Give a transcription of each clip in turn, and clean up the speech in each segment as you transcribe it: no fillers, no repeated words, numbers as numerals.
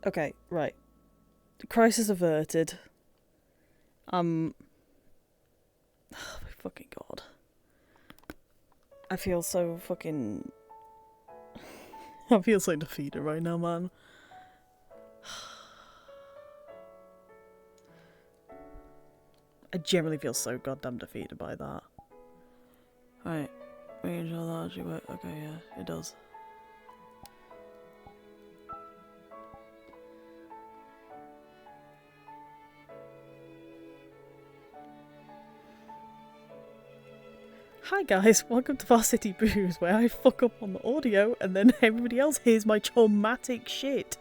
Okay, right. Crisis averted. Oh my fucking god. I feel so fucking... I feel so defeated right now, man. I generally feel so goddamn defeated by that. Right. Making sure that actually works. Okay, yeah, it does. Hi guys, welcome to Varsity Booze, where I fuck up on the audio and then everybody else hears my traumatic shit.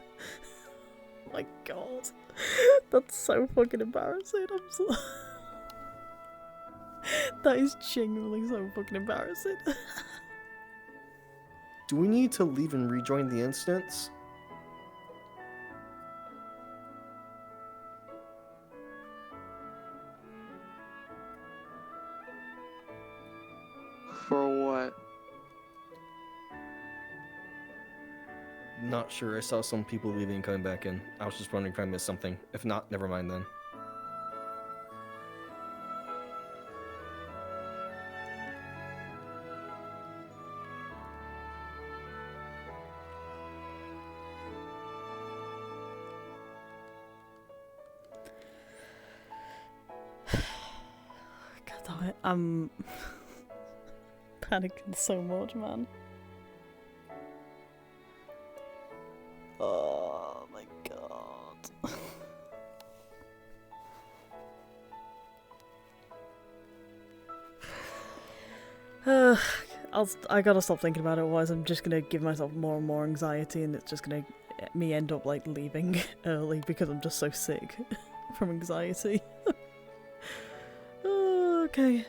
My god. That's so fucking embarrassing. I'm so... That is genuinely so fucking embarrassing. Do we need to leave and rejoin the instance? For what? Not sure. I saw some people leaving and coming back in. I was just wondering if I missed something. If not, never mind then. God damn it. I'm panicking so much, man. Oh my god. I gotta stop thinking about it, otherwise I'm just gonna give myself more and more anxiety, and it's just gonna me end up like leaving early because I'm just so sick from anxiety. Okay.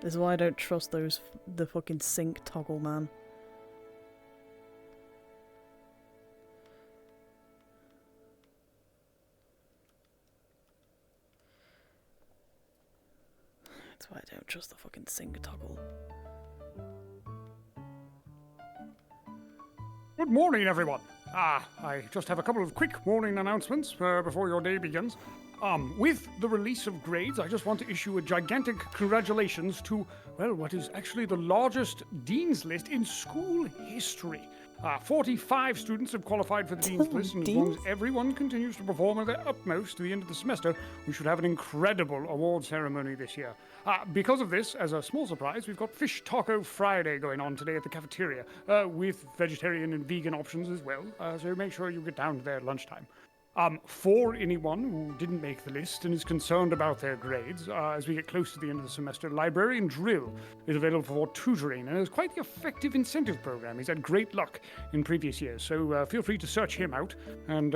This is why I don't trust the fucking sync toggle, man. That's why I don't trust the fucking sync toggle. Good morning, everyone. I just have a couple of quick morning announcements before your day begins. With the release of grades, I just want to issue a gigantic congratulations to, well, what is actually the largest Dean's List in school history. 45 students have qualified for the Dean's List, and as long as everyone continues to perform at their utmost to the end of the semester, we should have an incredible award ceremony this year. Because of this, as a small surprise, we've got Fish Taco Friday going on today at the cafeteria, with vegetarian and vegan options as well, so make sure you get down to there at lunchtime. For anyone who didn't make the list and is concerned about their grades, as we get close to the end of the semester, Librarian Drill is available for tutoring, and is quite the effective incentive program. He's had great luck in previous years, so feel free to search him out and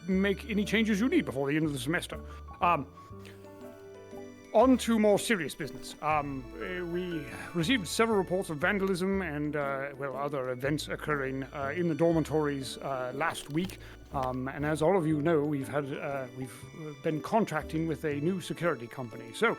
make any changes you need before the end of the semester. On to more serious business. We received several reports of vandalism and, other events occurring in the dormitories last week. And as all of you know, we've been contracting with a new security company. So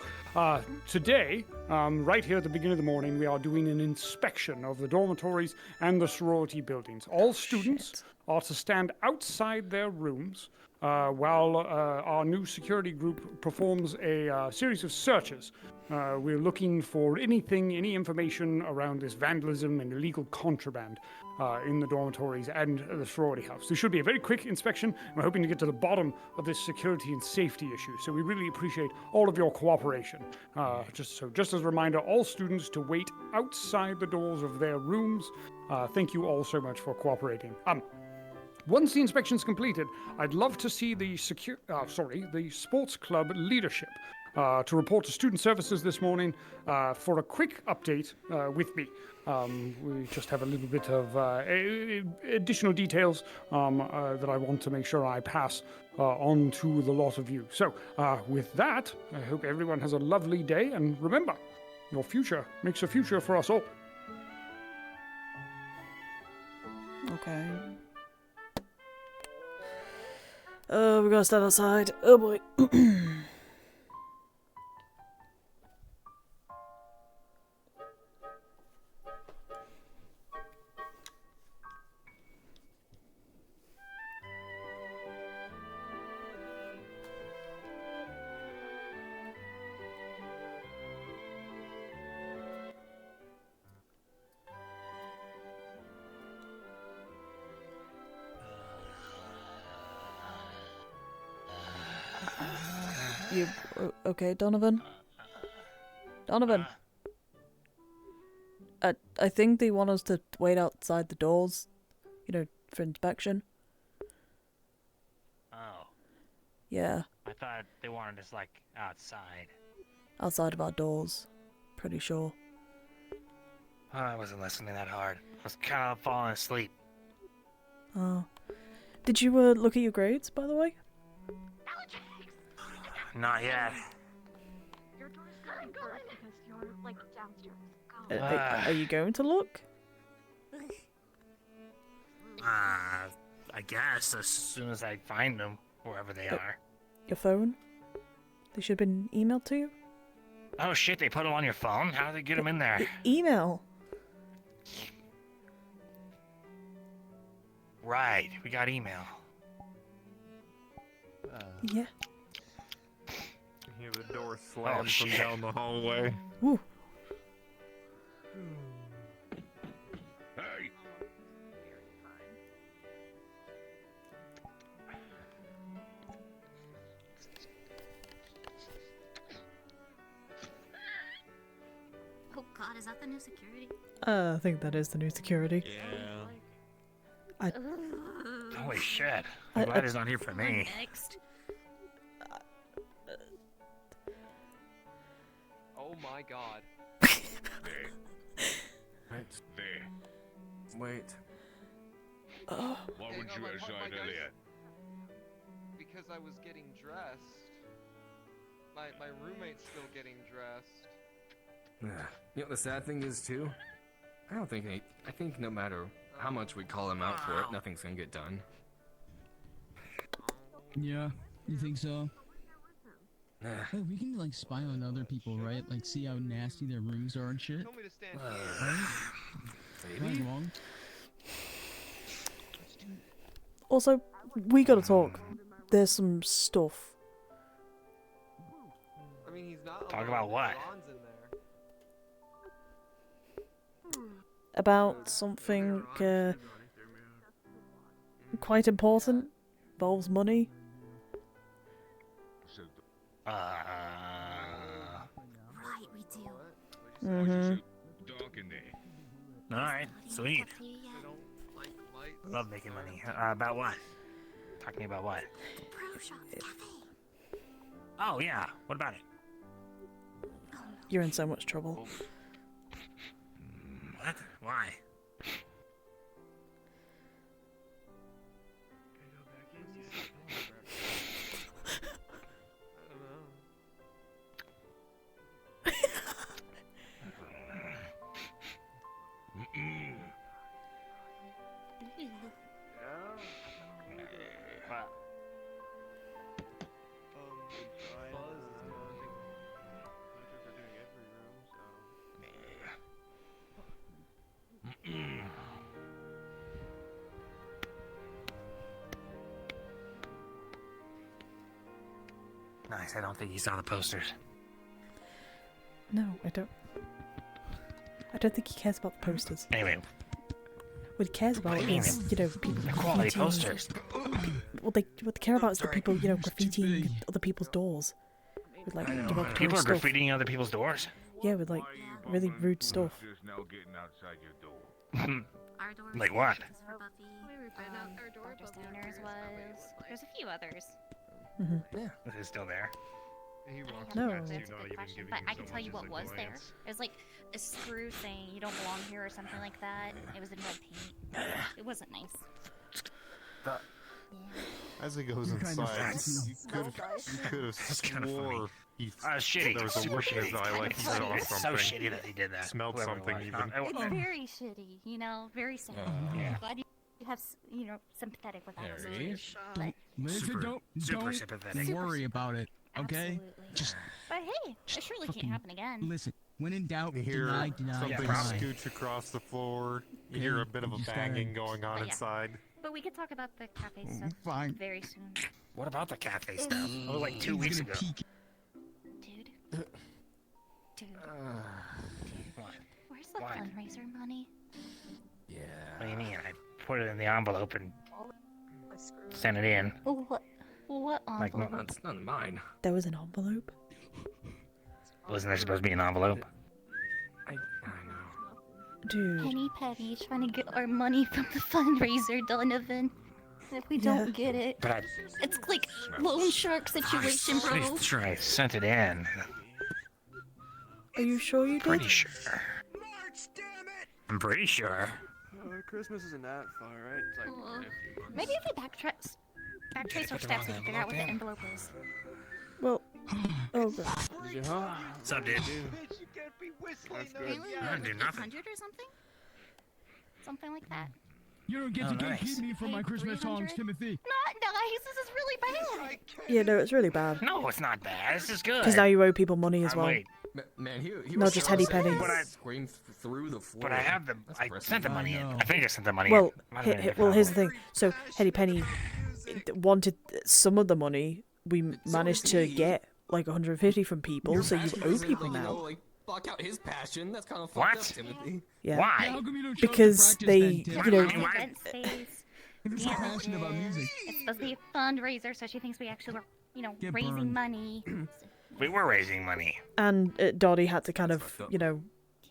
today, right here at the beginning of the morning, we are doing an inspection of the dormitories and the sorority buildings. All students are to stand outside their rooms while our new security group performs a series of searches. We're looking for any information around this vandalism and illegal contraband in the dormitories and the sorority house. This should be a very quick inspection. We're hoping to get to the bottom of this security and safety issue, so we really appreciate all of your cooperation. Just as a reminder, all students to wait outside the doors of their rooms. Thank you all so much for cooperating. Once the inspection's completed, I'd love to see the sports club leadership to report to student services this morning for a quick update with me. We just have a little bit of additional details that I want to make sure I pass on to the lot of you. So with that, I hope everyone has a lovely day, and remember, your future makes a future for us all. Okay. We gotta stand outside. Oh boy. Okay, Donovan? Donovan? I think they want us to wait outside the doors, for inspection. Oh, Yeah, I thought they wanted us, like, outside. outside of our doors. Pretty sure. Oh, I wasn't listening that hard. I was kind of falling asleep. Oh. Did you, look at your grades, by the way? Not yet. Your door's going first because you're like downstairs. Go. Are you going to look? I guess as soon as I find them, wherever they are. Your phone? They should have been emailed to you? Oh shit, they put them on your phone? How did they get them in there? Email? Right, we got email. Yeah. You hear the door slam from shit. down the hallway. Ooh. Hey! Oh God, is that the new security? I think that is the new security. Yeah. Holy shit. I'm glad he's not here for me. Next. Oh my God. Wait. Wait. Why wouldn't you outside earlier? Because I was getting dressed. My roommate's still getting dressed. You know, the sad thing is, too, I think no matter how much we call him out for it, nothing's gonna get done. Yeah, you think so? Nah. Hey, we can like spy on other people, right? Like see how nasty their rooms are and shit. Told me to stand here. Am I wrong? Also, we gotta talk. There's some stuff. I mean, he's not. Talk alone. about what? Ron's in there. About something, quite important. Involves money. Right, we do. Mm-hmm. Dark in there. Alright, sweet. Up here yet? They don't like lights. Love making money. About what? Talking about what? The Pro Shop Cafe. Oh, yeah. What about it? You're in so much trouble. What? Why? I don't know. What? Buzz is gone. They're doing every room, so. Nice, I don't think you saw the posters. No, I don't. I don't think he cares about the posters. Anyway, What he cares about What do you mean? is, people the quality graffitiing. posters. What they care about is the people, graffitiing other people's doors. With like, People are stuff. graffitiing other people's doors? Yeah, with like really rude stuff. Just now getting outside your door. Our door. Like what? For Buffy. Our door Dr. above Steiner's was. There's a few others. This is still there. He walks No. past you, That's a not good even question. giving But you I so can tell much you as what a was there. glance. There's like a screw saying you don't belong here or something like that. It was in red paint. It wasn't nice. As he goes You're kind of inside, fancy. you could have kinda swore he Shitty. there was a Super look in his shitty. eye like he saw It's so something. shitty that he did that. Smelled Whoever it something was. even. It's very shitty, very sad. Yeah. I'm glad you have, sympathetic with that. Harry? But Listen, Super- don't super sympathetic. worry about it, okay? absolutely. Just But hey, it surely can't fucking happen again. listen. When in doubt, You hear deny, something deny. scooch across the floor. You hear a bit of a You just gotta- banging going on Oh, yeah. inside. But we could talk about the cafe stuff Fine. very soon. What about the cafe stuff? That was like 2 He's weeks gonna ago. peek. Dude. Dude. What? Where's the What? fundraiser money? What do you mean? I put it in the envelope and sent it in. Oh, what? What Like, envelope? That's not mine. There was an envelope. wasn't there supposed to be an envelope? I know. Dude. Penny Penny trying to get our money from the fundraiser, Donovan. If we Yeah. don't get it, But it's like loan shark situation, bro. pretty sure I sent it in. Are you sure you did? Pretty sure. I'm pretty sure. Christmas isn't that far, right? It's like Maybe if we backtrace our steps, we can figure out what the envelope is. Well, oh god. What's up, dude? Bitch, you can't be whistling those Apparently, I didn't do nothing. 800 or something? Something like that. You don't get Oh, to nice. gatekeep me from my Hey, Christmas songs, 300? Timothy. Not nice. This is really bad. Yeah, no, it's really bad. No, it's not bad. This is good. Because now you owe people money as well. Wait, Man, he No, was just so Henny upset Penny. he But I- screamed through the floor. but I have the. That's I impressive. sent the money in. I know. I think I sent the money Well, in. Might have been a well, different here's the envelope. thing. So, Henny Penny wanted some of the money. We managed to did he. get like 150 from people, Your so you passion owe doesn't, people like, now. like, block out his passion. That's kind of What? fucked up, Timothy. Yeah. How Why? come you don't show up to Because practice they, then, you Timothy? know, Why? Event space. If you're so passionate about music. It's supposed to be a fundraiser, so she thinks we actually were, Get raising burned. money. We were raising money. and Dottie had to kind That's of, fucked up. you know,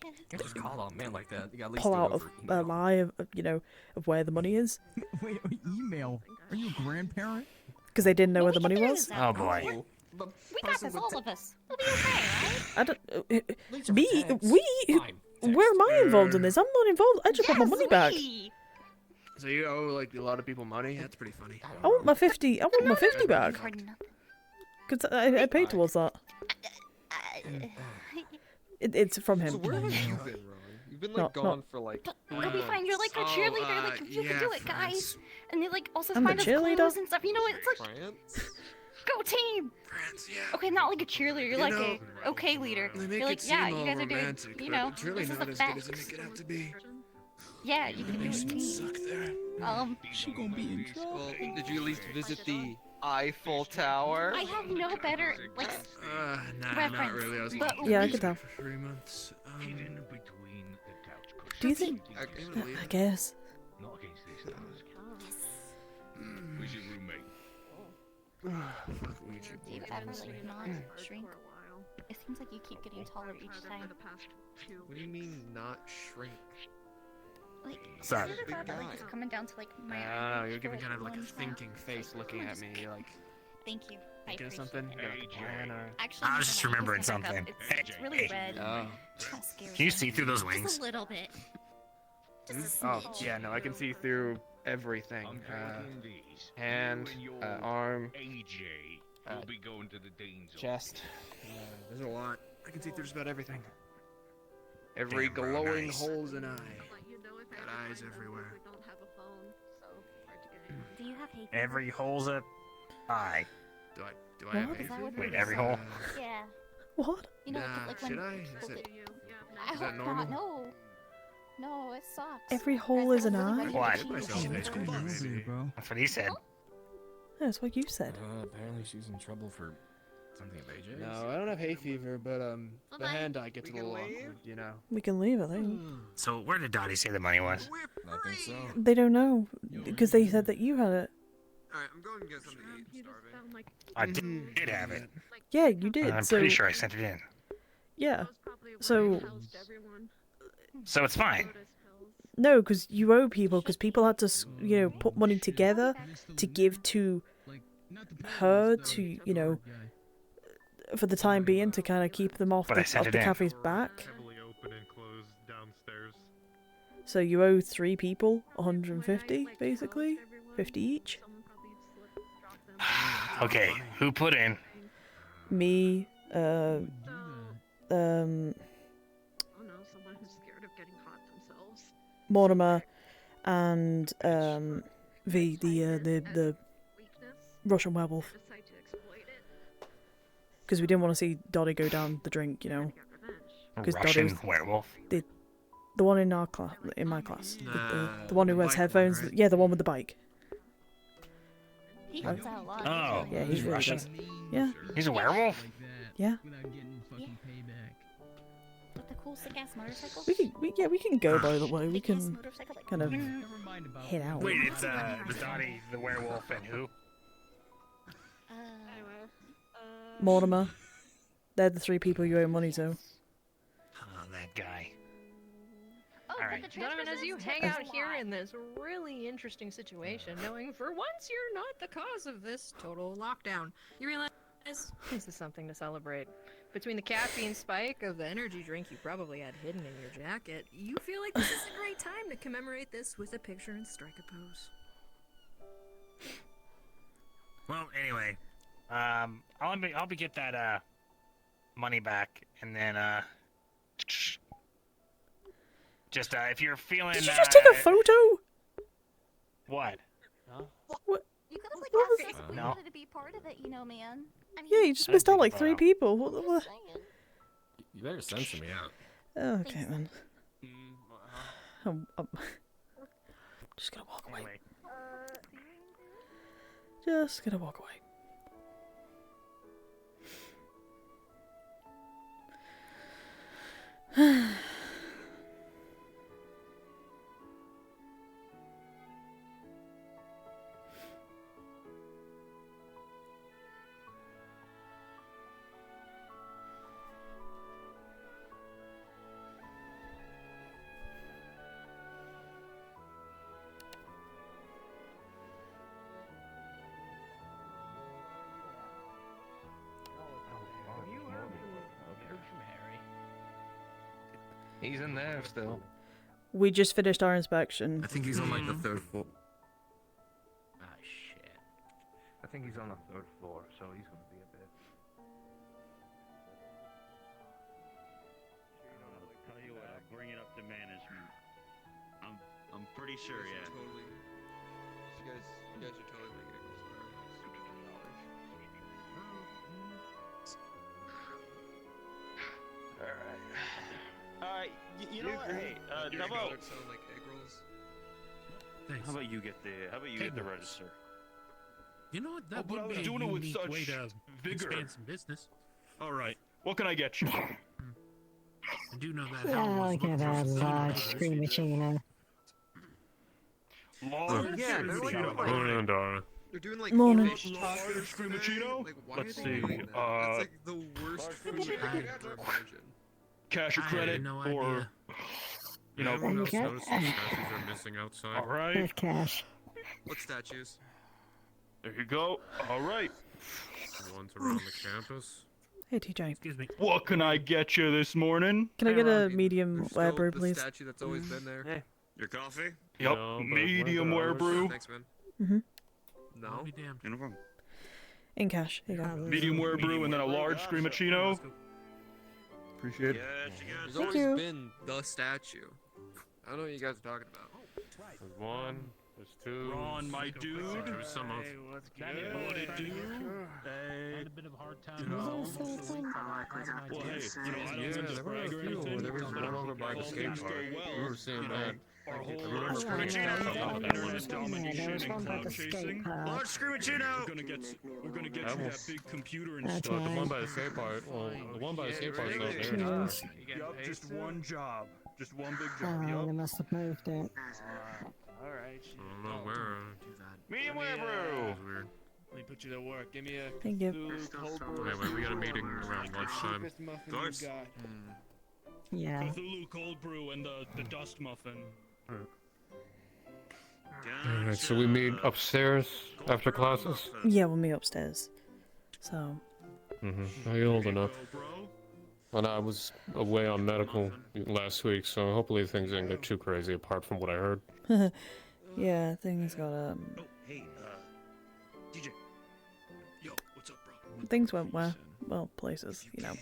You can't just call out a man like that. You gotta at least pull do it out over a email. lie of, of where the money is, Wait, email. Are you a grandparent? because they didn't know where We the money can figure was. this out. Oh boy. Oh, the We got person this, with all te- of us. We'll be okay, right? I don't. Leave your Me, text. we. Fine, text. Where am I involved in this? I'm not involved. I just want my money back. we. So you owe like a lot of people money? That's pretty funny. I want my 50. I want my 50 back. For nothing. Because I paid towards that. It's from him. So where have you been, Rowan? You've been No, like no. gone for like. But we'll be fine. You're like a cheerleader. Like you can do it, guys. And they like also I'm the find us cheerleader? clothes and stuff. You know, it's like France? go team. France, yeah. Okay, not like a cheerleader. You're You like know, a okay leader. They make You're it like, seem yeah, all you guys are doing. romantic, You but know, it's really this is not the as good as facts. they make it out to be. Yeah, you can do Makes it. me Team. suck there. She gonna be in trouble. Well, did you at least visit the Eiffel Tower? I have no better like. Nah, not Reference, really. I was but Yeah, I we- could tell. for 3 months. Do you think? I can believe I it. guess. Fuck Ouija Do you board. ever like not shrink? It seems like you keep getting taller each time. What do you mean not shrink? Like, Sorry. it's Big guy. just coming down to like my. I don't know. You're giving for, kind of like a one thinking face, looking at me. You're like Thank you. I thinking of appreciate something. it. You got like a plan or? Actually, I was never just mind. remembering Please don't back up. something. It's really Hey. red. Oh. Kind of scares Can you me. see through those Just wings? a little bit. Just a Oh, smidge. yeah, no, I can see through everything. Hand, arm, chest. There's a lot. I can see through just about everything. Every Damn, bro, glowing nice. hole's an eye. Got eyes everywhere. Do you have hate? Every hole's a eye. Do I have What? hay Is that what fever? Wait, every hole? Yeah. What? You know, Nah, like when should I? people Is it- get- I is hope that normal? not. No. No, it sucks. Every Guys, hole is I'm an really eye? ready to What? cheat. Myself Hey, in what's it. going on over Maybe. there, bro? That's what he said. That's what you said. Apparently she's in trouble for something of AJ's. No, I don't have hay fever, but the hand eye gets a We can little leave? awkward, you know. We can leave, I think. So where did Dottie say the money was? I think so. They don't know because they said that you had it. Alright, I'm going to get something to eat. Starving. I did have it. Yeah, you did. I'm so pretty sure I sent it in. yeah. So So it's fine. no, because you owe people because people had to put money together to give to Like, not the her stuff, to, the you know, guy. for the time being to kind of keep them off But I the, sent off it the in. cafe's back. Heavily open and closed downstairs. So you owe 3 people 150 basically, 50 each. Okay, who put in? Me, Who would do that? Mortimer, and V, the Russian werewolf. Because we didn't want to see Dottie go down the drink, you know. A 'Cause Russian Dottie's- werewolf? The one in our class, in my class, the one who wears bike headphones. one, right? Yeah, the one with the bike. He helps out a lot. Oh, Yeah, he's really Russian. does. Yeah. He's a werewolf? Like that, Yeah. Without getting fucking payback. With the cool sick ass motorcycle. We can go. By the way, we Big ass can motorcycle, like, kind of Never mind about hit that. out. Wait, it's Dottie the werewolf and who? Mortimer. They're the 3 people you owe money to. Oh, that guy. Oh, All but right. the Donovan, as you hang transportation out here lot. in this really interesting situation, knowing for once you're not the cause of this total lockdown, you realize this is something to celebrate. Between the caffeine spike of the energy drink you probably had hidden in your jacket, you feel like this is a great time to commemorate this with a picture and strike a pose. Well, anyway, I'll be get that money back, and then just if you're feeling. Did you just take a photo? What? What? You could have like What was asked us if we No. wanted to be part of it, you know, man. I mean, Yeah, you just I missed out think like about 3 it. people. What the just fuck? saying. You better censor me out. Okay, then. I'm just gonna walk away. Anyway, Just gonna walk away. He's in there still. We just finished our inspection. I think he's on like the 3rd floor. Ah, shit. I think he's on the 3rd floor, so he's gonna be a bit. Tell you what, I'll bring it up to management. I'm pretty sure, yeah. Totally. You guys are totally making it Alright, you know what? Hey, how about sound like egg rolls? Thanks. how about you get the register? You know what? That but I would was be a doing it with unique such way to vigor. expand some business. All right, what can I get you? I do know that. Yeah, Hal was like looking a for some large soda screen machine. Large Yeah, they're like, screamachino. Adara. they're doing like Morning. fish tacos Screamachino? today. Like, why Let's are they see, doing that? That's like the worst food I could ever imagine. Cash or I had credit, no or idea. you know. Everyone else Okay. noticed the statues are missing outside. All right, There's cash. What statues? there you go. All right, The ones around the campus. Hey, TJ. Excuse me. what can I get you this morning? Can I get a I mean, medium there's rare still brew, the please? statue that's always been there. Your coffee? No, Yep, but medium what rare about brew. Thanks, man. Mm-hmm. No. I'll be damned. No problem. In cash. Here you go. Medium rare brew and then a large screamachino. Let's go. Appreciate it. There's Thank always you. been the statue. I don't know what you guys are talking about. There's 1, there's 2. Ron, my dude. There's some of. What it do? Had a bit of a hard time. You know, Well, hey, you know, I don't Yeah, mean to there were brag a or few. anything, There was but one over by the if all skate things park. go well, We were seeing you know, that. our whole remember screamachino, internet There domination was and one by cloud the chasing. skate park. Large screamachino. We're gonna get you that big computer That's installed. The right. one by the skate park. Well, the one by the skate park's not there Cheers. anymore. Yup, just one job. Just one big Oh, job. they Yup. must have moved it. I Alright. don't know where. Medium Let rare me, brew. It was weird. Let me put you to work. Give me a Thank you. blue cold brew. Anyway, we got a meeting around lunchtime. Cheapest muffin Nice. you got. Yeah. Cthulhu cold brew and the dust muffin. Alright, so we meet upstairs after classes? Yeah, we'll meet upstairs. So, Mm-hmm. Are you old enough? And I was away on medical last week, so hopefully things didn't get too crazy apart from what I heard. yeah, things got Oh, hey, DJ. Yo, what's up, bro? things went well, places, you know.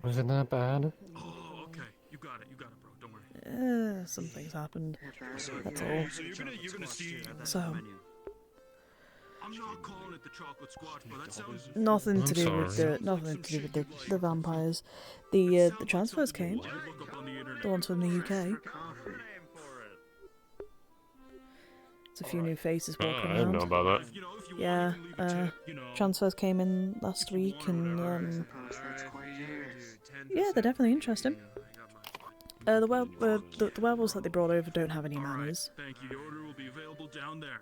Wasn't that bad? Oh, okay. You got it, bro. Don't worry. Some things happened. That's all. So you're gonna see. So, I'm not calling it the chocolate squash, but that sounds. nothing to I'm do with sorry. the vampires. The transfers came. Look up on the internet. The ones from the UK. Name for it. There's a few new faces Oh, walking I didn't know around. about that. You know, if you Yeah, want, you can leave a tip, you know. transfers came in last week, and Alright, yeah, they're definitely interesting. The werewolves that they brought over don't have any manners. Thank you. The order will be available down there.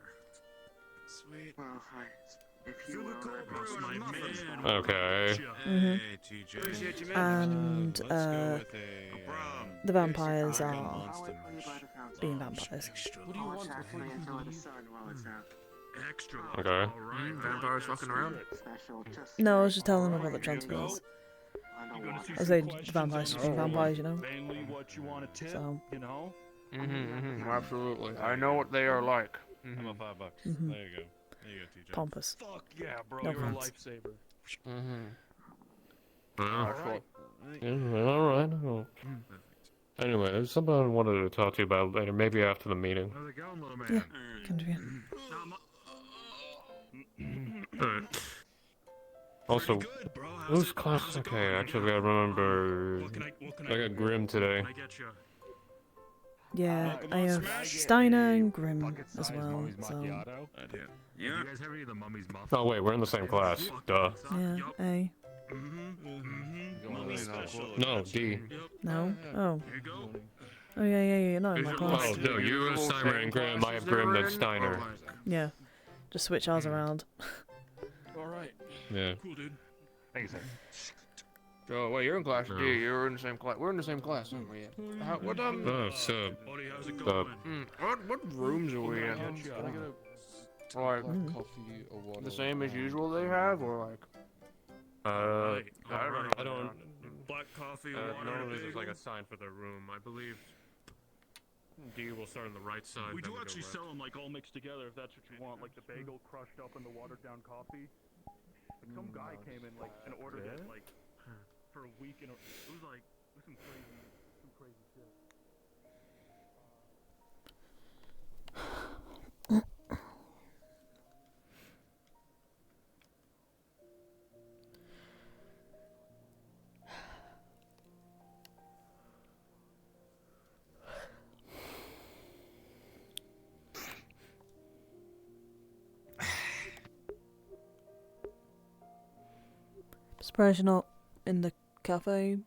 Sweet. Well, if you will, my man. Okay. Mhm. TJ. Appreciate you, man. And Let's go with the vampires are being vampires. What do you want before you leave? Extra. Okay. Vampires fucking around? No, I was just telling them about the transfers. I said vampires should be vampires, you know. Mainly what you want to tip, So. you know? Absolutely. I know what they are like. I'm a $5. Mhm. There you go. There you go, TJ. Pompous. Fuck yeah, bro. No You're thanks. a lifesaver. Alright. Anyway, there's something I wanted to talk to you about later, maybe after the meeting. How's it going, little man? Yeah, come to you. Alright. Also, who's class? Okay, actually, I remember. I got Grim today. Yeah, I have Steiner and Grimm as well, so. You guys have any of the mummy's muffins? Oh, wait, we're in the same class. Duh. Yeah, A. No, D. No? Oh. Oh, yeah, you're not in my class. Oh, no, you have Steiner and Grim, I have Grim, then Steiner. Yeah. Just switch ours around. Alright. Yeah. Cool, dude. Thank you, sir. Oh, wait, you're in class No. D. You're in the same class. We're in the same class, aren't we? What Oh, so. How's it going? What rooms are we in? Can I get Like coffee or water? the same as usual they have, or like? I I don't. Black coffee, water, Normally there's bagel. like a sign for their room. I believe D will start on the right side. We then do go actually left. sell them like all mixed together if that's what you want, like the bagel crushed up in the watered down coffee. Like some guy came in like and ordered it like for a week and it was like it was some crazy shit. Surprised you're not in the cafe,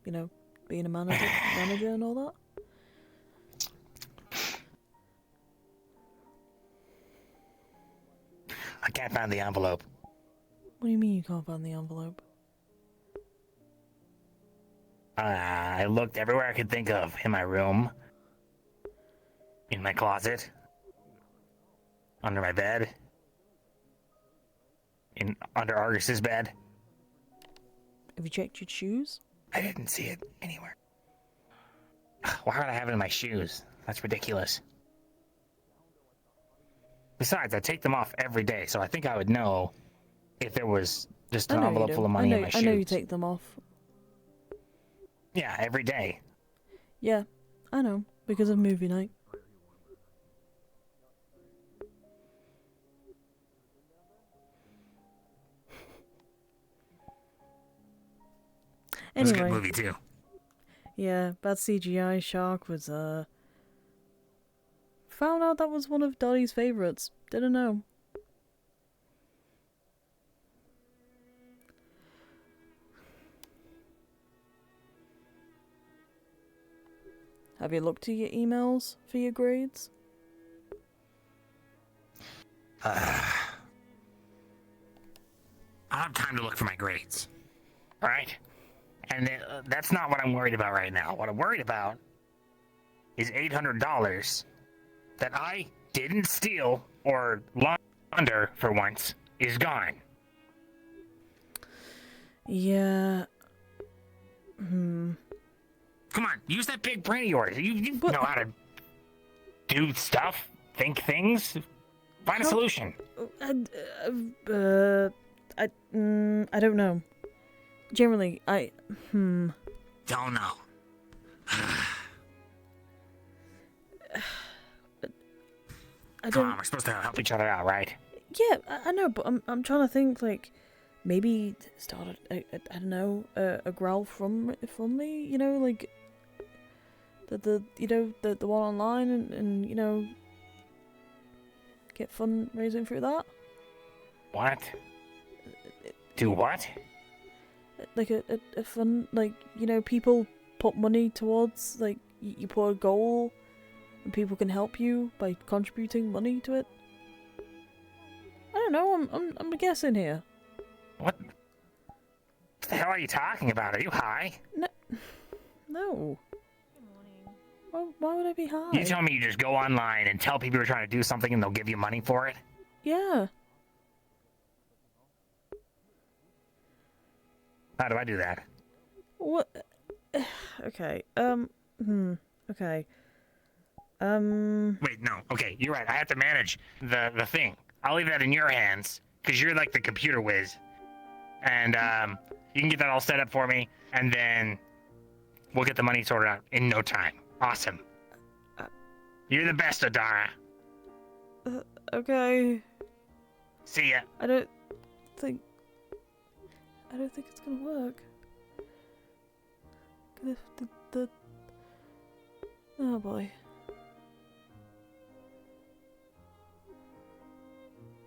you know, being a manager and all that. I can't find the envelope. What do you mean you can't find the envelope? I looked everywhere I could think of. In my room. In my closet. Under my bed. Under Argus's bed. Have you checked your shoes? I didn't see it anywhere. Why would I have it in my shoes? That's ridiculous. Besides, I take them off every day, so I think I would know if there was just an envelope full of money in my shoes. I know you take them off. Yeah, every day. Yeah, I know, because of movie night. It was a Anyway, good movie too. yeah, bad CGI shark was found out that was one of Dottie's favorites. Didn't know. Have you looked at your emails for your grades? I don't have time to look for my grades. Alright? And that's not what I'm worried about right now. What I'm worried about is $800 that I didn't steal or launder for once is gone. Yeah. Come on, use that big brain of yours. You know how to do stuff, think things. Find a solution. I don't know. Generally, Don't know. Come on, we're supposed to help each other out, right? Yeah, I know, but I'm trying to think, like, maybe start I don't know, a growl from me, you know, like the one online and you know, get fundraising through that. What? Do what? Like a fun, like, you know, people put money towards, like, you put a goal and people can help you by contributing money to it. don't know. I'm guessing here. What the hell are you talking about? Are you high? No. Why would I be high? You tell me you just go online and tell people you're trying to do something and they'll give you money for it? Yeah. How do I do that? What? Okay. Okay. Wait, no. Okay, you're right. I have to manage the thing. I'll leave that in your hands because you're like the computer whiz, and you can get that all set up for me, and then we'll get the money sorted out in no time. Awesome. You're the best, Adara. Okay. See ya. I don't think it's gonna work. Oh boy.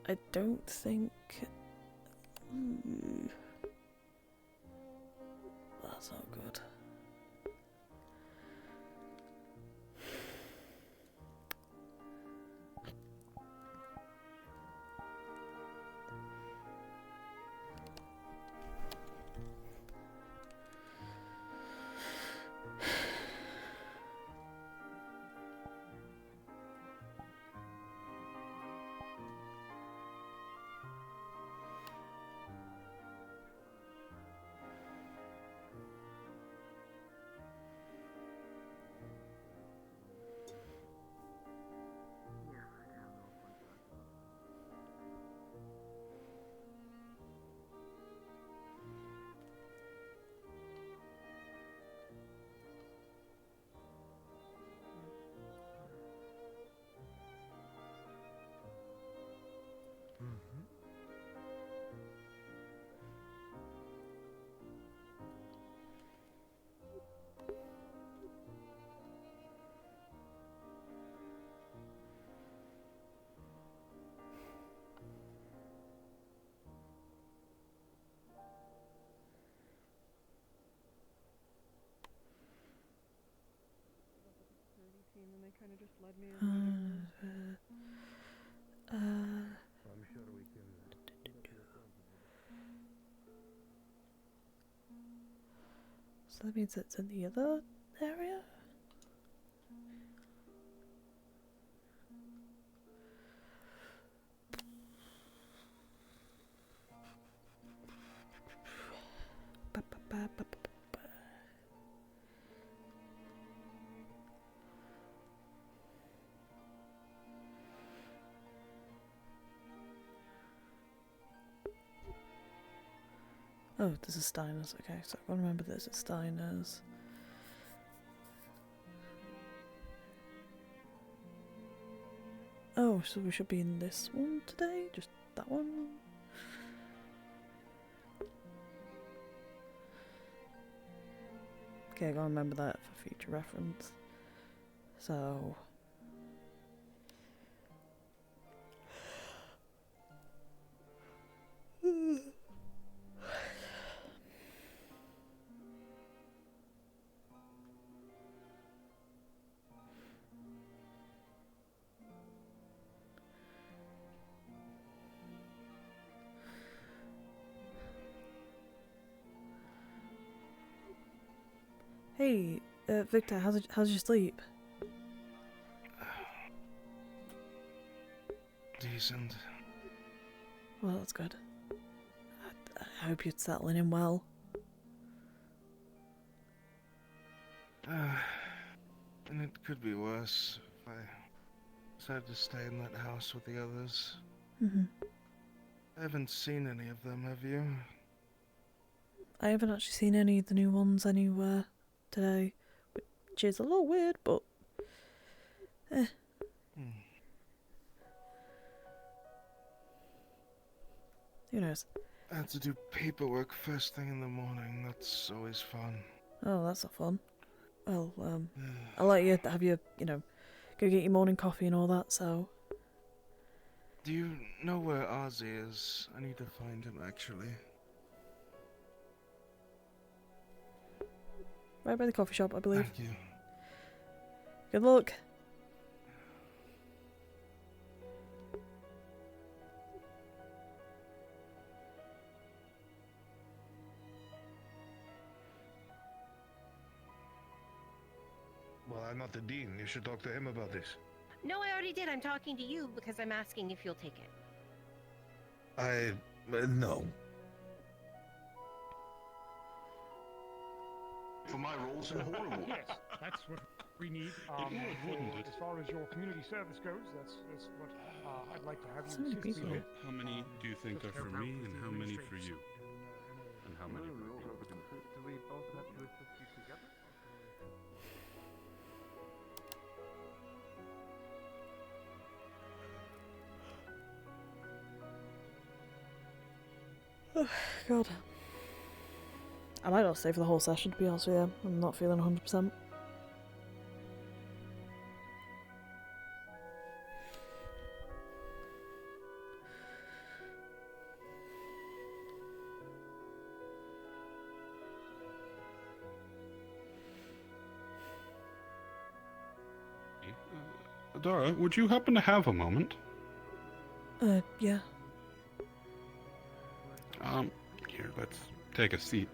I don't think. That's not good. And they kind of just led me I'm sure we can. So that means it's in the other area? Oh, this is Steiner's. Okay, so I remember this at Steiner's. Oh, so we should be in this one today? Just that one? Okay, I gotta remember that for future reference. So... Hey, Victor, how's your sleep? Decent. Well, that's good. I hope you're settling in well. And it could be worse if I decided to stay in that house with the others. Mm-hmm. I haven't seen any of them, have you? I haven't actually seen any of the new ones anywhere today, which is a little weird, but who knows? I had to do paperwork first thing in the morning. That's always fun. Oh, that's not fun. Well, I'll let you have your, go get your morning coffee and all that, so... Do you know where Ozzy is? I need to find him, actually. Right by the coffee shop, I believe. Thank you. Good luck. I'm not the dean. You should talk to him about this. No, I already did. I'm talking to you because I'm asking if you'll take it. No. For my roles in horrible. Yes, that's what we need. wouldn't it? As far as your community service goes, that's what I'd like to have So you many assist me people. with. How many do you think are for me, and how many for you? And how many for you? Do we both have to assist you together? Oh, God. I might not stay for the whole session, to be honest with you. I'm not feeling 100%. Adara, would you happen to have a moment? Yeah. Here, let's take a seat.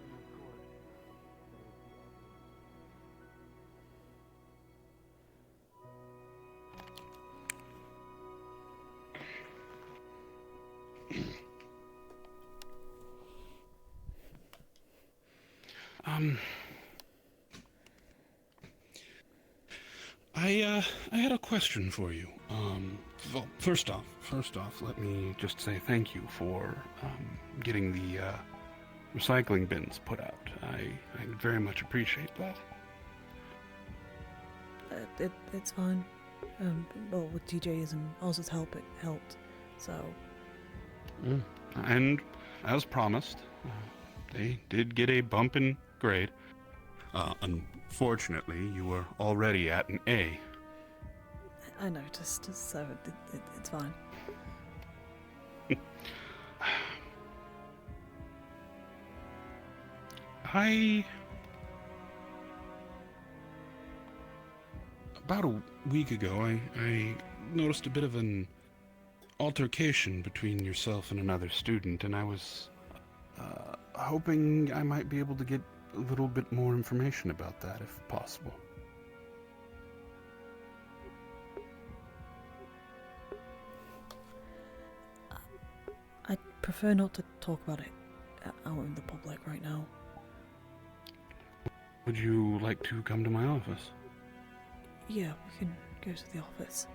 I had a question for you. Well, first off, let me just say thank you for getting the recycling bins put out. I very much appreciate that. It's fine. Well, with TJ's and Oz's help, it helped. So. And as promised, they did get a bump in grade. Unfortunately, you were already at an A. I noticed, so it's fine. About a week ago, I noticed a bit of an altercation between yourself and another student, and I was hoping I might be able to get a little bit more information about that, if possible. I'd prefer not to talk about it out in the public right now. Would you like to come to my office? Yeah, we can go to the office.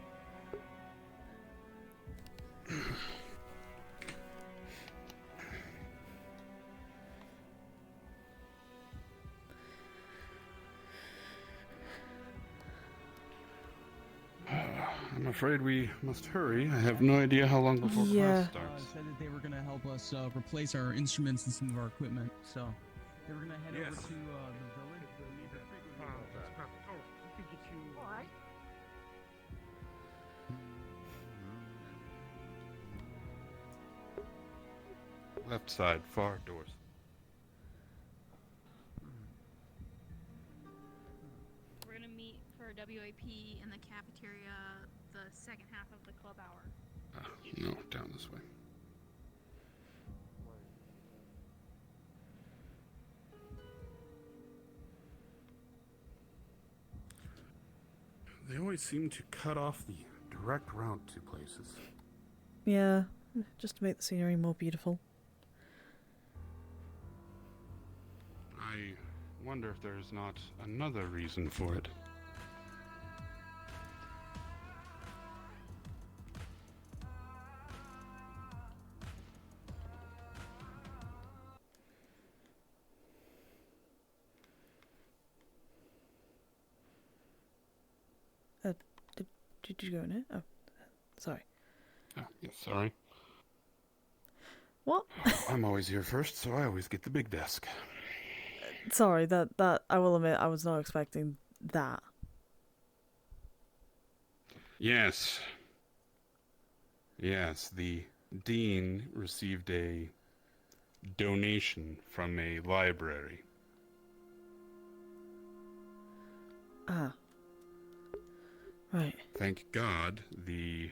I'm afraid we must hurry. I have no idea how long before class starts. Said that they were going to help us replace our instruments and some of our equipment, so they were going to head over to the village. What? Left side, far doors. We're gonna meet for WAP in the cafeteria the second half of the club hour. No, down this way. They always seem to cut off the direct route to places. Yeah, just to make the scenery more beautiful. I wonder if there's not another reason for it. Did you go in it? Oh, sorry. Oh, yes, sorry. What? I'm always here first, so I always get the big desk. Sorry, that I will admit I was not expecting that. Yes. Yes, the dean received a donation from a library. Ah. Right. Thank God the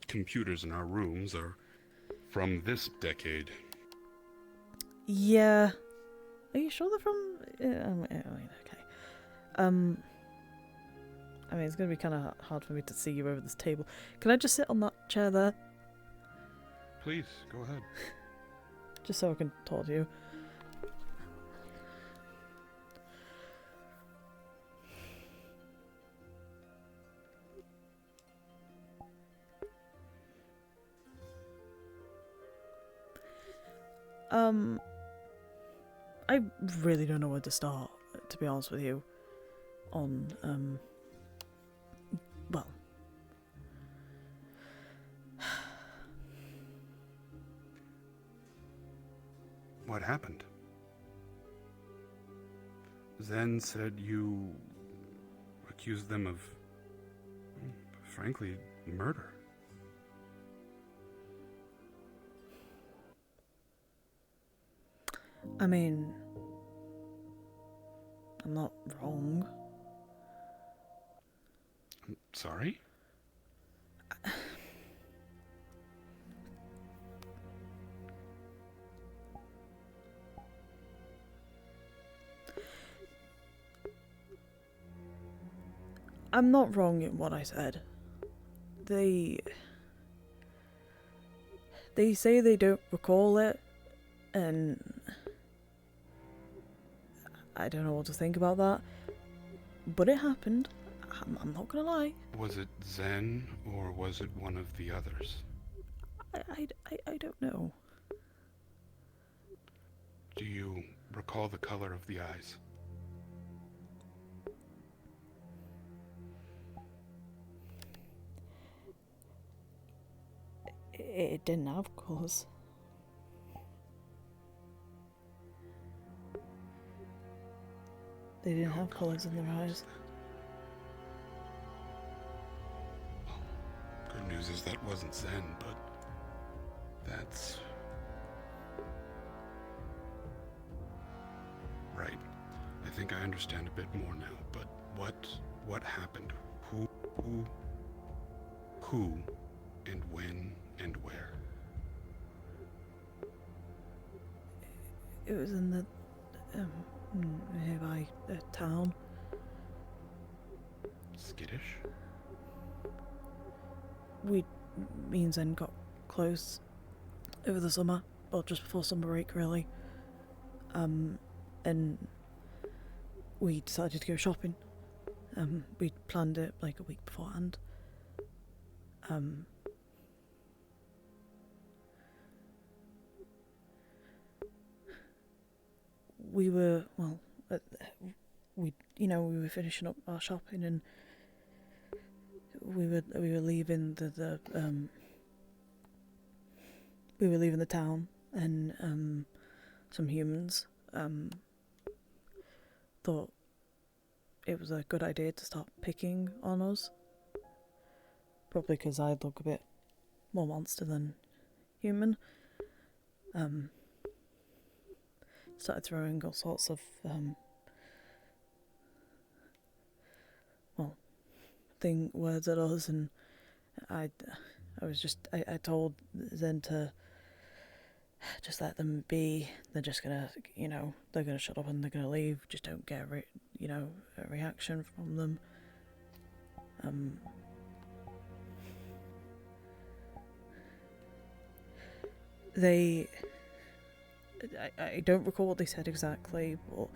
computers in our rooms are from this decade. Yeah. Are you sure they're from? I mean, okay. I mean, it's going to be kind of hard for me to see you over this table. Can I just sit on that chair there? Please, go ahead. Just so I can talk to you. I really don't know where to start, to be honest with you, on, well... What happened? Zen said you accused them of, frankly, murder. I mean, I'm not wrong. I'm sorry? I'm not wrong in what I said. They say they don't recall it, and I don't know what to think about that. But it happened. I'm not gonna lie. Was it Zen, or was it one of the others? I don't know. Do you recall the color of the eyes? It didn't have colours. They didn't have colours in their eyes. Good news is that wasn't Zen, but that's... Right. I think I understand a bit more now, but what happened? Who, and when, and where? It was in the nearby town. Skittish? Me and Zen got close over the summer, well, just before summer break, really. And we decided to go shopping. We planned it like a week beforehand. We were, well, we were finishing up our shopping, and we were leaving we were leaving the town, and some humans thought it was a good idea to start picking on us. Probably because I look a bit more monster than human. Started throwing all sorts of words at us, and I told Zen to just let them be. They're just gonna, they're gonna shut up and they're gonna leave. Just don't get a reaction from them. I don't recall what they said exactly, but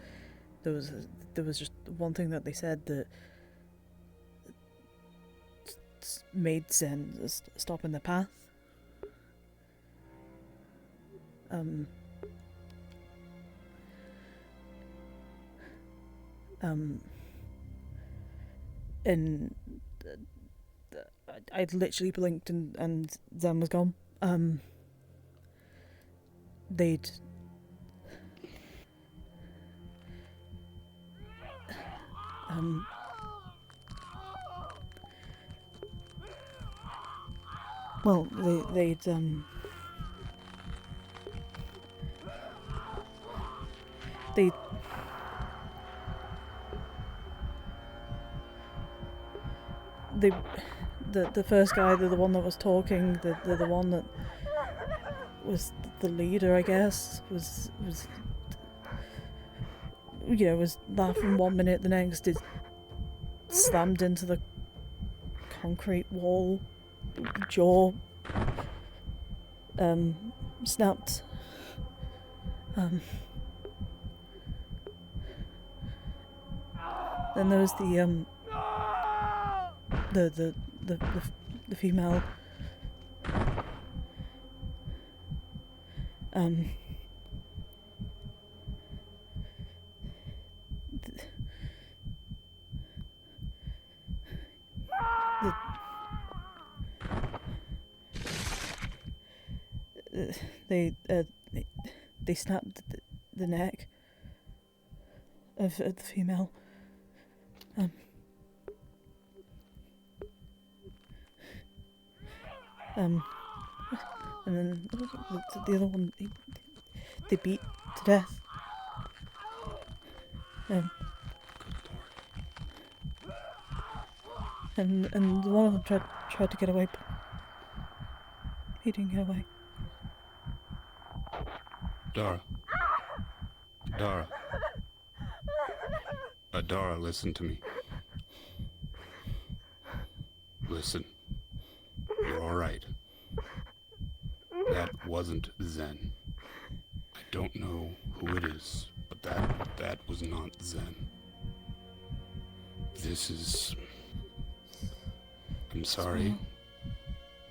there was just one thing that they said that made Zen stop in the path. And I'd literally blinked and Zen was gone. They'd well, they'd the first guy, the one that was talking, the one that was the leader, I guess, was laughing one minute, the next is slammed into the concrete wall, jaw snapped. Then there was the female they snapped the neck of the female. And then the other one they beat to death. And one of them tried to get away, but he didn't get away. Adara, listen to me. Listen. You're alright. That wasn't Zen. I don't know who it is, but that was not Zen. This is... I'm sorry.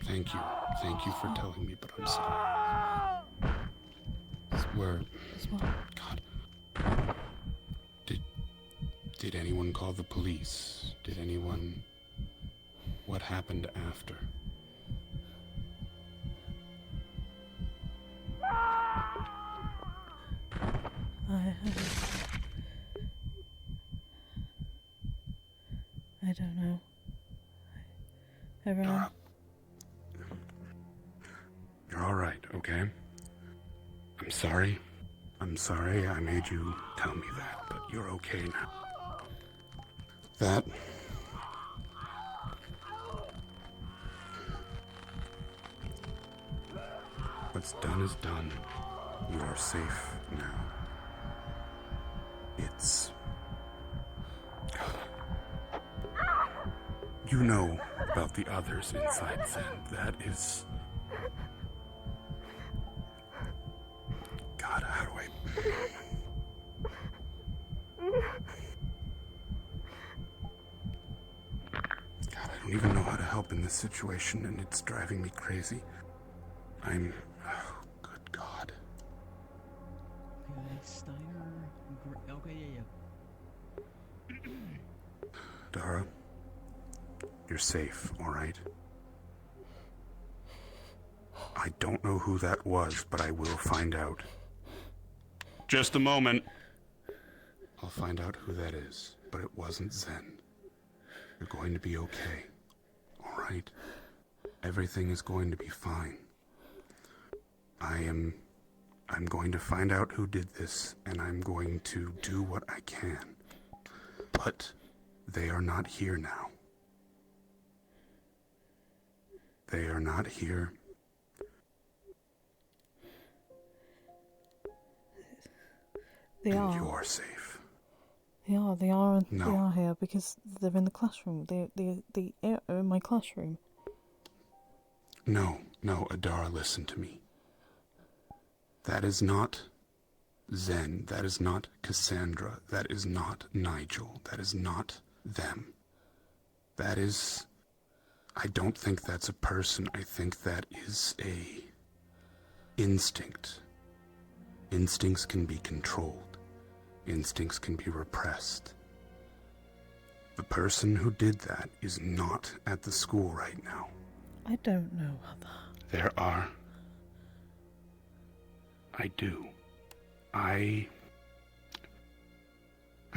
Thank you. Thank you for telling me, but I'm sorry. God. Did anyone call the police? Did anyone... What happened after? I don't know. Everyone. You're alright, okay? I'm sorry. I'm sorry I made you tell me that, but you're okay now. That... What's done is done. You are safe now. It's... You know about the others inside Zen. That is... God, how do I... God, I don't even know how to help in this situation, and it's driving me crazy. I'm... Oh, good God. Okay, Steiner... Okay, yeah. Dara, you're safe, alright? I don't know who that was, but I will find out. Just a moment. I'll find out who that is, but it wasn't Zen. You're going to be okay, alright? Everything is going to be fine. I'm going to find out who did this, and I'm going to do what I can. But they are not here now. They are not here. They are. You're safe. They are. No. They are here because they're in the classroom. They are in my classroom. No, Adara, listen to me. That is not Zen. That is not Cassandra. That is not Nigel. That is not them. That is... I don't think that's a person. I think that is a instinct. Instincts can be controlled. Instincts can be repressed. The person who did that is not at the school right now. I don't know that. There are. I do. At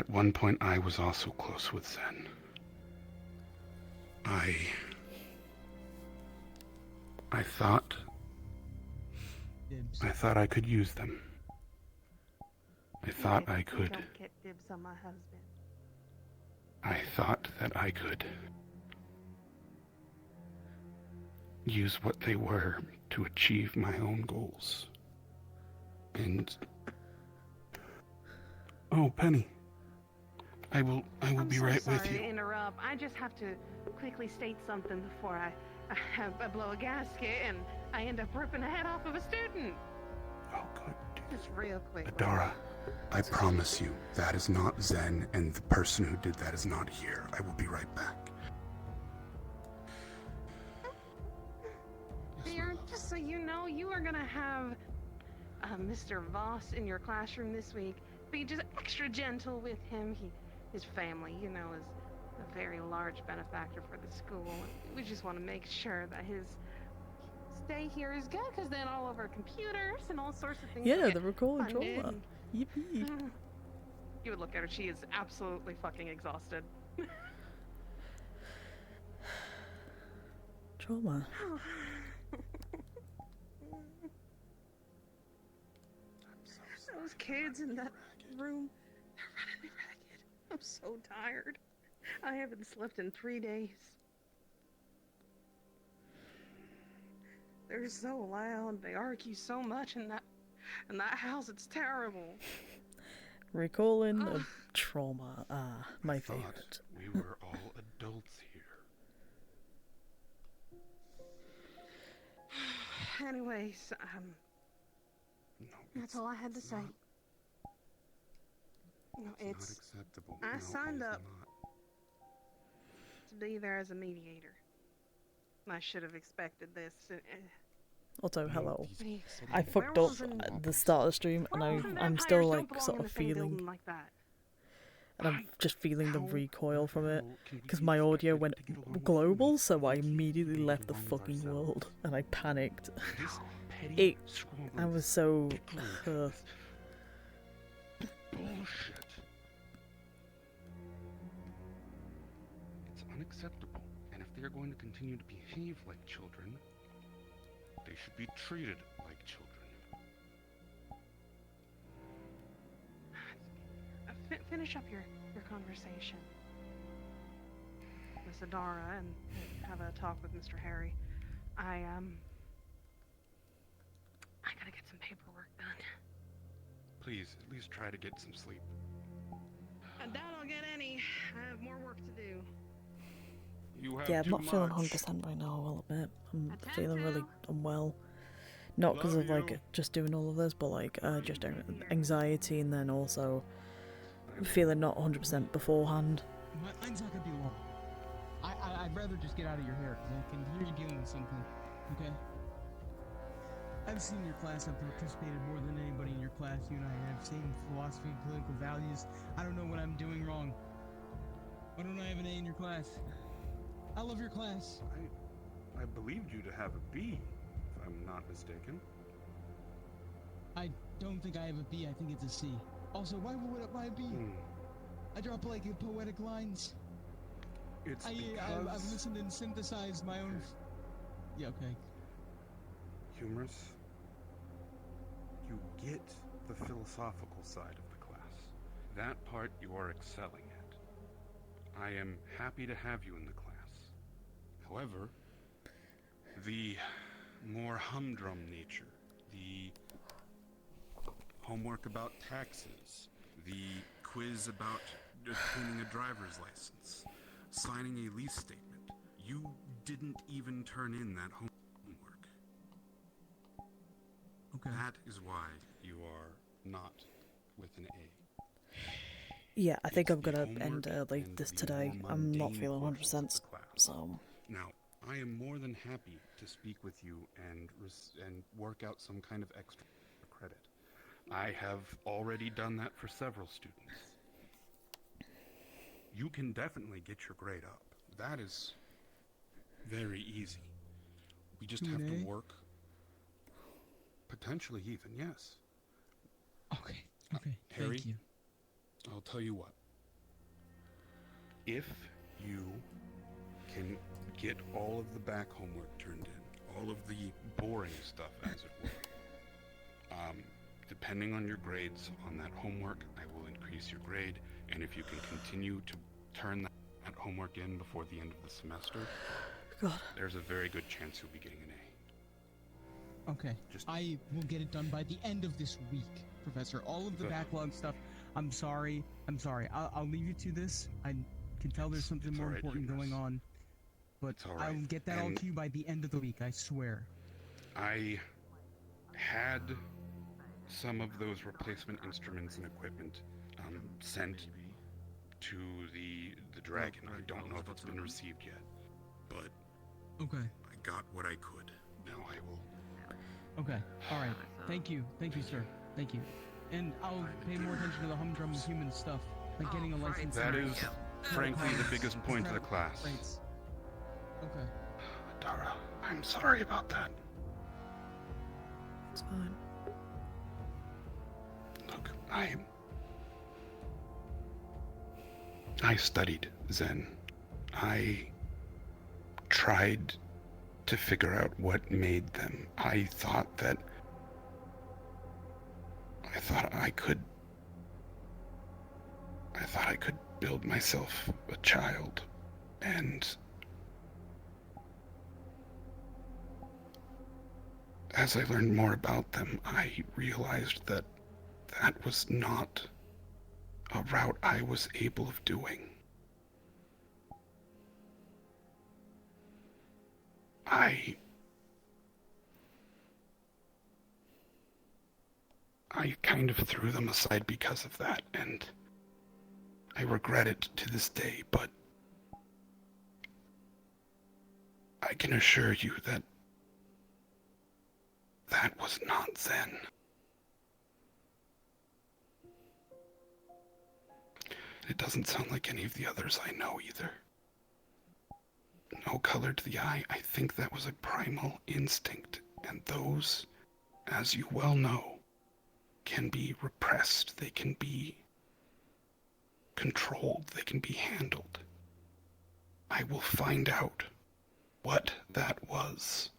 one point, I was also close with Zen. I thought I could use them. I thought I could. Don't get dibs on my husband. I thought that I could use what they were to achieve my own goals. And... Oh, Penny. I will be so right sorry with you. to interrupt. I just have to quickly state something before I blow a gasket and I end up ripping the head off of a student. Oh, good. Just real quick. Adara, I promise you, that is not Zen, and the person who did that is not here. I will be right back. Dear, just so you know, you are gonna have Mr. Voss in your classroom this week. Be just extra gentle with him. His family, you know, is a very large benefactor for the school. We just want to make sure that his stay here is good, because then all of our computers and all sorts of things. Yeah, the recording funded. trauma. Yippee. You would look at her. She is absolutely fucking exhausted. Trauma. Those kids in that room, they're running me ragged. I'm so tired. I haven't slept in 3 days. They're so loud. They argue so much in that house. It's terrible. Recalling of trauma. Ah, my favorite. We were all adults here. Anyways, that's all I had to say. No, It's not acceptable. I No, signed it is up to be there as a mediator. I should have expected this. Otto, hello. Please. I fucked up Werewolves and- at the start of the stream, and I'm vampires still don't like belong sort in of the same building feeling, like that. and I'm just feeling the recoil from it, because my audio went global, so I immediately left the fucking world, and I panicked. I was so. Bullshit. It's unacceptable, and if they're going to continue to behave like children, they should be treated like children. Finish up your conversation, Miss Adara, and have a talk with Mr. Harry. I gotta get some paperwork done. Please, at least try to get some sleep. I doubt I'll get any. I have more work to do. You have Yeah, I'm too not feeling much. 100% right now, I will admit. I'm feeling really unwell. Not because of like just doing all of this, but like just anxiety, and then also feeling not 100% beforehand. Mine's not gonna be long. I'd rather just get out of your hair, because I can hear you dealing with something, okay? I've seen your class. I've participated more than anybody in your class. You and I have same philosophy and political values. I don't know what I'm doing wrong. Why don't I have an A in your class? I love your class. I believed you to have a B, if I'm not mistaken. I don't think I have a B. I think it's a C. Also, why would it be a B? I drop like poetic lines. It's I've listened and synthesized my own. Yeah, okay. Humorous. You get the philosophical side of the class. That part you are excelling at. I am happy to have you in the class. However, the more humdrum nature, the homework about taxes, the quiz about obtaining a driver's license, signing a lease statement, you didn't even turn in that homework. Okay. That is why you are not with an A. Yeah, I think I'm gonna end like this today. I'm not feeling 100%, so. Now, I am more than happy to speak with you and work out some kind of extra credit. I have already done that for several students. You can definitely get your grade up. That is very easy. We just have to work. Potentially even, yes. Okay, Harry, thank you. I'll tell you what. If you can get all of the back homework turned in, all of the boring stuff, as it were, depending on your grades on that homework, I will increase your grade, and if you can continue to turn that homework in before the end of the semester, God. There's a very good chance you'll be getting an A. Okay, I will get it done by the end of this week, Professor. All of the backlog stuff, I'm sorry. I'll leave you to this. I can tell there's something more alright, important Eunice. going on. But It's alright. I'll get that all And to you by the end of the week, I swear. I had some of those replacement instruments and equipment sent to the Dragon. I don't know if it's been received yet, but Okay. I got what I could. Now I will. Okay. All right. Thank you, sir. Thank you. And I'll pay more attention to the humdrum human stuff, like getting a license. That is, frankly, the biggest point of the class. Rates. Okay. Adara, I'm sorry about that. It's fine. Look, I studied Zen. I tried to figure out what made them. I thought I could build myself a child, and as I learned more about them, I realized that was not a route I was able of doing. I kind of threw them aside because of that, and I regret it to this day, but I can assure you that was not Zen. It doesn't sound like any of the others I know either. No color to the eye, I think that was a primal instinct, and those, as you well know, can be repressed, they can be controlled, they can be handled. I will find out what that was,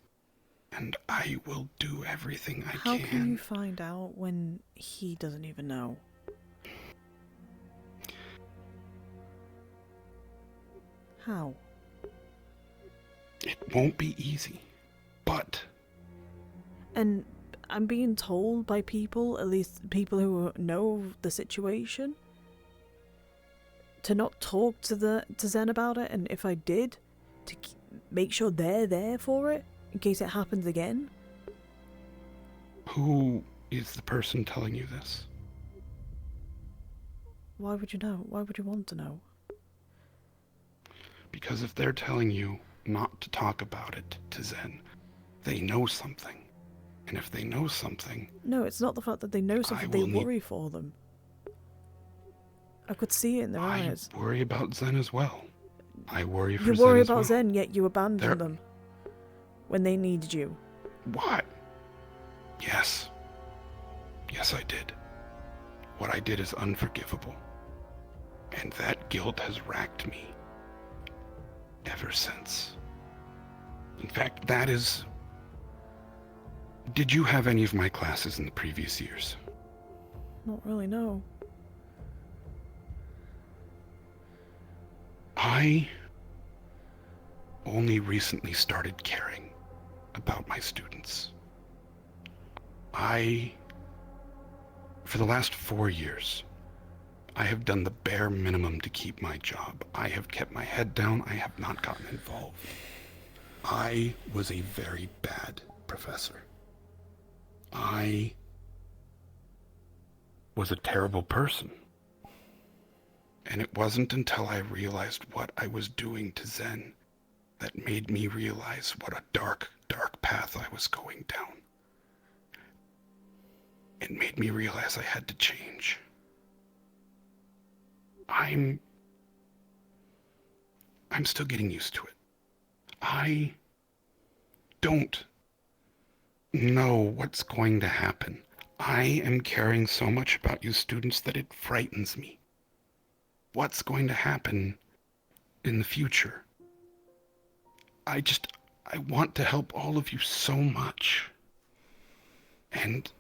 and I will do everything I How can. can you find out when he doesn't even know? How? It won't be easy, but... And I'm being told by people, at least people who know the situation, to not talk to Zen about it, and if I did, to make sure they're there for it, in case it happens again. Who is the person telling you this? Why would you know? Why would you want to know? Because if they're telling you not to talk about it to Zen, they know something. And if they know something... No, it's not the fact that they know something, they worry for them. I could see it in their eyes. I worry about Zen as well. I worry for Zen as You worry well. about Zen, yet you abandoned them when they needed you. What? Yes. Yes, I did. What I did is unforgivable. And that guilt has racked me ever since. In fact, that is... Did you have any of my classes in the previous years? Not really, no. I only recently started caring about my students. For the last 4 years, I have done the bare minimum to keep my job. I have kept my head down. I have not gotten involved. I was a very bad professor. I was a terrible person. And it wasn't until I realized what I was doing to Zen that made me realize what a dark, dark path I was going down. It made me realize I had to change. I'm still getting used to it. I don't know what's going to happen. I am caring so much about you students that it frightens me. What's going to happen in the future? I want to help all of you so much. And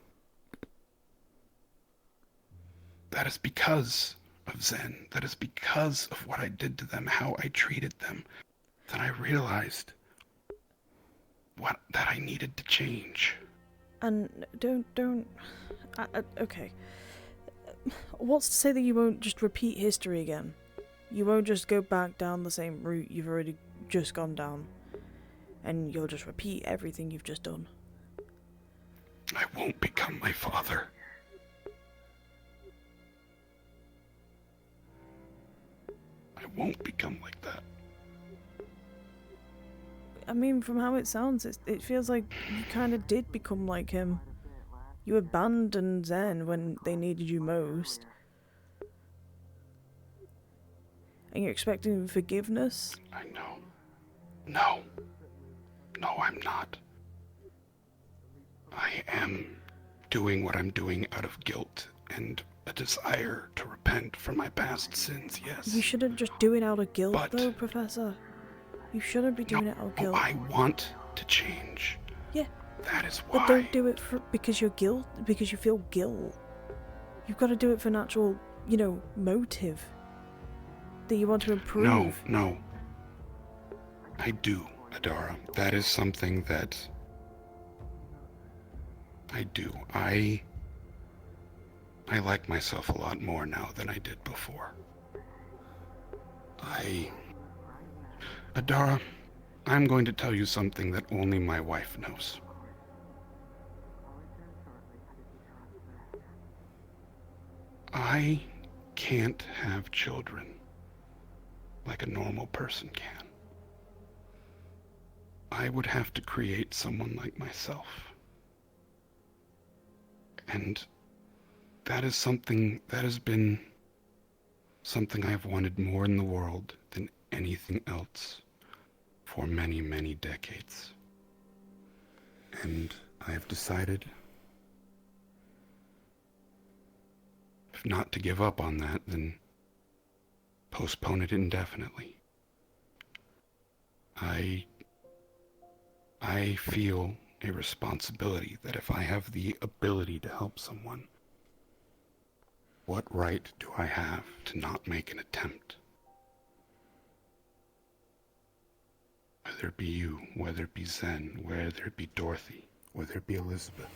that is because of Zen. That is because of what I did to them, how I treated them, that I realized that I needed to change. And okay. what's to say that you won't just repeat history again? You won't just go back down the same route you've already just gone down, and you'll just repeat everything you've just done. I won't become my father. I won't become like that. I mean, from how it sounds, it feels like you kind of did become like him. You abandoned Zen when they needed you most. And you're expecting forgiveness? I know. No. No, I'm not. I am doing what I'm doing out of guilt and a desire to repent for my past sins, yes. You shouldn't just do it out of guilt, though, Professor. You shouldn't be doing it out of guilt. I want to change. Yeah. That is why. But don't do it because you feel guilt. You've got to do it for an actual, motive. That you want to improve. No. I do, Adara. That is something that I do. I like myself a lot more now than I did before. Adara, I'm going to tell you something that only my wife knows. I can't have children like a normal person can. I would have to create someone like myself. And that is something that has been something I've wanted more in the world than anything else for many, many decades. And I have decided, if not to give up on that, then postpone it indefinitely. I feel a responsibility that if I have the ability to help someone, what right do I have to not make an attempt? Whether it be you, whether it be Zen, whether it be Dorothy, whether it be Elizabeth.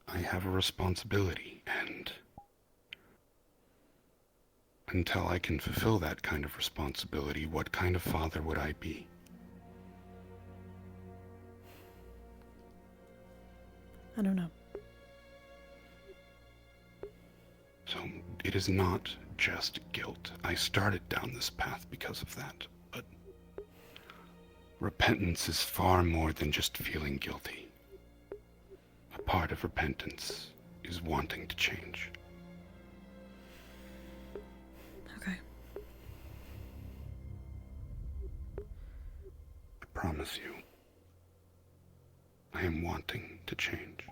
I have a responsibility, and until I can fulfill that kind of responsibility, what kind of father would I be? I don't know. So it is not just guilt. I started down this path because of that, but repentance is far more than just feeling guilty. A part of repentance is wanting to change. Okay. I promise you, I am wanting to change.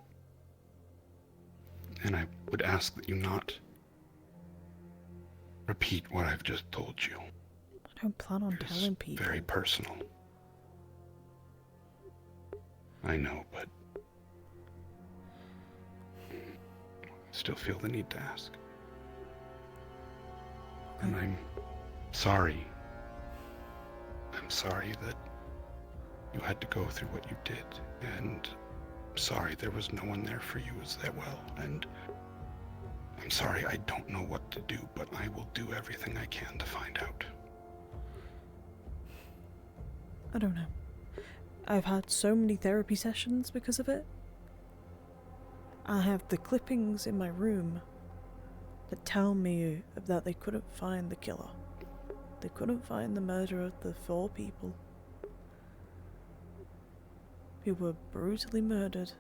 And I would ask that you not repeat what I've just told you. I don't plan on telling people. Very personal. I know, but still feel the need to ask. And I'm sorry. I'm sorry that you had to go through what you did, and sorry there was no one there for you as well, and I'm sorry I don't know what to do, but I will do everything I can to find out. I don't know. I've had so many therapy sessions because of it. I have the clippings in my room that tell me that they couldn't find the killer. They couldn't find the murderer of the 4 people who were brutally murdered.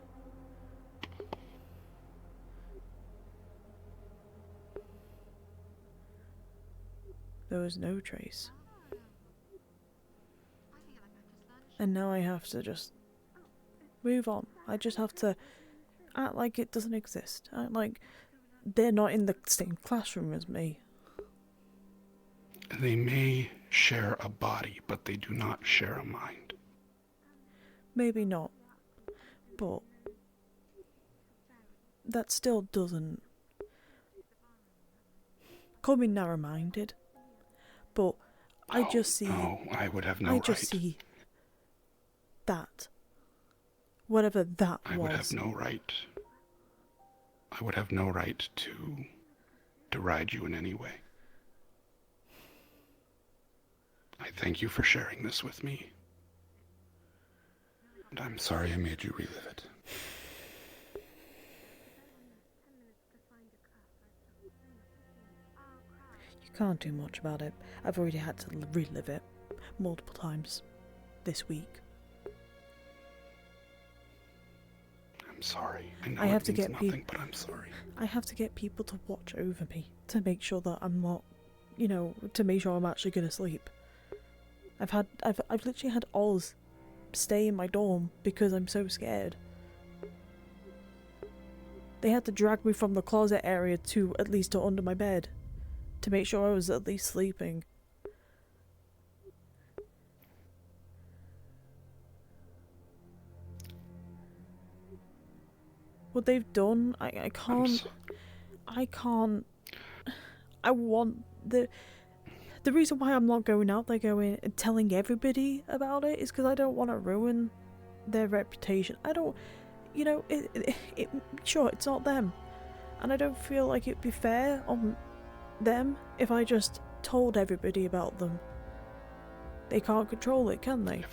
There was no trace. And now I have to just move on. I just have to act like it doesn't exist. Act like they're not in the same classroom as me. They may share a body, but they do not share a mind. Maybe not. But that still doesn't... Call me narrow-minded. But I just see... No, I would have no I right. just see that. Whatever that was. I would have no right. I would have no right to deride you in any way. I thank you for sharing this with me. And I'm sorry I made you relive it. You can't do much about it. I've already had to relive it multiple times this week. I'm sorry. I know I have it to means get nothing, but I'm sorry. I have to get people to watch over me to make sure that I'm not, you know, to make sure I'm actually gonna sleep. I've literally had Oz stay in my dorm because I'm so scared. They had to drag me from the closet area to at least to under my bed to make sure I was at least sleeping. What they've done, I can't. I want the reason why I'm not going out there going and telling everybody about it is because I don't want to ruin their reputation. I don't, you know, sure, it's not them. And I don't feel like it'd be fair on them if I just told everybody about them. They can't control it, can they?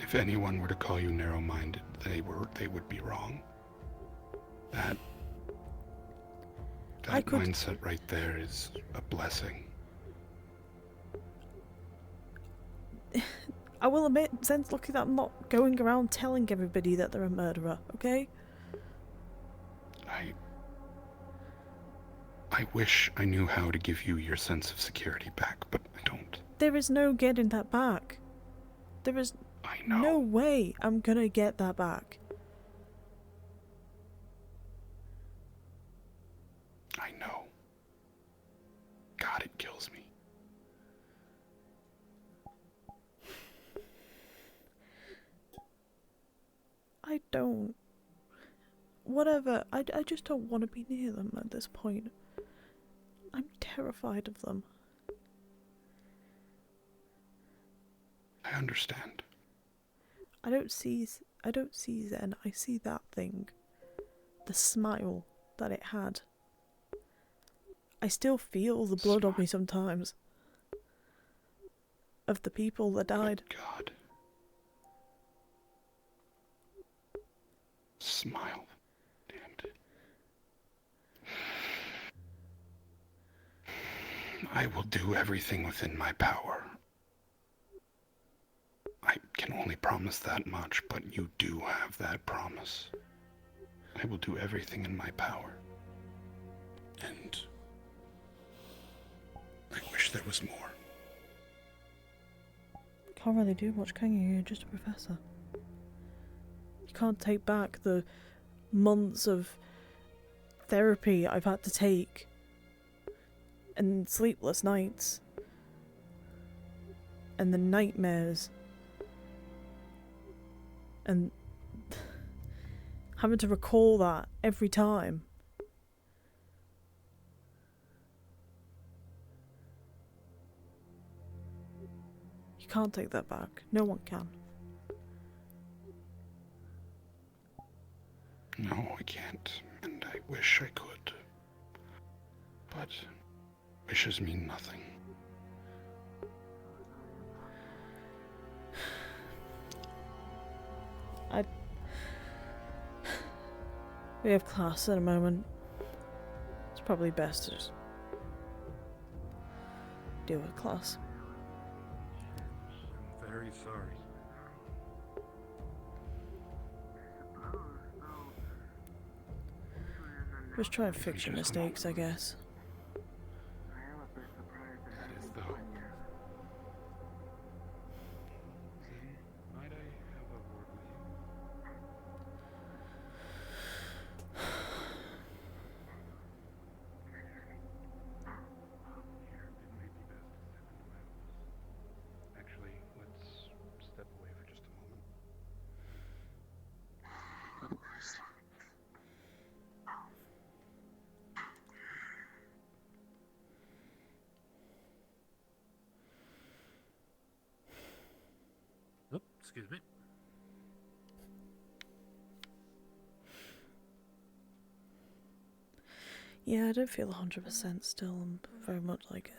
If anyone were to call you narrow-minded, they would be wrong. That mindset right there is a blessing. I will admit, sense lucky that I'm not going around telling everybody that they're a murderer, okay? I wish I knew how to give you your sense of security back, but I don't. There is no getting that back. There is no way I'm gonna get that back. I know. God, it kills me. I don't. Whatever. I just don't want to be near them at this point. I'm terrified of them. I understand. I don't see Zen. I see that thing. The smile that it had. I still feel the blood on me sometimes. Of the people that died. God. Smile. Damned. I will do everything within my power. I can only promise that much, but you do have that promise. I will do everything in my power. And I wish there was more. Can't really do much, can you? You're just a professor. You can't take back the months of therapy I've had to take and sleepless nights and the nightmares and having to recall that every time. You can't take that back. No one can. No, I can't, and I wish I could. But wishes mean nothing. We have class in a moment. It's probably best to just deal with class. I'm very sorry. Just try and fix your mistakes, I guess. That is though. Might I have a word with you? It may be best to step into my office. Actually, let's step away for just a moment. Oh, excuse me. Yeah, I don't feel 100% still. I'm very much like,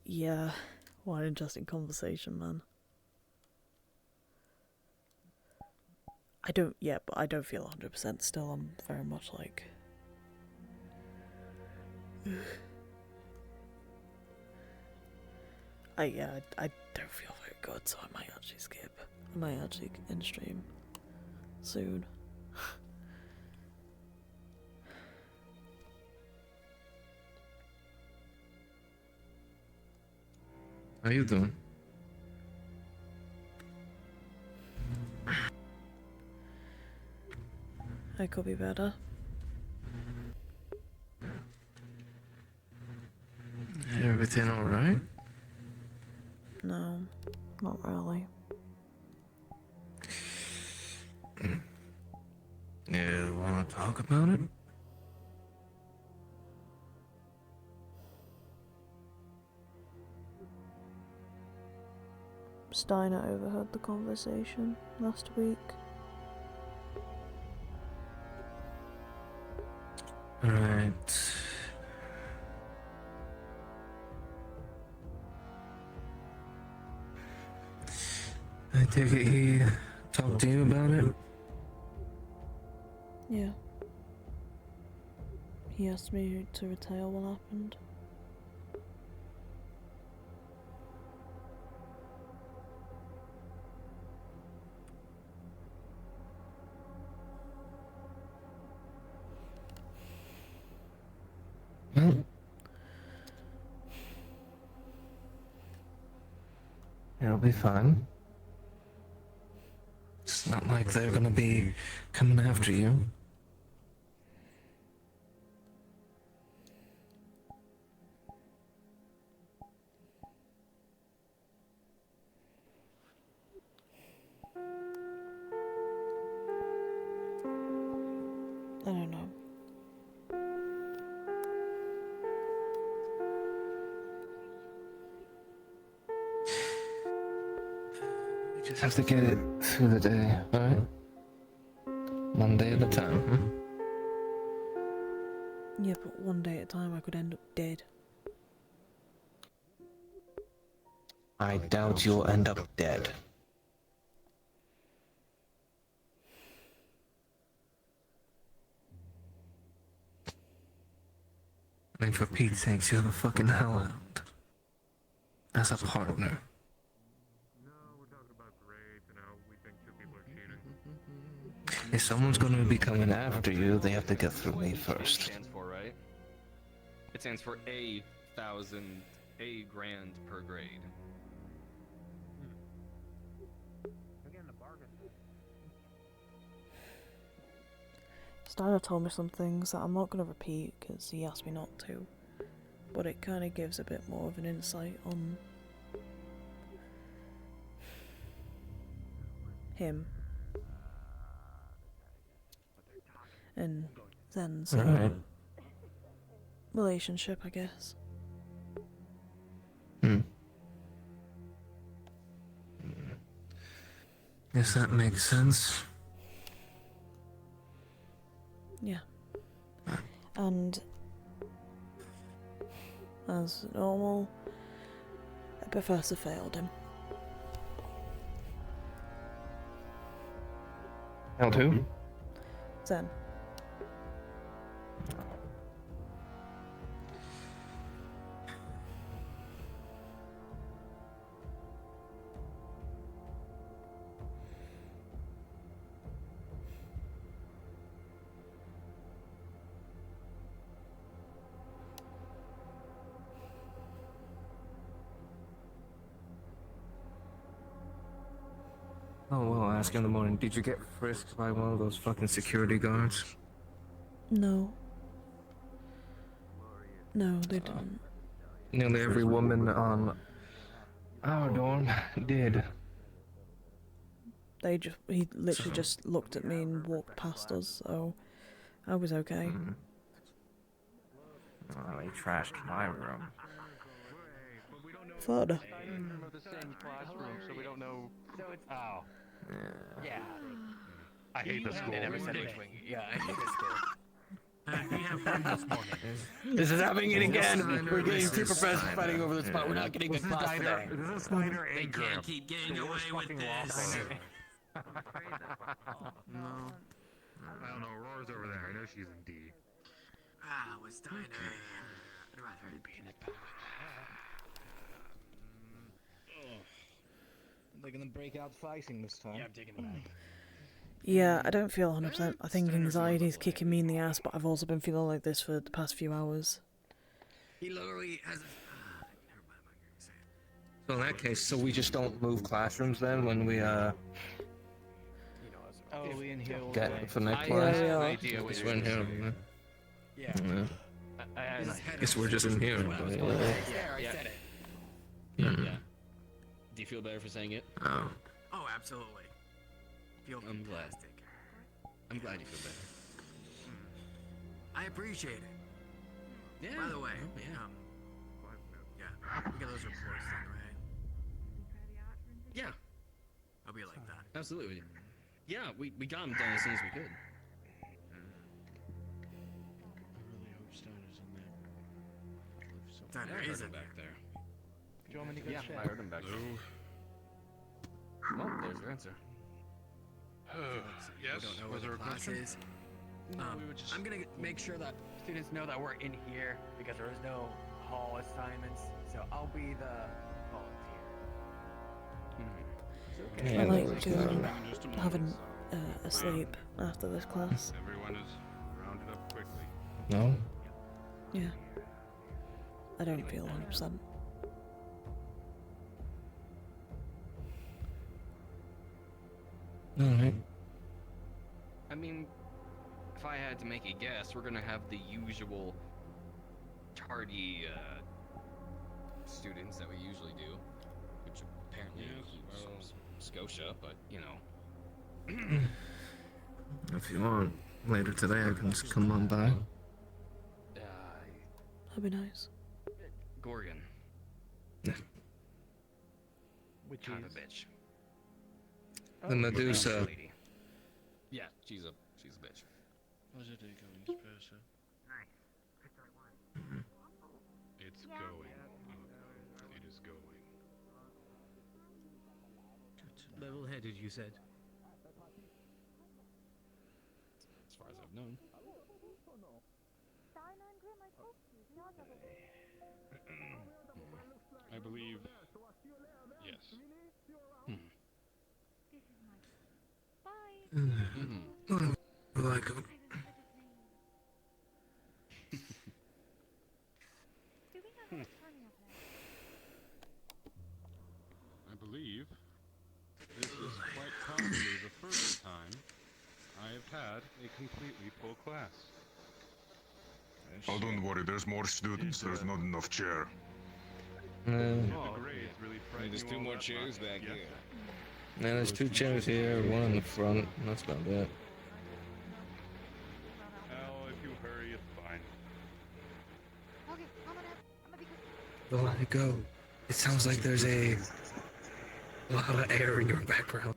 yeah, what an interesting conversation, man. But I don't feel 100% still. I'm very much like... I don't feel very good, so I might actually skip. I might actually end stream soon. How you doing? I could be better. Everything alright? No, not really. You wanna talk about it? Steiner overheard the conversation last week. Alright. I take it he talked to you about it? Yeah. He asked me to retell what happened. Well, it'll be fine. It's not like they're gonna be coming after you. I don't know. You just have to get it through the day, alright? One day at a time, huh? Yeah, but one day at a time I could end up dead. I doubt you'll end up dead. I mean, for Pete's sake, you're the fucking hellhound. As a partner. If someone's gonna be coming after you, they have to get through me first. Stands for, right? It stands for A grand per grade. Steiner told me some things that I'm not going to repeat because he asked me not to, but it kind of gives a bit more of an insight on him and Zen's relationship, I guess. Guess that makes sense. Yeah. And as normal, the professor failed him. Failed who? Zen. Oh, well, I'll ask you in the morning. Did you get frisked by one of those fucking security guards? No. No, they didn't. Nearly every woman on Our dorm did. He literally just looked at me and walked past us, so I was okay. Well, he trashed my room. Fun. The same classroom, so we don't know. So it's yeah. I hate the school. Never said which wing. Yeah, I hate this school. We have fun this morning. This is happening again. Steiner, We're getting Mrs. two professors Steiner. fighting over the spot. We're not getting a class today. This is Steiner They and Graham. can't keep getting away with this. No. I don't know. Aurora's over there. I know she's in D. Ah, with Steiner. I'd rather be in it. They're gonna break out fighting this time. Yeah, I'm taking the back. Yeah, I don't feel 100%. I think anxiety's kicking me in the ass, but I've also been feeling like this for the past few hours. He literally has. So in that case, so we just don't move classrooms then when we Oh, we in here all day. get for next I class? have no idea what Guess you're we're in here. doing. Yeah. I Guess we're just in here. There, I said it. Yeah. Do you feel better for saying it? Oh. Oh, absolutely. Feel I'm glad. fantastic. I'm glad you feel better. I appreciate it. Yeah. By the way, yeah. Yeah, we got those reports done, right? Yeah, I'll be like that. absolutely. Yeah, we got them done as soon as we could. I really hope Steiner's in there. Steiner is in back there. Do you want me to go check? I heard him back there. Well, there's your answer. Yes. We don't know where the class is. I'm gonna make sure that students know that we're in here because there is no hall assignments. So I'll be the volunteer. I like to have a sleep after this class. Everyone is rounded up quickly. No? Yeah. I don't feel 100%. Alright. I mean, if I had to make a guess, we're gonna have the usual tardy students that we usually do, which apparently includes Scotia, but you know. If you want, later today I can just come on by. That'd be nice. Gorgon. Which kind of a bitch. The Medusa. Lady. Yeah, she's a bitch. How's your day going, Spencer? It's going. It is going. Level-headed, you said. As far as I've known. I believe. Yes. Like I believe this is quite possibly the first time I have had a completely full class. Oh, don't worry, there's more students, there's not enough chair. The grades really frighten There's you two all more that chairs much? back Yes. here. Yeah, there's two chairs here, one in the front. That's about it. Hell, if you hurry, it's fine. Okay, I'm gonna be Don't let it go. It sounds like there's a lot of air in your background.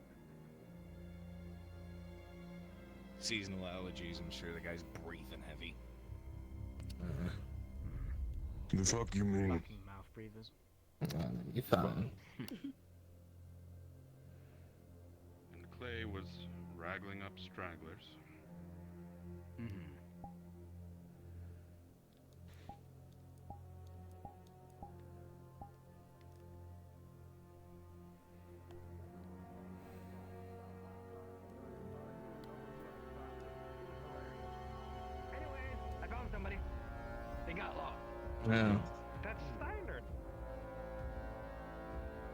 Seasonal allergies, I'm sure the guy's breathing heavy. The fuck you mean? Fucking mouth breathers. You're fine. And Clay was wrangling up stragglers. I found somebody. They got lost. Yeah. That's Steiner.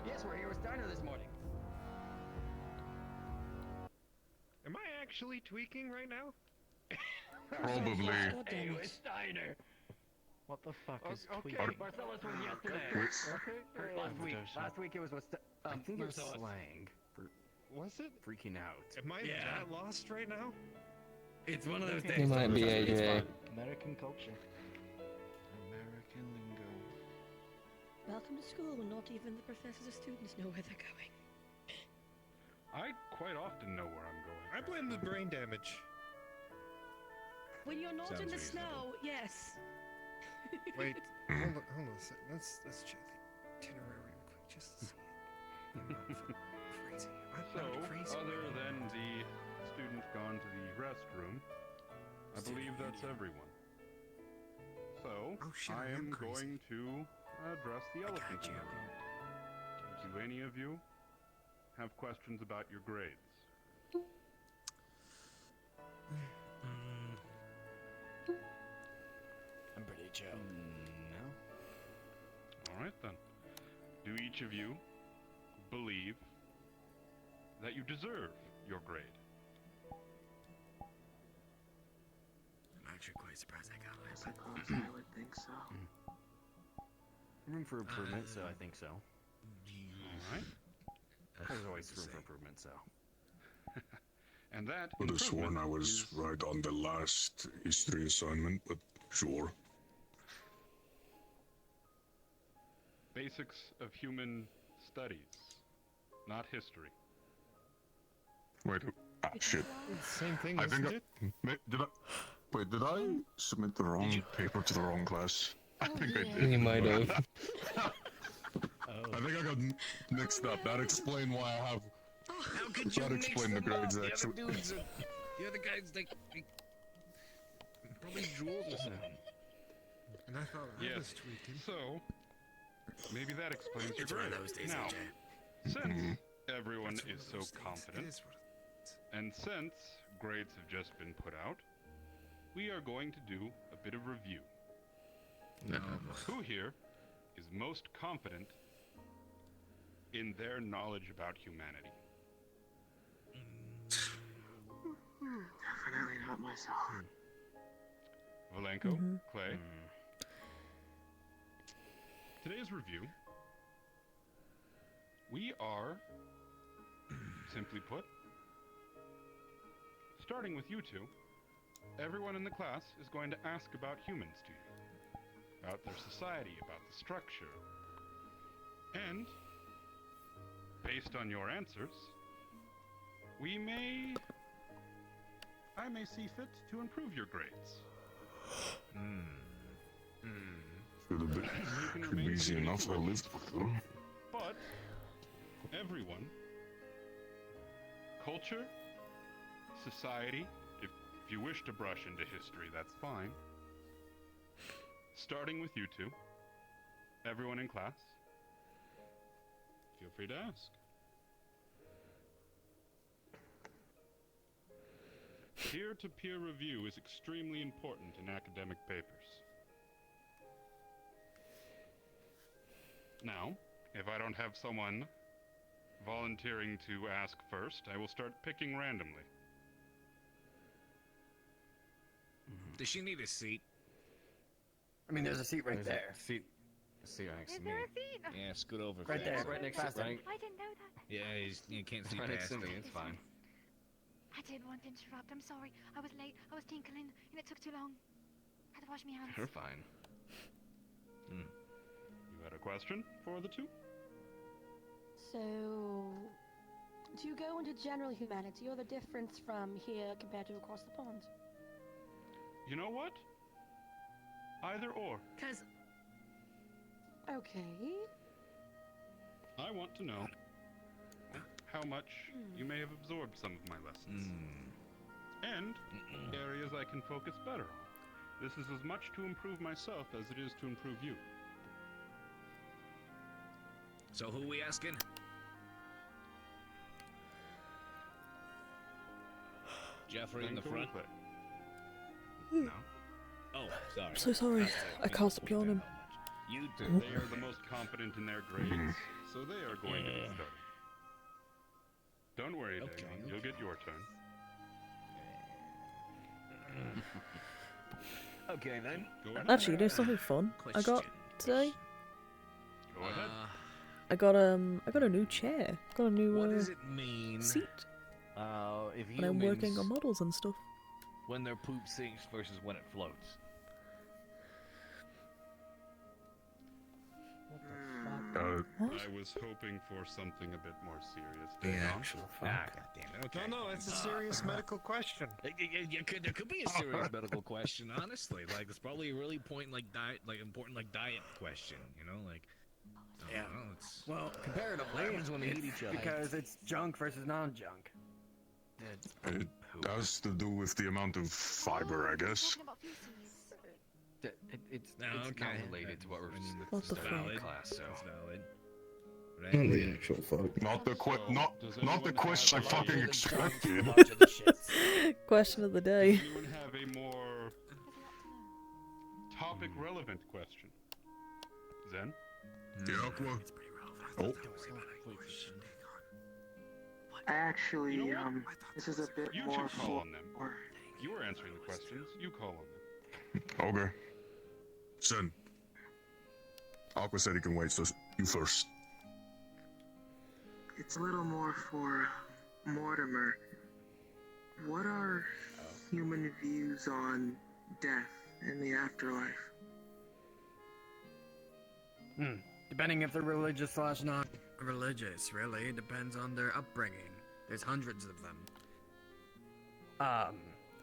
Yes, we're here with Steiner this morning. Am I actually tweaking right now? Probably. Hey, with Steiner. What the fuck is Okay, tweaking? Marcellus from yesterday. Okay. Last week. Last week it was with. I think it's Marcellus. slang for Was it? freaking out. Am I that lost right now? It's one of those You days. might be It's AJ. fun. American culture. American lingo. Welcome to school when not even the professors or students know where they're going. I quite often know where I'm going. I blame the brain damage. When you're not in Sounds the reasonable. snow, yes. Wait, hold on a second. Let's check the itinerary real quick, just to see it. I'm not crazy. So, I'm not crazy. other than the students gone to the restroom, I believe that's everyone. So, I am going to address the elephant in the room. Do any of you have questions about your grades? I'm pretty chill. No. All right then. Do each of you believe that you deserve your grade? I'm actually quite surprised I got I suppose I would think so. Room for improvement, so I think so. All right. There's always room for improvement, so. And that Could have sworn I improvement was is right on the last history assignment, but sure. basics of human studies, not history. Wait, shit. Same thing, I think isn't it? did I submit the wrong paper to the wrong class? I think I did. You might have. I think I got mixed up. That explained why I have. How could you That mix explained the them up? grades, The other actually. dudes, the other guys, probably jewels or something. And I thought I Yes. was tweaking. So, maybe that explains your It's one of grade. those days, Now, AJ. since everyone It's one is of so those things. It confident, is what and since grades have just been put out, we are going to do a bit of review. Who here is most confident in their knowledge about humanity? Definitely not myself. Valenko, Clay. Today's review, we are, simply put, starting with you two, everyone in the class is going to ask about humans to you, about their society, about the structure, and based on your answers, I may see fit to improve your grades. Should have been easy enough. I lived with them. But everyone, culture, society, if you wish to brush into history, that's fine. Starting with you two, everyone in class, feel free to ask. Peer-to-peer review is extremely important in academic papers. Now, if I don't have someone volunteering to ask first, I will start picking randomly. Does she need a seat? I mean, there's a seat right There's there. a seat next Is to me. there a seat? Yeah, scoot over. Right there, fast. right next to Right, I didn't know that. Yeah, you can't see right next past to me, it. it's fine. I didn't want to interrupt. I'm sorry. I was late. I was tinkling, and it took too long. I had to wash my hands. You're fine. You had a question for the two? So, do you go into general humanity or the difference from here compared to across the pond? You know what? Either or. Cause. Okay. I want to know how much you may have absorbed some of my lessons. And areas I can focus better on. This is as much to improve myself as it is to improve you. So who we asking? Jeffrey in the Valenko front. Clay. No. Oh, sorry. I'm so sorry. I can't stop yawning. You They two. are the most confident in their grades, so they are going to be starting. Don't worry, Okay, Dagon. You'll get your turn. Okay then. Actually, do something fun I got today. Go ahead. I got a new chair. Got a new What does it mean? seat. If And I'm working on humans, models and stuff. when their poop sinks versus when it floats. I was hoping for something a bit more serious. The Dagon. actual fuck. Goddamn it. Okay. No, it's a serious medical question. There could be a serious medical question, honestly. Like, it's probably a really important diet question. You know, like. Yeah. It's Well, comparatively, happens when they eat each other. because it's junk versus non-junk. It has to do with the amount of fiber, I guess. It's okay. not related to what we're What the studying in fuck? class, so. It's valid. Not the actual fuck. Not the question I fucking expected. Question of the day. Does anyone have a more topic relevant question? Zen? Yeah, well. Oh. Actually, this is a bit You more two call on them. for... You were answering the questions. You call on them. Okay. Sen. Aqua said he can wait, so you first. It's a little more for Mortimer. What are human views on death and the afterlife? Depending if they're religious slash non-religious, really. It depends on their upbringing. There's hundreds of them.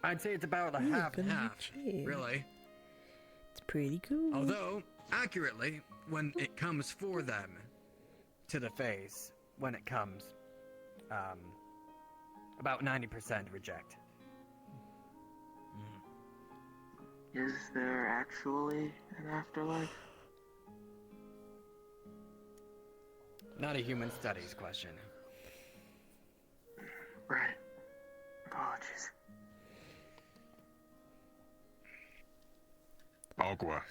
I'd say it's about a Ooh, half and gonna half, cheer. really. It's pretty cool. Although, accurately, when it comes for them to the face, when it comes, about 90% reject. Is there actually an afterlife? Not a human studies question. Right. Apologies. Aqua.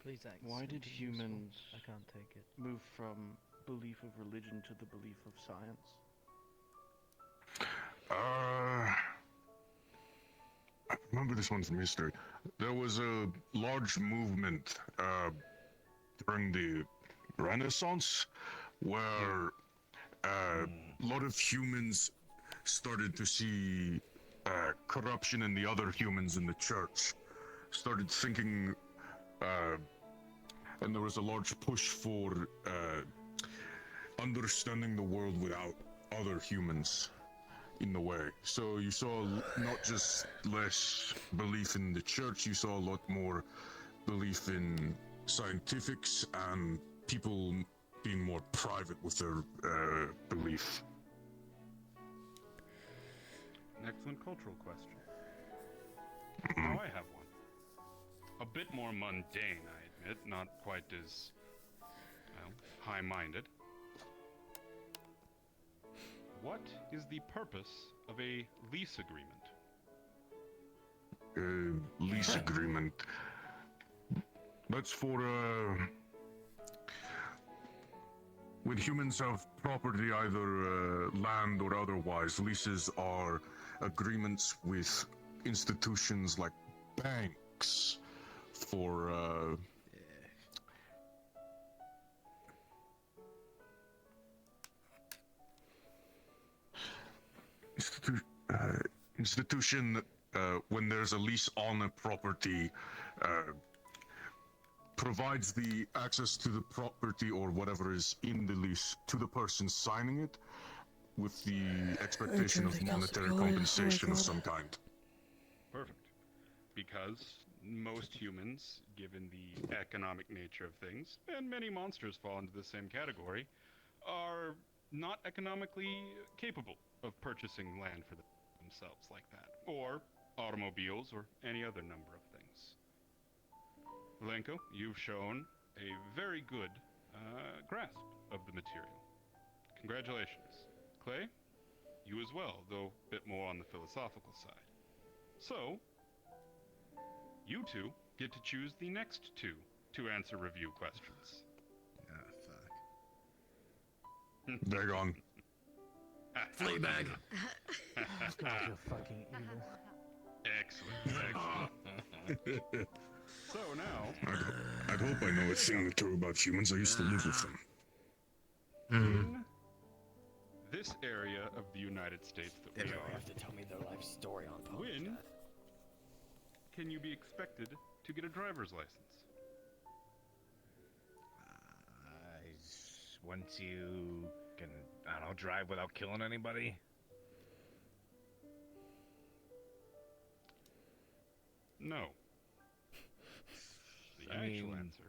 Please ask. Why did humans I can't take it. move from belief of religion to the belief of science? I remember this one from history. There was a large movement during the Renaissance where a lot of humans started to see corruption in the other humans in the church. Started thinking, and there was a large push for understanding the world without other humans in the way. So you saw not just less belief in the church, you saw a lot more belief in scientifics and people being more private with their belief. An excellent cultural question. Now I have one. A bit more mundane, I admit, not quite as, well, high-minded. What is the purpose of a lease agreement? Lease agreement. That's for, when humans have property, either land or otherwise, leases are agreements with institutions like banks for, institution, when there's a lease on a property, provides the access to the property or whatever is in the lease to the person signing it with the expectation of monetary compensation of some kind. Perfect. Because most humans, given the economic nature of things, and many monsters fall into the same category, are not economically capable of purchasing land for themselves like that, or automobiles, or any other number of things. Lenko, you've shown a very good grasp of the material. Congratulations. Clay, you as well, though a bit more on the philosophical side. So, you two get to choose the next two to answer review questions. Dagon. Fleabag. This guy's so fucking evil. Excellent. Excellent. So now, I'd hope I know a thing or two about humans. I used to live with them. in this area of the United States that They we don't are, have to tell me their life story on podcast. when can you be expected to get a driver's license? Once you can, I don't know, drive without killing anybody. No. The actual answer.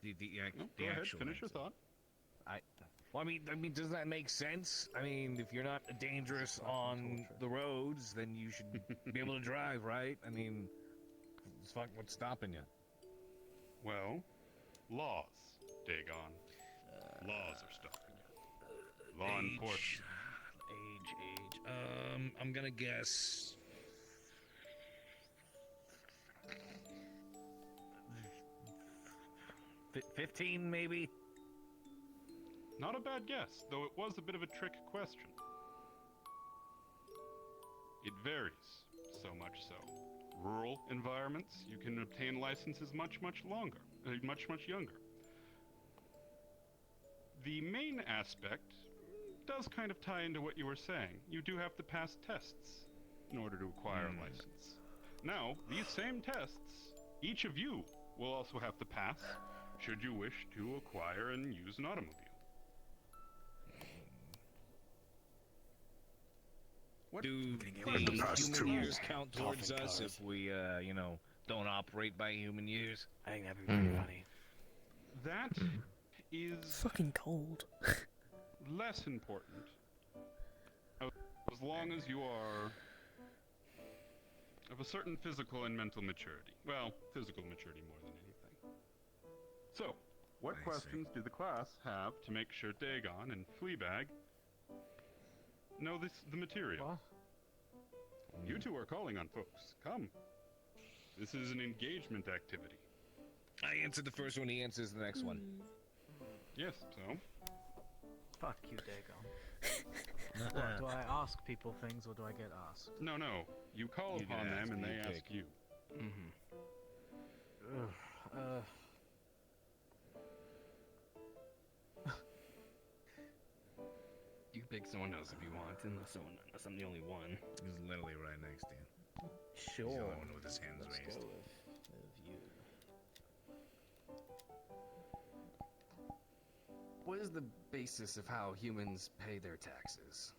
The go ahead, actual finish your answer. thought. Well, I mean, does that make sense? I mean, if you're not dangerous on the roads, then you should be able to drive, right? I mean, what's stopping you? Well, laws, Dagon. Laws are stopping you. Law enforcement. Age. I'm gonna guess 15, maybe? Not a bad guess, though it was a bit of a trick question. It varies, so much so. Rural environments, you can obtain licenses much younger. The main aspect does kind of tie into what you were saying. You do have to pass tests in order to acquire a license. Now, these same tests, each of you will also have to pass should you wish to acquire and use an automobile. What Do the human years count towards us if we, don't operate by human years? I think that'd be pretty funny. That is fucking cold. less important as long as you are of a certain physical and mental maturity. Well, physical maturity more than anything. So, what questions do the class have to make sure Dagon and Fleabag know the material? You two are calling on folks. Come. This is an engagement activity. I answered the first one, he answers the next one. Yes, so? Fuck you, Dagon. What, do I ask people things or do I get asked? No. You call You can upon ask them and me, they pick. ask you. You pick someone else if you want, unless I'm the only one. He's literally right next to you. Sure. He's the only one with his hands Let's raised. go with you. What is the basis of how humans pay their taxes?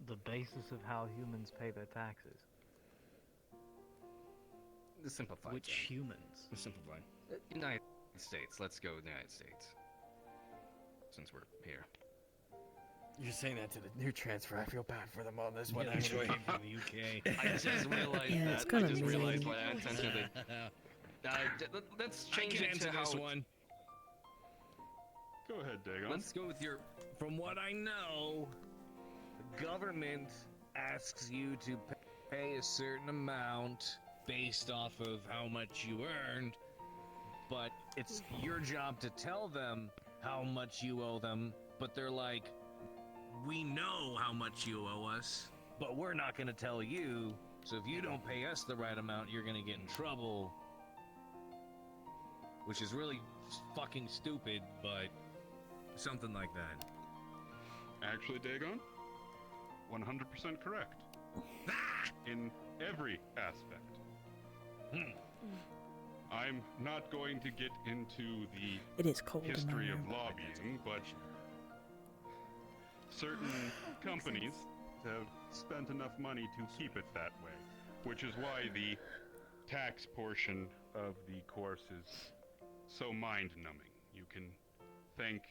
The basis of how humans pay their taxes. The simplified. Which thing. humans? The simplified. United States. Let's go with the United States. Since we're here. You're saying that to the new transfer. I feel bad for them on this one. Yeah, Actually, right, from the UK. I just realized Yeah, that. it's gonna I just be. realized why I intentionally. Let's change it to how. This one. Go ahead, Dagon. Let's go with your. From what I know, the government asks you to pay a certain amount based off of how much you earned, but it's your job to tell them how much you owe them, but they're like, we know how much you owe us, but we're not going to tell you, so if you don't pay us the right amount, you're going to get in trouble. Which is really fucking stupid, but something like that. Actually, Dagon, 100% correct. In every aspect. I'm not going to get into the It is cold in my history of room. lobbying, but certain companies have spent enough money to keep it that way, which is why the tax portion of the course is so mind-numbing. You can thank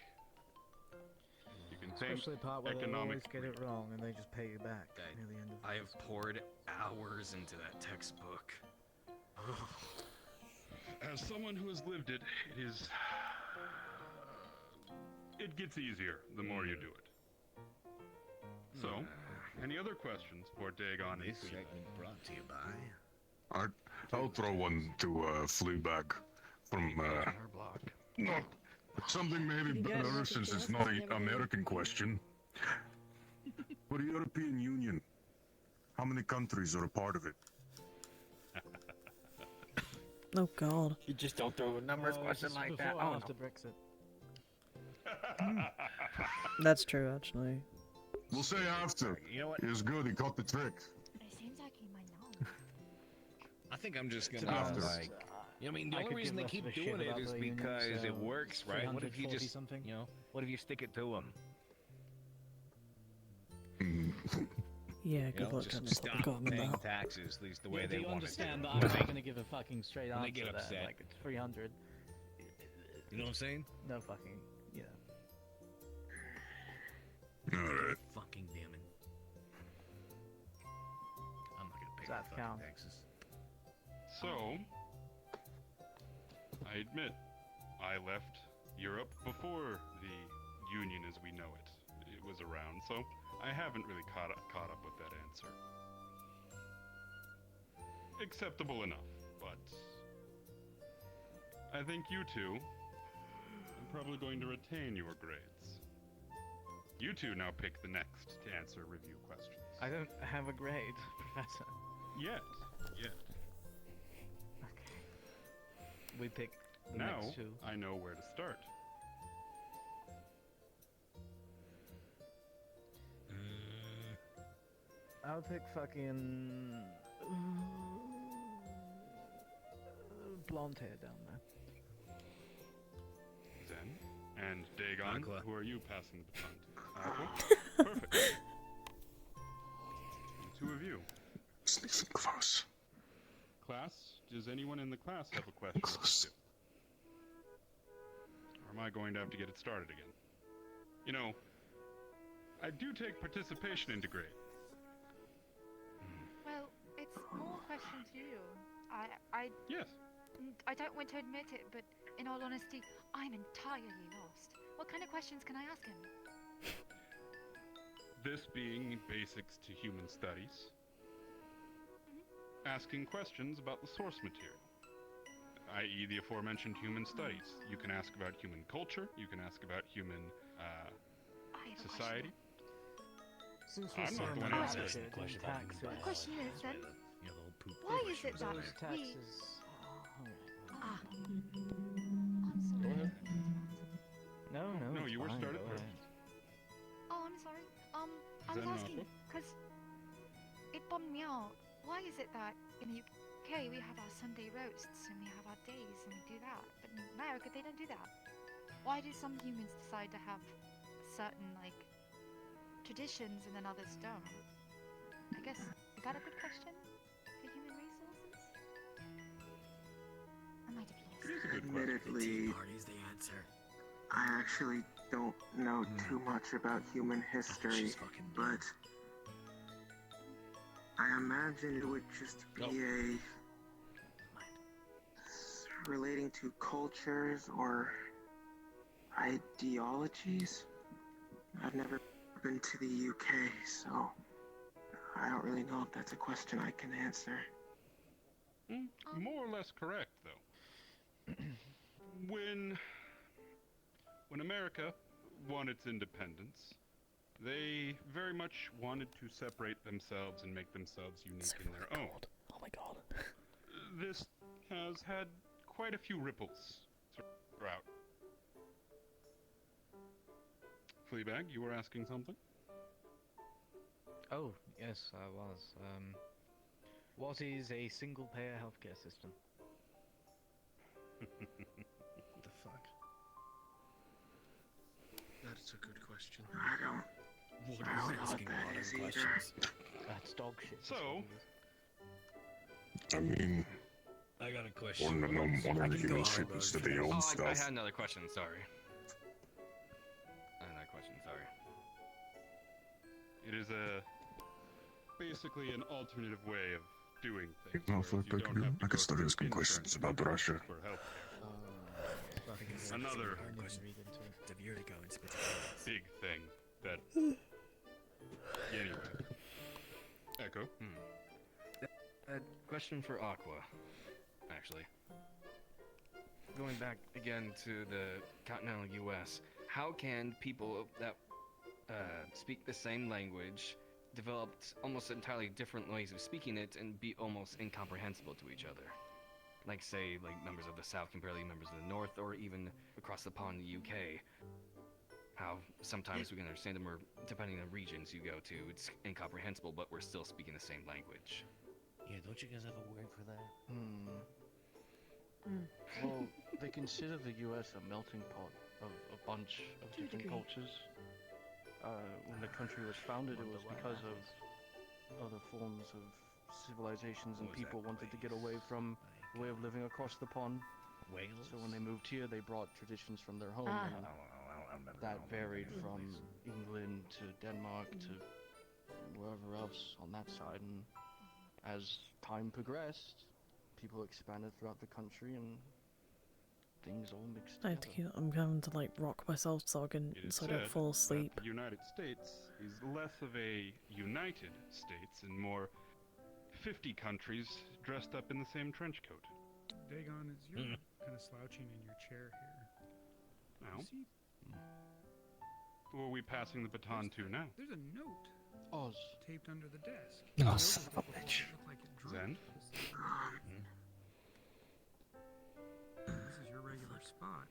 Especially the part where they economic always get it wrong and they just pay you back near the end of I have poured hours into that textbook. As someone who has lived it, it gets easier the more you do it. So, any other questions for Dagon and This Fleabag? segment brought to you by... I'll throw one to Fleabag from Her block. no, Something maybe better since it's not an American question. For the European Union, how many countries are a part of it? Oh God. You just don't throw a numbers question like that. Before or Oh, after no. Brexit? That's true, actually. We'll say after. You know what? He was good, he caught the trick. It seems like he might know. I think I'm just To gonna be honest, like. You know, I mean, the I only could reason give they less keep of a shit doing it about is the union, because so it works, right? What if you 340 just, something? you know, what if you stick it to them? Yeah, You good know, luck just trying to stop stop paying that. taxes, at least the way Yeah, they do you want understand to. that I'm not going to give a fucking straight When answer they get there, upset. like it's 300. You know what I'm saying? No fucking, you know. Alright. Fucking damn it. I'm not gonna pay That the fucking count. taxes. So, I admit, I left Europe before the Union as we know it was around, so I haven't really caught up with that answer. Acceptable enough, but I think you two are probably going to retain your grades. You two now pick the next to answer review questions. I don't have a grade, Professor. Yet. We pick the Now, next two. I know where to start. I'll pick fucking blonde hair down there. Zen and Dagon, Aqua. who are you passing the baton to? Aqua? Perfect. The two of you. Listen close. Class, does anyone in the class have a question? Close. Or am I going to have to get it started again? You know, I do take participation into grade. Well, it's more a question to you. Yes. I don't want to admit it, but in all honesty, I'm entirely lost. What kind of questions can I ask him? This being basics to human studies. Asking questions about the source material, i.e. the aforementioned human studies. You can ask about human culture, you can ask about human society. Since I'm not the one asking. asking taxes. The question is then, You know, the old poop why is it that Those we... taxes. Ah, Go I'm sorry. ahead. No, No, it's you were fine, started go first. ahead. Oh, I'm sorry. I was Zen and asking, Aqua? because it bummed me out. Why is it that in the UK we have our Sunday roasts and we have our days and we do that, but in America they don't do that? Why do some humans decide to have certain, like, traditions and then others don't? I guess, is that a good question for human resources? I might have lost. It is a good question. Admittedly, Party's the answer. I actually don't know too much about human history, but I imagine it would just be relating to cultures or ideologies. I've never been to the UK, so I don't really know if that's a question I can answer. More or less correct, though. When America won its independence, they very much wanted to separate themselves and make themselves unique in their own. Oh my God. This has had quite a few ripples throughout. Fleabag, you were asking something? Oh, yes, I was. What is a single-payer healthcare system? What the fuck? That's a good question. I don't know what asking that modern is either. questions. That's dog shit. So, I mean, I got a question. one of them human shipments to their own I stuff. had another question, sorry. I had another question, sorry. it is basically an alternative way of doing things. No, whereas fuck, you I don't could- have to I could go start through asking insurance questions about companies Russia. For healthcare. Another Another it's a year ago in Spitz. big thing that. Anyway. Echo. A question for Aqua, actually. going back again to the continental U.S., how can people that speak the same language developed almost entirely different ways of speaking it and be almost incomprehensible to each other? Like, say, like members of the South can barely members of the North, or even across the pond in the UK. How sometimes we can understand them, or depending on regions you go to, it's incomprehensible, but we're still speaking the same language. Yeah, don't you guys have a word for that? Well, they consider the U.S. a melting pot of a bunch of different cultures. When the country was founded, it was because of other forms of civilizations, and people wanted to get away from the way of living across the pond. Wales? So when they moved here, they brought traditions from their home, Ah. and that varied from England to Denmark to wherever else on that side. And as time progressed, people expanded throughout the country, and things all mixed I have together. to I'm having to like rock myself so I don't fall asleep. The United States is less of a United States and more 50 countries dressed up in the same trench coat. Dagon, is you're kind of slouching in your chair here. Now, You see, who are we passing the baton to now? there's a note Oz taped under the desk. Oh, I noticed son it of a before, bitch. it looked like it dropped. Zen? This is your regular spot.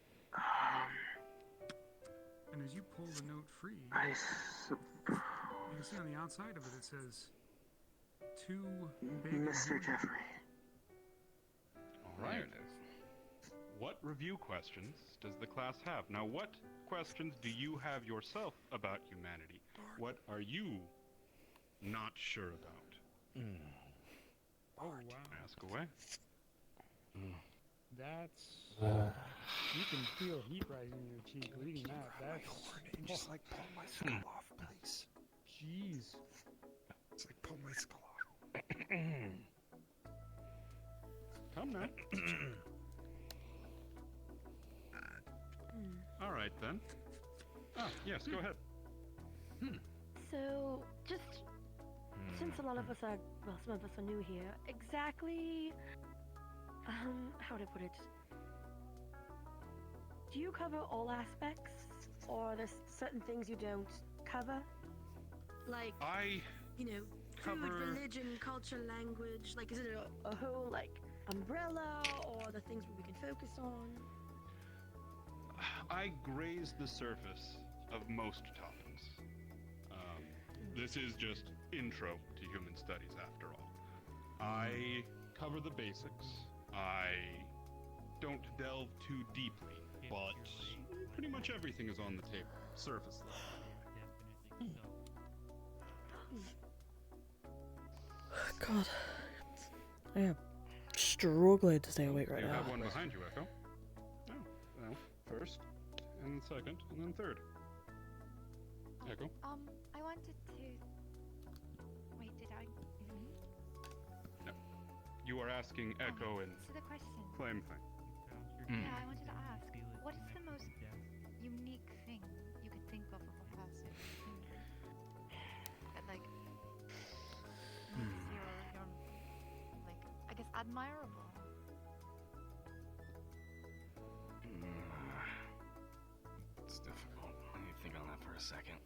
And as you pull the note free, you can see on the outside of it, it says, "To Mr. Jeffrey." All right. What review questions does the class have? Now, what questions do you have yourself about humanity? What are you not sure about? Oh, wow. Ask away. That's... you can feel heat rising in your cheek reading that. That's... Just like pull my skull off, please. Jeez. It's like pull my skull off. Come now. All right, then. Ah, yes, go ahead. So, just since a lot of us are, well, some of us are new here, exactly, how to put it? Do you cover all aspects, or are there certain things you don't cover? Like, you know, food, religion, culture, language. Like, is it a whole like umbrella, or the things we can focus on? I graze the surface of most topics. This is just intro to human studies, after all. I cover the basics. I don't delve too deeply, but pretty much everything is on the table, surface level. God, I am struggling to stay awake right You now. have one behind you, Echo. Oh, well, first, and then second, and then third. Echo? I wanted to... Wait, did I... No. You are asking Echo and So the question... Flame Thing. Yeah, I wanted to ask, what is the most unique thing you could think of a person that, like, makes your, like, I guess, admirable? It's difficult. Let me think on that for a second.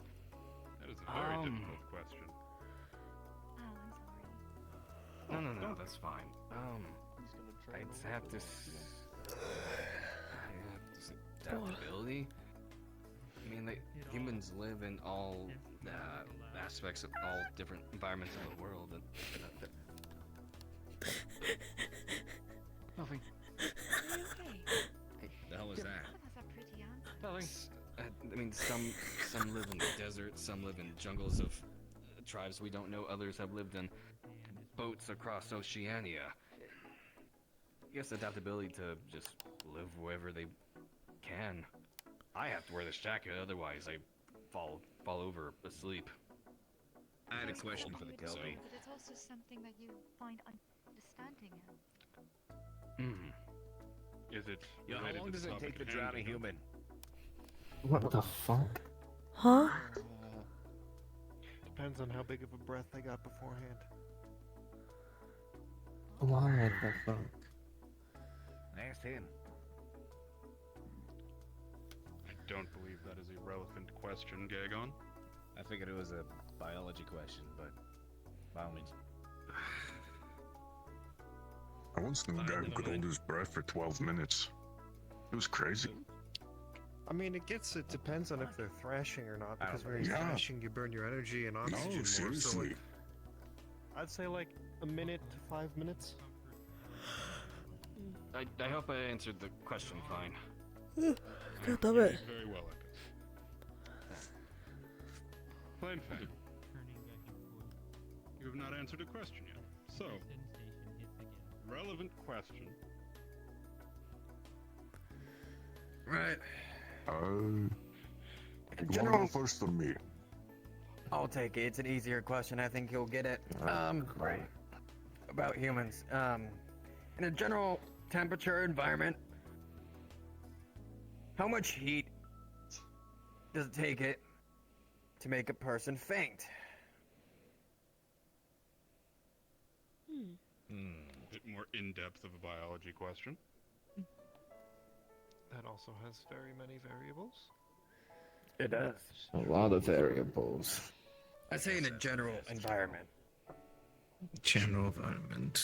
That is a very difficult question. Oh, I'm sorry. No, that's fine. I'd have to adaptability. I mean, like, humans live in all aspects of all different environments of the world. And Nothing. the hell was that? That's a pretty answer. Nothing. I mean, some live in the desert, some live in jungles of tribes we don't know. Others have lived in boats across Oceania. I guess adaptability to just live wherever they can. I have to wear this jacket, otherwise I fall over asleep. I had a question for the Kelpie. But it's also something that you find understanding in. Is it Yo, how related long to does the it topic take to at drown a hand, human? What the fuck? Huh? Depends on how big of a breath they got beforehand. Why the fuck? Ask him. don't believe that is a relevant question, Gagon. I figured it was a biology question, but by all means. I once knew a guy who could hold his breath for 12 minutes. It was crazy. I mean, it depends on if they're thrashing or not, because when you're thrashing, you burn your energy and oxygen more. Seriously. So like, I'd say like a minute to 5 minutes. I hope I answered the question fine. God damn it. Very well, Plain fact. You have not answered a question yet. So, relevant question. Right. You want to go first or me? I'll take it. It's an easier question. I think you'll get it. Great. About humans. In a general temperature environment, how much heat does it take it to make a person faint? A bit more in-depth of a biology question. That also has very many variables. It does. A lot of variables. I'd say in a general environment. General environment.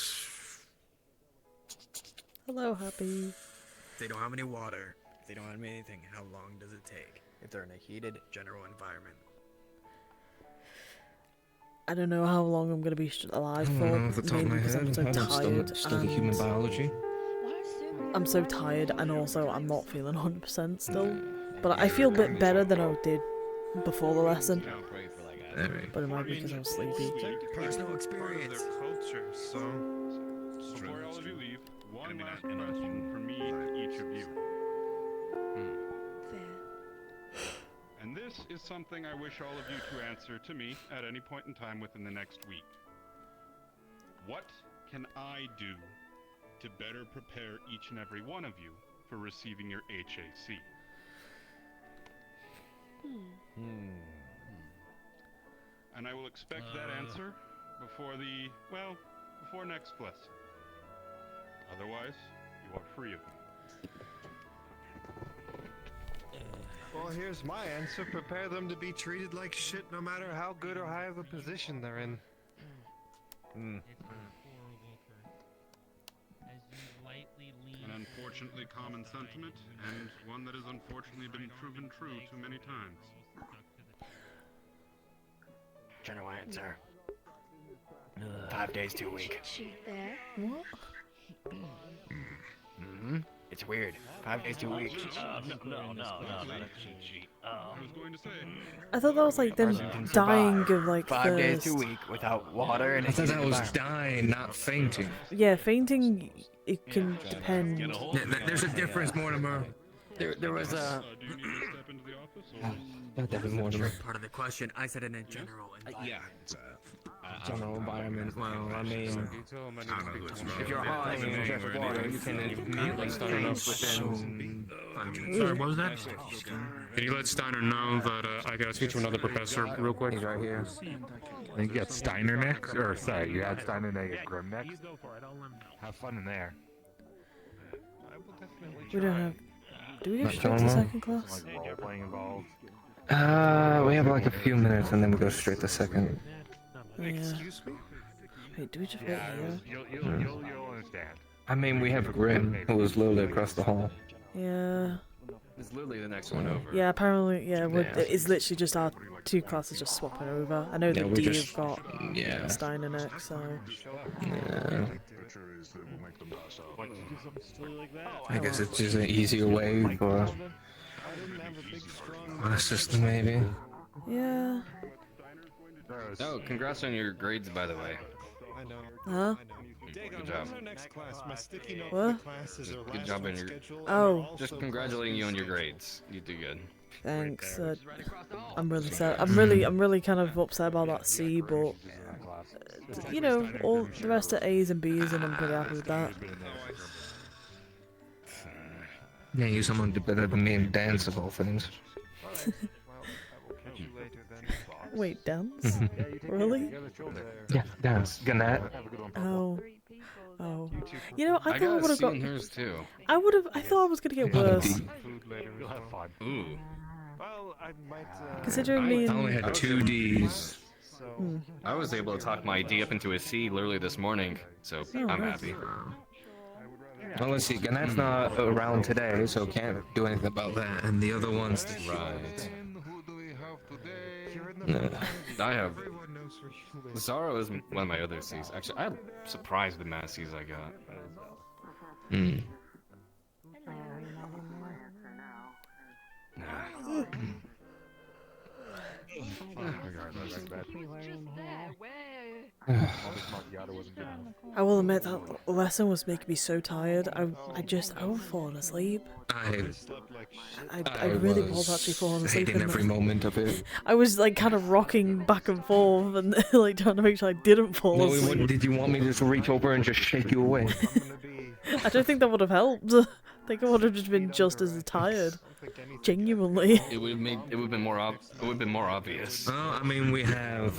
Hello, Happy. If they don't have any water, if they don't have anything, how long does it take? If they're in a heated general environment. I don't know how long I'm going to be alive I for. don't know off the top of my because head. I'm so I don't tired. study human biology. I'm so tired, and also I'm not feeling 100% still. But I feel a bit better than I did before the lesson. But it might be because I was sleepy. Personal experience. Culture, so. Before all of you leave, one last question for me to each of you. And this is something I wish all of you to answer to me at any point in time within the next week. What can I do to better prepare each and every one of you for receiving your HAC? And I will expect that answer before next lesson. Otherwise, you are free of me. Well, here's my answer. Prepare them to be treated like shit no matter how good or high of a position they're in. An unfortunately common sentiment, and one that has unfortunately been proven true too many times. General answer. 5 days to a week. What? It's weird. 5 days to a week. No. I was going to say. I thought that was like them dying of like 5 days thirst. to a week without water and. I thought that was dying, not fainting. Yeah, fainting, it can depend. There's a difference, Mortimer. There was a. That was more than Part of the question. I said in a general environment. general environment. Well, I mean, If you're high and you drink water, you can immediately faint within. Sorry, what was that? Can you let Steiner know that I gotta speak to another professor real quick? he's right here. I think you got Steiner next, or sorry, you had Steiner next, get Grim next. Have fun in there. We don't have. Do we go straight to second class? Like role playing involved. We have like a few minutes and then we go straight to second. Yeah. Excuse me? Wait, do we just wait here? You'll understand. I mean, we have Grim, who was literally across the hall. Yeah. It's literally the next one over. Yeah, apparently, yeah, it's literally just our two classes just swapping over. I know Yeah, that we D just- have got yeah. Steiner next, so. Yeah. What? I guess it's just an easier way for our system, maybe. Yeah. Oh, congrats on your grades, by the way. I know. Huh? Good job. When's our next class? My sticky note What? for the class is our Good last job one on your. scheduled, and Oh. we're Just also congratulating you on your scheduled. grades. You did good. Thanks. I'm really sad. I'm really kind of upset about that C, but you know, all the rest are A's and B's, and I'm pretty happy with that. Yeah, you someone better than me in dance of all things. Wait, dance? Really? Yeah, dance. Gannett. Oh. Oh. You know, I I thought I got would a have C got. in hers too. I thought I was gonna get worse. Ooh. Well, I might. Considering me I and only had 2 Ds. So. I was able to talk my D up into a C literally this morning, so Oh, I'm nice. happy. Well, let's see. Ganet's not around today, so can't do anything about that. And the other ones. Right. No. I have. Zara is one of my other C's. Actually, I'm surprised the amount of C's I got. Hmm. Regardless. I will admit that lesson was making me so tired. I was falling asleep. I really was actually falling asleep. Hating every moment of it. I was like kind of rocking back and forth and like trying to make sure I didn't fall asleep. Did you want me to just reach over and just shake you away? I don't think that would have helped. I think I would have just been just as tired. Genuinely. It would have been more obvious. Well, I mean, we have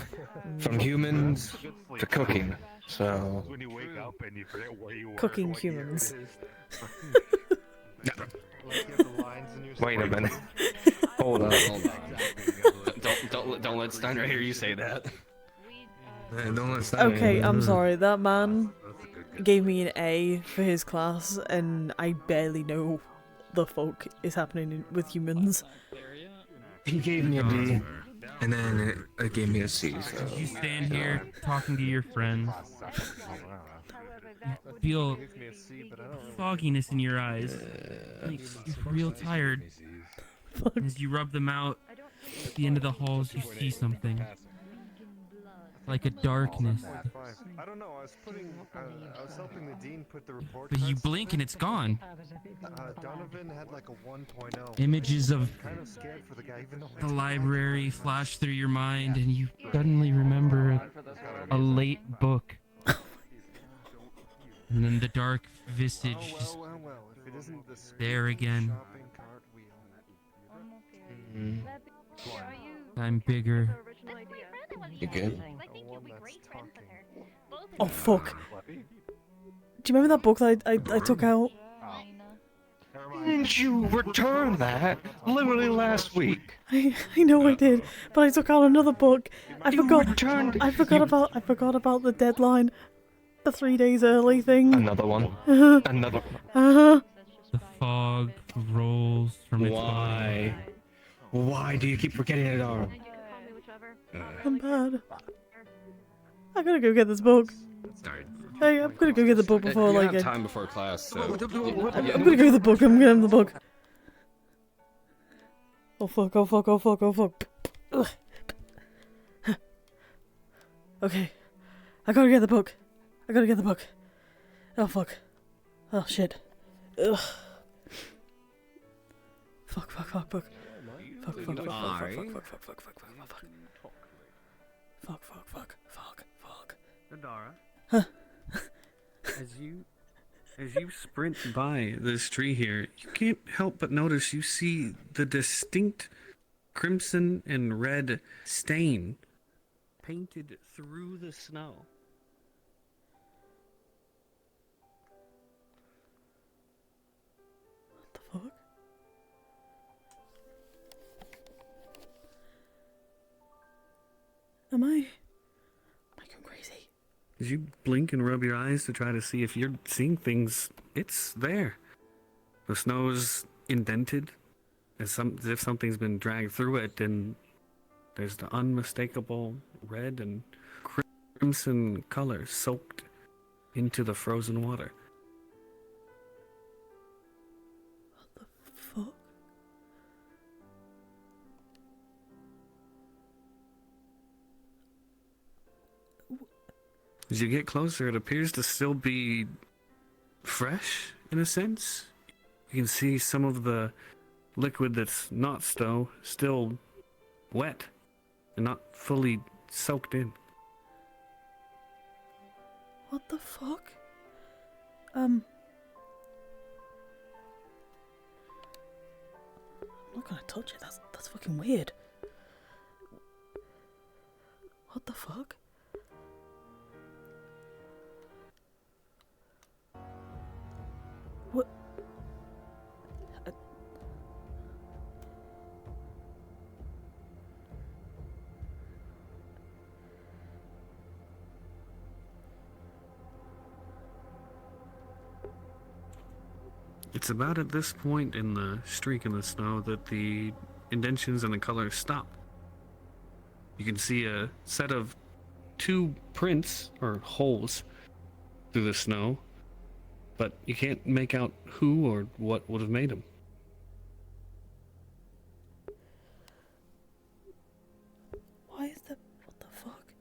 from humans to cooking, so. When you wake up and you forget where you were. Cooking humans. Wait a minute. Hold on. Don't let Steiner hear you say that. Don't let Steiner. Okay, I'm sorry. That man gave me an A for his class, and I barely know the fuck is happening with humans. He gave me a D, and then it gave me a C. So. You stand here talking to your friends. You feel fogginess in your eyes. Like you're real tired. As you rub them out, at the end of the halls, you see something. Like a darkness. I don't know. I was helping the dean put the report. But you blink and it's gone. Donovan had like a 1.0. Images of Kind of scared for the guy, even though the library flash through your mind, and you suddenly remember a late book. And then the dark visage is there again. I'm bigger. You good? Oh fuck. Do you remember that book that I took out? Didn't you return that literally last week? I know I did, but I took out another book. I forgot about the deadline. The 3 days early thing. Another one. Another. The fog rolls from its Why? Why do you keep forgetting it, Adara? I'm bad. I gotta go get this book. Hey, I'm gonna go get the book before you like have time before class, so I'm gonna go get the book. I'm gonna have the book. Oh fuck! Oh fuck! Oh fuck! Oh fuck! Ugh. Okay, I gotta get the book. I gotta get the book. Oh fuck! Oh shit! Ugh. Fuck! Fuck! Fuck! Fuck! Fuck! Fuck! Fuck! Fuck! Fuck! Fuck! Fuck! Fuck! Fuck! Fuck! Fuck! Fuck! Fuck! Fuck! Fuck! Adara. Huh? As you sprint by this tree here, you can't help but notice you see the distinct crimson and red stain painted through the snow. What the fuck? Am I going crazy? As you blink and rub your eyes to try to see if you're seeing things, it's there. The snow is indented, as if something's been dragged through it, and there's the unmistakable red and crimson color soaked into the frozen water. Fuck. As you get closer, it appears to still be fresh, in a sense. You can see some of the liquid that's not snow still wet and not fully soaked in. What the fuck? I'm not gonna touch it. That's fucking weird. What the fuck? What? It's about at this point in the streak in the snow that the indentions and the colors stop. You can see a set of 2 prints, or holes, through the snow, but you can't make out who or what would have made them. Why is the... what the fuck?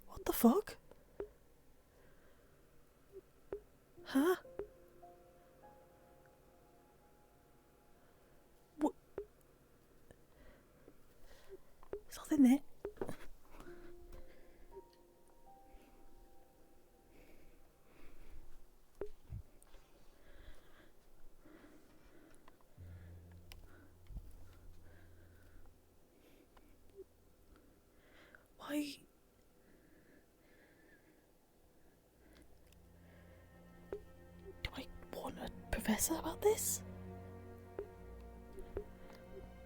What the fuck? Huh? What? There's nothing there. Why? Do I warn a professor about this?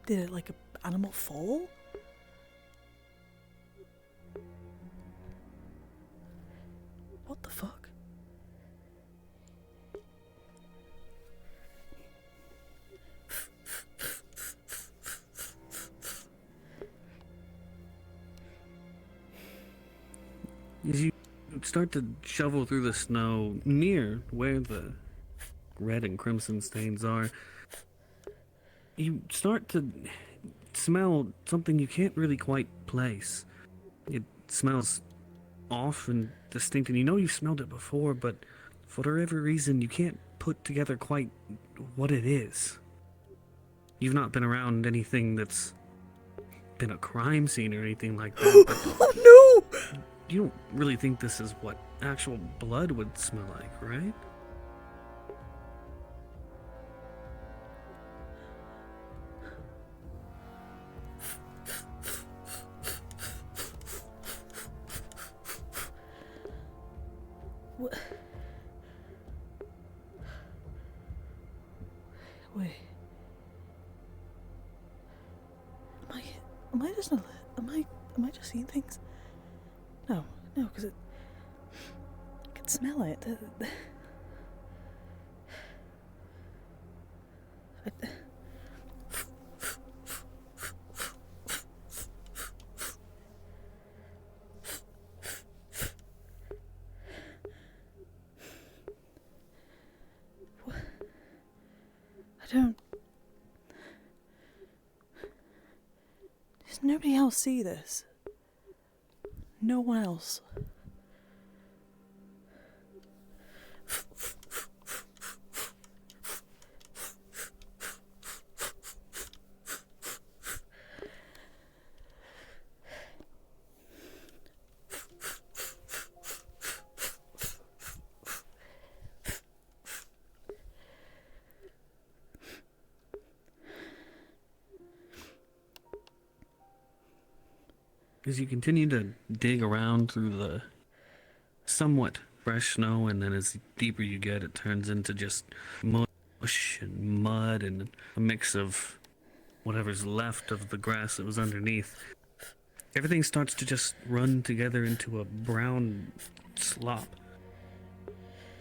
Did it like an animal fall? What the fuck? As you start to shovel through the snow near where the red and crimson stains are, you start to smell something you can't really quite place. It smells off and distinct, and you know you've smelled it before, but for whatever reason you can't put together quite what it is. You've not been around anything that's been a crime scene or anything like that, but oh no! You don't really think this is what actual blood would smell like, right? What? Wait. Am I just not... Am I just seeing things? No, because I can smell it. I don't... Does nobody else see this? No one else. As you continue to dig around through the somewhat fresh snow, and then as deeper you get, it turns into just mush and mud and a mix of whatever's left of the grass that was underneath. Everything starts to just run together into a brown slop.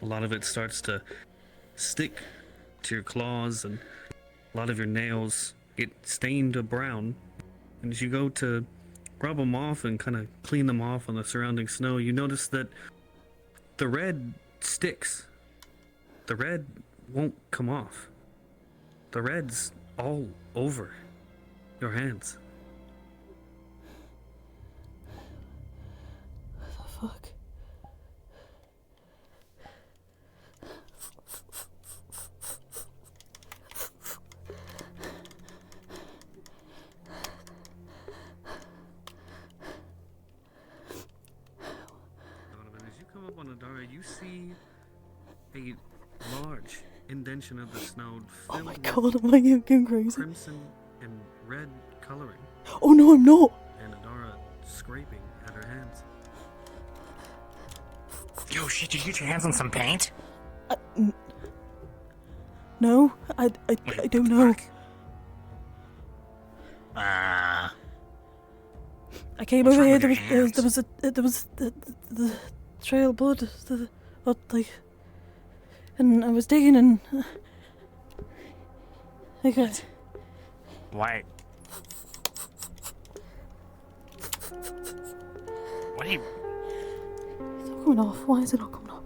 A lot of it starts to stick to your claws, and a lot of your nails get stained to brown. And as you go to rub them off and kind of clean them off on the surrounding snow, you notice that the red sticks. The red won't come off. The red's all over your hands. What the fuck? As you come up on Adara, you see a large indention of the snow filled Oh my with god, am I getting crazy? crimson and red coloring, Oh no, I'm not! and Adara scraping at her hands. Yo, shit, did you get your hands on some paint? No, I don't know. Uh, I came What's over wrong here. with your hands? There was the trail of blood, and I was digging and okay. Why? What are you? It's not coming off. Why is it not coming off?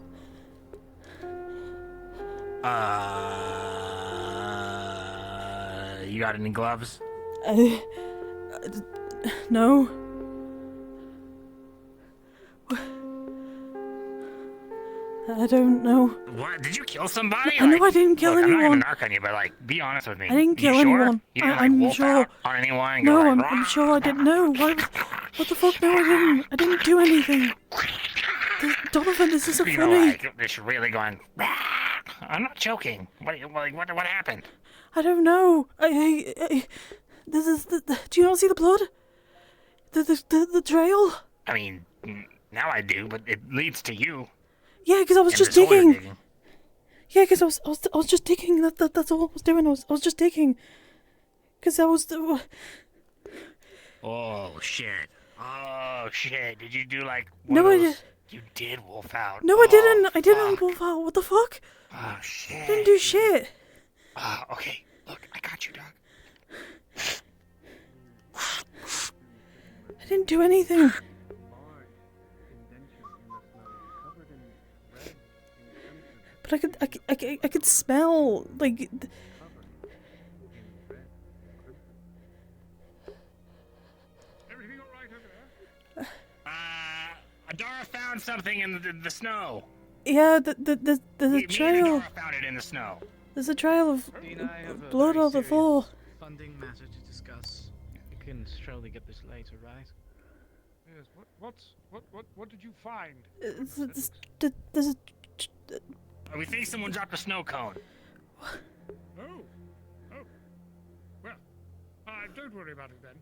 You got any gloves? No. I don't know. What? Did you kill somebody? I know I didn't kill look, anyone. I'm not gonna narc on you, but like, be honest with me. I didn't kill you sure? anyone. You didn't, I'm wolf sure. out on anyone and No, go like, I'm sure I didn't. No. What the fuck? No, I didn't. I didn't do anything. Donovan, this isn't you funny. know, like, this really going. I'm not joking. What happened? I don't know. This is the. Do you not see the blood? The trail. I mean, now I do, but it leads to you. Yeah, because I was And just this hole you're digging. Yeah, because I was just digging. That's all I was doing. I was just digging. Because I was. Oh shit! Oh shit! Did you do like? No, I did. You did wolf out. No, I didn't. I didn't wolf out. What the fuck? Oh shit! I didn't do shit. Okay. Look, I got you, dog. I didn't do anything. But I could smell like. Everything all right over there? Adara found something in the snow. Yeah, there's a Me trail. and Adara found it in the snow. There's a trail of Dean, I have a blood very on the serious floor. Funding matter to discuss. We can surely get this later, right? Yes. What did you find? There's a. We think someone dropped a snow cone. Oh. Well, don't worry about it then.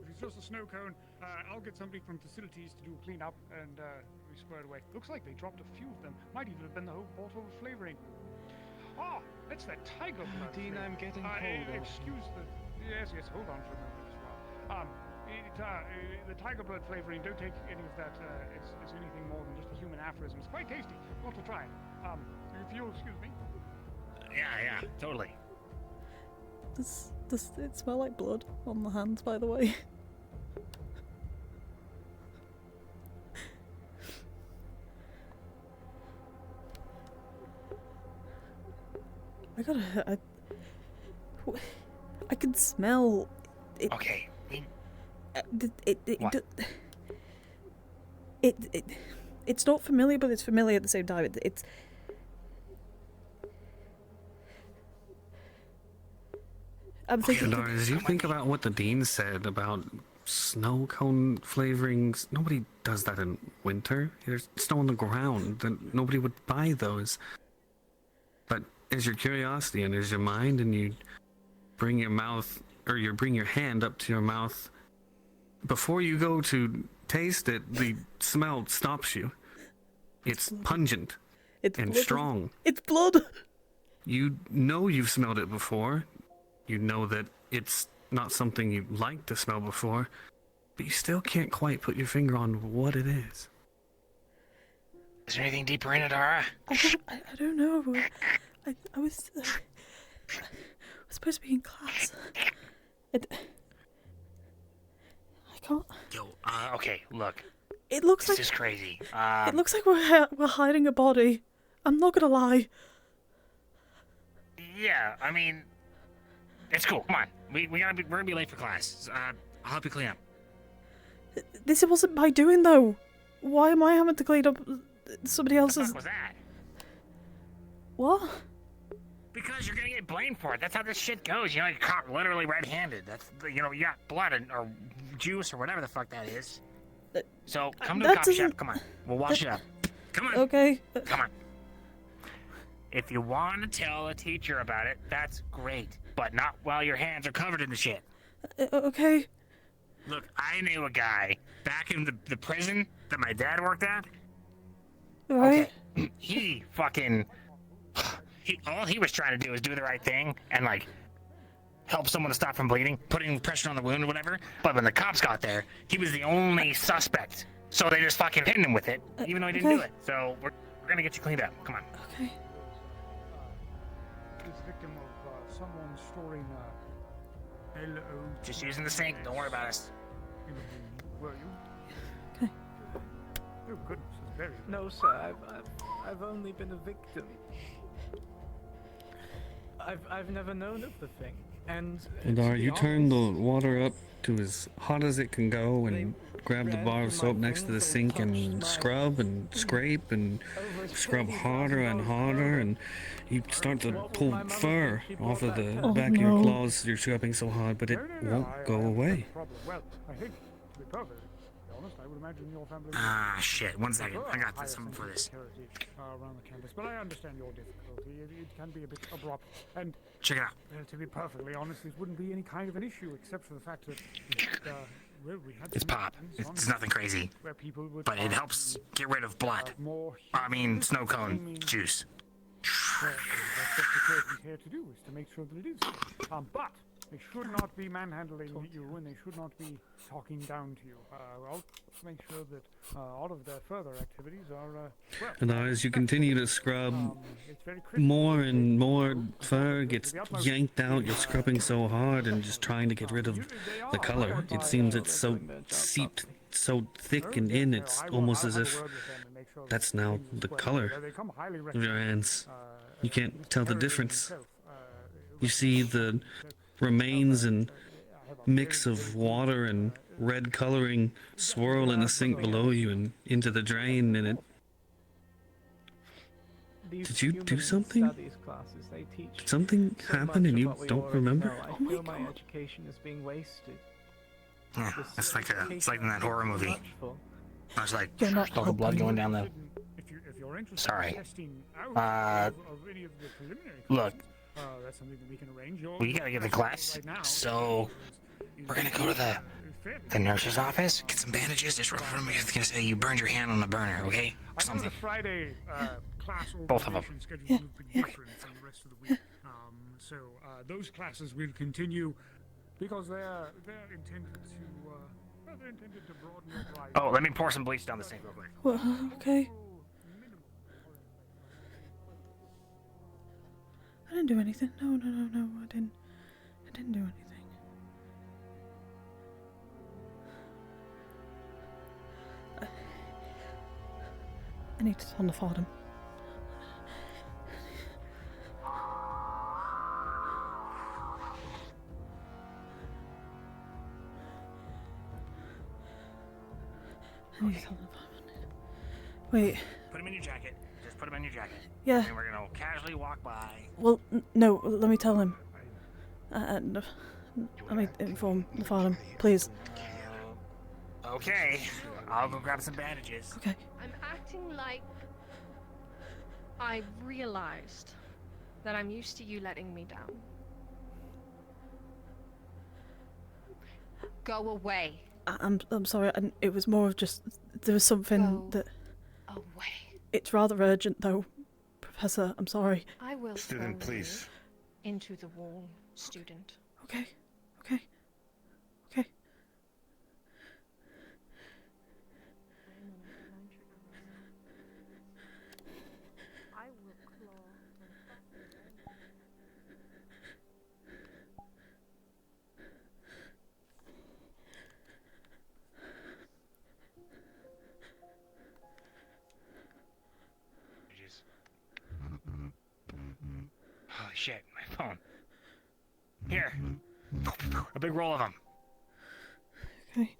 If it's just a snow cone, I'll get somebody from facilities to do a cleanup and we square it away. Looks like they dropped a few of them. Might even have been the whole bottle of flavoring. Ah, that's that tiger blood. Dean, I'm getting cold. Excuse the. Yes. Hold on for a moment as well. The tiger blood flavoring. Don't take any of that as anything more than just a human aphorism. It's quite tasty. Want to try it? If you'll excuse me. Yeah, totally. Does it smell like blood on the hands, by the way? I can smell it. Okay. It's not familiar, but it's familiar at the same time. It's I'm thinking. Adara, as you think about what the dean said about snow cone flavorings, nobody does that in winter. There's snow on the ground, then nobody would buy those. But is your curiosity and is your mind, and you bring your mouth, or you bring your hand up to your mouth before you go to taste it, the smell stops you. It's pungent and blood. strong. It's blood. You know you've smelled it before. You know that it's not something you like to smell before, but you still can't quite put your finger on what it is. Is there anything deeper in it, Adara? I don't know. I was supposed to be in class. I can't. Yo, okay, look. It looks this like is crazy. It looks like we're hiding a body. I'm not gonna lie. Yeah, I mean, it's cool. Come on, we're gonna be late for class. I'll help you clean up. This wasn't my doing though. Why am I having to clean up somebody else's? What the fuck was that? What? Because you're gonna get blamed for it. That's how this shit goes. You know, you're caught literally red-handed. That's you got blood or juice or whatever the fuck that is. So come to the coffee shop. Come on, we'll wash it up. Come on. Okay. Come on. If you want to tell a teacher about it, that's great. But not while your hands are covered in the shit. Okay. Look, I knew a guy back in the prison that my dad worked at. Right. Okay. He fucking. All he was trying to do was do the right thing and, like, help someone to stop from bleeding, putting pressure on the wound or whatever. But when the cops got there, he was the only suspect. So they just fucking hit him with it, even though he didn't do it. So we're gonna get you cleaned up. Come on. Okay. This victim of someone storing L-O... Just using the sink. Don't worry about us. in the room, were you? Okay. Oh goodness, it's very... No, sir. I've only been a victim. I've never known of the thing, and Adara, you turn the water up to as hot as it can go and grab the bar of soap next to the sink and scrub and scrape and scrub harder and harder, and you start to pull fur off of the back of your claws. You're scrubbing so hard, but it won't go away. Well, I think, to be perfectly honest, I would imagine your family... Ah, shit. 1 second. I got this. Something for this. Around the campus, but I understand your difficulty. It can be a bit abrupt, and check it out. To be perfectly honest, this wouldn't be any kind of an issue, except for the fact that well, we had It's pop. It's nothing crazy, where people would but it helps get rid of blood. I mean, snow cone juice. Well, that's what security's here to do, is to make sure that it is. But they should not be manhandling you, and they should not be talking down to you. I'll make sure that all of their further activities are, And as you continue to scrub, more and more fur gets yanked out. You're scrubbing so hard and just trying to get rid of the color. It seems it's so seeped so thick and in, it's almost as if that's now the color of your hands. You can't tell the difference. You see the remains and mix of water and red coloring swirl in the sink below you and into the drain, and it... Did you do something? Did something happen and you don't remember? I feel my education is being wasted. Yeah, it's like in that horror movie. I was like, You're not all the blood going down the... if you're interested Sorry. in testing out of any of the preliminary Look, that's something that we can arrange. we gotta get to class, so we're gonna go to the nurse's office, get some bandages, just rub them. It's gonna say you burned your hand on the burner, okay? Or I know something. the Friday class Both of them. organization schedule will be different from the rest of the week. So those classes will continue because they're intended to broaden your horizons. Oh, let me pour some bleach down the sink real quick. Well, okay. I didn't do anything. No, I didn't do anything. I need to turn the Fordham. I need to turn the Fordham. Wait. Put him in your jacket. Just put him in your jacket. Yeah. And we're gonna casually walk by. Well, no, let me tell him. No, let me inform the Fordham, please. Okay, I'll go grab some bandages. Okay. I'm acting like I realized that I'm used to you letting me down. Go away. I'm sorry. It was more of just there was something that. Away. It's rather urgent, though, Professor. I'm sorry. I will. Student, throw you please. Into the wall, student. Okay. I will claw Holy shit, my phone. Here. A big roll of them. Okay.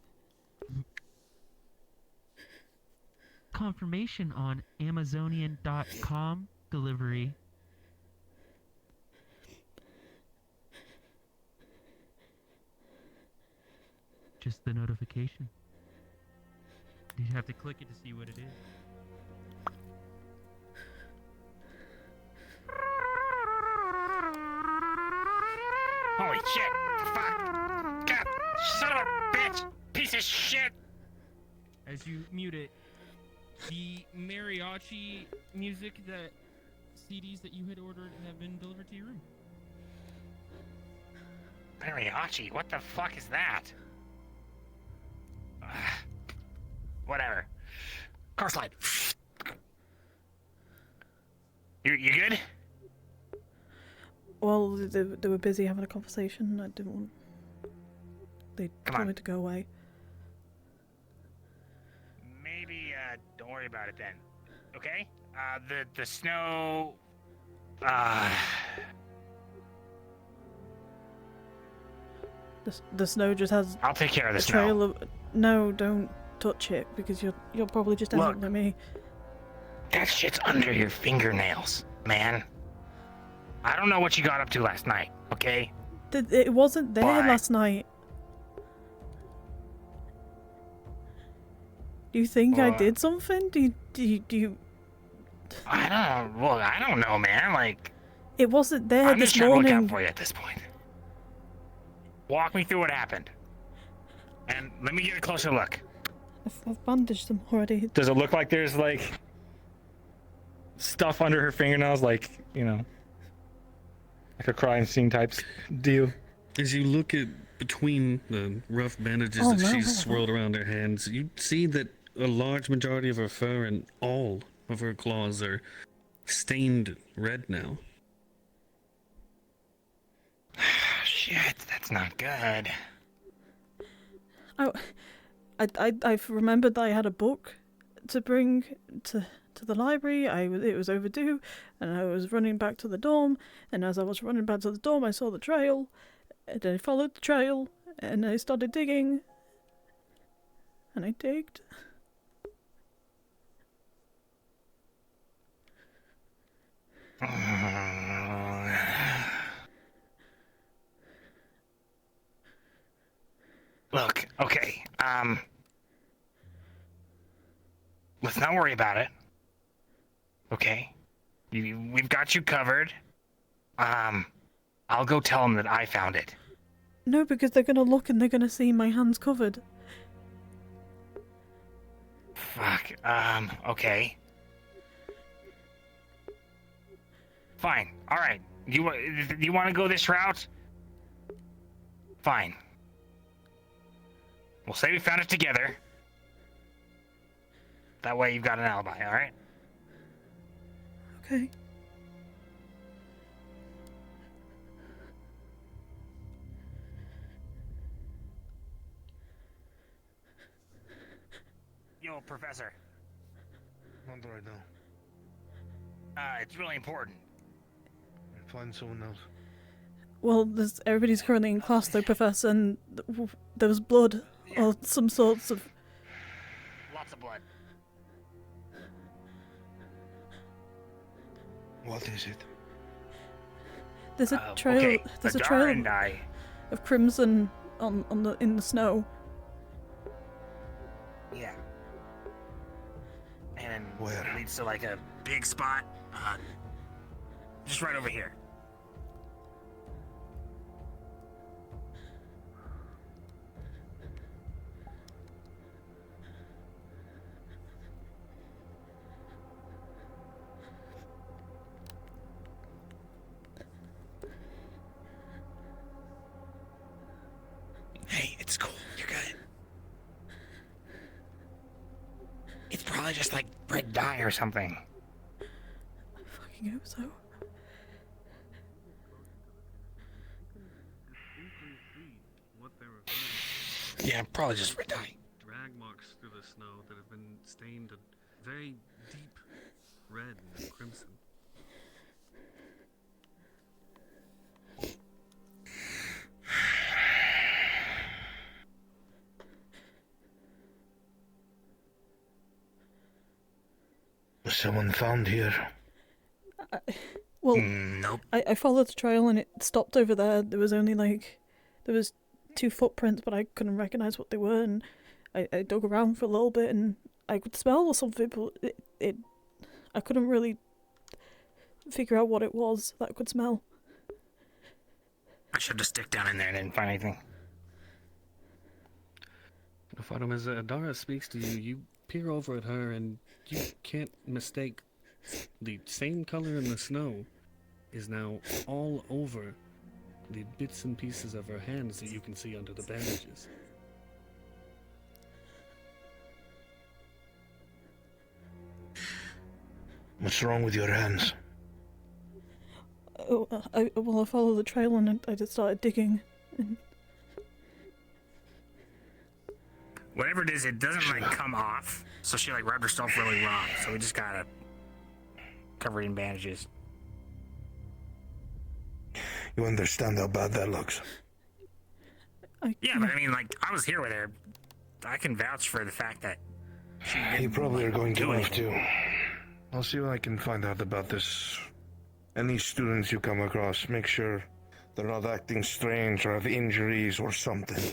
Confirmation on Amazonian.com delivery. Just the notification. You have to click it to see what it is. Holy shit! Fuck! God! Son of a bitch! Piece of shit! As you mute it, the mariachi music that CDs that you had ordered have been delivered to your room. Mariachi? What the fuck is that? Whatever. Car slide. You good? Well, they were busy having a conversation. I didn't want. They told me to go away. Maybe don't worry about it then. Okay? The snow. The snow just has. I'll take care of the a snow. trail of. No, don't touch it because you'll probably just end up like me. That shit's under your fingernails, man. I don't know what you got up to last night, okay? It wasn't there last night. Do you think I did something? Do you? I don't know. Well, I don't know, man. Like, It wasn't there I'm this just trying to morning. look out for you at this point. Walk me through what happened. And let me get a closer look. I've bandaged them already. Does it look like there's like stuff under her fingernails, like, you know, like a crime scene type deal? As you look at between the rough bandages that she's swirled around her hands, you see that a large majority of her fur and all of her claws are stained red now. Shit, that's not good. I've remembered that I had a book to bring to the library. It was overdue, and I was running back to the dorm. And as I was running back to the dorm, I saw the trail, and I followed the trail, and I started digging, and I digged. Look, okay, let's not worry about it. Okay? We've got you covered. I'll go tell them that I found it. No, because they're gonna look and they're gonna see my hands covered. Fuck, okay. Fine, alright. You want to go this route? Fine. We'll say we found it together. That way you've got an alibi, alright? Okay. Yo, Professor. What do I know? It's really important. Find someone else. Well, everybody's currently in class though, Professor, and there was blood or some sorts of. Lots of blood. What is it? There's a trail. Okay, There's a Adara trail and I. of crimson in the snow. Yeah. And it leads to like a big spot. Just right over here. Hey, it's cool. You're good. It's probably just like red dye or something. I fucking hope so. Yeah, probably just red dye. Drag marks through the snow that have been stained a very deep red and crimson. Was someone found here? Well, nope. I followed the trail and it stopped over there. There was only there was 2 footprints, but I couldn't recognize what they were. And I dug around for a little bit and I could smell or something, but I couldn't really figure out what it was that I could smell. I shoved a stick down in there and didn't find anything. Fatima, as Adara speaks to you, you peer over at her and you can't mistake the same color in the snow is now all over the bits and pieces of her hands that you can see under the bandages. What's wrong with your hands? Oh, I followed the trail and I just started digging. And Whatever it is, it doesn't like come off. So she like rubbed herself really wrong. So we just gotta cover it in bandages. You understand how bad that looks? Yeah, but I mean, like, I was here with her. I can vouch for the fact that she didn't You probably are going to do move anything. too. I'll see what I can find out about this. Any students you come across, make sure they're not acting strange or have injuries or something.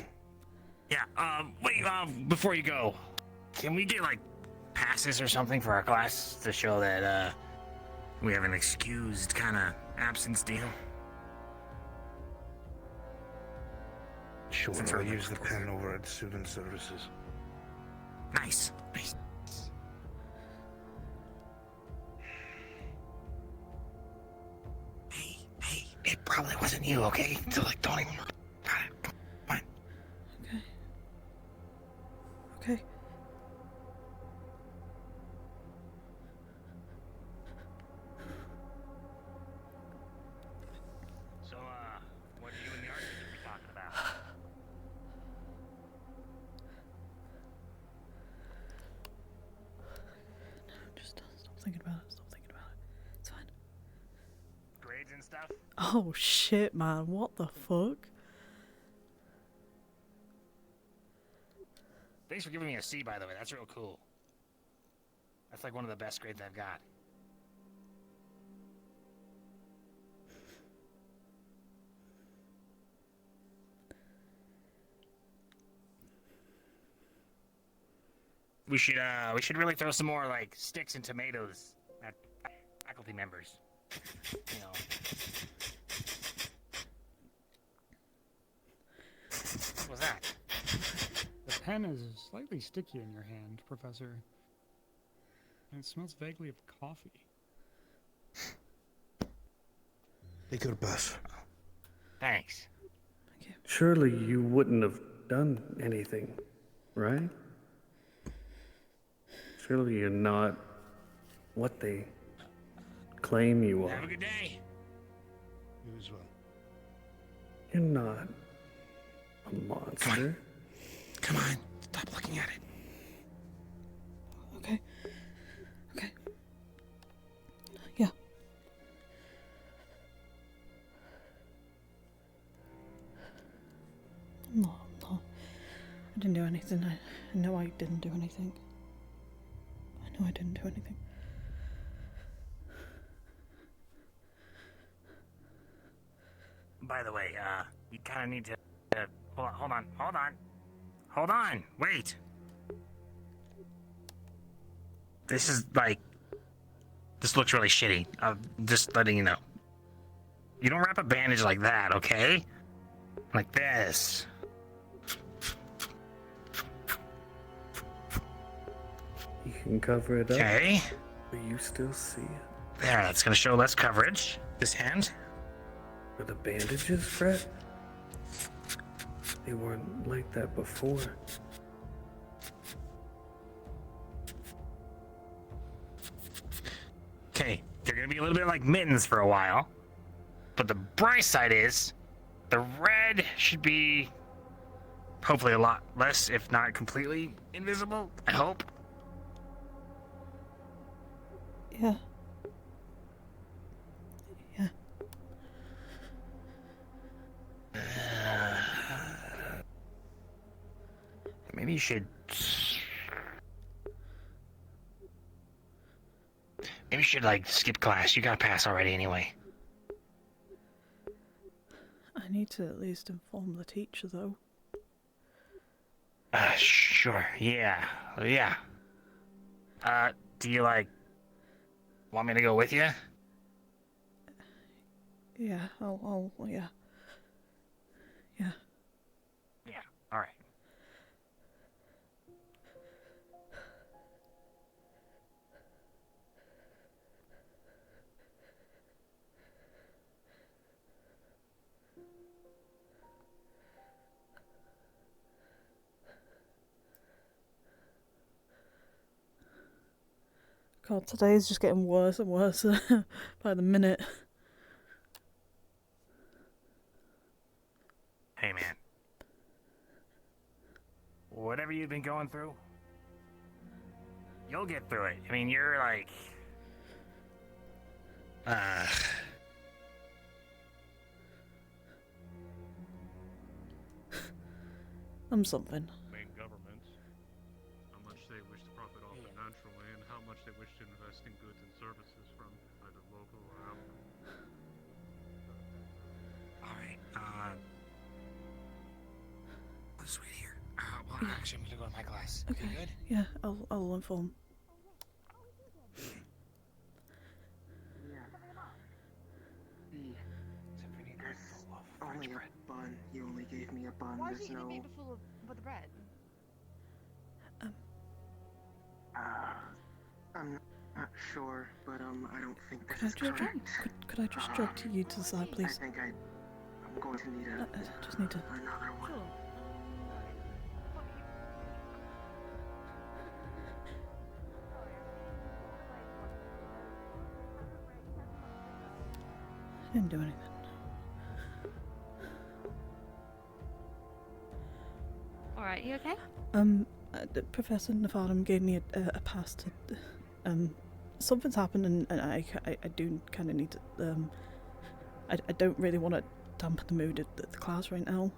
Yeah, wait, before you go, can we get, like, passes or something for our class to show that, we have an excused kind of absence deal? Sure, Since I'll we're use the pen over at Student Services. Nice. Nice. Hey, it probably wasn't you, okay? So, like, don't even worry about it. Come on. okay. So, what are you and the artist gonna be talking about? Just stop thinking about it. Stop thinking about it. It's fine. Grades and stuff? Oh shit, man! What the fuck? Thanks for giving me a C, by the way. That's real cool. That's like one of the best grades I've got. We should really throw some more, like, sticks and tomatoes at faculty members. You know. What was that? The pen is slightly sticky in your hand, Professor. And it smells vaguely of coffee. Take your pass. Thanks. Surely you wouldn't have done anything, right? Surely you're not what they claim you are. Have a good day. You as well. You're not a monster. Come on. Stop looking at it. Okay. Okay. Yeah. No. I didn't do anything. I know I didn't do anything. I know I didn't do anything. By the way, you kind of need to... Hold on, wait! This is, like... This looks really shitty. I'm just letting you know. You don't wrap a bandage like that, okay? Like this. You can cover it up. Okay. But you still see it. There, that's gonna show less coverage. This hand. Are the bandages, Fred? They weren't like that before. Okay, they're gonna be a little bit like mittens for a while. But the bright side is, the red should be hopefully a lot less, if not completely invisible, I hope. Yeah. Yeah. Maybe you should... Maybe you should, like, skip class. You got a pass already anyway. I need to at least inform the teacher, though. Sure. Yeah. Yeah. Do you, like, want me to go with you? Yeah, yeah. Yeah. Yeah. All right. God, today is just getting worse and worse by the minute. Hey, man. Whatever you've been going through, you'll get through it. I mean, you're like... I'm something. Main governments, how much they wish to profit off it naturally, and how much they wish to invest in goods and services from either local or outside. Alright, let's wait here. Well, actually, I'm gonna go to my class. Okay. You good? Yeah, I'll inform. Only a bun. You only gave me a bun. Why There's didn't you no. make me full with the bread? I'm not sure, but I don't think this Could I is just correct. could I just drag to you to the side, I please? think I'm going to need I just need to. another one. I didn't do anything. Alright, you okay? Professor Navadam gave me a pass to. Something's happened, and I do kind of need to. I don't really want to dampen the mood at the class right now.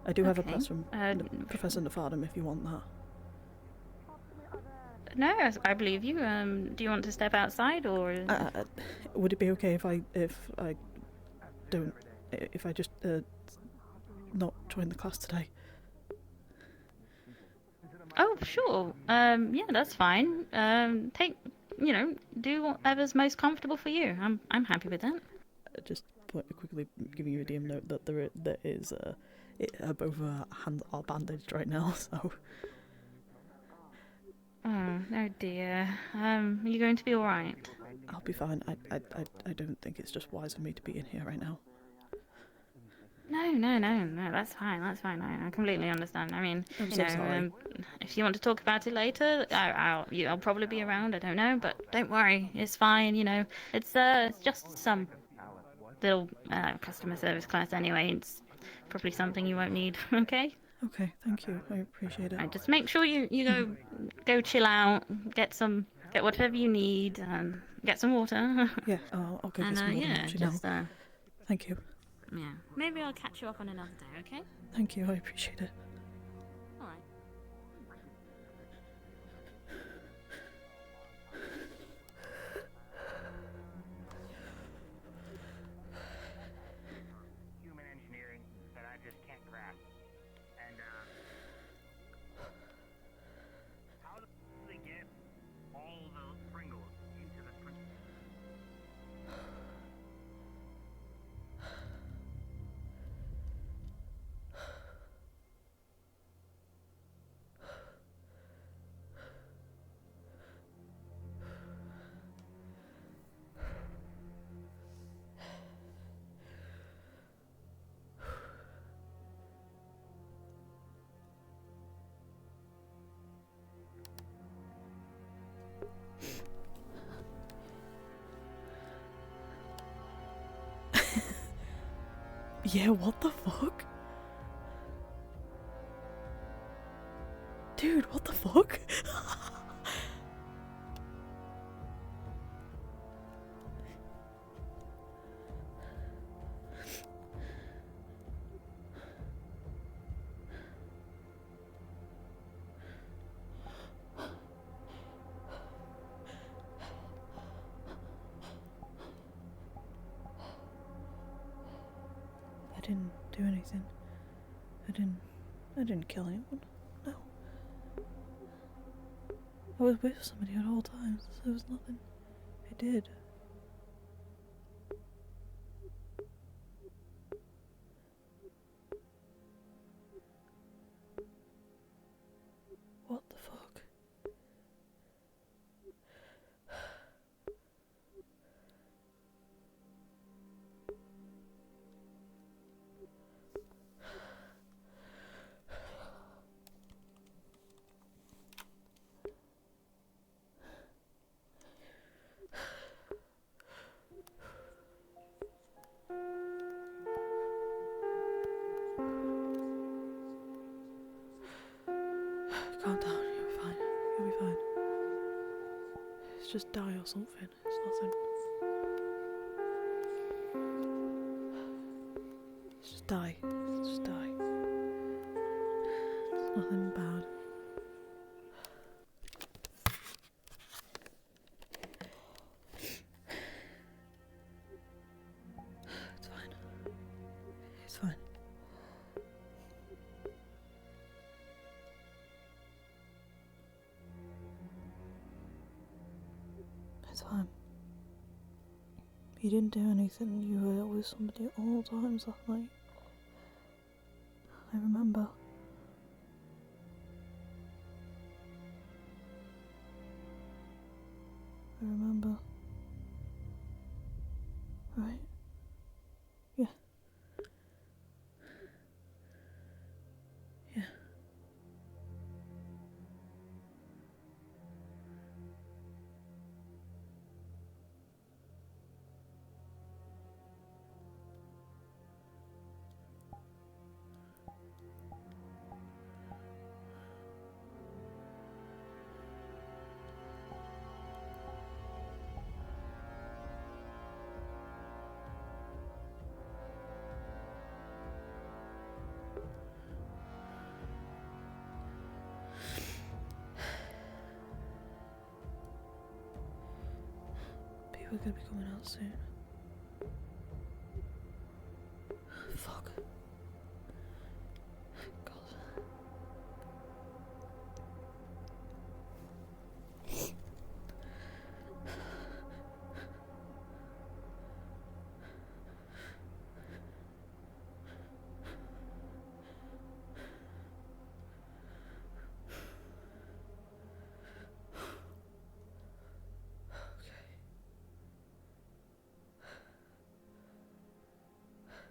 I do have a Okay. pass from Professor Navadam if you want that. No, I believe you. Do you want to step outside or? Would it be okay if I don't if I just not join the class today? Oh, sure. Yeah, that's fine. Do whatever's most comfortable for you. I'm happy with that. Just quickly giving you a DM note that there is both of our hands are bandaged right now, so. Oh dear. Are you going to be all right? I'll be fine. I don't think it's just wise for me to be in here right now. No. That's fine. I completely understand. I mean, I'm so sorry. If you want to talk about it later, I'll probably be around. I don't know, but don't worry. It's fine. It's just some little customer service class anyway. It's probably something you won't need. Okay. Okay, thank you. I appreciate it. Right, just make sure you go chill out, get whatever you need, get some water. Yeah, I'll go get some water actually now. Thank you. Yeah, maybe I'll catch you up on another day, okay? Thank you, I appreciate it. All right. Human engineering that I just can't grasp. And, how do they get all the Pringles into the Pringles? Yeah, what the fuck? Dude, what the fuck? I didn't do anything. I didn't kill anyone. No. I was with somebody at all times. There was nothing I did. What the fuck? just die or something. It's nothing. Let's just die. Let's just die. It's nothing bad. It's fine. It's fine. It's fine. You didn't do anything. You were with somebody at all times that night. I remember. I remember. Right? Yeah. Yeah. People are gonna be coming out soon. Fuck. God.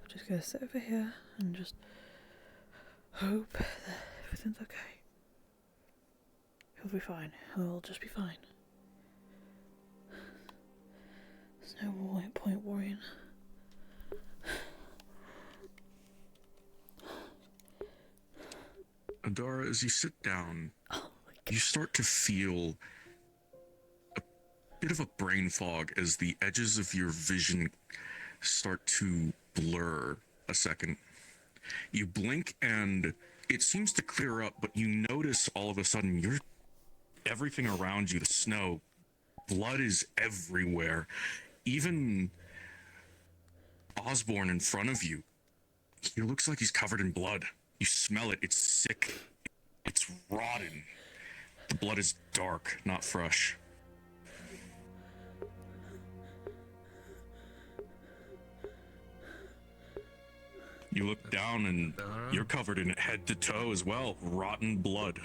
I'm just gonna sit over here and just hope that everything's okay. He'll be fine. He'll just be fine. There's no point worrying. Adara, as you sit down, you start to feel a bit of a brain fog as the edges of your vision start to blur a second. You blink and it seems to clear up, but you notice all of a sudden everything around you, the snow, blood is everywhere. Even Osborne in front of you, he looks like he's covered in blood. You smell it. It's sick. It's rotten. The blood is dark, not fresh. You look down and you're covered in it head to toe as well. Rotten blood.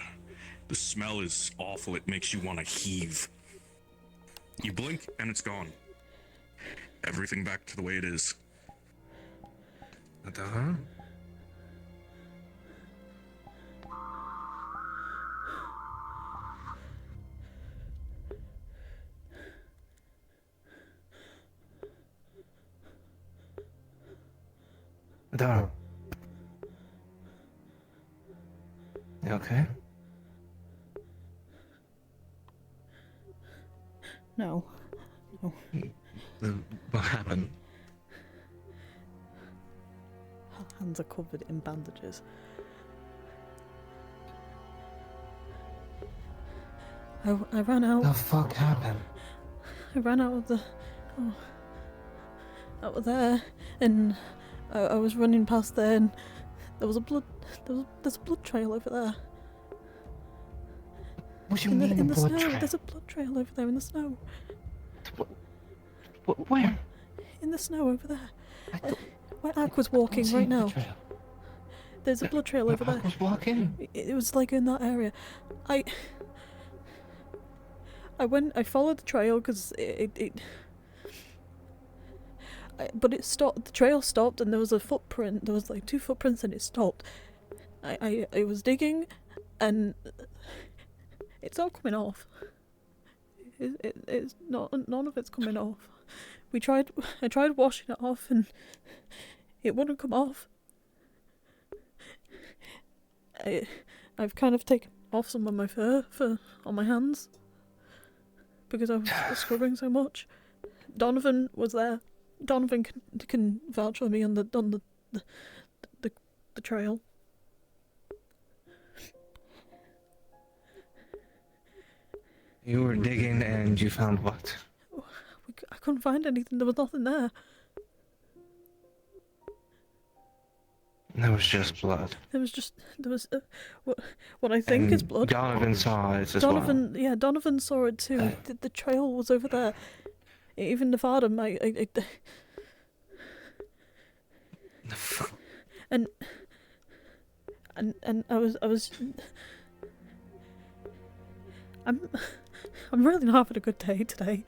The smell is awful. It makes you want to heave. You blink and it's gone. Everything back to the way it is. Adara? Adara. You okay? No. No. What happened? Her hands are covered in bandages. I ran out. The fuck happened? I ran out of the. Out of there, and I was running past there, and there was a blood. There's a blood trail over there. What do you mean in the blood snow? trail? There's a blood trail over there in the snow. Where? In the snow over there. Where Ak was walking right now. There's a blood trail over there. Ak was walking? It was like in that area. I followed the trail because but it stopped. The trail stopped, and there was a footprint. There was like 2 footprints, and it stopped. I was digging, and it's not coming off. It's not. None of it's coming off. I tried washing it off, and it wouldn't come off. I've kind of taken off some of my fur on my hands. because I was scrubbing so much. Donovan was there. Donovan can vouch for me on the trail. You were digging and you found what? I couldn't find anything. There was nothing there. There was just blood. There was what I think is blood. Donovan saw it as Donovan, yeah, Donovan saw it too. The trail was over there. Even Nevada, and I was. I'm really not having a good day today.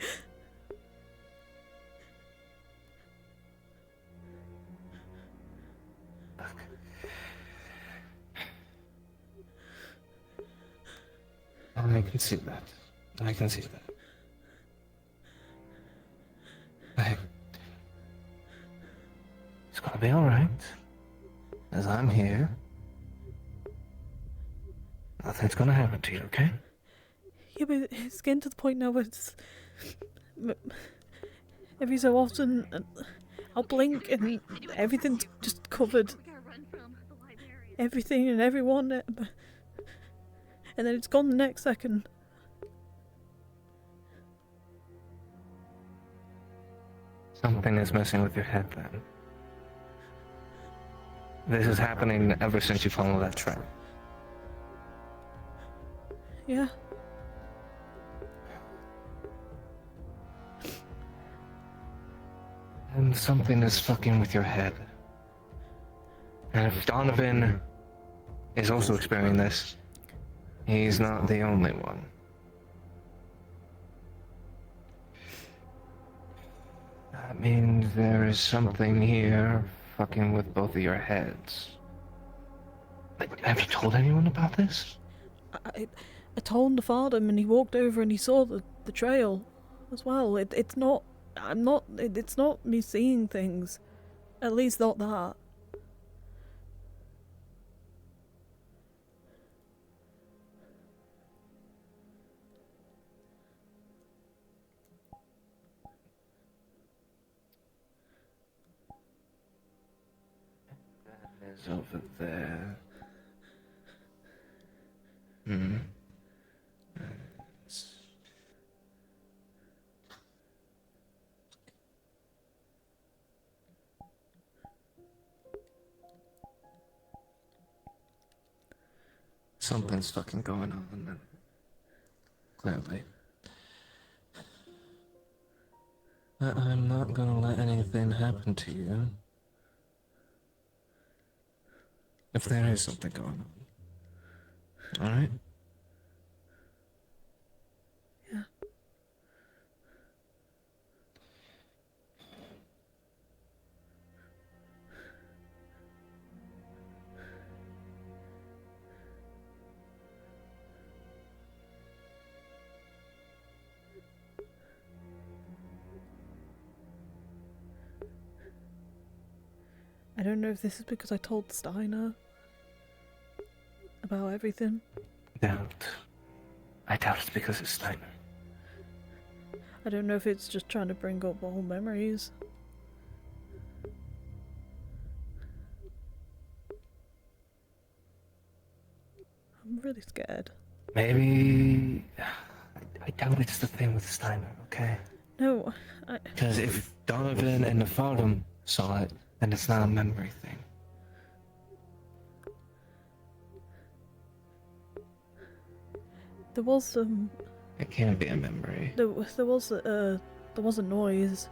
I can see that. I can see that. It's gonna be alright. As I'm here. Nothing's gonna happen to you, okay? Yeah, but it's getting to the point now where it's... Every so often, I'll blink and everything's just covered. Everything and everyone. And then it's gone the next second. Something is messing with your head then. This is happening ever since you followed that trail. Yeah. And something is fucking with your head. And if Donovan is also experiencing this, he's not the only one. That means there is something here fucking with both of your heads. Have you told anyone about this? I told the father and he walked over and he saw the trail as well. It's not me seeing things. At least not that. That is over there. Hmm. Something's fucking going on. Clearly. But I'm not gonna let anything happen to you. If there is something going on. Alright? Yeah. I don't know if this is because I told Steiner about everything. I doubt it's because it's Steiner. I don't know if it's just trying to bring up old memories. I'm really scared. Maybe... I doubt it's the thing with Steiner, okay? No, Because if Donovan and the Farnham saw it, then it's not a memory thing. There was some... It can't be a memory. There was a noise.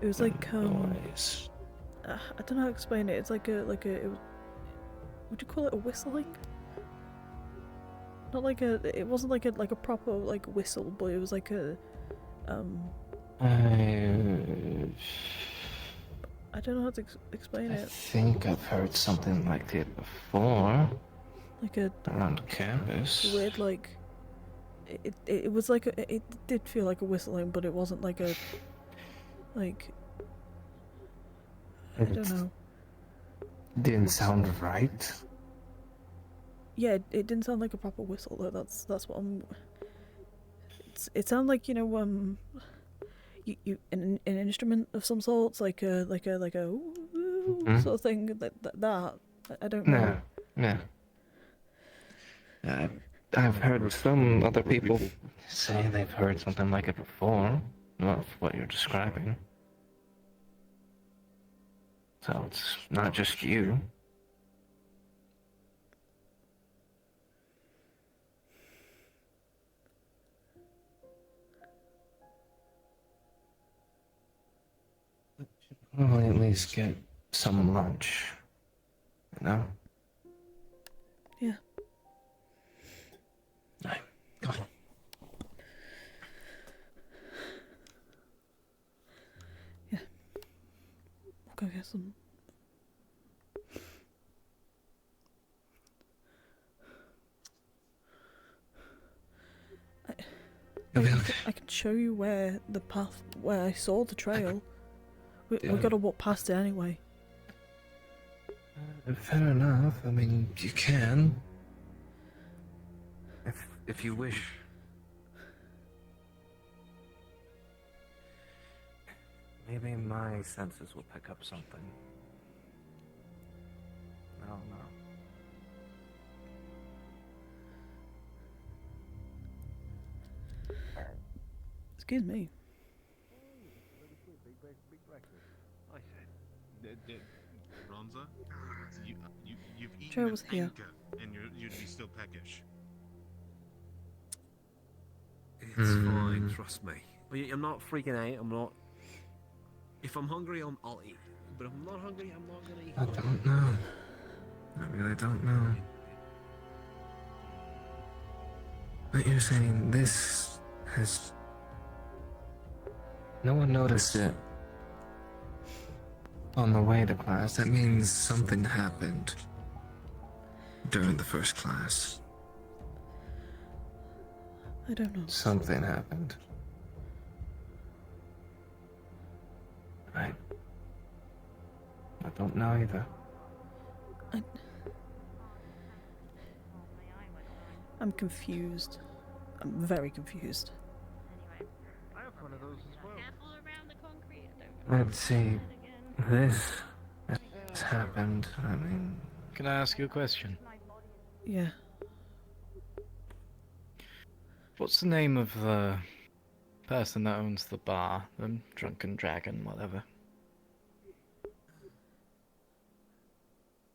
It was like Noise. I don't know how to explain it. It's like a would you call it a whistling? Not like it wasn't like a proper like whistle, but it was like a I don't know how to explain I it. think I've heard something like it before. Like a around campus. Weird, like it was like it did feel like a whistling, but it wasn't like a like I don't know. Didn't sound right. Yeah, it didn't sound like a proper whistle though. That's what I'm. It sounded like an instrument of some sorts, like a Mhm. sort of thing. That I don't know. No. I've heard some other people say they've heard something like it before. Not what you're describing. So it's not just you. Well, at least get some lunch. You know? Yeah. Right. Come on. Yeah. We'll go get some. I can show you where the path where I saw the trail. We gotta walk past it anyway. Fair enough. I mean, you can. If you wish. Maybe my senses will pick up something. I don't know. Excuse me. Ronza, you've eaten Joe an was here. anchor, and you'd be still peckish. It's fine, trust me. I'm not freaking out. I'm not. If I'm hungry, I'll eat. But if I'm not hungry, I'm not gonna eat. I don't know. I really don't know. But you're saying this has... No one noticed it on the way to class. That means something happened during the first class. I don't know. Something happened. I don't know either. I'm confused. I'm very confused. I have one of those as well. Let's see. This has happened. I mean... Can I ask you a question? Yeah. What's the name of the person that owns the bar? The Drunken Dragon, whatever.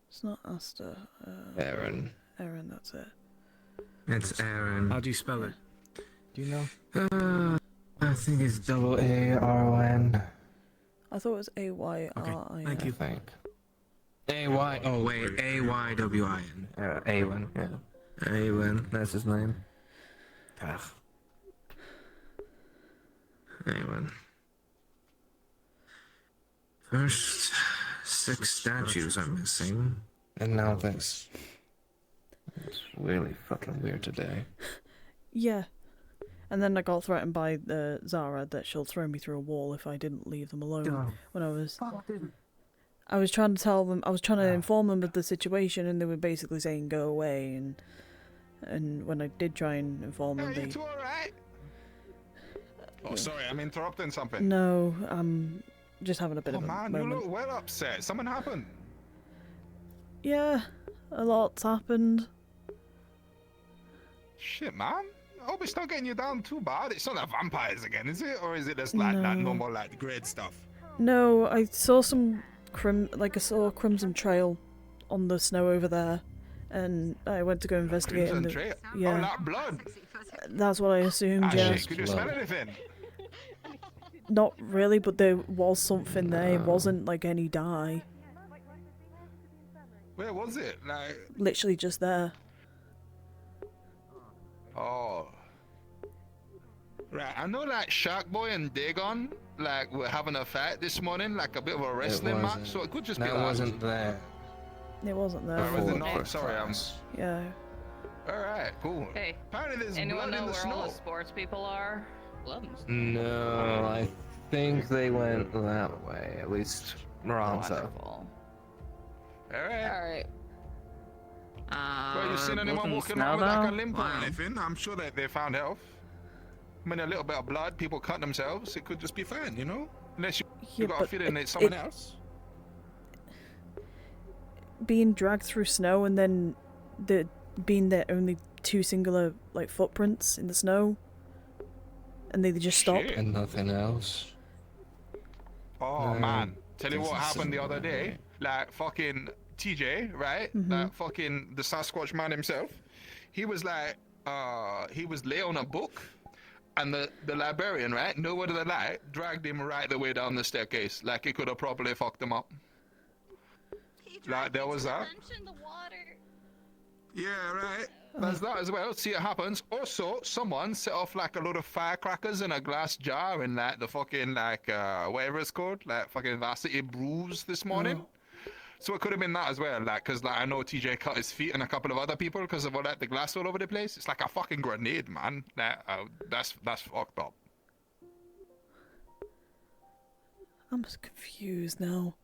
It's not Asta. Aaron. Aaron, that's it. It's Aaron. How do you spell it? Do you know? I think it's AARON. I thought it was AYRIN. Thank you. I think. A-Y... Oh, wait. A-Y-W-I-N. Awen, yeah. Awen, that's his name. Ugh. Awen. First 6 statues are missing. And now this. It's really fucking weird today. Yeah. And then I got threatened by Zara that she'll throw me through a wall if I didn't leave them alone. When I was trying to tell them, I was trying to inform them of the situation, and they were basically saying go away. And when I did try and inform them, Are you they... two alright? Oh, sorry, I'm interrupting something. No, I'm just having a bit Oh of a man, moment. you look well upset. Something happened. Yeah, a lot's happened. Shit, man. I hope it's not getting you down too bad. It's not the vampires again, is it? Or is it just like that No. normal, like, grade stuff? No, I saw some I saw a crimson trail on the snow over there, and I went to go investigate. Crimson and trail? Yeah, Oh, that blood. that's what I assumed. Ah, Yeah, shit, could you smell anything? not really, but there was something there. It wasn't like any dye. Where was it? Like, Literally just there. oh. Right, I know like Shark Boy and Dagon, like, were having a fight this morning, like a bit of a wrestling match, so it could just be That like... wasn't there. It wasn't there. Or was it not? Sorry, I'm... Yeah. Alright, cool. Hey, Apparently there's anyone blood know in the where all snow. the sports people are? Gloves. No, I think they went that way. At least Ronza. Wonderful. Alright. Alright. Well, you seen anyone wasn't walking smell around with like a though? limp or Wow. anything? I'm sure that they found health. I mean, a little bit of blood, people cut themselves. It could just be fine, you know? Unless you got a but feeling it's someone else. Being dragged through snow and then being there only two singular like footprints in the snow, and they just stop. And nothing else. Oh man, tell you what doesn't happened the seem other day. right. Like fucking TJ, right? Mhm. Like fucking the Sasquatch man himself. He was like, he was lay on a book, and the librarian, right? No word of the lie, dragged him right the way down the staircase. Like he could have probably fucked him up. Like there was that. Yeah, right. There's that as well. See, it happens. Also, someone set off like a load of firecrackers in a glass jar in like the fucking like whatever it's called, like fucking Varsity brews this morning. So it could have been that as well, like, cause like I know TJ cut his feet and a couple of other people because of all like the glass all over the place. It's like a fucking grenade, man. That's fucked up. I'm just confused now.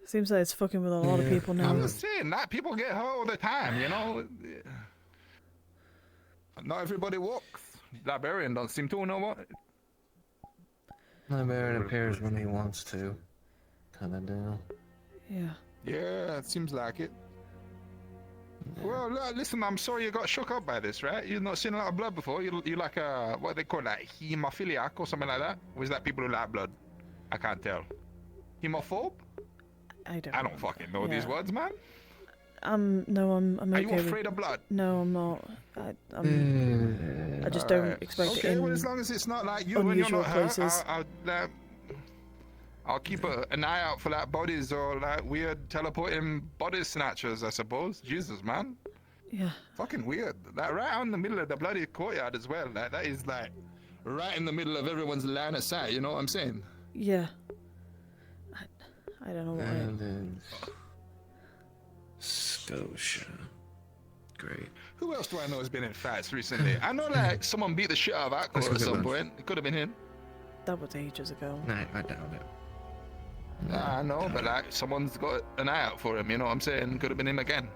Seems like it's fucking with a lot of people now. I'm just saying that people get hurt all the time, you know. Not everybody walks. Librarian don't seem to know what. Librarian appears when he wants to. Kinda do. Yeah. Yeah, it seems like it. Well, listen, I'm sorry you got shook up by this, right? You've not seen a lot of blood before. You like a, what they call like hemophiliac or something like that? Or is that people who like blood? I can't tell. Hemophobe? I don't fucking know these words, man. No, I'm Are okay. you afraid of blood? No, I'm not. I just don't Alright. expect okay, it in well, as long as it's not like you and you're unusual not hurt, places. I'll keep an eye out for like bodies or like weird teleporting body snatchers, I suppose. Jesus, man. Yeah. Fucking weird. Like right out in the middle of the bloody courtyard as well. Like that is like right in the middle of everyone's line of sight. You know what I'm saying? Yeah. I don't know what And then Scotia. Great. Who else do I know has been in fights recently? I know like someone beat the shit out of Aqua Let's at look at some that. point. It could have been him. that was ages ago. Nah, I doubt it. Nah, I know, but like someone's got an eye out for him. You know what I'm saying? Could have been him again.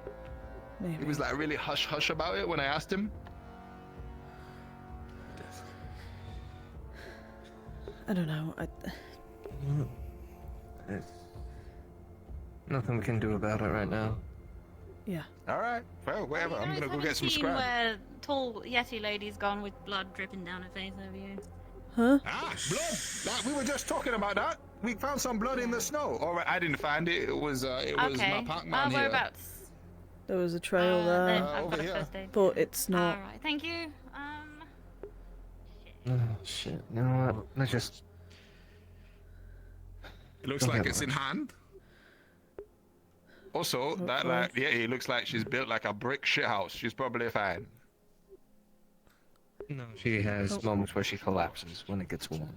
Maybe. He was like really hush hush about it when I asked him. I don't know. It's nothing we can do about it right now. Yeah. All right. Well, whatever. I'm gonna go get some Scene scrap. where tall Yeti lady's gone with blood dripping down her face over you. Huh? Ah, blood! Like, we were just talking about that. We found some blood in the snow. All right, I didn't find it. It was my Pac-Man here. Whereabouts? There was a trail there, I've over got a here. first aid. but it's not. Alright, thank you. Oh shit. You know what? Let's just. It looks Don't like have it's in much. hand. Also, that like it looks like she's built like a brick shithouse. She's probably fine. No, she has moments where she collapses when it gets warm.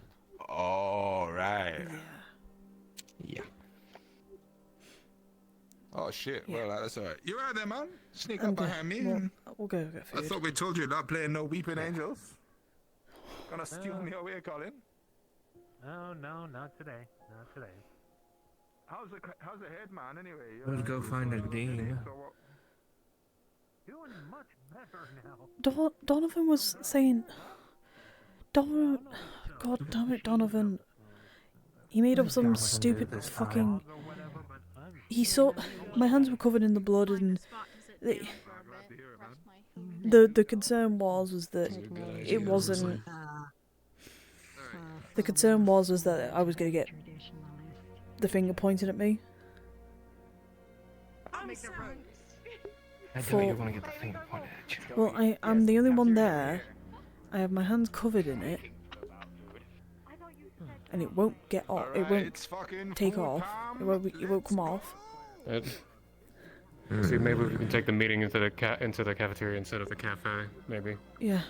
All right. Yeah. Oh shit. Well, that's alright. You right there, man? Sneak I'm up good. behind me. We'll go get I food. thought we told you not playing no weeping angels. Gonna steal me away, Colin. No, not today. Not today. How's the head, man? Anyway. Let's go find a dean. Doing much better now. Donovan was saying. God damn it, Donovan. He made up some stupid fucking. He saw. My hands were covered in the blood, and the concern was that it wasn't. The concern was that I was gonna get the finger pointed at me. I know For- you want to get the finger pointed at you. Well, I'm the only one there. I have my hands covered in it, and it won't get off. It won't take off. It won't come off. See, maybe we can take the meeting into the cafeteria instead of the cafe. Maybe. Yeah.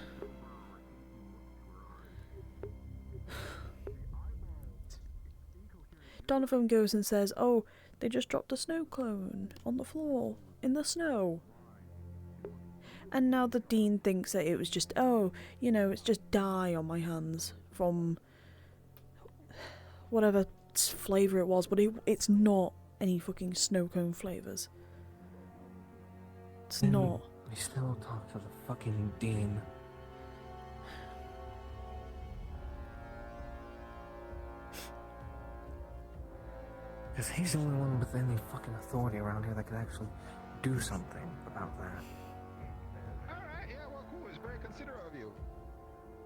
Donovan goes and says, "Oh, they just dropped a snow cone on the floor in the snow." And now the dean thinks that it was just, it's just dye on my hands from whatever flavour it was, but it's not any fucking snow cone flavours. It's not. We still talk to the fucking dean. Because he's the only one with any fucking authority around here that could actually do something about that. Alright, yeah, well, cool. It's very considerate of you.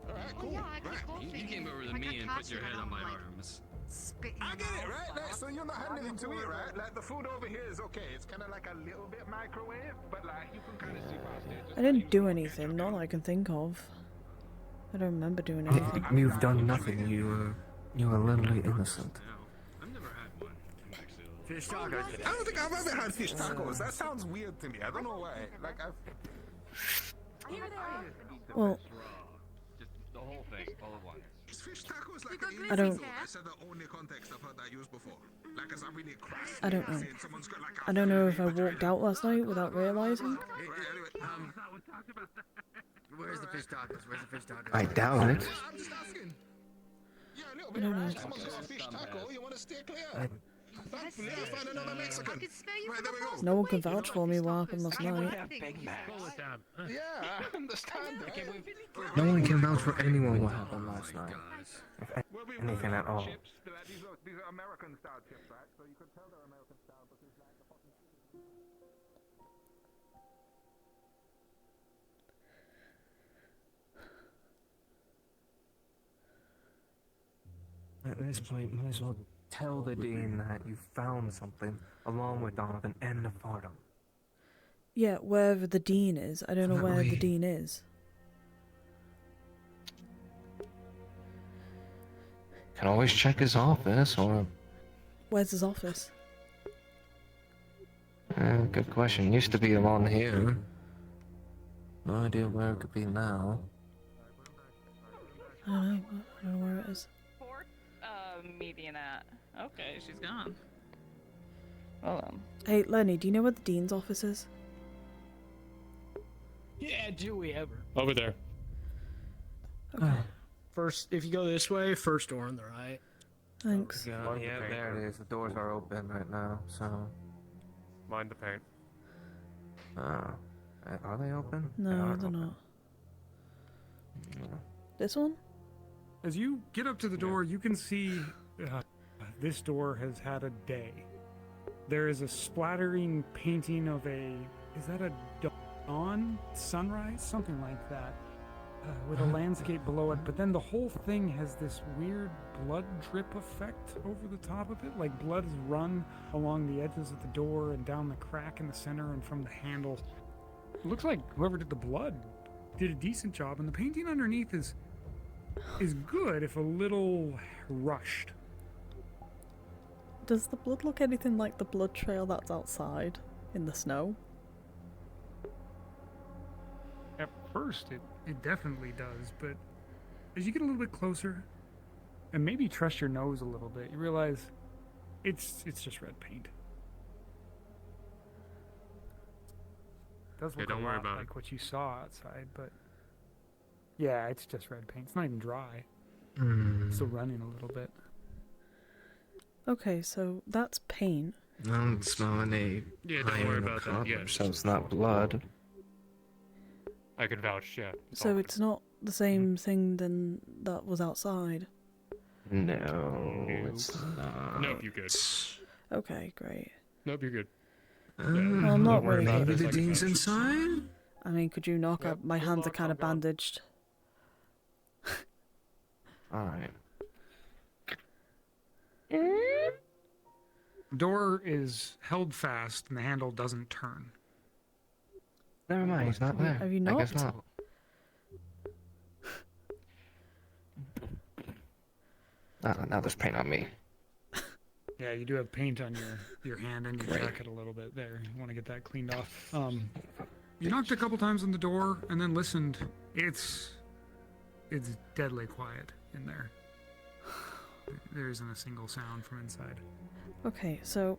Alright, cool. Yeah, I keep Right. coughing. You came over to I me get and put cashew your head and on my I'm, like, arms. spitting I in get my it, right? mouth. Like, so you're not had anything to eat, right? Like, the food over here is okay. It's kind of like a little bit microwave, but like, you can kind of see past it. I didn't do anything, not that I can think of. I don't remember doing anything. You've done nothing. You are literally innocent. I've never had one. Fish tacos. I don't think I've ever had fish tacos. That sounds weird to me. I don't know why. Like, I've. Well, Just the whole thing, all at once. Is fish tacos like an I don't. insult? I said the only context I've heard that used before. Like, as I'm really crass. I don't know. Saying someone's got like a I don't know if I walked out last night without realizing. Where's the fish tacos? Where's the fish tacos? I doubt it. I'm just asking. Yeah, a little I bit, don't know. right? Someone's got a fish taco. You want to stay clear? Thankfully, I found another Mexican. I could spare you Right, from there we the go. past. No one can vouch for me what happened last night. Yeah, I understand that. No one can vouch for anyone what happened last night. If anything at all. These are American style chips, right? So you could tell they're American style because like the fucking. At this point, might as well tell the dean that you found something along with Donovan and Nefardo. Yeah, wherever the dean is. I don't know That where the way- dean is. Can always check his office or. Where's his office? Good question. Used to be along here. No idea where it could be now. I don't know. I don't know where it is. Median at. Okay, she's gone. Well, Hey, Lenny, do you know where the dean's office is? Yeah, do we ever? Over there. Okay. First, if you go this way, first door on the right. Thanks. Yeah, there it is. The doors are open right now, so. Mind the paint. Are they open? No, they're not. This one? As you get up to the door, you can see this door has had a day. There is a splattering painting of a. Is that a dawn? Sunrise? Something like that. With a landscape below it, but then the whole thing has this weird blood drip effect over the top of it. Like blood has run along the edges of the door and down the crack in the center and from the handle. It looks like whoever did the blood did a decent job, and the painting underneath is good, if a little rushed. Does the blood look anything like the blood trail that's outside in the snow? At first, it definitely does, but as you get a little bit closer, and maybe trust your nose a little bit, you realize it's just red paint. It does look don't a worry lot about like it. what you saw outside, but yeah, it's just red paint. It's not even dry. It's still running a little bit. Okay, so that's paint. I don't smell any. Yeah, don't worry about that. Yeah. So it's not blood. I can vouch, yeah. So it's not the same thing than that was outside. No, it's not. Nope, you're good. Okay, great. Nope, you're good. Well, I'm not really about good. it. Maybe the dean's inside? I mean, could you knock up? My hands are kind of bandaged. Alright. Door is held fast and the handle doesn't turn. Never mind, he's not there. Have you I guess knocked? not. Now there's paint on me. Yeah, you do have paint on your hand and your jacket a little bit there. You want to get that cleaned off. You knocked a couple times on the door and then listened. It's deadly quiet in there. There isn't a single sound from inside. Okay, so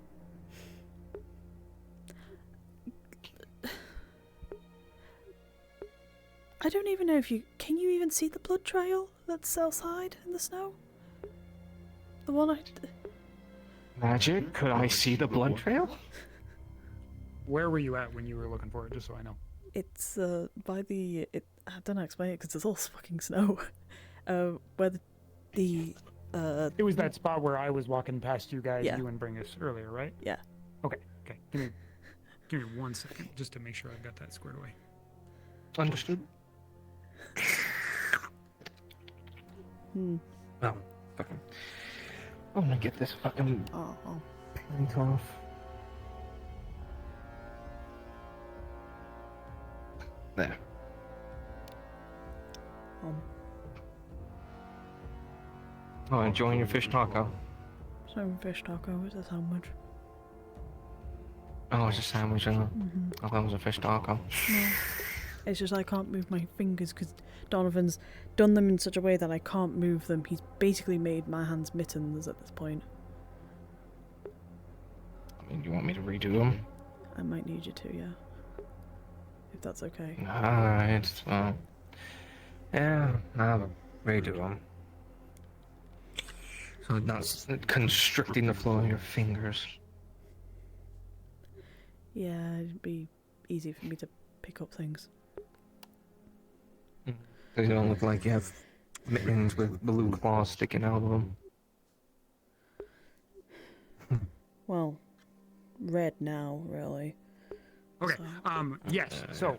I don't even know if can you even see the blood trail that's outside in the snow? The one Magic? Could I see the blood trail? Where were you at when you were looking for it, just so I know? It's by the I don't know how to explain it because it's all fucking snow. Where the It was that spot where I was walking past you guys, Yeah. you and Bringus earlier, right? Yeah. Okay. Give me 1 second, just to make sure I've got that squared away. Understood. Hmm. Oh, fucking. I'm gonna get this fucking plank off. There. Oh, enjoying your fish taco? Some fish taco with a sandwich. Oh, it's a sandwich, isn't it? Mhm. I thought it was a fish taco. No. It's just I can't move my fingers because Donovan's done them in such a way that I can't move them. He's basically made my hands mittens at this point. I mean, you want me to redo them? I might need you to, yeah. If that's okay. Alright, well. Yeah, I'll redo them. So not constricting the flow of your fingers. Yeah, it'd be easy for me to pick up things. So you don't look like you have mittens with blue claws sticking out of them. Well, red now, really. Okay. Yes. So,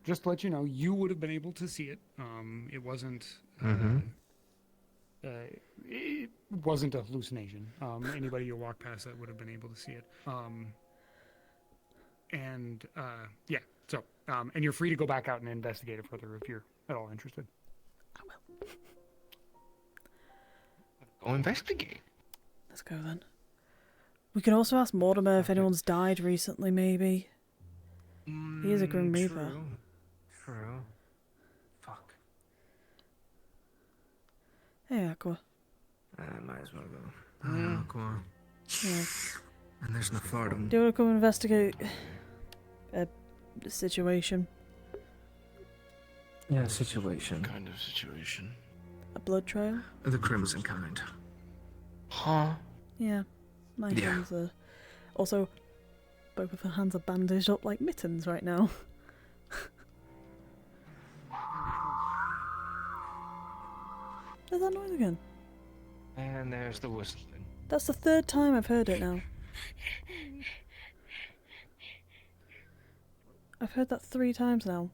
just to let you know, you would have been able to see it. It wasn't. It wasn't a hallucination. Anybody who walked past that would have been able to see it. Yeah. So, and you're free to go back out and investigate it further if you're at all interested. I will. Go investigate. Let's go then. We can also ask Mortimer if anyone's died recently, maybe. He is a Grim Reaper. True. Fuck. Hey, Aqua. I might as well go. Aqua. Yeah. And there's no Fardum. Do you want to come investigate a situation? Yeah, situation. Kind of situation. A blood trail? The crimson kind. Huh? Yeah. My Yeah. hands are... Also, both of her hands are bandaged up like mittens right now. There's that noise again. And there's the whistling. That's the third time I've heard it now. I've heard that 3 times now.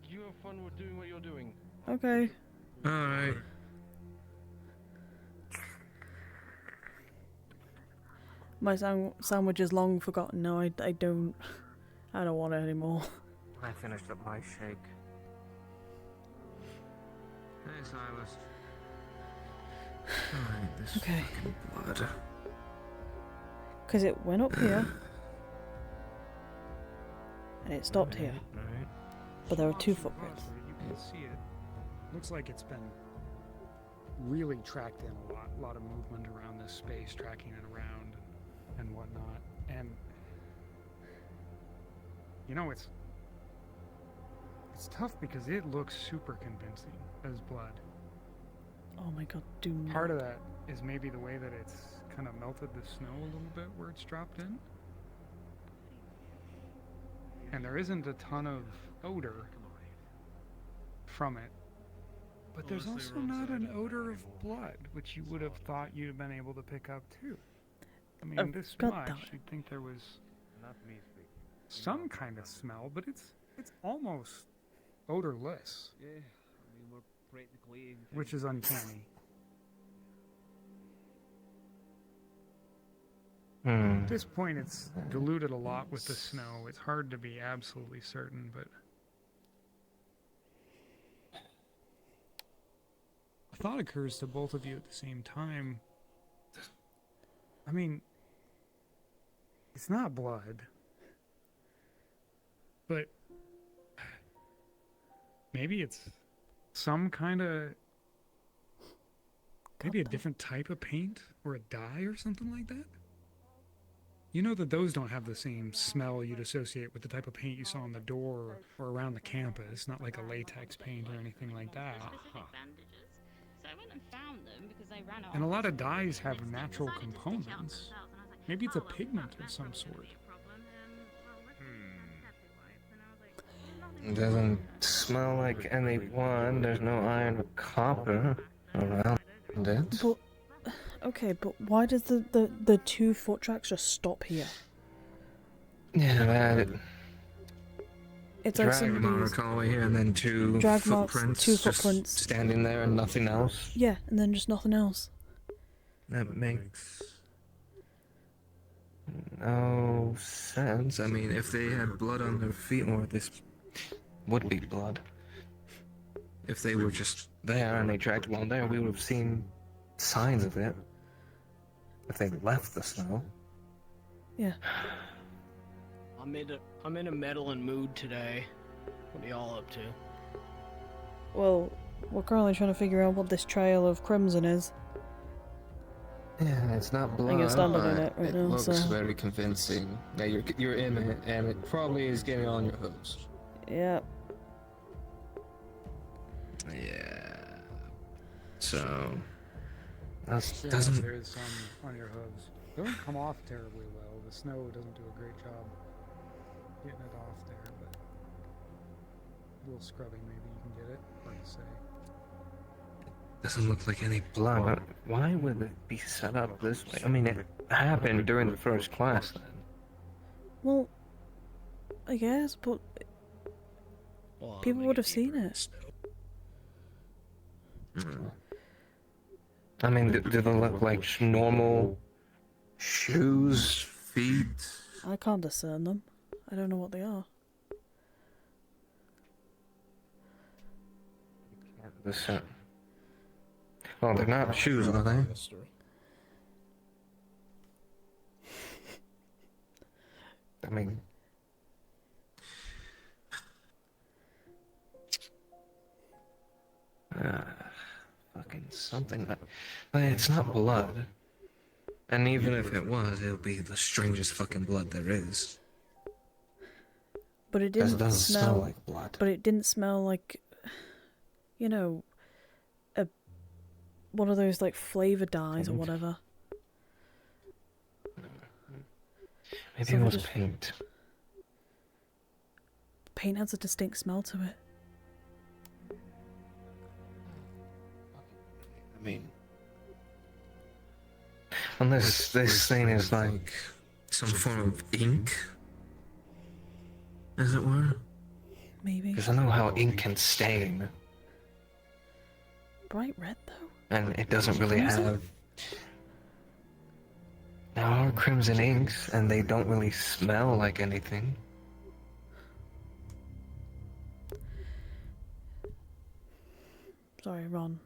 You have fun with doing what you're doing. Okay. Alright. My sandwich is long forgotten now. I don't want it anymore. I finished up my shake. Hey, Silas. Alright, this Okay. fucking blood. Because it went up here. And it stopped here. Right. But there are 2 footprints. You can see it. Looks like it's been really tracked in a lot of movement around this space, tracking it around and whatnot. And you know, it's tough because it looks super convincing as blood. Oh my god, do not. Part of that is maybe the way that it's kind of melted the snow a little bit where it's dropped in. And there isn't a ton of odor from it. But there's also not an odor of blood, which you would have thought you'd have been able to pick up too. I mean, this much, you'd think there was some kind of smell, but it's almost odorless, Yeah, I mean, we're practically... which is uncanny. At this point, it's diluted a lot with the snow. It's hard to be absolutely certain, but a thought occurs to both of you at the same time. I mean, it's not blood, but maybe it's some kind of, maybe a different type of paint or a dye or something like that. You know that those don't have the same smell you'd associate with the type of paint you saw on the door or around the campus, not like a latex paint or anything like that. Bandages. So I went and found them because I ran off. And a lot of dyes have natural components. Maybe it's a pigment of some sort. It doesn't smell like anyone. There's no iron or copper around it. But okay, but why does the 2 foot tracks just stop here? Yeah, that. It's like Drag somebody's mark all the way here, and then 2 drag marks, footprints, 2 just footprints. standing there and nothing else. Yeah, and then just nothing else. That makes no sense. I mean, if they had blood on their feet, or this would be blood. If they were just there and they dragged along there, we would have seen signs of it. If they left the snow. Yeah. I'm in a meddling mood today. What are y'all up to? Well, we're currently trying to figure out what this trail of crimson is. Yeah, it's not blood. I get standing in but it right now, looks so... very convincing. Yeah, you're in it, and it probably is getting on your hooves. Yeah. Yeah. So... Yeah, doesn't... there's some on your hooves. Doesn't come off terribly well. The snow doesn't do a great job getting it off there, but a little scrubbing maybe you can get it. Hard to say. Doesn't look like any blood. Why would it be set up this way? I mean, it happened during the first class then. Well, I guess, but people would have seen it. I mean, do they look like normal shoes, feet? I can't discern them. I don't know what they are. Discern. Well, they're not shoes, are they? I mean... fucking something. But it's not blood. And even if it was, it'll be the strangest fucking blood there is. But it didn't doesn't smell, smell like blood. But it didn't smell like, you know, one of those like flavor dyes or whatever. Maybe So it we was just- paint. Paint has a distinct smell to it. I mean... Unless this thing is like some form of ink, as it were. Maybe. Because I know how ink can stain, Bright red though. and it doesn't really Crimson? have... There are crimson inks, and they don't really smell like anything. Sorry, Ron.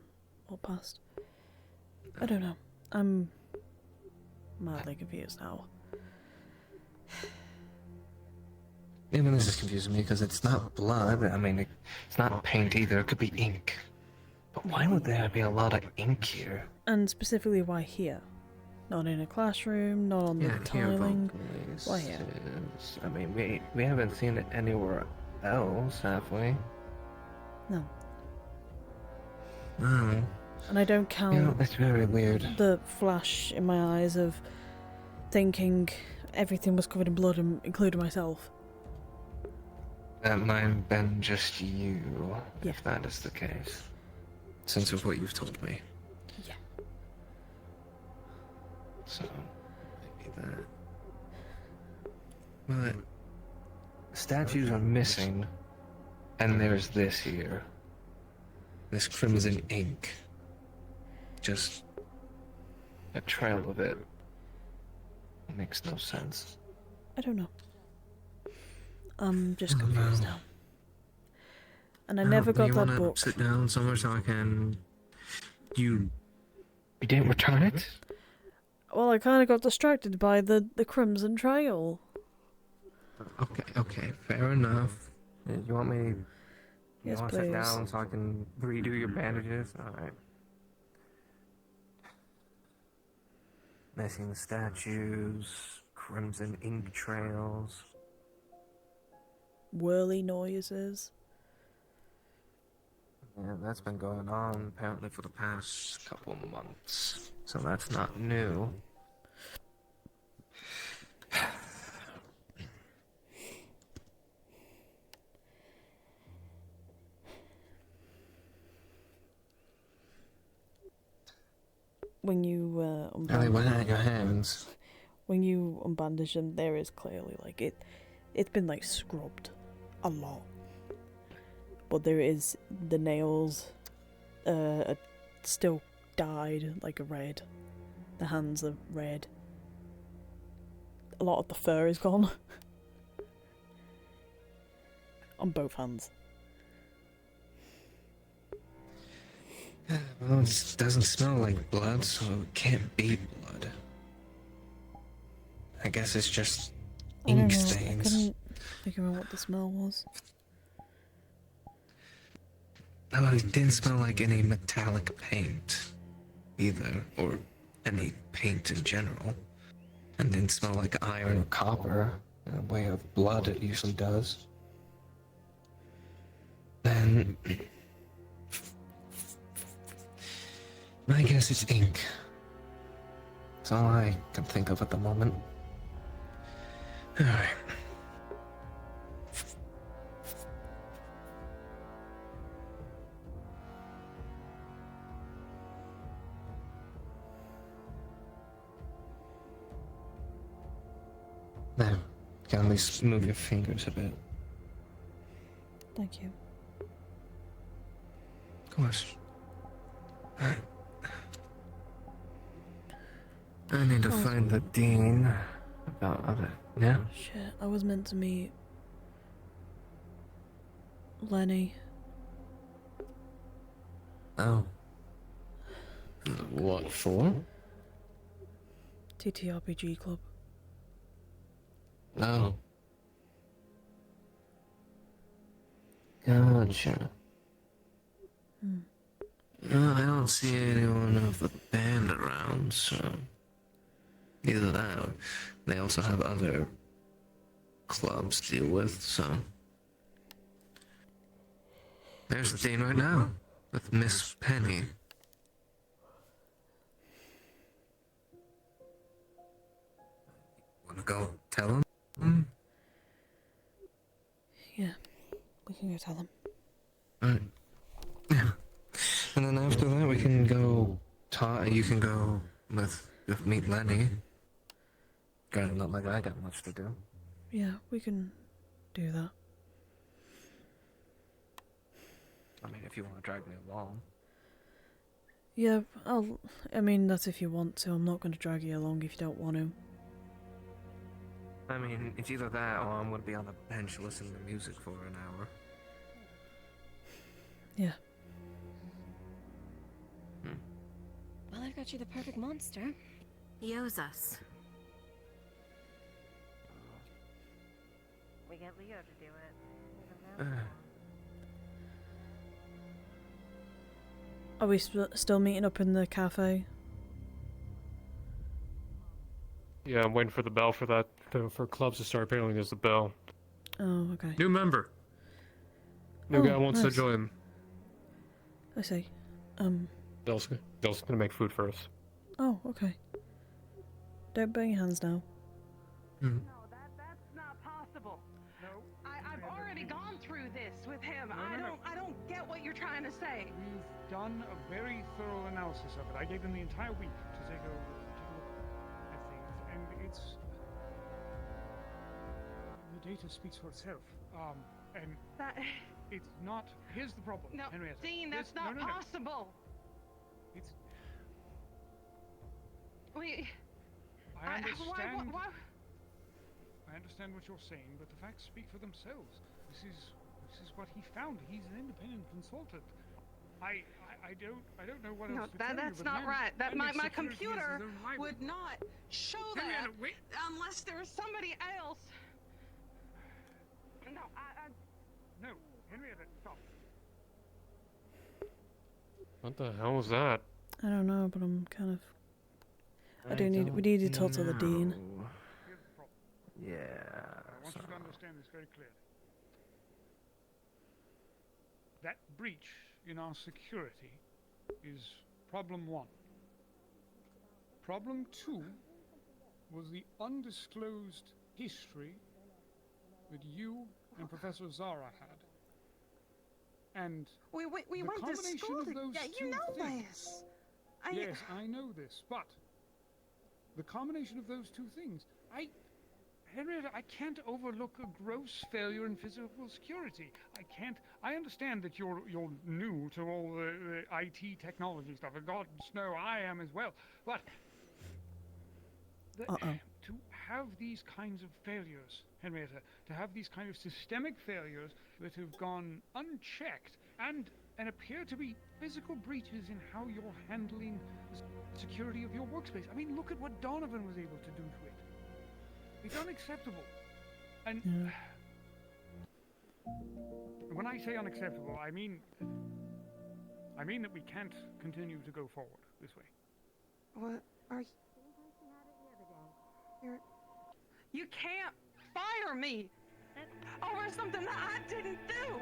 What passed? I don't know. I'm madly confused now. Even this is confusing me because it's not blood. I mean, it's not paint either. It could be ink. But why would there be a lot of ink here? And specifically, why here? Not in a classroom, not on the Here, tiling. both Why here? places. I mean, we haven't seen it anywhere else, have we? No. No. And I don't count You know, it's very weird. the flash in my eyes of thinking everything was covered in blood, including myself. That might have been just you, Yeah. if that is the case. Since of what you've told me. Yeah. So, maybe that. But statues are missing, and there's this here. This crimson ink. Just a trail of it. Makes no sense. I don't know. I'm just I don't confused know. now. And I never got you that wanna book. Sit down somewhere so I can. You didn't return it? Well, I kind of got distracted by the Crimson Trail. Okay, fair enough. You want me? You Yes, want to sit please. down so I can redo your bandages? Alright. Missing statues, crimson ink trails. Whirly noises. Yeah, that's been going on apparently for the past couple of months. So that's not new. when you Oh, they went out your hands. when you unbandage them, there is clearly like it's been like scrubbed a lot, but there is the nails are still dyed like a red. The hands are red. A lot of the fur is gone on both hands. Well, it doesn't smell like blood, so it can't be blood. I guess it's just I don't ink know. I stains. couldn't figure out what the smell was. Oh, it didn't smell like any metallic paint either, or any paint in general. And didn't smell like iron or copper in a way of blood it usually does. Then I guess it's ink. That's all I can think of at the moment. Alright. Now, you can at least move your fingers a bit. Thank you. Of course. I need to find the dean about other. Yeah? Shit, I was meant to meet Lenny. Oh. What for? TTRPG club. Oh. Gotcha. No, I don't see anyone of the band around, so... Either that, or they also have other clubs to deal with, so... There's the dean right now, with Miss Penny. Wanna go tell him? Yeah, we can go tell him. Alright. Yeah. And then after that we can go you can go with meet Lenny. Granted, not like I got much to do. Yeah, we can do that. I mean, if you want to drag me along. Yeah, I mean, that's if you want to. I'm not going to drag you along if you don't want to. I mean, it's either that or I'm going to be on the bench listening to music for an hour. Yeah. Well, I've got you the perfect monster. He owes us. We get Leo to do it. Are we still meeting up in the cafe? Yeah, I'm waiting for the bell for that, for clubs to start. Apparently there's a bell. Oh, okay. New member. New guy wants to nice. join. I see. Bell's gonna make food for us. Oh, okay. Don't burn your hands now. Hmm. That's not possible. No. I've already gone through this with him. I don't get what you're trying to say. We've done a very thorough analysis of it. I gave them the entire week to take a look at things, and it's the data speaks for itself. And that it's not. Here's the problem, no, Henrietta. Dean, that's not possible. It's. We. I understand. Why? I understand what you're saying, but the facts speak for themselves. This is what he found. He's an independent consultant. I don't know what else to tell you. No, that's but not man, right. That man, my security is computer his own rival. would not show Henrietta, that wait. unless there was somebody else. No, No, Henrietta, stop. What the hell was that? I don't know, but I'm kind of... we need to talk to the dean. Here's the problem. Yeah. I want you to understand this very clearly. That breach in our security is problem 1. Problem 2 was the undisclosed history that you and Professor Zara had. And we the went to combination school of those together. two You know things, this. Yes, I know this, but the combination of those two things, Henrietta, I can't overlook a gross failure in physical security. I understand that you're new to all the IT technology stuff, and God knows I am as well. But to have these kinds of failures, Henrietta, to have these kind of systemic failures that have gone unchecked and appear to be physical breaches in how you're handling the security of your workspace. I mean, look at what Donovan was able to do to it. It's unacceptable. And when I say unacceptable, I mean that we can't continue to go forward this way. What are you can't fire me over something that I didn't do.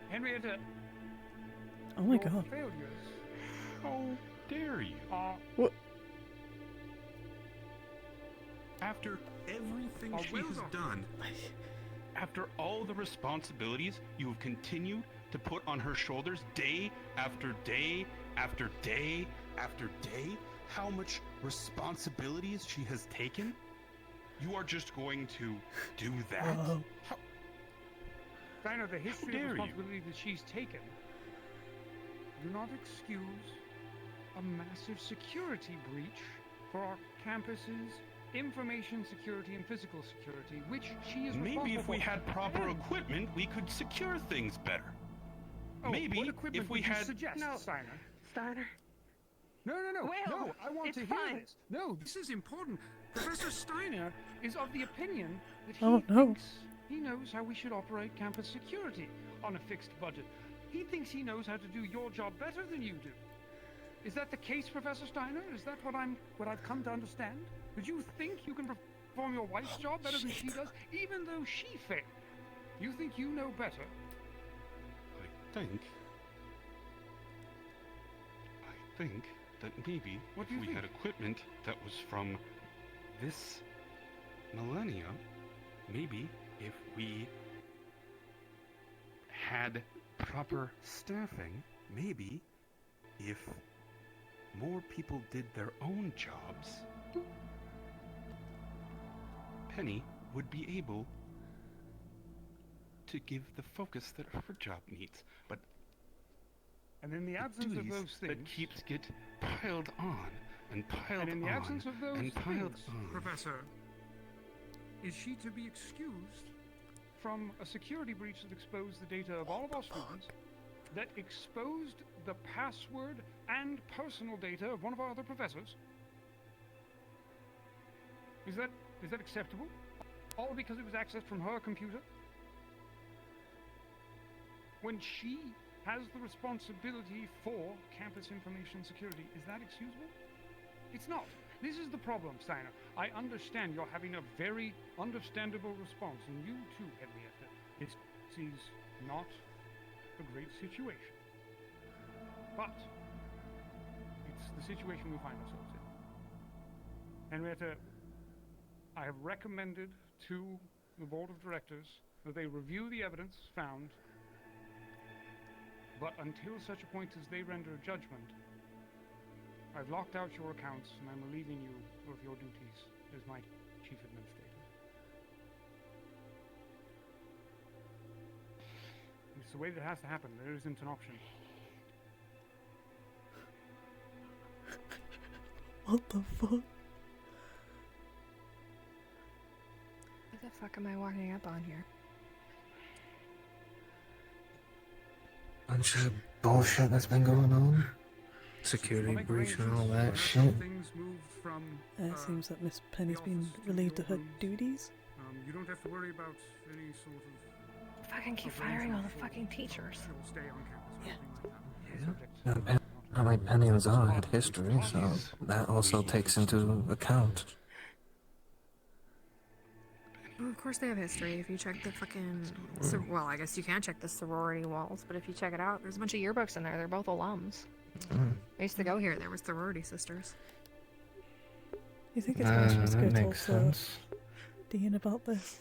Henrietta. Oh my God. Failures. How dare you? What? After everything she has done, after all the responsibilities you have continued to put on her shoulders day after day after day after day, how much responsibilities she has taken, you are just going to do that? Steiner, the history of responsibility that she's taken do not excuse a massive security breach for our campus's information security and physical security, which she is responsible for. Maybe if we had proper equipment, we could secure things better. Maybe what equipment if we would you had... suggest, Steiner? No, Will, I want to it's hear fine. this. No, this is important. Professor Steiner is of the opinion that he thinks he knows how we should operate campus security on a fixed budget. He thinks he knows how to do your job better than you do. Is that the case, Professor Steiner? Is that what I've come to understand? That you think you can perform your wife's job better than she does, even though she failed? You think you know better? I think that maybe if we had equipment that was from this millennia, maybe if we had proper staffing, maybe if more people did their own jobs, Penny would be able to give the focus that her job needs. But and in the absence of those things, that keeps get piled on and piled on and in the absence of those and piled things, on. Professor, is she to be excused from a security breach that exposed the data of all of our students, that exposed the password and personal data of one of our other professors? Is that acceptable? All because it was accessed from her computer? When she has the responsibility for campus information security, is that excusable? It's not. This is the problem, Steiner. I understand you're having a very understandable response, and you too, Henrietta. This is not a great situation. But it's the situation we find ourselves in. Henrietta, I have recommended to the board of directors that they review the evidence found, but until such a point as they render a judgment, I've locked out your accounts and I'm relieving you of your duties as my chief administrator. It's the way that it has to happen. There isn't an option. What the fuck? What the fuck am I walking up on here? Bunch of bullshit that's been going on. Security breach and all that shit. It seems that Miss Penny's been relieved of her duties. You don't have to worry about any sort of... Fucking keep firing all the fucking teachers. Stay on Yeah. I mean, Penny and Zara had history, so that also takes into account. Well, of course they have history. If you check the fucking... well, I guess you can check the sorority walls, but if you check it out, there's a bunch of yearbooks in there. They're both alums. I used to go here. There was sorority sisters. You think it's best to go talk makes to sense. Dean about this?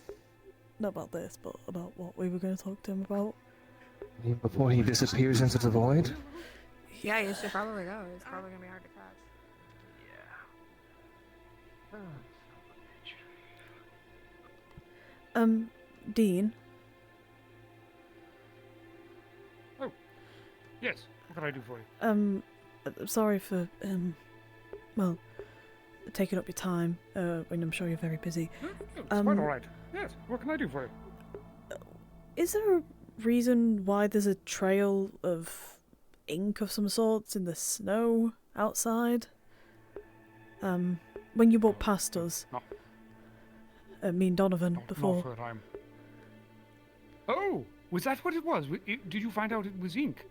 Not about this, but about what we were going to talk to him about. Before he disappears into the void? Yeah, you should probably go. It's probably gonna be hard to catch. Dean. Oh, yes. What can I do for you? Sorry for well, taking up your time. When I'm sure you're very busy. It's quite all right. Yes. What can I do for you? Is there a reason why there's a trail of ink of some sorts in the snow outside? When you walked past us, me and Donovan before. Not that I'm... Oh, was that what it was? Did you find out it was ink?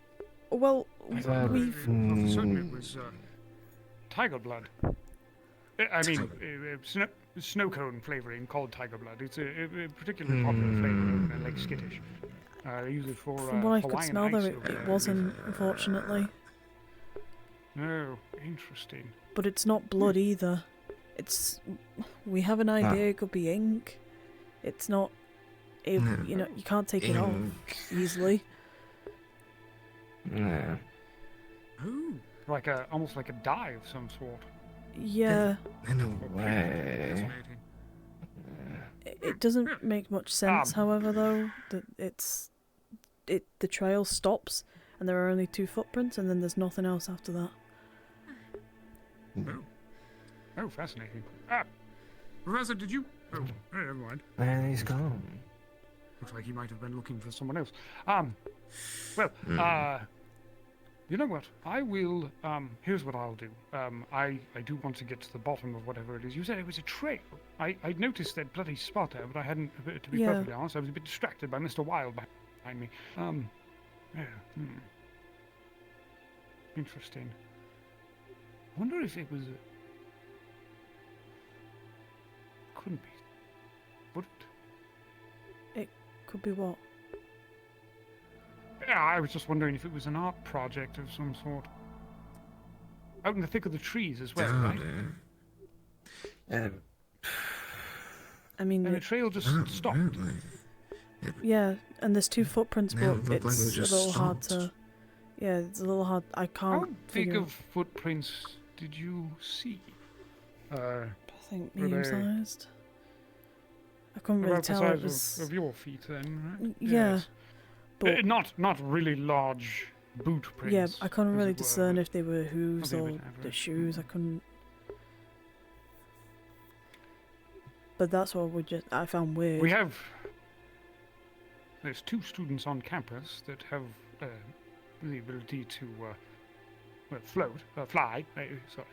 Well, we've... we've... certain it was tiger blood. I mean, snow cone flavoring called tiger blood. It's a particularly popular flavor in Lake Skittish. They use it for From what I could Hawaiian smell, though, ice it over there. wasn't, unfortunately. No, interesting. But it's not blood either. It's... We have an idea it could be ink. It's not... you know, you can't take it off easily. Yeah. Ooh, like almost like a dye of some sort. Yeah. In a way. It doesn't make much sense, however, though, that the trail stops and there are only 2 footprints and then there's nothing else after that. Oh, fascinating. Professor, did you... Oh, never mind. And he's gone. Looks like he might have been looking for someone else. You know what? I will, here's what I'll do. I do want to get to the bottom of whatever it is. You said it was a trail. I'd noticed that bloody spot there, but I hadn't, to be perfectly honest, I was a bit distracted by Mr. Wilde behind me. Interesting. Wonder if it was couldn't be. Would it? It could be what? Yeah, I was just wondering if it was an art project of some sort. Out in the thick of the trees as well, right? I mean... And the trail just stopped. Yeah, and there's 2 footprints, but like it's a little hard to... Yeah, it's a little hard... I can't How big of footprints did you see? I think were they medium-sized. I couldn't really about the tell. size It was... of your feet then, right? Yeah. Yes. But... Not really large boot prints. Yeah, I couldn't as really it were, discern but if they were hooves probably a or bit the average. shoes. I couldn't... But that's what I found weird. We have... There's 2 students on campus that have the ability to fly. Sorry.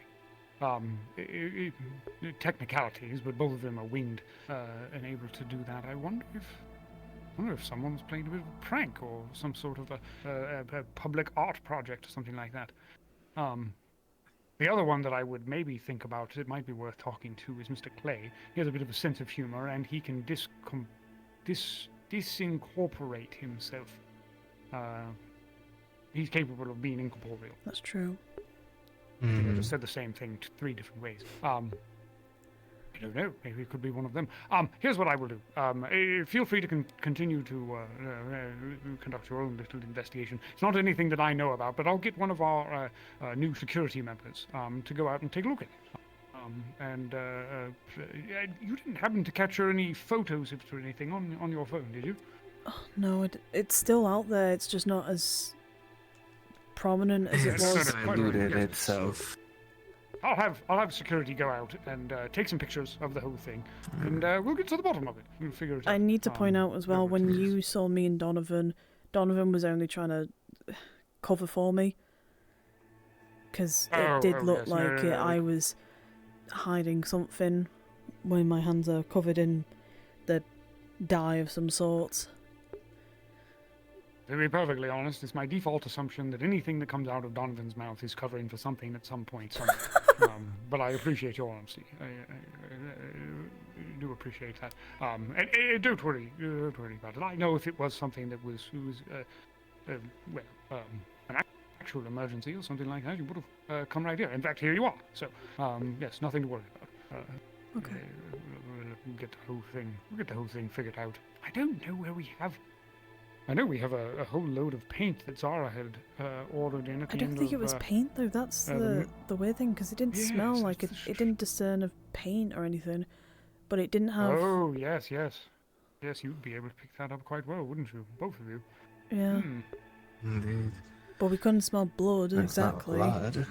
Technicalities, but both of them are winged and able to do that. I wonder if someone's playing a bit of a prank or some sort of a public art project or something like that. The other one that I would maybe think about, it might be worth talking to, is Mr. Clay. He has a bit of a sense of humor, and he can disincorporate himself. He's capable of being incorporeal. That's true. I think I just said the same thing 3 different ways. I don't know. Maybe it could be one of them. Here's what I will do. Feel free to continue to conduct your own little investigation. It's not anything that I know about, but I'll get one of our new security members to go out and take a look at it. You didn't happen to capture any photos or anything on your phone, did you? Oh, no, it's still out there. It's just not as prominent as it was. Diluted itself. I'll have security go out and take some pictures of the whole thing, and we'll get to the bottom of it. We'll figure it out. I need to point out as well, when you saw me and Donovan was only trying to cover for me. Because it did look like I was hiding something when my hands are covered in the dye of some sort. To be perfectly honest, it's my default assumption that anything that comes out of Donovan's mouth is covering for something at some point somewhere. But I appreciate your honesty. I do appreciate that. And don't worry about it. I know if it was something that was an actual emergency or something like that, you would have come right here. In fact, here you are. So, yes, nothing to worry about. Okay. We'll get the whole thing figured out. I don't know where we have I know we have a whole load of paint that Zara had ordered in at the I don't end think of, it was paint though. That's the the weird thing, because it didn't Yes, smell like it. It didn't discern of paint or anything, but it didn't have. Oh, yes, yes. Yes, you'd be able to pick that up quite well, wouldn't you? Both of you. Yeah. Hmm. Indeed. But we couldn't smell blood It's exactly. not blood.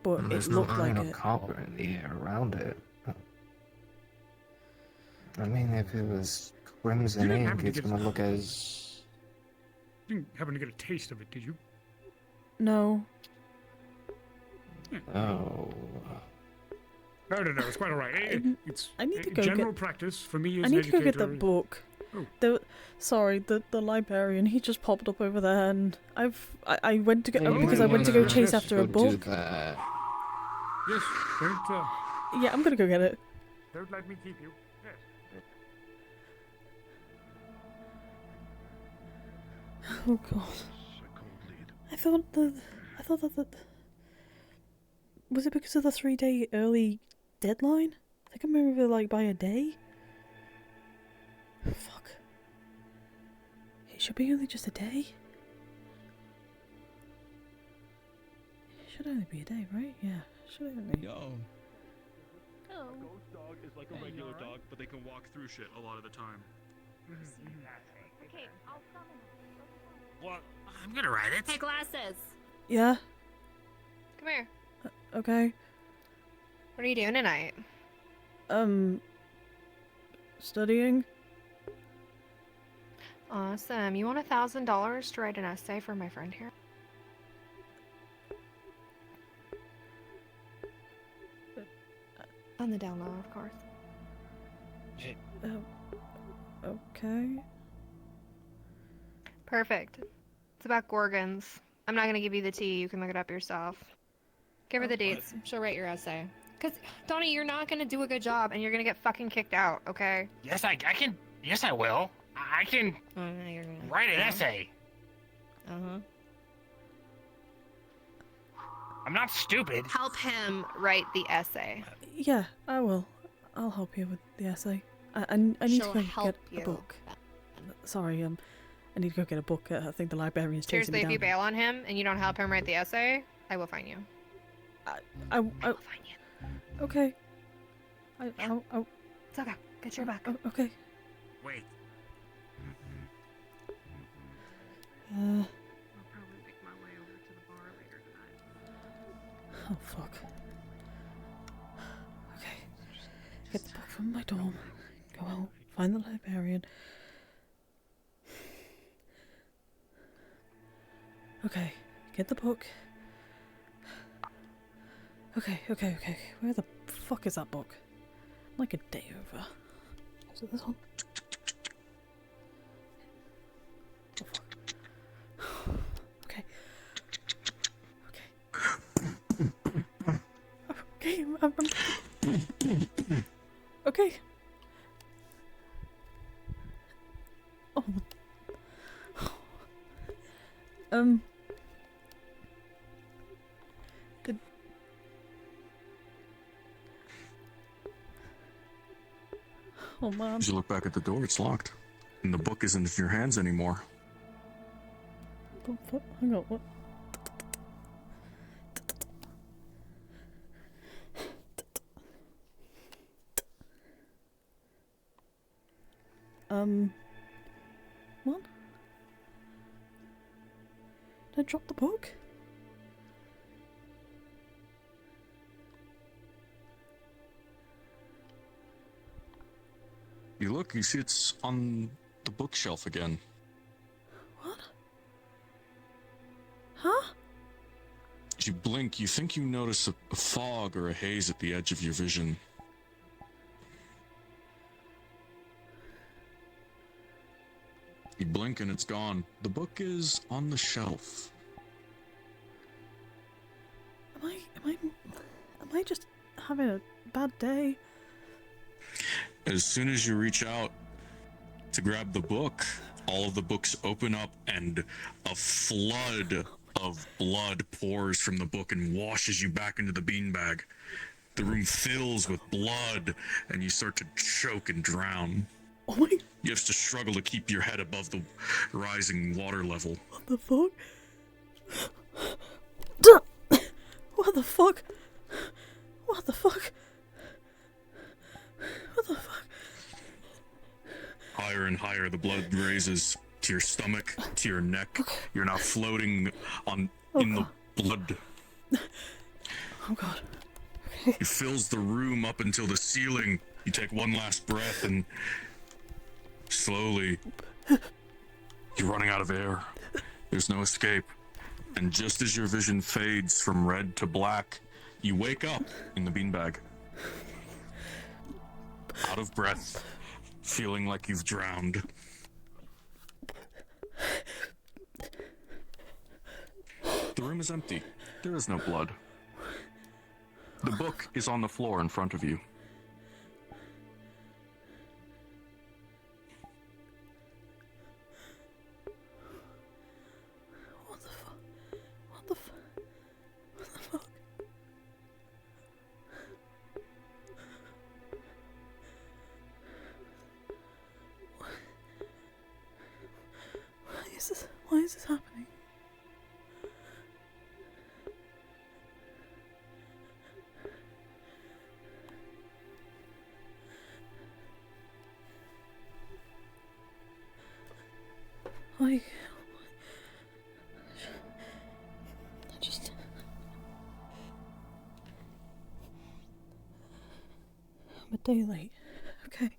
But And it there's no looked like iron or it. copper in the air around it. I mean, if it was crimson You didn't ink, happen to it's get- gonna look as... You didn't happen to get a taste of it, did you? No. Oh. No, it's quite all right. It's I need to go general get. practice for me as I an need to go get educator. that book. Oh. The librarian. He just popped up over there, and I went to go Maybe because I went to go chase yes, after go a do book. that. Yes, don't, Yeah, I'm gonna go get it. don't let me keep you. Yes. Oh god. I thought that. Was it because of the 3-day early deadline? I think I remember like by a day. Fuck. It should be only just a day. It should only be a day, right? Yeah. Should only. Yo. A ghost dog is like a regular dog, but they can walk through shit a lot of the time. Okay, I'll summon What? I'm gonna ride it. Hey, glasses. Yeah. Come here. Okay. What are you doing tonight? Studying. Awesome. You want $1,000 to write an essay for my friend here? On the down low, of course. Okay. Perfect. It's about Gorgons. I'm not gonna give you the tea. You can look it up yourself. Give her the dates. She'll write your essay. Cause Donnie, you're not gonna do a good job, and you're gonna get fucking kicked out. Okay? Yes, I can. Yes, I will. I can write an essay. Uh-huh. I'm not stupid. Help him write the essay. Yeah, I will. I'll help you with the essay. I need She'll to go help get you. a book. Sorry, I need to go get a book. I think the librarian's chasing Seriously, if me you down. bail on him and you don't help him write the essay, I will fine you. I will fine you. Okay. It's okay. Get your back. Okay. Wait. I'll probably make my way over to the bar later tonight. Oh fuck. Okay. Get the book from my dorm. Go out. Find the librarian. Okay. Get the book. Okay. Where the fuck is that book? I'm like a day over. Is it this one? Oh fuck. Okay. Okay, I'm okay. Oh. Did Oh man. As you look back at the door, it's locked. And the book isn't in your hands anymore. Hang on, what? What? Did I drop the book? You look, you see it's on the bookshelf again. What? Huh? As you blink, you think you notice a fog or a haze at the edge of your vision. You blink and it's gone. The book is on the shelf. Am I just having a bad day? As soon as you reach out to grab the book, all of the books open up and a flood of blood pours from the book and washes you back into the beanbag. The room fills with blood and you start to choke and drown. Oh my... You have to struggle to keep your head above the rising water level. What the fuck? What the fuck? What the fuck? What the fuck? Higher and higher the blood raises to your stomach, to your neck. You're now floating in the blood. Oh god. It fills the room up until the ceiling. You take one last breath and slowly you're running out of air. There's no escape. And just as your vision fades from red to black, you wake up in the beanbag. Out of breath, feeling like you've drowned. The room is empty. There is no blood. The book is on the floor in front of you. What the fuck? What the fuck? What the fuck? Why is this happening? I just... I'm a day late, okay?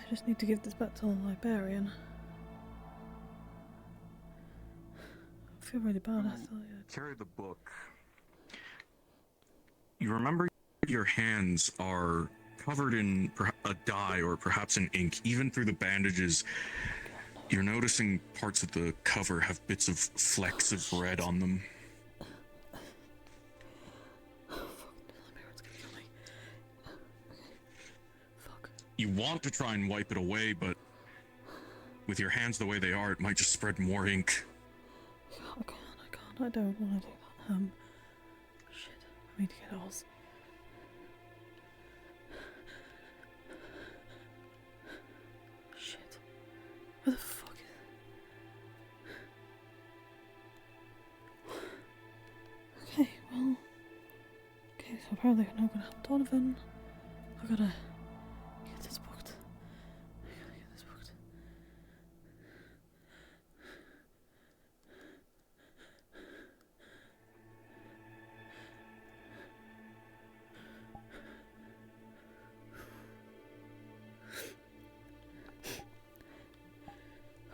I just need to give this back to the librarian. I feel really bad, I thought Carry the book. You remember your hands are covered in a dye or perhaps an ink. Even through the bandages, you're noticing parts of the cover have bits of flecks of red on them. You want to try and wipe it away, but with your hands the way they are, it might just spread more ink. I can't, I don't want to do that. Shit, I need to get Oz. Shit. Where the fuck is... Okay, well... Okay, so apparently I'm not gonna help Donovan. I gotta get this booked.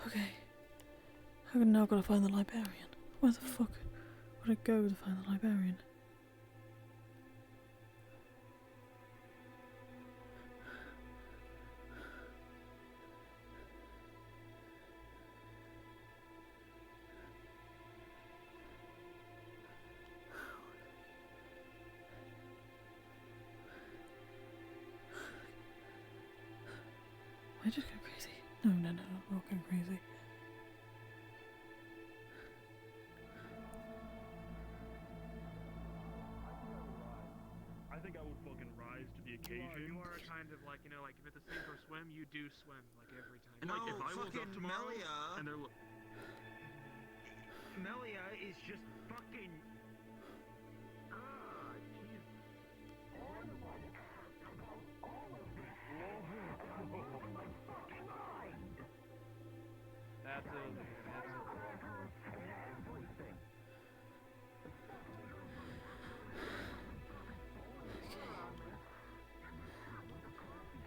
Okay. I've now got to find the librarian. Where the fuck would I go to find the librarian? I just go crazy. No, I'm not going crazy. I think I would fucking rise to the occasion. You are kind of like, you know, like if it's a sink or swim, you do swim like every time. And like if I woke up tomorrow and they're Melia is just fucking...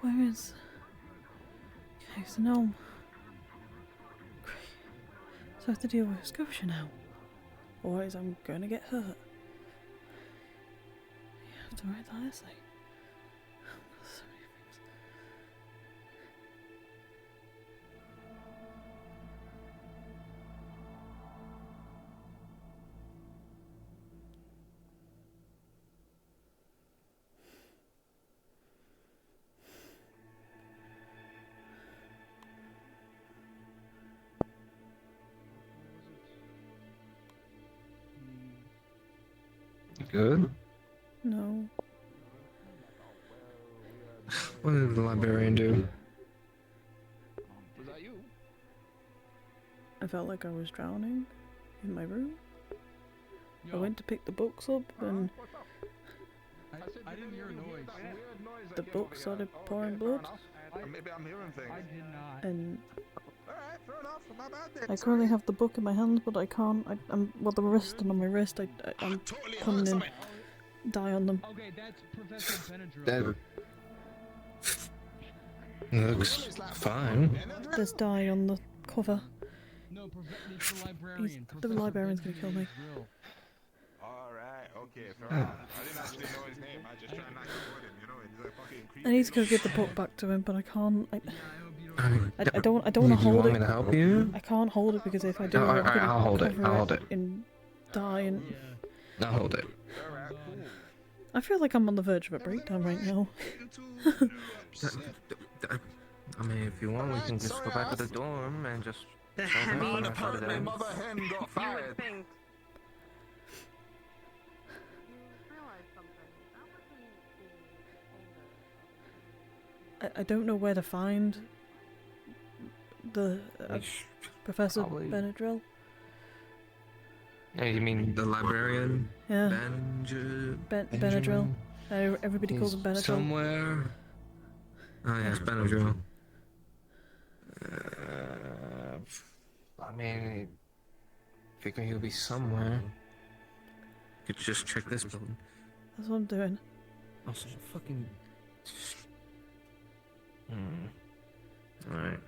Where is... Okay, so now... So I have to deal with Scotia now. Otherwise I'm gonna get hurt. You have to write that essay. So many things. Good. No. What did the librarian do? Was that you? I felt like I was drowning in my room. I went to pick the books up and I didn't hear a noise. the book started pouring blood. Maybe I'm hearing things. I did not. And Alright, fair enough. My bad then. I currently have the book in my hands, but I can't. I'm well, the wristling on my wrist. I'm putting in dye on them. Okay, that's Professor Benadryl. That looks fine. There's dye on the cover. No, it's the librarian. The librarian's gonna kill me. Alright, okay, fair enough. I didn't actually know his name. I just tried not to avoid him, you know? It's like fucking creepy. I need to go give the book back to him, but I can't. I don't want to You hold want it. me to help you? I can't hold it because if I do, Oh, I'm gonna I'll hold it. cover I'll hold it. in dye and. I'll hold it. I feel like I'm on the verge of a breakdown right now. I mean, if you want, we can just go back to the dorm and just. Apparently, Mother Hen got fired. I don't know where to find the Professor Benadryl. Yeah, you mean the librarian? Yeah. Benadryl. Benadryl. Everybody calls him Benadryl. Somewhere. Oh yes, Benadryl. I mean, I figure he'll be somewhere. You could just check this building. That's what I'm doing. Also, fucking. Alright.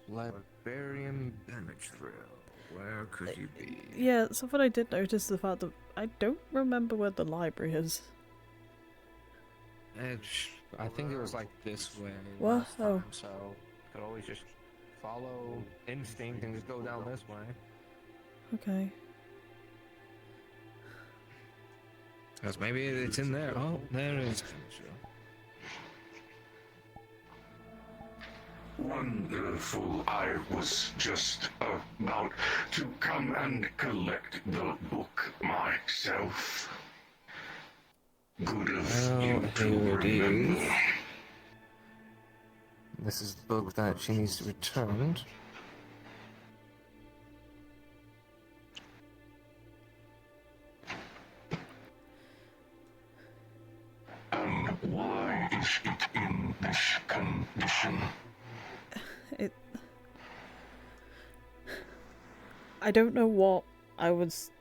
Librarian Benadryl. Where could you be? Yeah, so what I did notice the fact that I don't remember where the library is. I think it was like this way. What? last time, so could always just follow instinct and just go down this way. Okay. Because maybe it's in there. Oh, there it is. Wonderful. I was just about to come and collect the book myself. Good of you to remember. This is the book that she needs to return. And why is it in this condition? I don't know what I was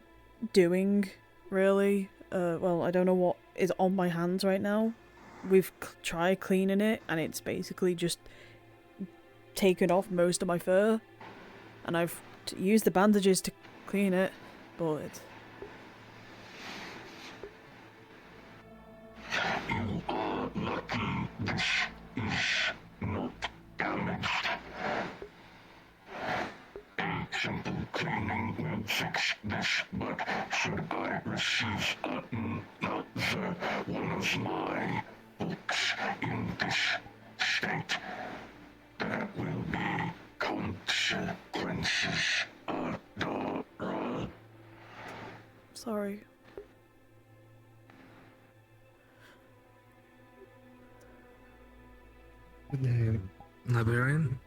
doing, really. Well, I don't know what is on my hands right now. We've tried cleaning it, and it's basically just taken off most of my fur. And I've used the bandages to clean it, but it's... You are lucky this is not damaged. A simple cleaning will fix this, but should I receive another one of my books in this state, there will be consequences, Adara. Sorry. The librarian?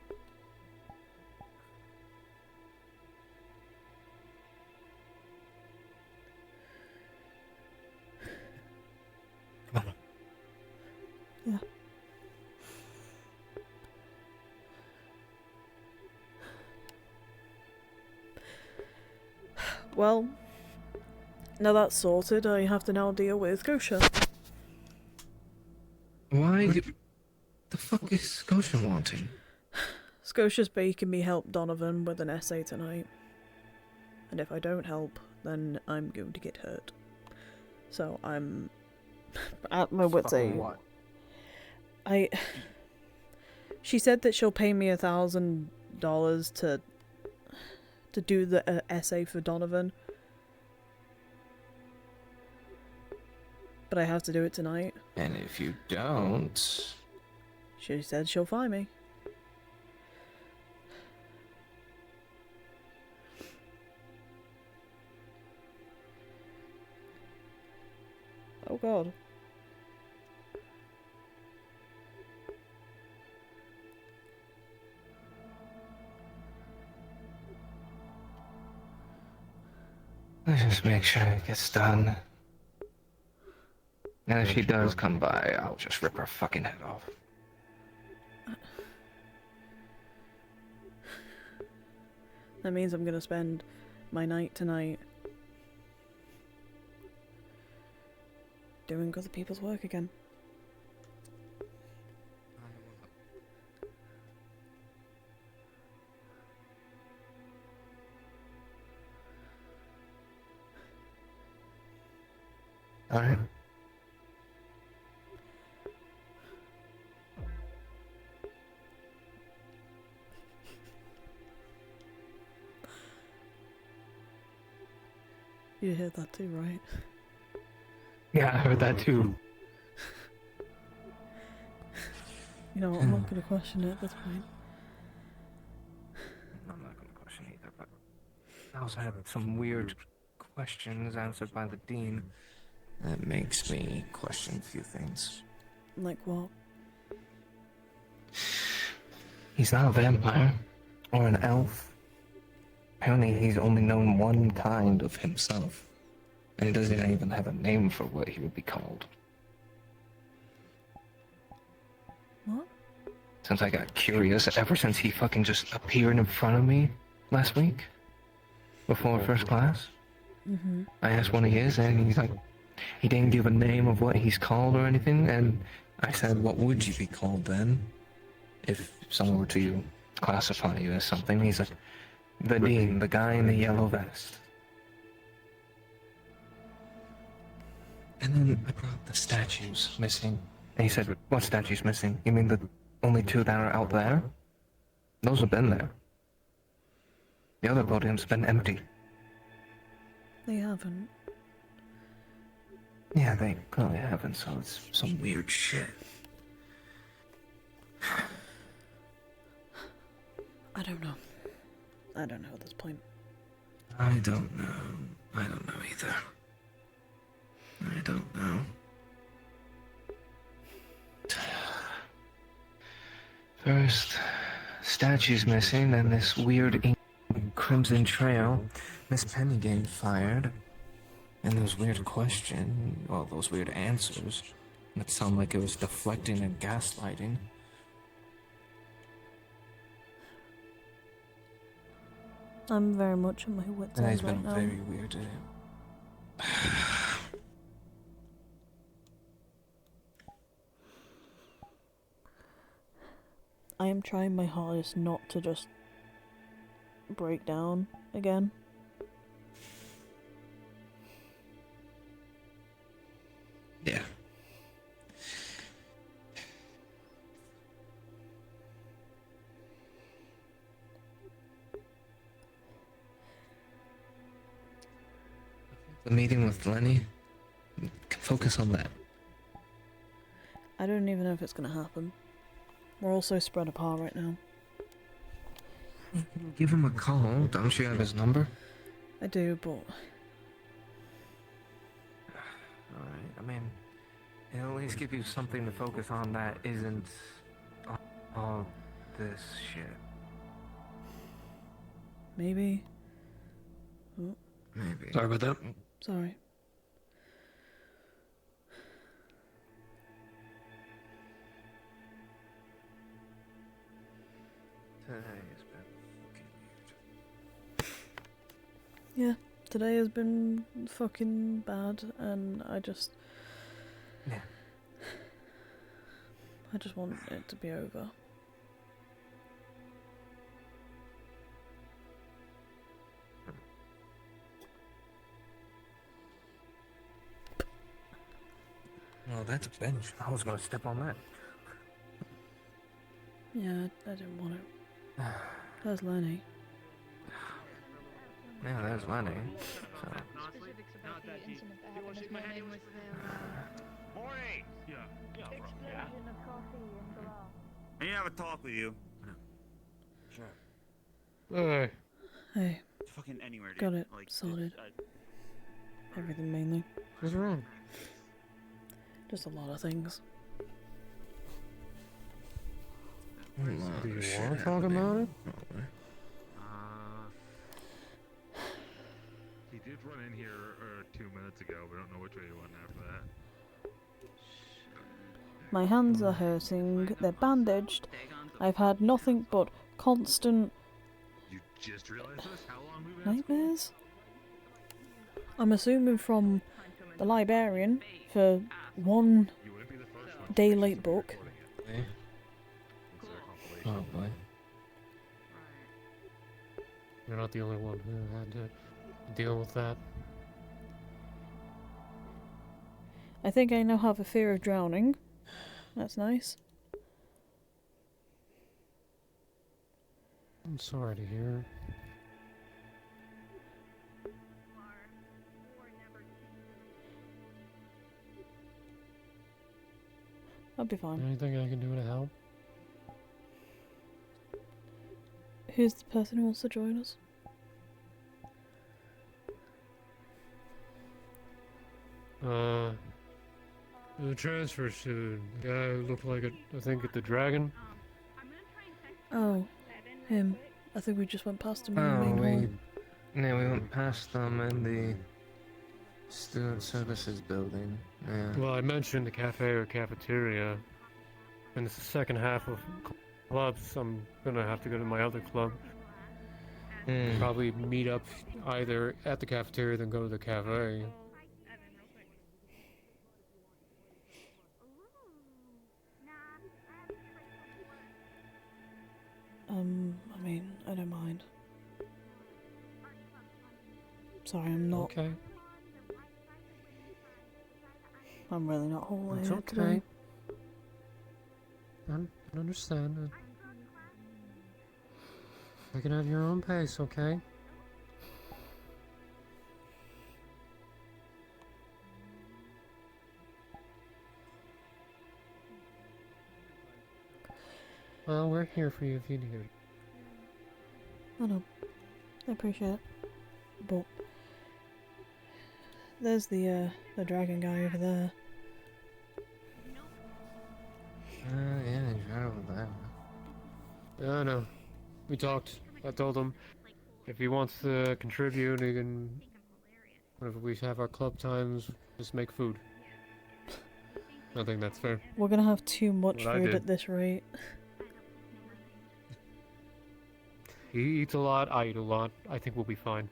Yeah. Well, Now that's sorted, I have to now deal with Gosha. Why the fuck is Scotia wanting? Scotia's making me help Donovan with an essay tonight. And if I don't help, then I'm going to get hurt. So I'm at my wit's Fucking end. what? She said that she'll pay me $1,000 to do the essay for Donovan. But I have to do it tonight. And if you don't... She said she'll fine me. Oh god. Let's just make sure it gets done. And if she does come by, I'll just rip her fucking head off. That means I'm gonna spend my night tonight doing other people's work again. Alright. You heard that too, right? Yeah, I heard that too. You know what, I'm not gonna question it, that's fine. I'm not gonna question either, but I also had some weird questions answered by the dean. That makes me question a few things. Like what? He's not a vampire or an elf. Apparently he's only known one kind of himself. And he doesn't even have a name for what he would be called. What? Since I got curious, ever since he fucking just appeared in front of me last week, before first class, I asked what he is, and he's like, he didn't give a name of what he's called or anything, and I said, what would you be called then? If someone were to classify you as something, he's like, the dean, the guy in the yellow vest. And then I brought the statues missing. And he said, what statues missing? You mean the only two that are out there? Those have been there. The other podium's been empty. They haven't. Yeah, they clearly haven't, so it's some weird shit. I don't know. I don't know at this point. I don't know. I don't know either. I don't know. First, statues missing, then this weird ink crimson trail. Miss Pennygate fired. And those weird questions, well, those weird answers. That sound like it was deflecting and gaslighting. I'm very much in my wits And end it's been right now. very weird. I am trying my hardest not to just break down again. Yeah. The meeting with Lenny, focus on that. I don't even know if it's gonna happen. We're all so spread apart right now. Give him a call. Don't you have his number? I do, but Alright, I mean, it'll at least give you something to focus on that isn't all this shit. maybe. Oh, Maybe. Sorry about that. sorry. Today has been fucking weird. Yeah, Today has been fucking bad, and I just want it to be over. Well, that's a bench. I was gonna step on that. Yeah, I didn't want it. There's Lenny. Yeah, there's Lenny. So. Specifics about the incident that happened this morning with the Morning! explosion of coffee and glass. I need to have a talk with you. Sure. Hey. Hey. Fucking anywhere, dude. Got it. Like, Sorted. Everything mainly. What's wrong? Just a lot of things. Do you want to talk about it? He did run in here 2 minutes ago. We don't know which way he went after that. My hands are hurting. They're bandaged. I've had nothing but constant You just realized this? How long we've been nightmares. I'm assuming from the librarian for one day late book. Oh boy. You're not the only one who had to deal with that. I think I now have a fear of drowning. That's nice. I'm sorry to hear. I'll be fine. Anything I can do to help? Who's the person who wants to join us? The transfer student, the guy who looked like it, I think, at the Dragon. Oh, him. I think we just went past him in the Oh, main hall. we went past them in the student services building. Yeah. Well, I mentioned the cafe or cafeteria, and it's the second half of clubs. I'm gonna have to go to my other club. Probably meet up either at the cafeteria, then go to the cafe. I mean, I don't mind. Sorry, I'm not. Okay. I'm really not whole It's here okay. today. I understand. You can have your own pace, okay? Well, we're here for you if you need it. I know. I appreciate it. But there's the dragon guy over there. Yeah, he's right over there. Yeah, I know. We talked. I told him if he wants to contribute, he can. Whenever we have our club times, just make food. I think that's fair. We're gonna have too much What I food did. at this rate. He eats a lot, I eat a lot. I think we'll be fine.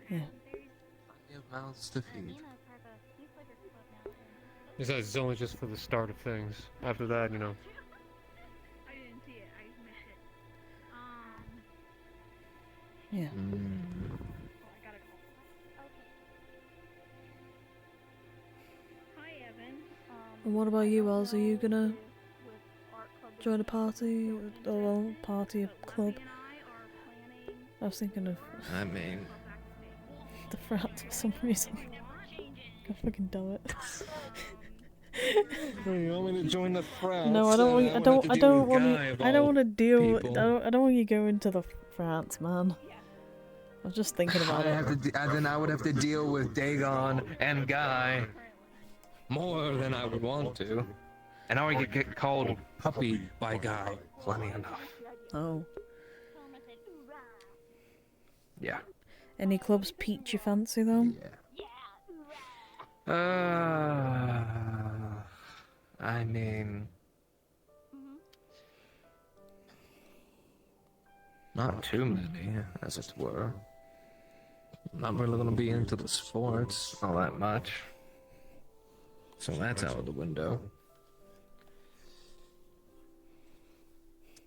Yeah. You have mouths to feed. Besides, it's only just for the start of things. After that, you know. Yeah. And what about you, Els? Are you gonna join a party? Or well, party, a club? I was thinking of I mean, the frats for some reason. God fucking damn it. you want me to join the frats? No, I don't want. I don't want you. I don't want to deal. people. I don't want you going to the frats, man. I was just thinking about it. Then I would have to deal with Dagon and Guy more than I would want to. And I would get called puppy by Guy plenty enough. Oh. Yeah. Any clubs pique your fancy though? I mean, Not too many, as it were. Not really gonna be into the sports all that much. So that's out of the window.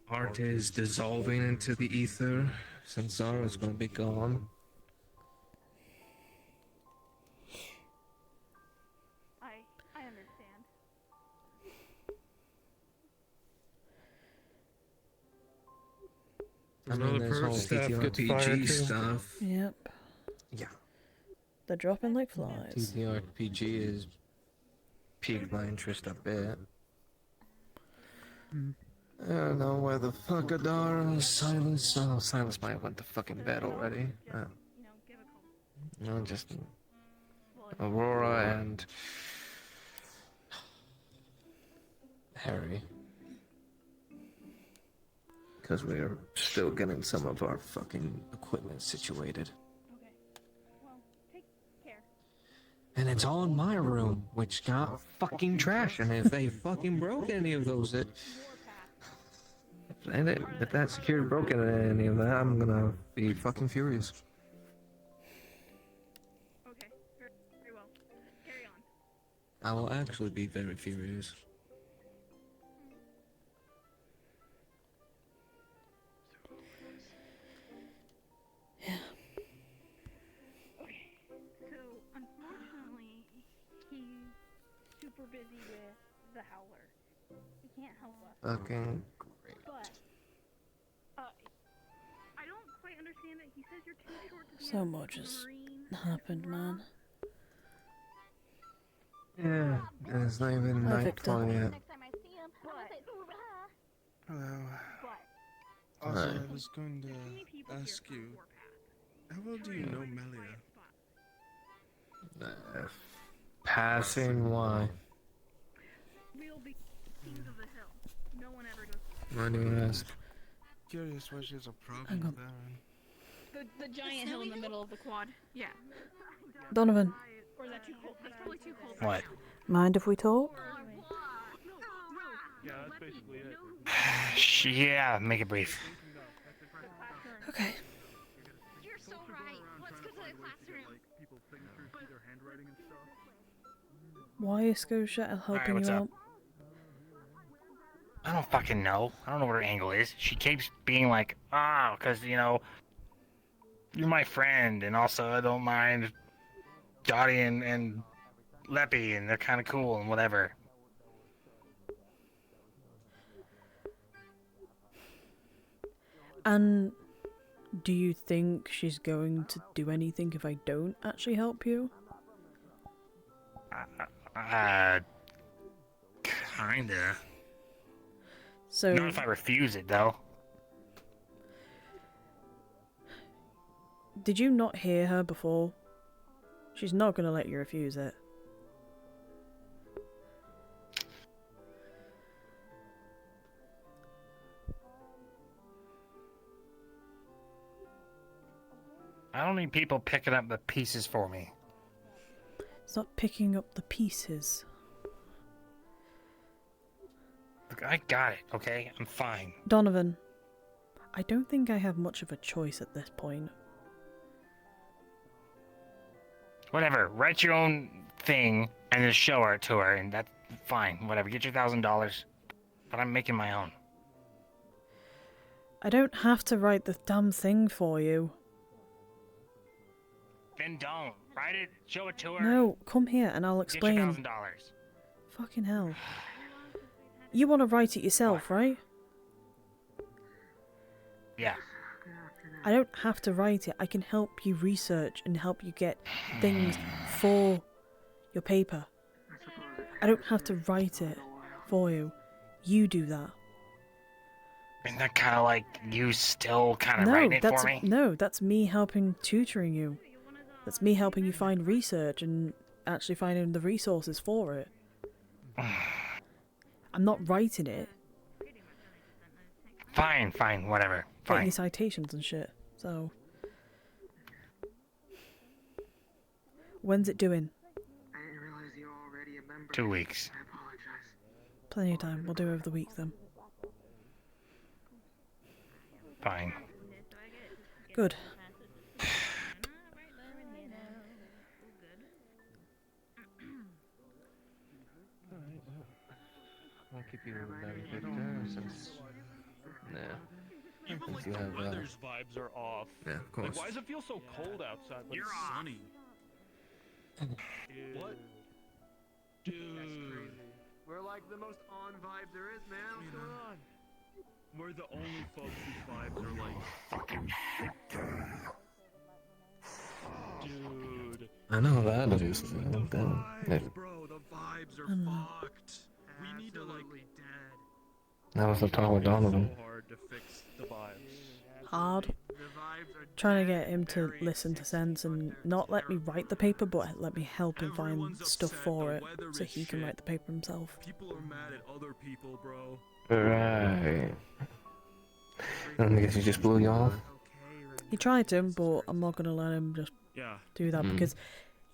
Art is dissolving into the ether since Zara's gonna be gone. I understand. I mean, this whole TTRPG stuff. Yep. Yeah. They're dropping like flies. TTRPG has piqued my interest a bit. I don't know where the fuck Adara, Silas. Oh, Silas might have went to fucking bed already. No, just Aurora and Harry. Because we're still getting some of our fucking equipment situated. And it's all in my room, which got fucking trash. And if they fucking broke any of those, if that security broke any of that, I'm gonna be fucking furious. Okay, very well. Carry on. I will actually be very furious. Okay, so unfortunately, he's super busy with the Howler. He can't help us. Fucking great. But, I don't quite understand that. He says you're too short to be So a much has Marine. happened, man. Yeah, and it's not even Hi, nightfall Victor. yet. Hello. Hi. Also, I was going to ask you, how well do you know Melia? Passing, why? We'll be kings of the hill. No one ever does. Why do you ask? Curious why she's a problem Hang on. there. The giant hill in the middle of the quad. Yeah. Donovan, Or is that too cold? That's probably too cold. What? mind if we talk? Yeah, that's basically it. Yeah, make it brief. Okay. You're so right. Let's go to the classroom. Why is Scotia helping what's you up? out? I don't fucking know. I don't know what her angle is. She keeps being like, because, you're my friend, and also I don't mind Dottie and Leppy, and they're kind of cool and whatever. And do you think she's going to do anything if I don't actually help you? Kinda. So Not if I refuse it, though. did you not hear her before? She's not gonna let you refuse it. I don't need people picking up the pieces for me. It's not picking up the pieces. Look, I got it, okay? I'm fine. Donovan, I don't think I have much of a choice at this point. Whatever. Write your own thing and just show her to her, and that's fine. Whatever. Get your $1,000. But I'm making my own. I don't have to write the damn thing for you. Then don't. Write it, show it to her. No, come here and I'll Get your explain. $1,000. Fucking hell. You want to write it yourself, right? Yeah. I don't have to write it. I can help you research and help you get things for your paper. I don't have to write it for you. You do that. Isn't that kind of like you still kind of writing it for me? No, that's me helping tutoring you. That's me helping you find research and actually finding the resources for it. I'm not writing it. Fine, whatever. Getting Fine. you citations and shit. So, when's it doing? 2 weeks. Plenty of time. We'll do it over the week then. Fine. Good. I'll keep you very Victor since. Nah. Even Since like you the have, weather's vibes are off. Yeah, of course. Like, why does it feel so cold outside, but You're it's off. sunny? What? Dude. We're like the most on vibes there is, man. What's going on? We're the only folks whose vibes are like fucking dude. I know that is. Bro, the vibes are fucked. We need to like That was the talk with Donovan. so hard to fix the vibes. Hard. Trying to get him to listen to sense and not let me write the paper, but let me help him find stuff for it so he can write the paper himself. People are mad at other people, bro. Right. And I guess he just blew you off. He tried to, but I'm not gonna let him just do that Mm. because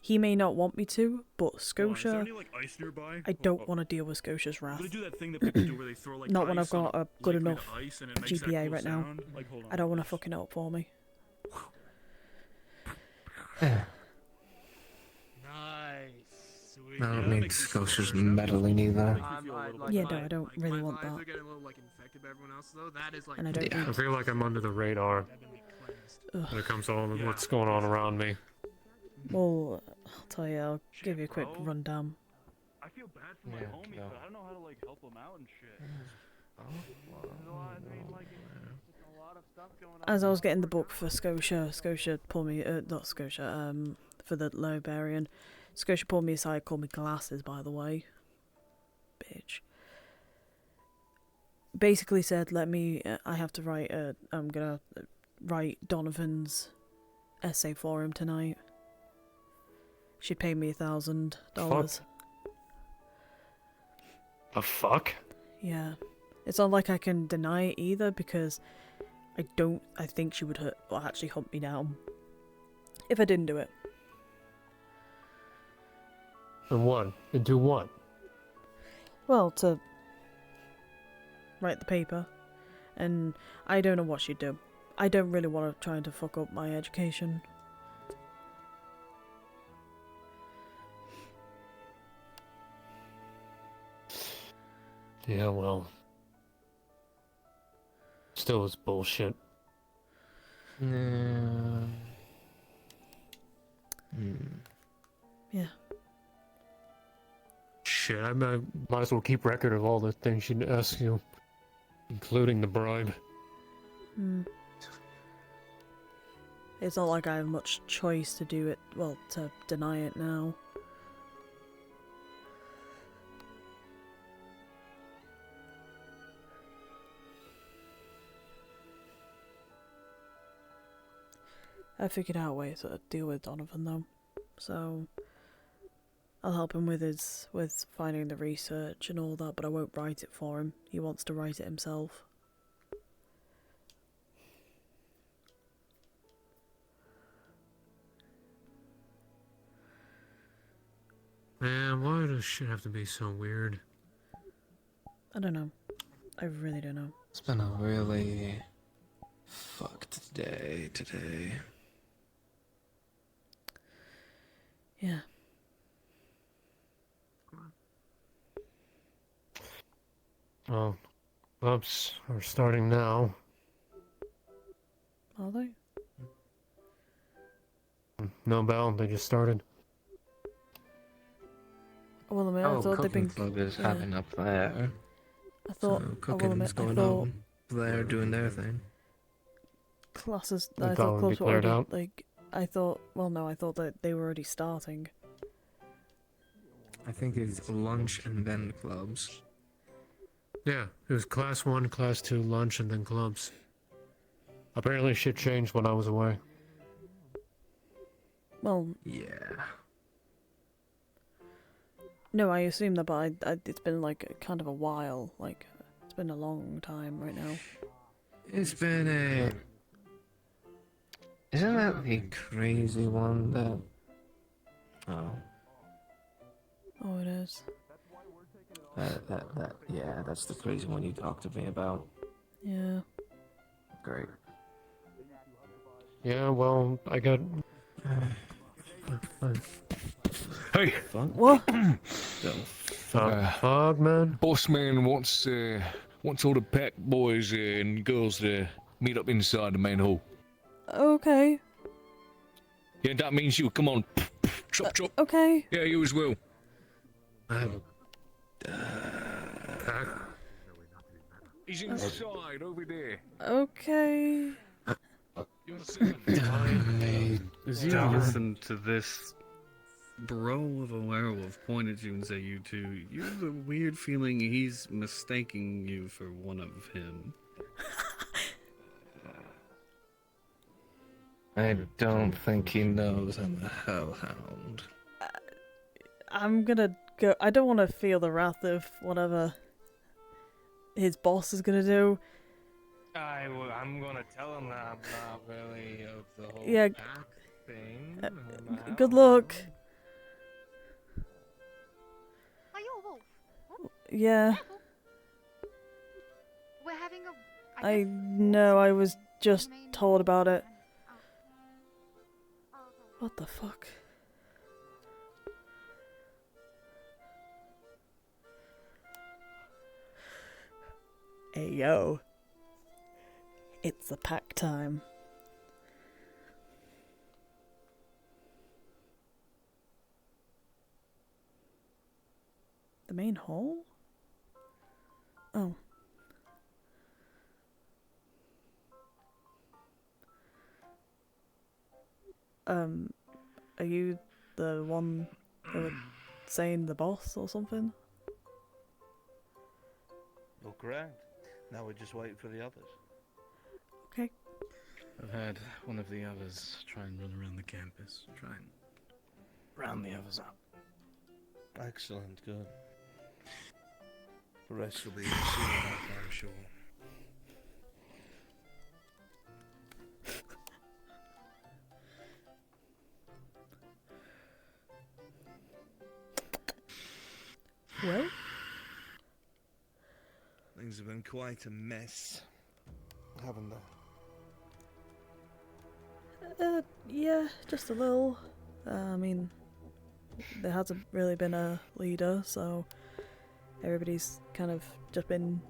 he may not want me to, but Is there Scotia, any, like, ice nearby? I don't want to deal with Scotia's wrath. I'm gonna do that thing that people do where they throw like Not when I've ice on got a good liquid enough ice and it makes that GPA cool right now. sound. Like, hold on. I don't want to fucking it up for me. Nice. Sweet. I don't Yeah, that need makes me feel Scotia's better. meddling either. Yeah, no, I don't really want Vibes that. are getting a little like infected by everyone else though. That is like. And I don't I feel like I'm under the radar when it comes to all of what's going on around me. Well, I'll tell you, I'll give you a quick rundown. I feel bad for my homies, but I don't know how to like help them out and shit. As I was getting the book for Scotia pulled me, not Scotia, for the librarian, Scotia pulled me aside, called me glasses, by the way. Bitch. Basically said, let me, I have to write, I'm gonna write Donovan's essay for him tonight. She'd pay me $1,000. The fuck? Yeah. It's not like I can deny it either because I think she would actually hunt me down if I didn't do it. And what? And do what? Well, to write the paper. And I don't know what she'd do. I don't really want to try to fuck up my education. Yeah, well. Still is bullshit. Yeah. Shit, I might as well keep record of all the things she'd ask you, including the bribe. It's not like I have much choice to do it, well, to deny it now. I figured out a way to deal with Donovan though, so I'll help him with finding the research and all that, but I won't write it for him. He wants to write it himself. Man, why does shit have to be so weird? I don't know. I really don't know. It's been a really fucked day today. Yeah. Well, clubs are starting now. Are they? No bell, they just started. Well, I mean, I thought they'd Cooking been. Club is yeah. having up there. I thought. So I cooking's going on. They're doing their thing. Classes. They I thought thought it would clubs be were cleared already out. like. I thought. Well, no, I thought that they were already starting. I think it's lunch and then clubs. Yeah, it was class 1, class 2, lunch, and then clubs. Apparently shit changed when I was away. Well. Yeah. No, I assume that, but it's been like kind of a while. Like, it's been a long time right now. It's been a... Isn't that the crazy one that... Oh. Oh, it is. Yeah, that's the crazy one you talked to me about. Yeah. Great. Yeah, well, I got. Hey! What? Fuck, man. Boss man wants all the pack boys and girls to meet up inside the main hall. Okay. Yeah, that means you. Come on. Chop, chop. Okay. Yeah, you as well. He's inside, over there. Okay. As you listen to this, bro of a werewolf point at you and say you two, you have a weird feeling he's mistaking you for one of him. I don't think he knows I'm a hellhound. I'm gonna go. I don't want to feel the wrath of whatever his boss is gonna do. I'm gonna tell him that I'm not really of the whole Yeah. pack thing. Good luck. Are you a wolf? Yeah. We're having a. I know. I was just told about it. What the fuck? Hey yo. It's the pack time. The main hall? Oh. Are you the one that was saying the boss or something? You're correct. Now we're just waiting for the others. Okay. I've had one of the others try and run around the campus, try and round the others up. Excellent, good. The rest will be soon enough, I'm sure. Well? Things have been quite a mess, haven't they? Yeah, just a little. I mean, there hasn't really been a leader, so everybody's kind of just been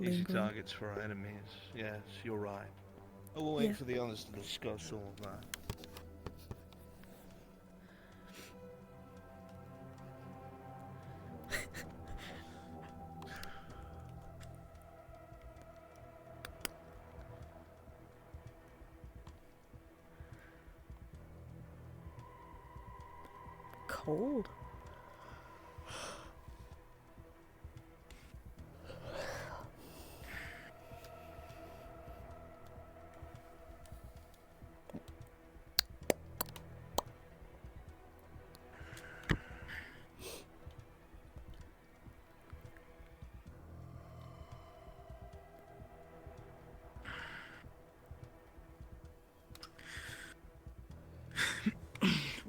Easy lingering. targets for our enemies. Yes, you're right. I will wait Yeah. for the others to discuss all of that. Cold.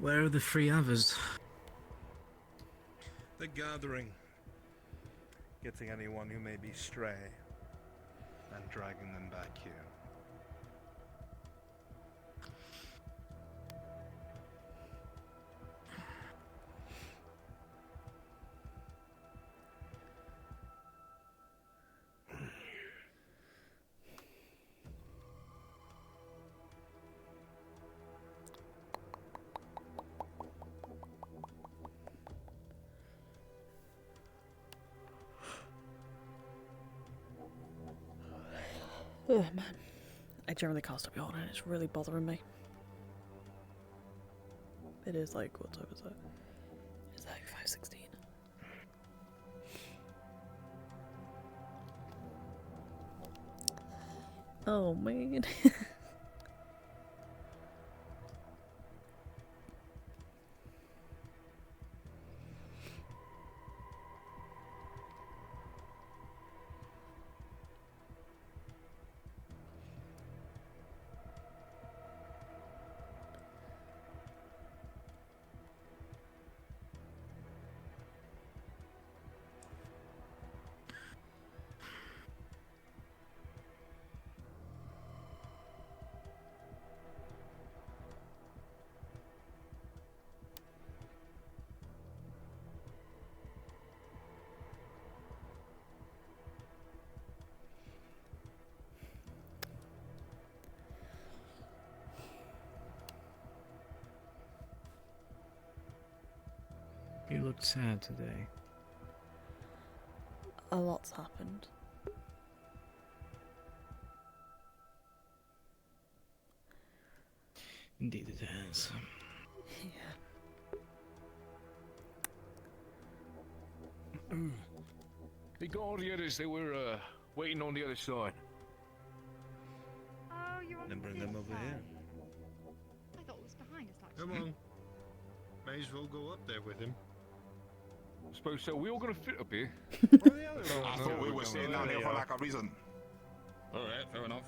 Where are the three others? The gathering. Getting anyone who may be stray and dragging them back here. Oh man, I generally can't stop yawning. It's really bothering me. It is like, what time is it? It's like 5:16. Oh man. looked sad today. A lot's happened. Indeed it has. Yeah. They got all the others. They were waiting on the other side. Oh, you're on Then bring this them over here. side. I thought it was behind us, actually. Come on. May as well go up there with him. Suppose so. We all gonna fit up here. I thought we were staying down here for like a reason. Alright, fair enough.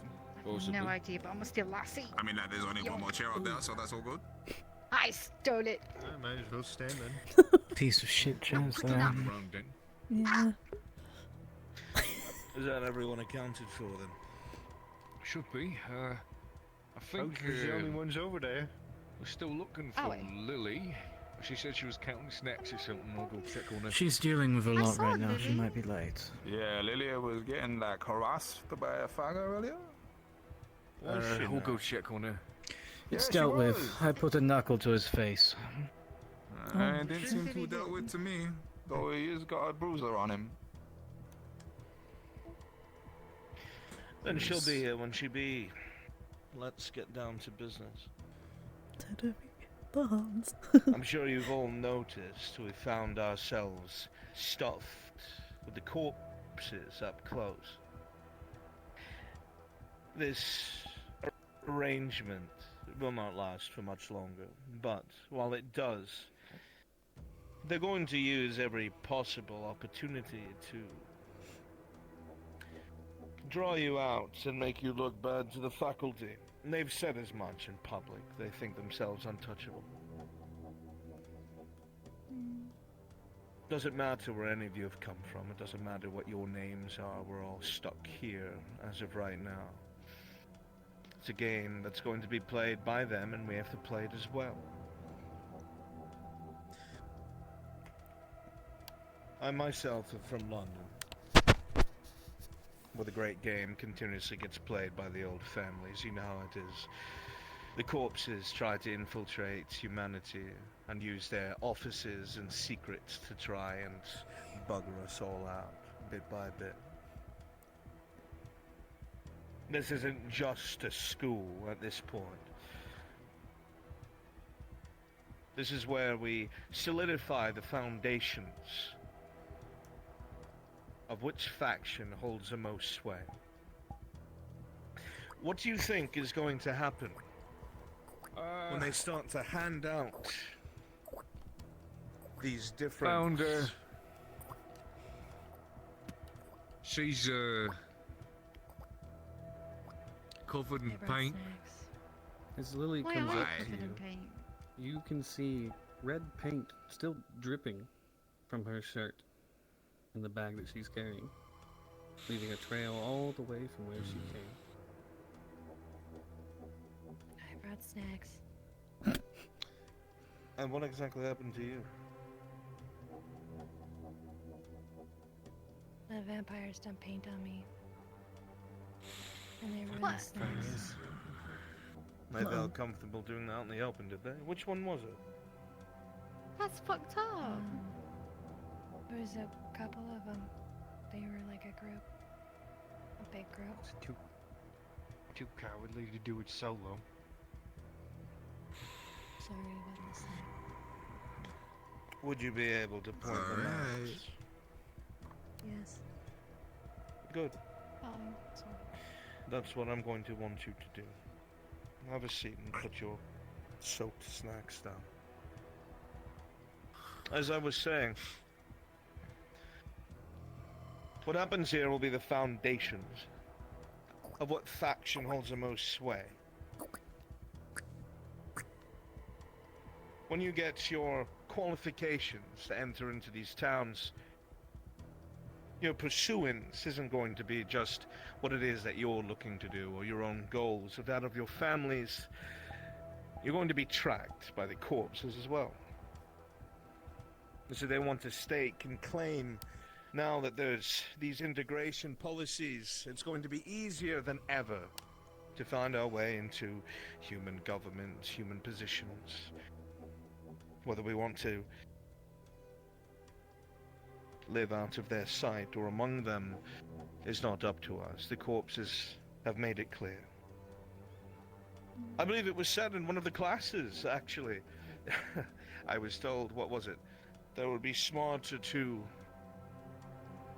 No idea, but I'm still lassie. I mean, there's only one more chair up there, so that's all good. I stole it. I may as well stand then. Piece of shit, chance Quick enough. Yeah. Is that everyone accounted for then? Should be. I think Those are the only ones over there. we're still looking for Oh, wait. Lily. She said she was counting snacks or something. I'll go check on her. She's dealing with a lot saw right now. She Lily. might be late. Yeah, Lilia was getting like harassed by a fag earlier. We'll go check on her. It's she dealt with. was. I put a knuckle to his face. It didn't seem too dealt with to me, though he has got a bruiser on him. Then she'll be here when she be. Let's get down to business. Bombs. I'm sure you've all noticed we found ourselves stuffed with the corpses up close. This arrangement will not last for much longer, but while it does, they're going to use every possible opportunity to draw you out and make you look bad to the faculty. They've said as much in public. They think themselves untouchable. Doesn't matter where any of you have come from. It doesn't matter what your names are. We're all stuck here as of right now. It's a game that's going to be played by them, and we have to play it as well. I myself am from London, where the great game continuously gets played by the old families. You know how it is. The corpses try to infiltrate humanity and use their offices and secrets to try and bugger us all out, bit by bit. This isn't just a school at this point. This is where we solidify the foundations of which faction holds the most sway. What do you think is going to happen when they start to hand out these different... Found her. She's covered in paint. As Lily Why comes are up you to covered in you, paint? you can see red paint still dripping from her shirt and the bag that she's carrying, leaving a trail all the way from where she came. I brought snacks. And what exactly happened to you? The vampires dumped paint on me. And they ruined What? the snacks. They felt comfortable doing that out in the open, did they? Which one was it? That's fucked up. There was a couple of them. They were like a group. A big group. Too cowardly to do it solo. Sorry about this. Would you be able to point them out? Yes. Good. Sorry. That's what I'm going to want you to do. Have a seat and put your soaked snacks down. As I was saying, what happens here will be the foundations of what faction holds the most sway. When you get your qualifications to enter into these towns, your pursuance isn't going to be just what it is that you're looking to do or your own goals or that of your families. You're going to be tracked by the corpses as well. So they want to stake and claim now that there's these integration policies. It's going to be easier than ever to find our way into human government, human positions. Whether we want to live out of their sight or among them is not up to us. The corpses have made it clear. I believe it was said in one of the classes, actually. I was told, what was it? There would be smarter to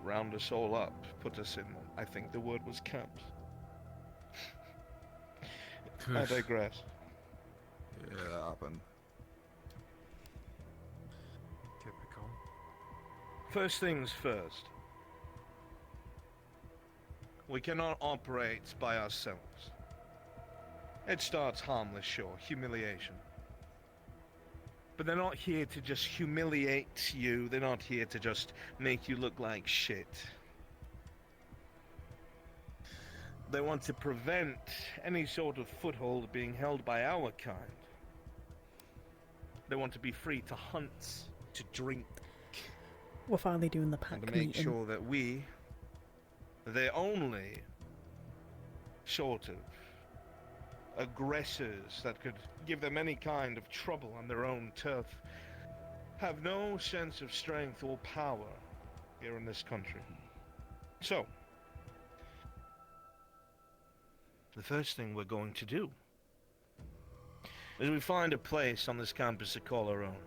round us all up, put us in, I think the word was camps. I digress. Yeah, that happened. Typical. First things first. We cannot operate by ourselves. It starts harmless, sure, humiliation. But they're not here to just humiliate you, they're not here to just make you look like shit. They want to prevent any sort of foothold being held by our kind. They want to be free to hunt, to drink. We're finally doing the pack And to make meeting. sure that we, the only sort of aggressors that could give them any kind of trouble on their own turf, have no sense of strength or power here in this country. So, the first thing we're going to do is we find a place on this campus to call our own.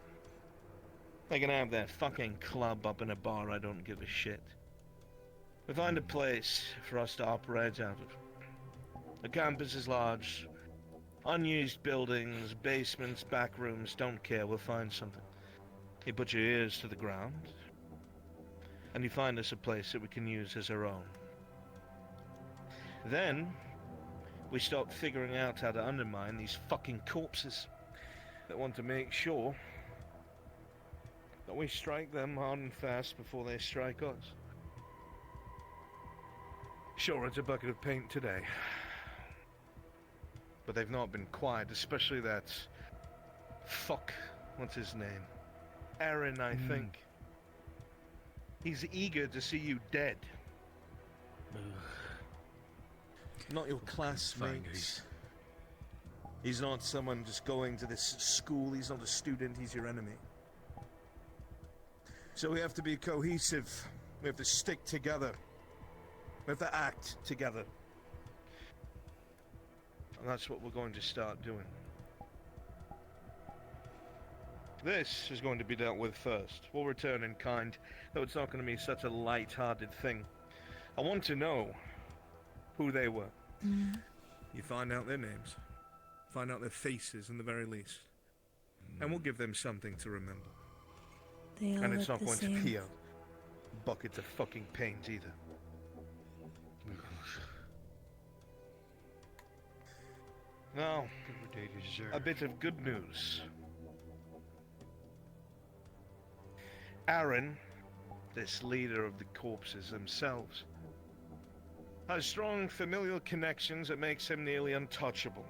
They can have their fucking club up in a bar, I don't give a shit. We find a place for us to operate out of. The campus is large. Unused buildings, basements, back rooms, don't care, we'll find something. You put your ears to the ground, and you find us a place that we can use as our own. Then, we start figuring out how to undermine these fucking corpses that want to make sure that we strike them hard and fast before they strike us. Sure, it's a bucket of paint today. But they've not been quiet, especially that fuck, what's his name? Aaron, I think. He's eager to see you dead. Not your classmates. He's not someone just going to this school, he's not a student, he's your enemy. So we have to be cohesive, we have to stick together, we have to act together. And that's what we're going to start doing. This is going to be dealt with first. We'll return in kind, though it's not going to be such a light-hearted thing. I want to know who they were. You find out their names. Find out their faces, in the very least. And we'll give them something to remember. They all And it's look not the going to same. be a bucket of fucking paint either. Now, a bit of good news. Aaron, this leader of the corpses themselves, has strong familial connections that makes him nearly untouchable.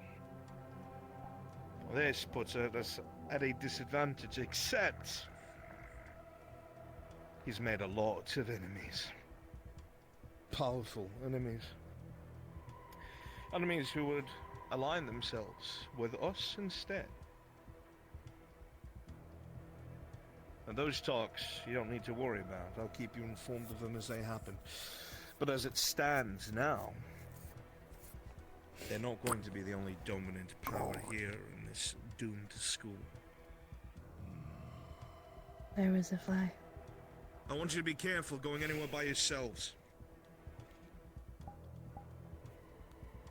This puts us at a disadvantage, except he's made a lot of enemies. Powerful enemies. Enemies who would align themselves with us instead. And those talks you don't need to worry about. I'll keep you informed of them as they happen. But as it stands now, they're not going to be the only dominant power here in this doomed school. There is a fly. I want you to be careful going anywhere by yourselves.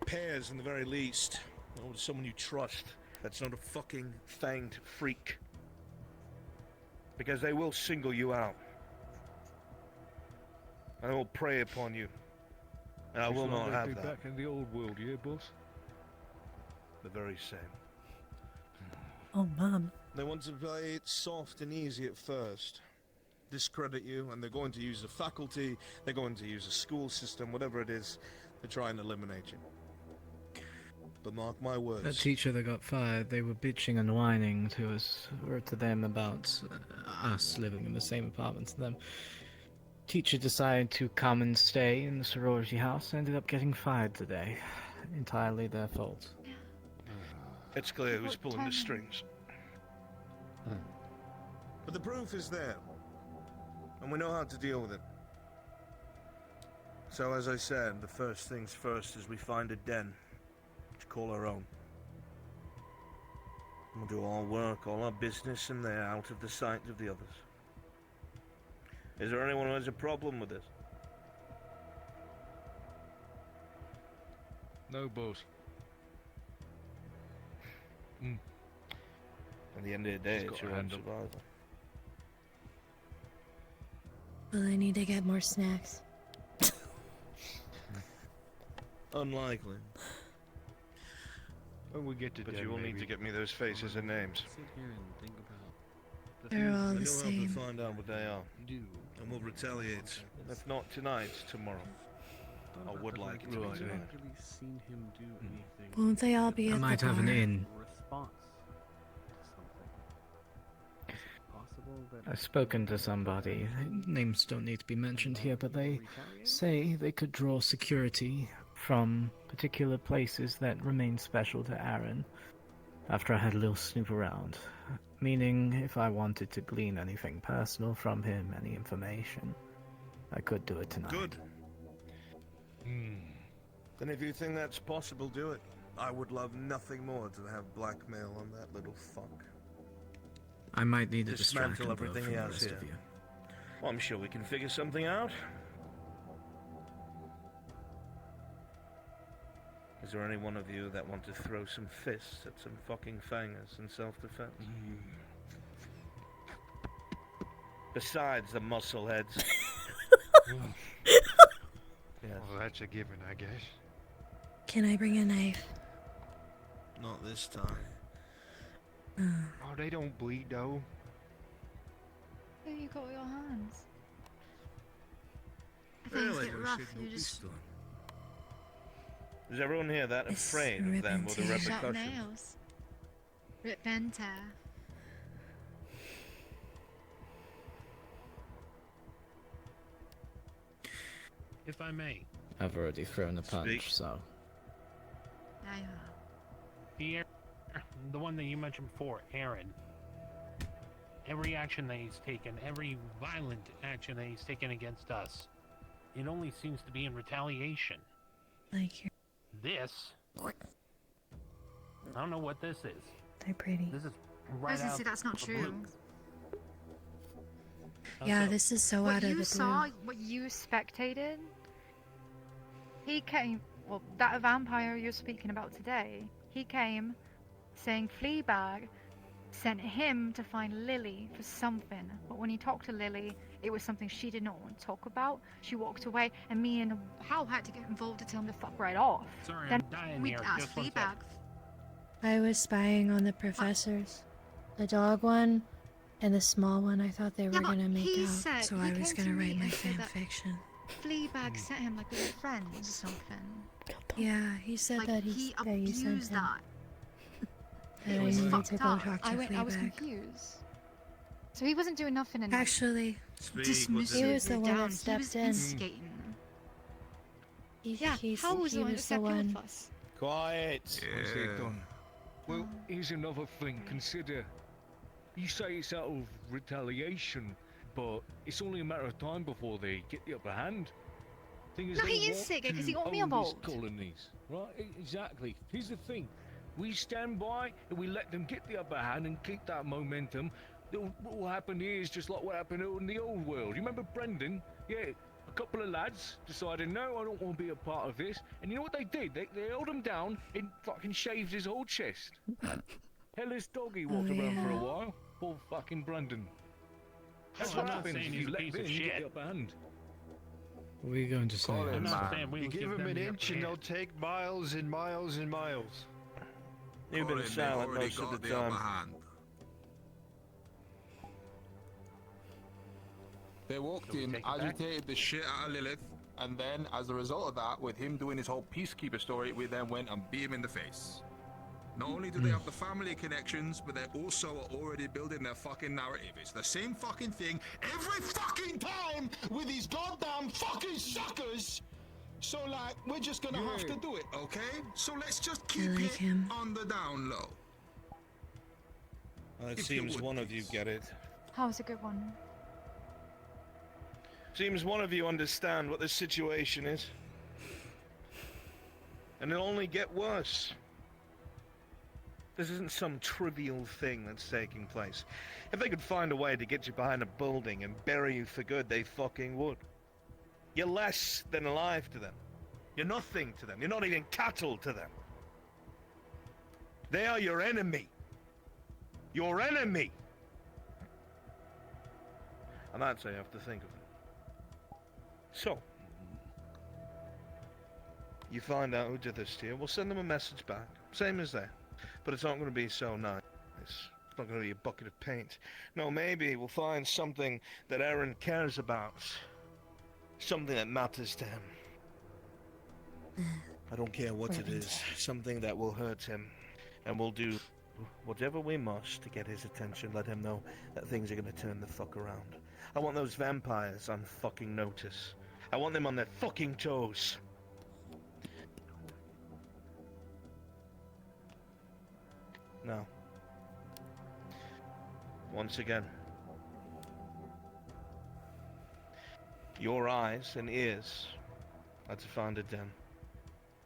Pairs, in the very least. Or someone you trust that's not a fucking fanged freak. Because they will single you out. And they will prey upon you. And I will not have that. Back in the old world, yeah, boss? The very same. Oh man. They want to play it soft and easy at first. Discredit you, and they're going to use the faculty, they're going to use a school system, whatever it is, to try and eliminate you. But mark my words. That teacher that got fired, they were bitching and whining to us, or to them about us living in the same apartment as them. Teacher decided to come and stay in the sorority house, ended up getting fired today. Entirely their fault. It's clear who's pulling the strings. But the proof is there. and we know how to deal with it. So, as I said, the first things first is we find a den to call our own. We'll do all work, all our business in there, out of the sight of the others. Is there anyone who has a problem with this? No, boss. At the end of the day, Just it's got your a own hand up. survival. Well, I need to get more snacks. Unlikely. When we get to But den, you will need maybe. to get me those faces and names. Sit here and think about They're all I the know same. how to find out what they are. And we'll retaliate. If not tonight, tomorrow. I would like it to be I've tonight. not really seen him do anything. Won't they all be I at might the have an bar? in. Response to something. Is it possible that I've spoken to somebody. Names don't need to be mentioned here, but they say they could draw security from particular places that remain special to Aaron after I had a little snoop around. Meaning, if I wanted to glean anything personal from him, any information, I could do it tonight. Good. Then if you think that's possible, do it. I would love nothing more to have blackmail on that little fuck. I might need a distraction Dismantle though everything from he the has rest here. of you. Well, I'm sure we can figure something out. Is there any one of you that want to throw some fists at some fucking fangers in self-defense? Besides the muscle heads. Yes. Well, that's a given, I guess. Can I bring a knife? Not this time. Oh, they don't bleed, though. There you got your hands. Really? Things get rough, you just Is everyone here that It's afraid of them or the ribbon sharp repercussions? nails. Rip and tear. If I may, I've already thrown a punch, Speak. so. I Pierre, the one that you mentioned before, Aaron. Every action that he's taken, every violent action that he's taken against us, it only seems to be in retaliation. Like your... This, I don't know what this is. They're pretty. This is I right was gonna out say that's not of the true. blue. Yeah, So, this is so What out of you the blue. saw, what you spectated, he came. Well, that vampire you're speaking about today, he came saying Fleabag sent him to find Lily for something. But when he talked to Lily, it was something she did not want to talk about. She walked away, and me and Hal had to get involved to tell him to fuck right off. Sorry, Then I'm dying we here. asked Just one Fleabag. sec. I was spying on the professors. The dog one and the small one. I thought they were Yeah, but gonna make he out, said- so he I was came to gonna me write my and said fan that- fiction. Fleabag sent him like with friends or something. Yeah, he said Like that he you sent abused him. that. And It I was needed fucked to go up. talk to I was Fleabag. confused. So he wasn't doing nothing and Actually, dismissed he was the one down. that He was stepped in. instigating. Yeah, He's- how was he the one that was the stepped in one. with us? Quiet. What's it done? Well, here's another thing. Consider, you say it's out of retaliation, but it's only a matter of time before they get the upper hand. Thing is, No, they he is want sick, 'cause he to got me own these involved. colonies, right? Exactly. Here's the thing: we stand by and we let them get the upper hand and keep that momentum. What will happen here is just like what happened in the old world. You remember Brendan? Yeah. A couple of lads decided, no, I don't want to be a part of this. And you know what they did? They held him down and fucking shaved his whole chest. Hellish doggy walked around for a while. Poor fucking Brendan. That's I'm what not happens saying if he's you a let piece them of get shit. the upper hand. What are you going to say? I'm not saying we You would give give them them an the inch upper and they'll hand. take miles and miles and miles. You've been silent most of the time. They walked Shall we in, take it back? agitated the shit out of Lilith, and then, as a result of that, with him doing his whole peacekeeper story, we then went and beat him in the face. Not only do they have the family connections, but they also are already building their fucking narrative. It's the same fucking thing every fucking time with these goddamn fucking suckers. So, like, we're just gonna have to do it, okay? So let's just keep like it him. on the down low. Well, it If you seems would, one of you get it. That was a good one. Seems one of you understand what this situation is. And it'll only get worse. This isn't some trivial thing that's taking place. If they could find a way to get you behind a building and bury you for good, they fucking would. You're less than alive to them. You're nothing to them. You're not even cattle to them. They are your enemy. Your enemy! And that's how you have to think of them. So, you find out who did this to you, we'll send them a message back. Same as that. But it's not going to be so nice. It's not going to be a bucket of paint. No, maybe we'll find something that Aaron cares about. Something that matters to him. I don't care what it is. Something that will hurt him. And we'll do whatever we must to get his attention. Let him know that things are going to turn the fuck around. I want those vampires on fucking notice. I want them on their fucking toes. Now, once again, your eyes and ears are to find a den.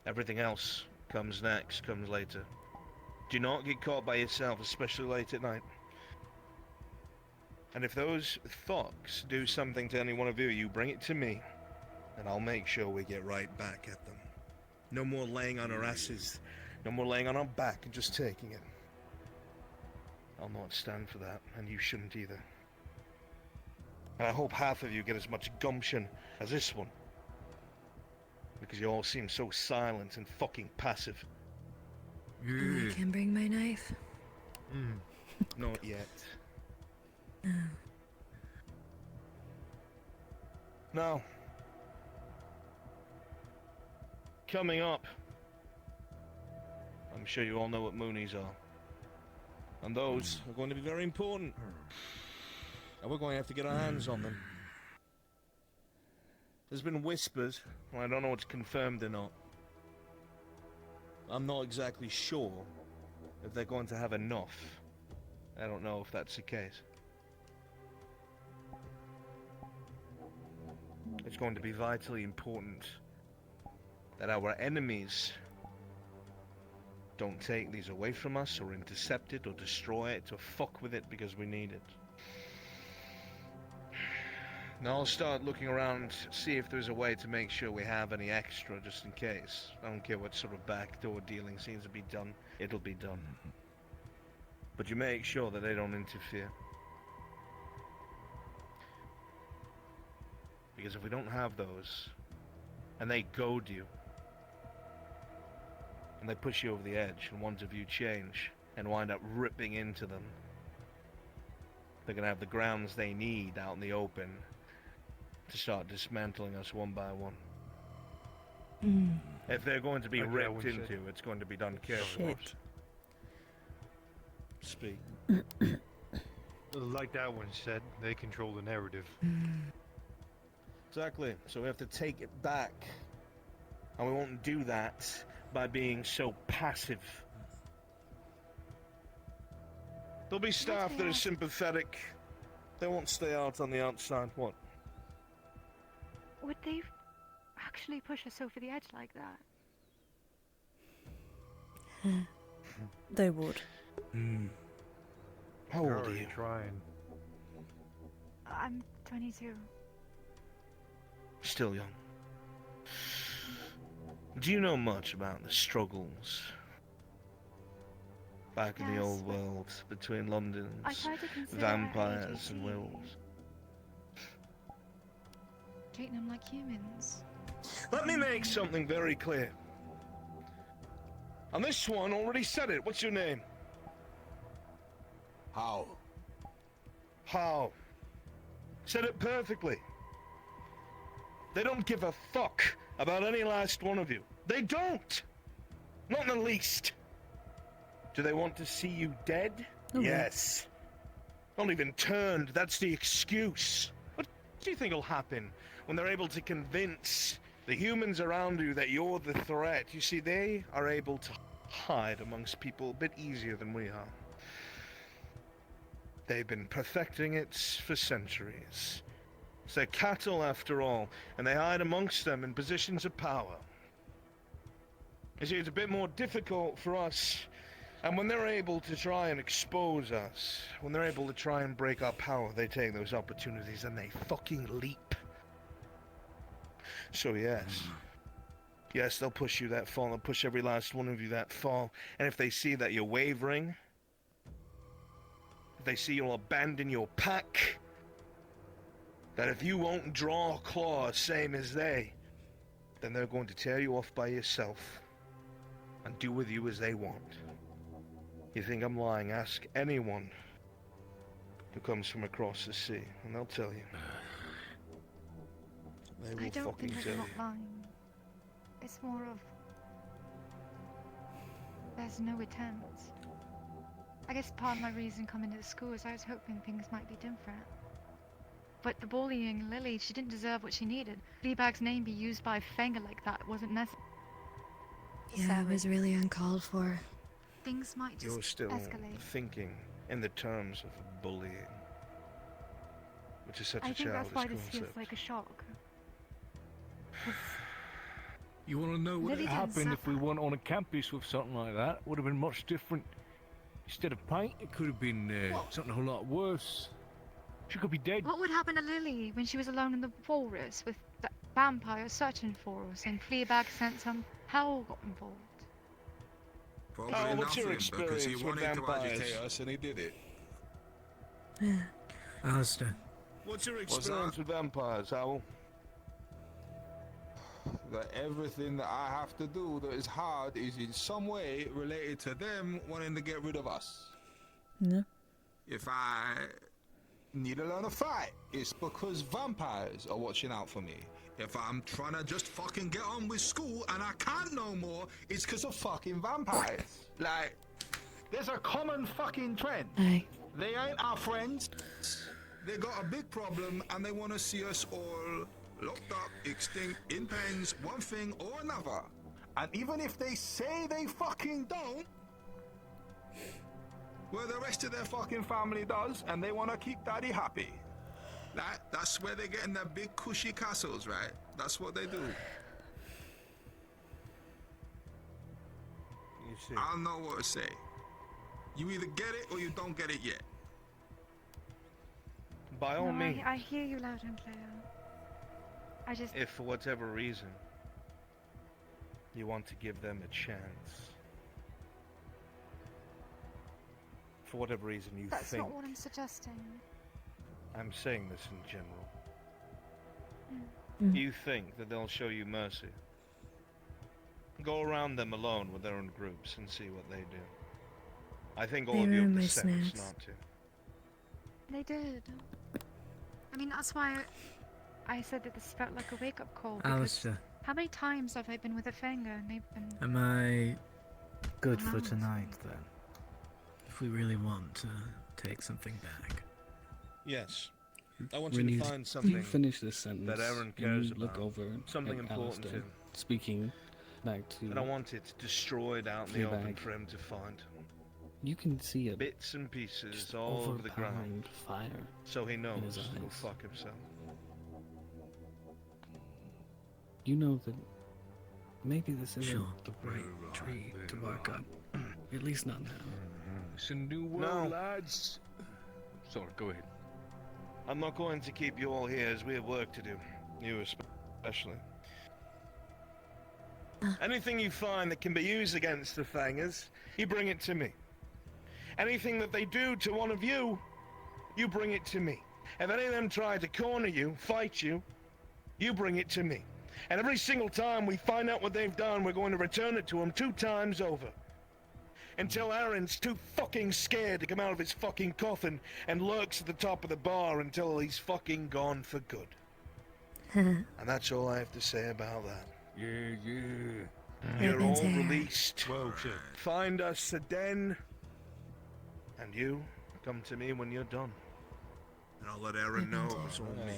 Everything else comes next, comes later. Do not get caught by yourself, especially late at night. And if those thugs do something to any one of you, you bring it to me, and I'll make sure we get right back at them. No more laying on our asses. No more laying on our back and just taking it. I'll not stand for that, and you shouldn't either. And I hope half of you get as much gumption as this one. Because you all seem so silent and fucking passive. I can bring my knife. Not yet. Now, coming up, I'm sure you all know what Moonies are. And those are going to be very important. And we're going to have to get our hands on them. There's been whispers, and I don't know what's confirmed or not. I'm not exactly sure if they're going to have enough. I don't know if that's the case. It's going to be vitally important that our enemies don't take these away from us, or intercept it, or destroy it, or fuck with it because we need it. Now I'll start looking around, see if there's a way to make sure we have any extra, just in case. I don't care what sort of backdoor dealing seems to be done, it'll be done. But you make sure that they don't interfere. Because if we don't have those, and they goad you, and they push you over the edge, and want to view change, and wind up ripping into them, they're going to have the grounds they need out in the open to start dismantling us one by one. If they're going to be Like ripped that one into, it's going to be done carefully. Speak. Like that one said, they control the narrative. Exactly. So we have to take it back. And we won't do that by being so passive. There'll be staff that are sympathetic. They won't stay out on the outside. What? Would they actually push us over the edge like that? They would. How old are you? Trying. I'm 22. Still young. Do you know much about the struggles back in the Yes, old but world between London's I try to consider vampires and AJC. werewolves? Treating them like humans. Let me make something very clear. And this one already said it. What's your name? How? How? Said it perfectly. They don't give a fuck about any last one of you. They don't! Not in the least. Do they want to see you dead? Yes. Not even turned, that's the excuse. What do you think will happen when they're able to convince the humans around you that you're the threat? You see, they are able to hide amongst people a bit easier than we are. They've been perfecting it for centuries. It's their cattle, after all, and they hide amongst them in positions of power. You see, it's a bit more difficult for us, and when they're able to try and expose us, when they're able to try and break our power, they take those opportunities and they fucking leap. So yes, they'll push you that far, they'll push every last one of you that far, and if they see that you're wavering, if they see you'll abandon your pack, that if you won't draw claws same as they, then they're going to tear you off by yourself and do with you as they want. You think I'm lying? Ask anyone who comes from across the sea, and they'll tell you. They will I don't fucking think tell I'm you. not lying. It's more of... there's no attempt. I guess part of my reason coming to the school is I was hoping things might be different. But the bullying Lily, she didn't deserve what she needed. Fleabag's name be used by Fenger like that wasn't necessary. Yeah, it was really uncalled for. Things might just You're still escalate. thinking in the terms of bullying, which is such I a think that's childish why this concept. feels like a shock. You want to know what Lily would didn't happen if we suffer. weren't on a campus with something like that? Would have been much different. Instead of paint, it could have been something a whole lot worse. She could be dead. What would happen to Lily when she was alone in the walrus with the vampire searching for us and Fleabag sent some Howl got involved? Probably Oh, what's your nothing, because he experience with wanted to vampires? agitate us and he did it. Alistair. What's your What's experience that? with vampires, Owl? That everything that I have to do that is hard is in some way related to them wanting to get rid of us. No. If I need to learn a fight, it's because vampires are watching out for me. If I'm trying to just fucking get on with school and I can't no more, it's because of fucking vampires. Like, there's a common fucking trend. Aye. They ain't our friends. They got a big problem and they want to see us all locked up, extinct, in pens, one thing or another. And even if they say they fucking don't, well, the rest of their fucking family does, and they want to keep daddy happy. That's where they're getting their big cushy castles, right? That's what they do. You see. I don't know what to say. You either get it or you don't get it yet. By all No, means, I hear you loud and clear. I just... if for whatever reason you want to give them a chance, for whatever reason you That's think, not what I'm suggesting. I'm saying this in general, Mm. you think that they'll show you mercy. Go around them alone with their own groups and see what they do. I think all They of you have ruined the my sense snacks. not to. They did. I mean, that's why I said that this felt like a wake-up call. Because Alistair, how many times have I been with a Fenger and they've been... am I good for Allowed. tonight then? If we really want to take something back. Yes. I want When you you, to find something you finish this sentence, that Aaron and cares you look about. over Something at important Alistair, to him. speaking back to I don't want it destroyed out in the open Fleabag. for him to find. You can see a Bits and pieces just all over the ground. overpowering fire So he in knows his to go eyes. fuck himself. You know that maybe this isn't Sure. the right tree to bark up. At least not now. It's a new world, No. lads. Sorry, go ahead. I'm not going to keep you all here as we have work to do. You especially. Anything you find that can be used against the Fangers, you bring it to me. Anything that they do to one of you, you bring it to me. If any of them try to corner you, fight you, you bring it to me. And every single time we find out what they've done, we're going to return it to them 2 times over. Until Aaron's too fucking scared to come out of his fucking coffin and lurks at the top of the bar until he's fucking gone for good. And that's all I have to say about that. Yeah. You're all Weapons here. released. Find us a den. And you, come to me when you're done. And I'll let Aaron know it was all me.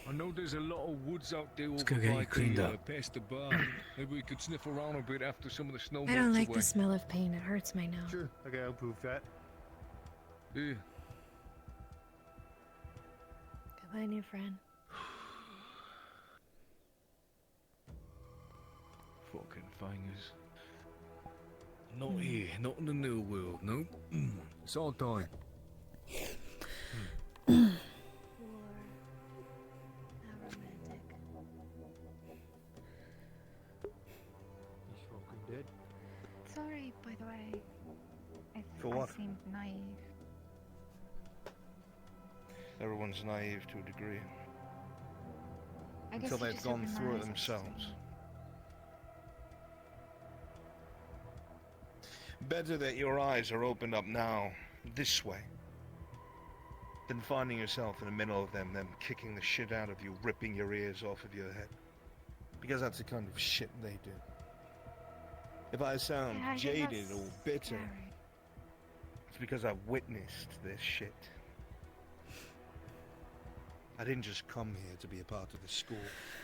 I know there's a lot of woods out there over go get you by cleaned the, up. past the bar. Maybe we could sniff around a bit after some of the snow I don't melts like away. the smell of pain. It hurts my nose. Sure, okay, I'll prove that. Yeah. my new friend. Fucking fingers. Not here, not in the new world, no. It's all time. He's fucking dead. Sorry, by the way, if For I what? seemed naive. Everyone's naive to a degree. I guess Until you they've just gone opened my through it eyes up to themselves. see. Better that your eyes are opened up now, this way, than finding yourself in the middle of them kicking the shit out of you, ripping your ears off of your head. Because that's the kind of shit they do. If I sound Yeah, I think jaded that's or bitter, scary. it's because I've witnessed this shit. I didn't just come here to be a part of the school.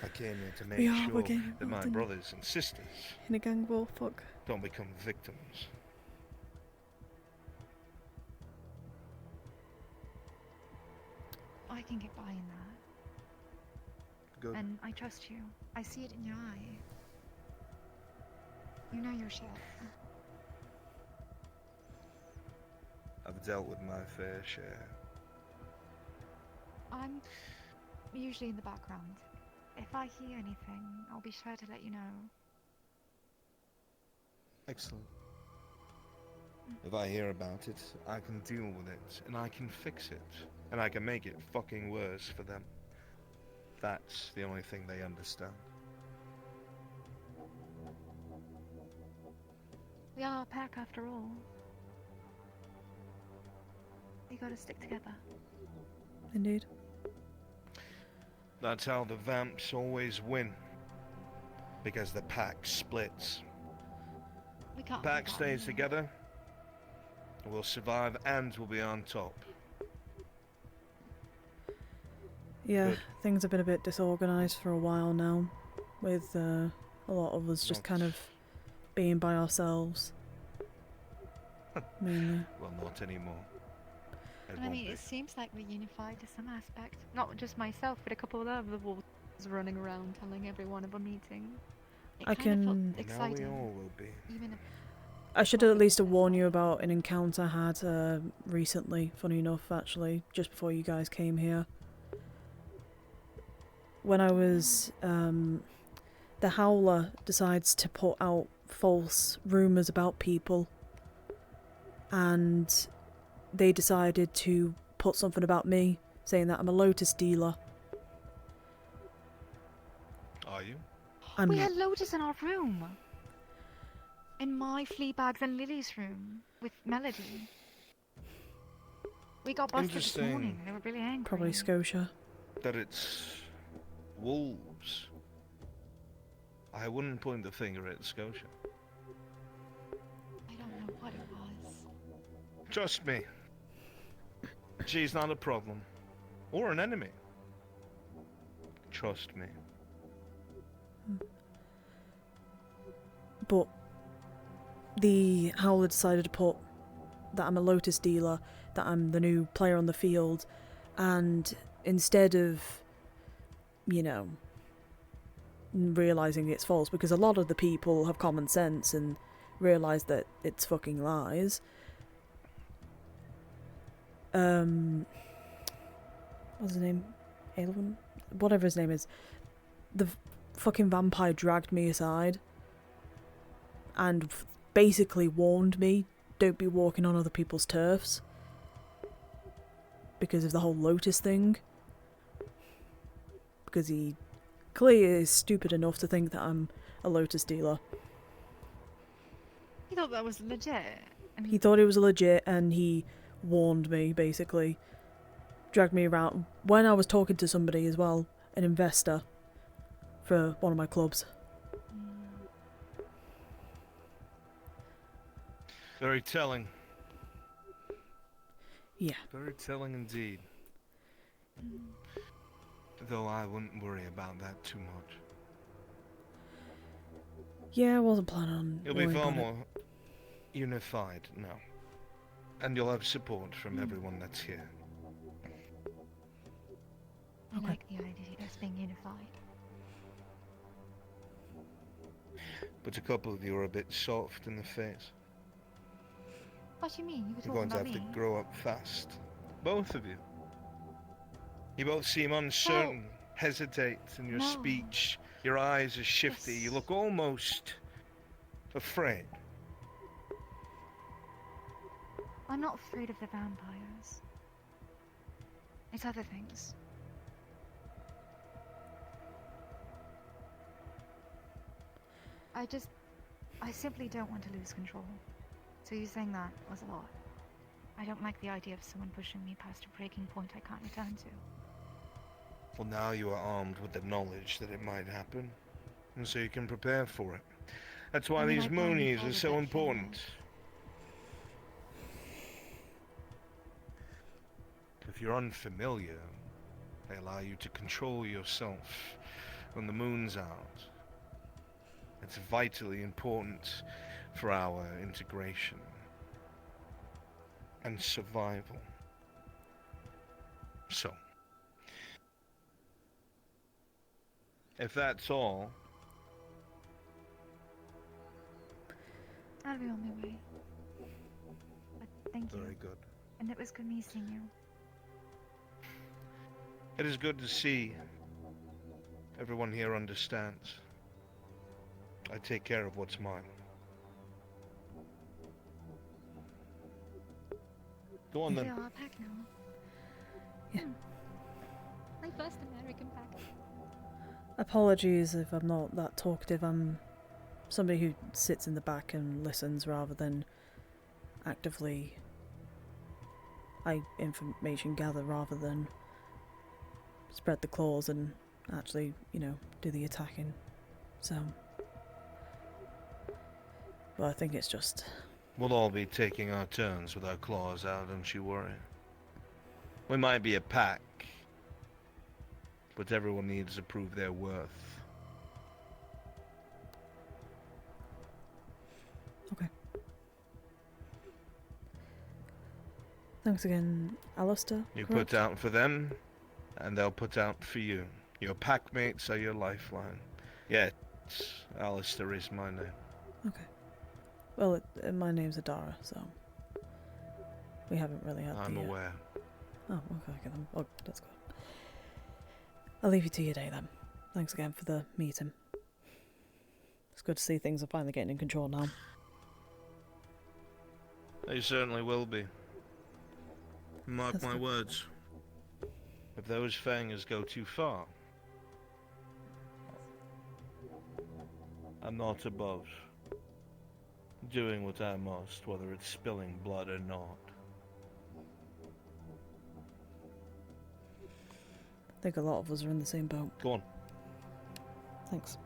I came here to make we're sure getting that my involved brothers and sisters in a gang war. Fuck. don't become victims. I can get behind that. Good. And I trust you. I see it in your eye. You know your shit. I've dealt with my fair share. I'm usually in the background. If I hear anything, I'll be sure to let you know. Excellent. If I hear about it, I can deal with it, and I can fix it, and I can make it fucking worse for them. That's the only thing they understand. We are a pack after all. We gotta stick together. Indeed. That's how the vamps always win. Because the pack splits. We can't Pack do that stays anymore. together, we'll survive and we'll be on top. Yeah, Good. things have been a bit disorganised for a while now, with a lot of us just kind of being by ourselves. Mainly. Well, not anymore. It And I won't mean, be. it seems like we're unified to some aspect. Not just myself, but a couple of other wolves running around telling everyone of a meeting. It I kind of felt can- Now we exciting. all will be. Even if I should at least warn you about an encounter I had recently, funny enough, actually, just before you guys came here. When I was, the Howler decides to put out false rumours about people, and they decided to put something about me, saying that I'm a Lotus dealer. Are you? I'm we not. had Lotus in our room. In my Fleabags and Lily's room with Melody. We got busted this Interesting. morning. They were really angry. Probably Scotia. That it's wolves. I wouldn't point the finger at Scotia. I don't know what it was. Trust me. She's not a problem. Or an enemy. Trust me. But the Howler decided to put that I'm a Lotus dealer, that I'm the new player on the field, and instead of, you know, realising it's false, because a lot of the people have common sense and realise that it's fucking lies. What's his name? Aelwyn? Whatever his name is. The fucking vampire dragged me aside and basically warned me, don't be walking on other people's turfs. Because of the whole Lotus thing. Because he clearly is stupid enough to think that I'm a Lotus dealer. He thought that was legit. And He thought it was legit and he warned me, basically. Dragged me around. When I was talking to somebody as well, an investor, for one of my clubs. Very telling. Yeah. Very telling indeed. Though I wouldn't worry about that too much. Yeah, I wasn't planning on You'll be worrying far about it. more unified now. And you'll have support from everyone that's here. I like the idea of us being unified. But a couple of you are a bit soft in the face. What do you mean? You were You're talking going to about have to me? grow up fast. Both of you. You both seem uncertain, hesitate in your No. speech. Your eyes are shifty. You look almost afraid. I'm not afraid of the vampires. It's other things. I simply don't want to lose control. So you saying that was a lot. I don't like the idea of someone pushing me past a breaking point I can't return to. Well, now you are armed with the knowledge that it might happen, and so you can prepare for it. That's why these moonies are so important. If you're unfamiliar, they allow you to control yourself when the moon's out. It's vitally important for our integration and survival. So, if that's all, I'll be on my way. But thank you. very good. And it was good me seeing you. It is good to see everyone here understands. I take care of what's mine. Go on then. They are back now. Yeah. My first American pack. Apologies if I'm not that talkative. I'm somebody who sits in the back and listens rather than actively information gather rather than spread the claws and actually, do the attacking. So, well, I think it's just... We'll all be taking our turns with our claws out, don't you worry. We might be a pack, but everyone needs to prove their worth. Okay. Thanks again, Alistair. You correct? put out for them, and they'll put out for you. Your pack mates are your lifeline. Yes, Alistair is my name. Okay. Well, my name's Adara, so we haven't really had I'm aware. Oh, okay then. Oh, that's good. I'll leave you to your day then. Thanks again for the meeting. It's good to see things are finally getting in control now. They certainly will be. Mark That's my good. words. If those fangers go too far, I'm not above doing what I must, whether it's spilling blood or not. I think a lot of us are in the same boat. Go on. Thanks.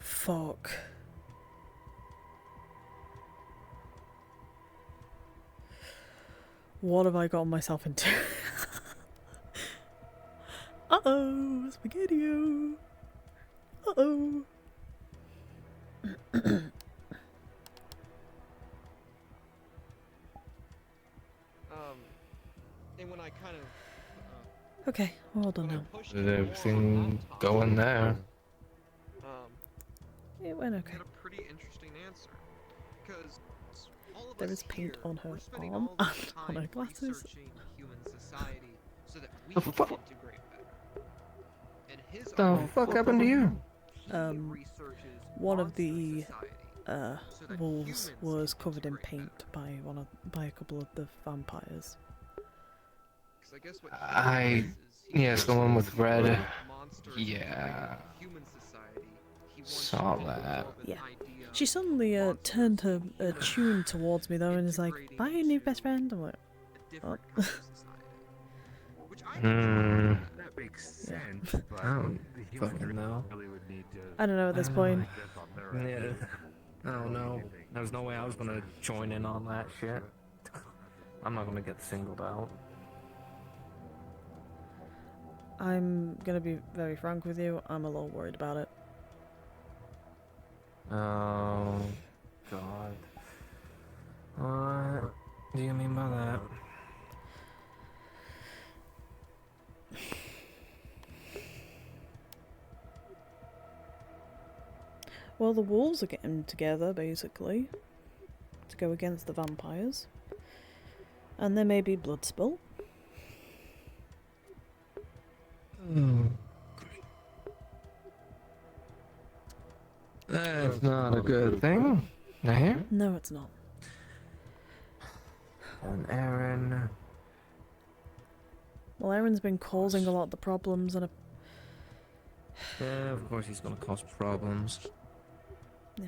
Fuck. What have I gotten myself into? Uh-oh, spaghetti-o. Uh-oh. And when I kind of Okay, well done now. did everything going there? It went okay. Had a pretty interesting answer, because all of There us is paint here, on her we're spending arm all this and time on her glasses. researching human society so that we The can fuck? integrate better. And his The fuck happened to you? One of the wolves was covered in paint by a couple of the vampires. I guess what Yes, the one with red. monsters Yeah. human society, he wants Saw to that. Yeah. She suddenly turned her tune towards me though and is like, "Bye, new best friend." I'm like, "Oh." That makes sense, but I don't the human fucking know. really would need to. I don't know at this point. Yeah. I don't know. There's no way I was gonna join in on that shit. I'm not gonna get singled out. I'm gonna be very frank with you. I'm a little worried about it. What do you mean by that? Well, the wolves are getting together, basically, to go against the vampires. And there may be blood spill. That's not a good thing. I hear. No, it's not. And Aaron. Well, Aaron's been causing a lot of the problems, and Yeah, of course he's gonna cause problems. Yeah.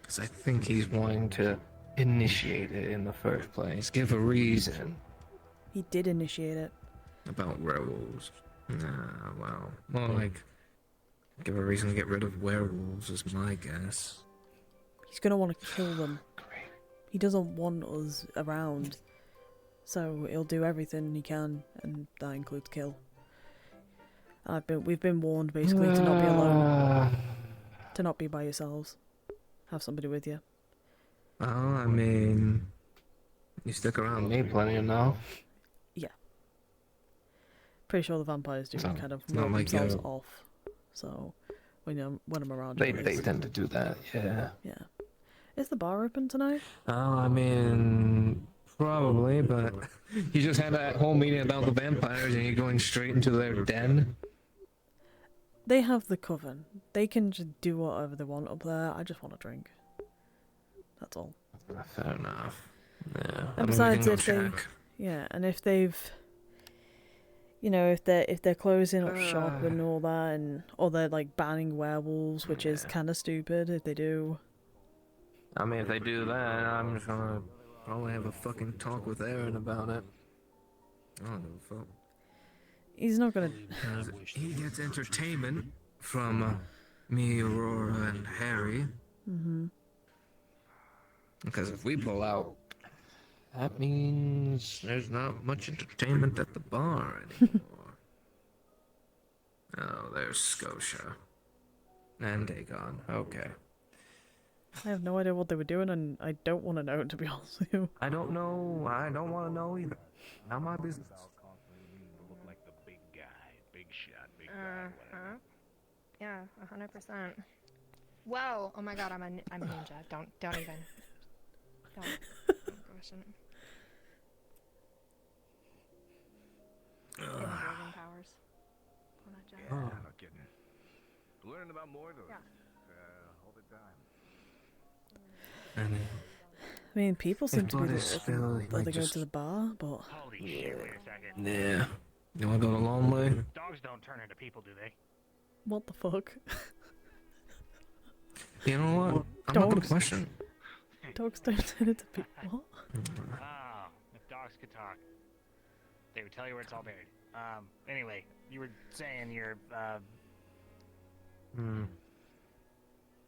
Because I think he's wanting to initiate it in the first place. Give a reason. he did initiate it. About werewolves. Nah, well, more like give a reason to get rid of werewolves is my guess. He's gonna want to kill them. He doesn't want us around, so he'll do everything he can, and that includes kill. We've been warned basically to not be alone, to not be by yourselves. Have somebody with you. Well, I mean, you stick around me plenty enough. Yeah. Pretty sure the vampires do kind of it's not rob like themselves you're- off. So when I'm around, They anyways. tend to do that, yeah. Yeah. Is the bar open tonight? Oh, I mean, probably, but you just had that whole meeting about the vampires and you're going straight into their den? They have the coven. They can just do whatever they want up there. I just want a drink. That's all. Fair enough. Yeah. And besides, if and if they've, if they're closing up shop and all that, or they're like banning werewolves, which is kind of stupid if they do. I mean, if they do that, I'm just gonna probably have a fucking talk with Aaron about it. I don't give a fuck. He's not gonna. Because he gets entertainment from me, Aurora, and Harry. Mm-hmm. Because if we blow out, that means there's not much entertainment at the bar anymore. Oh, there's Scotia. And Dagon. Okay. I have no idea what they were doing, and I don't want to know, to be honest with you. I don't know. I don't want to know either. Not my business. Yeah, 100%. Whoa! Oh my god, I'm a ninja. Don't even. Don't question it. Dragon powers. Yeah, no kidding. Learning about more though. Yeah. All the time. I mean, people seem to be blood is spilled, he they might go just- to the bar, but Holy shit, wait a second. Yeah. You want to go the long way? Dogs don't turn into people, do they? what the fuck? You know what? I'm not gonna Dogs. question. Dogs don't turn into people. What? Oh, if dogs could talk, they would tell you where it's all buried. Anyway, you were saying you're,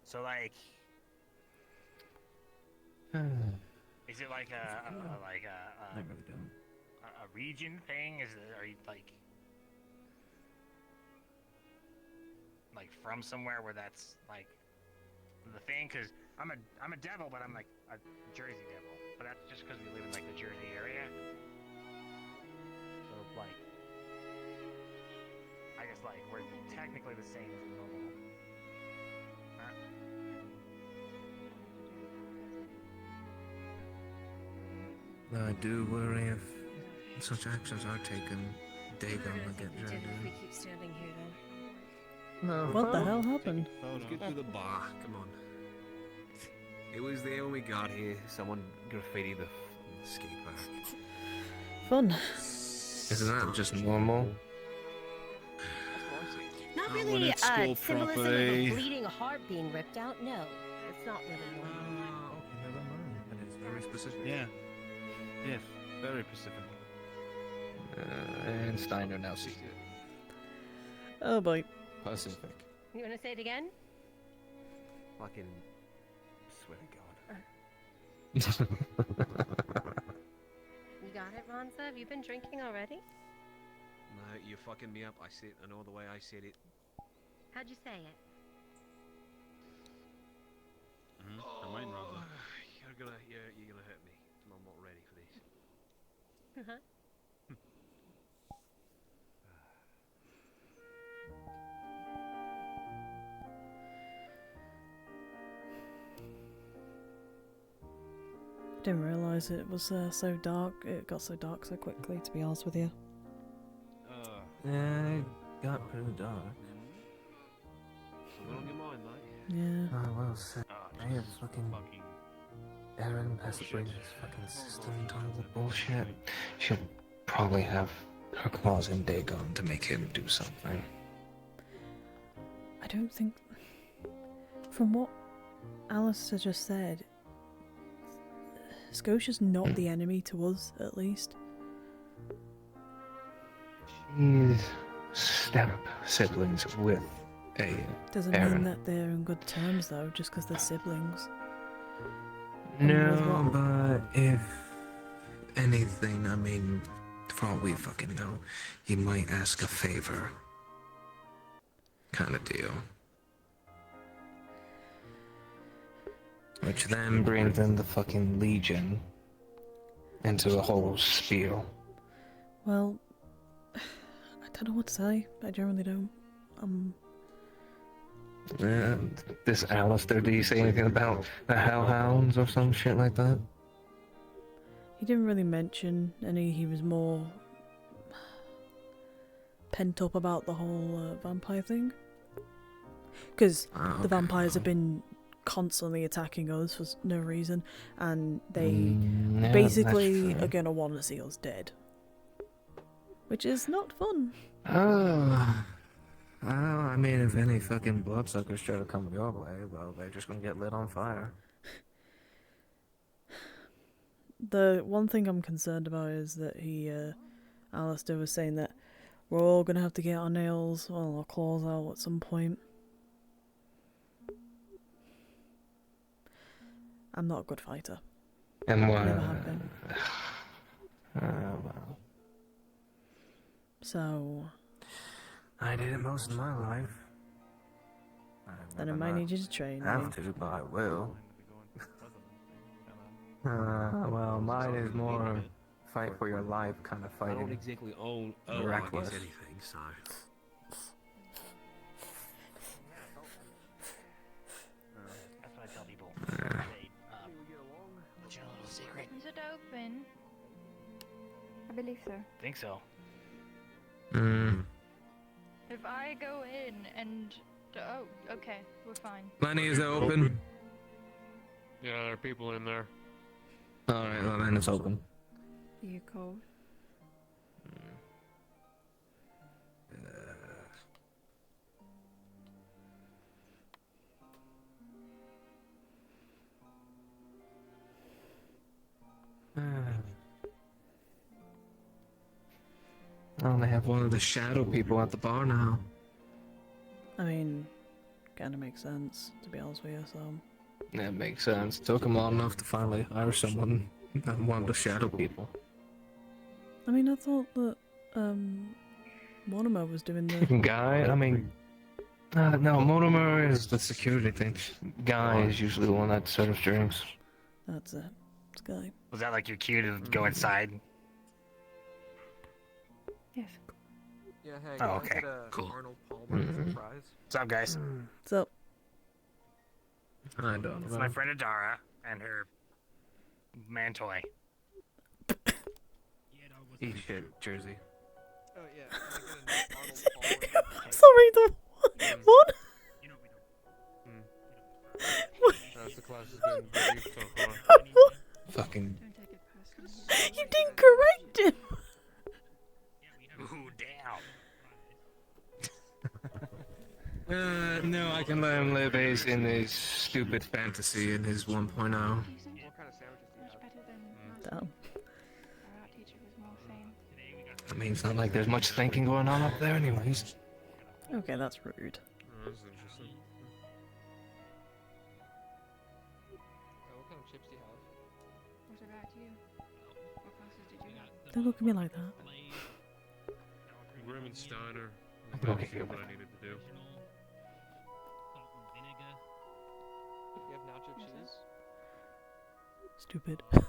so like, is it like a region thing? Are you like from somewhere where that's like the thing? Because I'm a devil, but I'm like a Jersey devil. But that's just because we live in like the Jersey area. So like, I guess like we're technically the same as normal. I do worry if such actions are taken, Dagon will get If dragged we in. keep standing here, then. No. What the hell happened? Let's get to the bar. Come on. It was there when we got here. Someone graffitied the skate park. Fun. Isn't that just normal? Not when really it's school symbolism of property. a bleeding heart being ripped out. No, it's not really normal. Okay, never mind. That is very specific. Yeah. Yes, very specific. And Steiner now sees it. Oh boy. Pacific. You want to say it again? Fucking swear to God. You got it, Ronza? Have you been drinking already? No, you're fucking me up. I know the way I said it. How'd you say it? I might, Ronza. You're gonna hurt me. Didn't realise it was so dark. It got so dark so quickly, to be honest with you. Yeah, it got pretty dark. Something on your mind, mate? Yeah. Oh, well said. I have fucking Erin has to bring this fucking system tons of bullshit. She'll probably have her claws in Dagon to make him do something. I don't think... From what Alistair just said, Scotia's not the enemy to us, at least. She's step siblings with a Doesn't Erin. mean that they're in good terms, though, just because they're siblings. No, but if anything, I mean, for all we fucking know, he might ask a favor. Kind of deal. Which then brings in the fucking Legion into a whole spiel. Well, I don't know what to say. I generally don't. This Alistair, do you say anything about the Hellhounds or some shit like that? He didn't really mention any. He was more pent up about the whole vampire thing. Because the vampires have been constantly attacking us for no reason, and they yeah, basically that's true. are going to want to see us dead. Which is not fun. Oh. Well, I mean, if any fucking bloodsuckers try to come your way, well, they're just gonna get lit on fire. The one thing I'm concerned about is that Alistair was saying that we're all going to have to get our nails, well, our claws out at some point. I'm not a good fighter. And why? Never have been. Well. So... I did it most of my life. Then I might need you to train me. Have to, but I will. Well, mine is more fight for your life kind of I fighting. don't exactly own Reckless. anything, so. That's what I tell people. Say, what's your little secret? Is it open? I believe so. Think so. If I go in and... Oh, okay, we're fine. Lenny, is it open? Yeah, there are people in there. Alright, well then it's open. You cold? Oh, they have one of the shadow people at the bar now. I mean, kind of makes sense, to be honest with you, so... That makes sense. Took them long enough to finally hire someone, one of the shadow people. I mean, I thought that, Mortimer was doing the... Guy, I mean... no, Mortimer is the security thing. Guy is usually the one that serves drinks. That's it. It's Guy. Was that like your cue to go inside? Yes. Yeah, hey, Oh, okay. Cool. Arnold Palmer surprise. What's up, guys? What's up? I don't It's know. my friend Adara and her man toy. Eat shit, Jersey. Oh, yeah. Sorry, the what? That's the closest been brief so far. Fucking. You didn't correct him! Ooh, No, damn. I can let him live in his stupid fantasy in his 1.0. Much better than Damn. our art teacher was more sane. I mean, it's not like there's much thinking going on up there anyways. Okay, that's rude. That's interesting. What kind of chips do you have? What about you? What classes did you have? Don't look at me like that. Grim and Steiner. Okay. That's what I needed to do. You have nacho cheese? Stupid. Oh,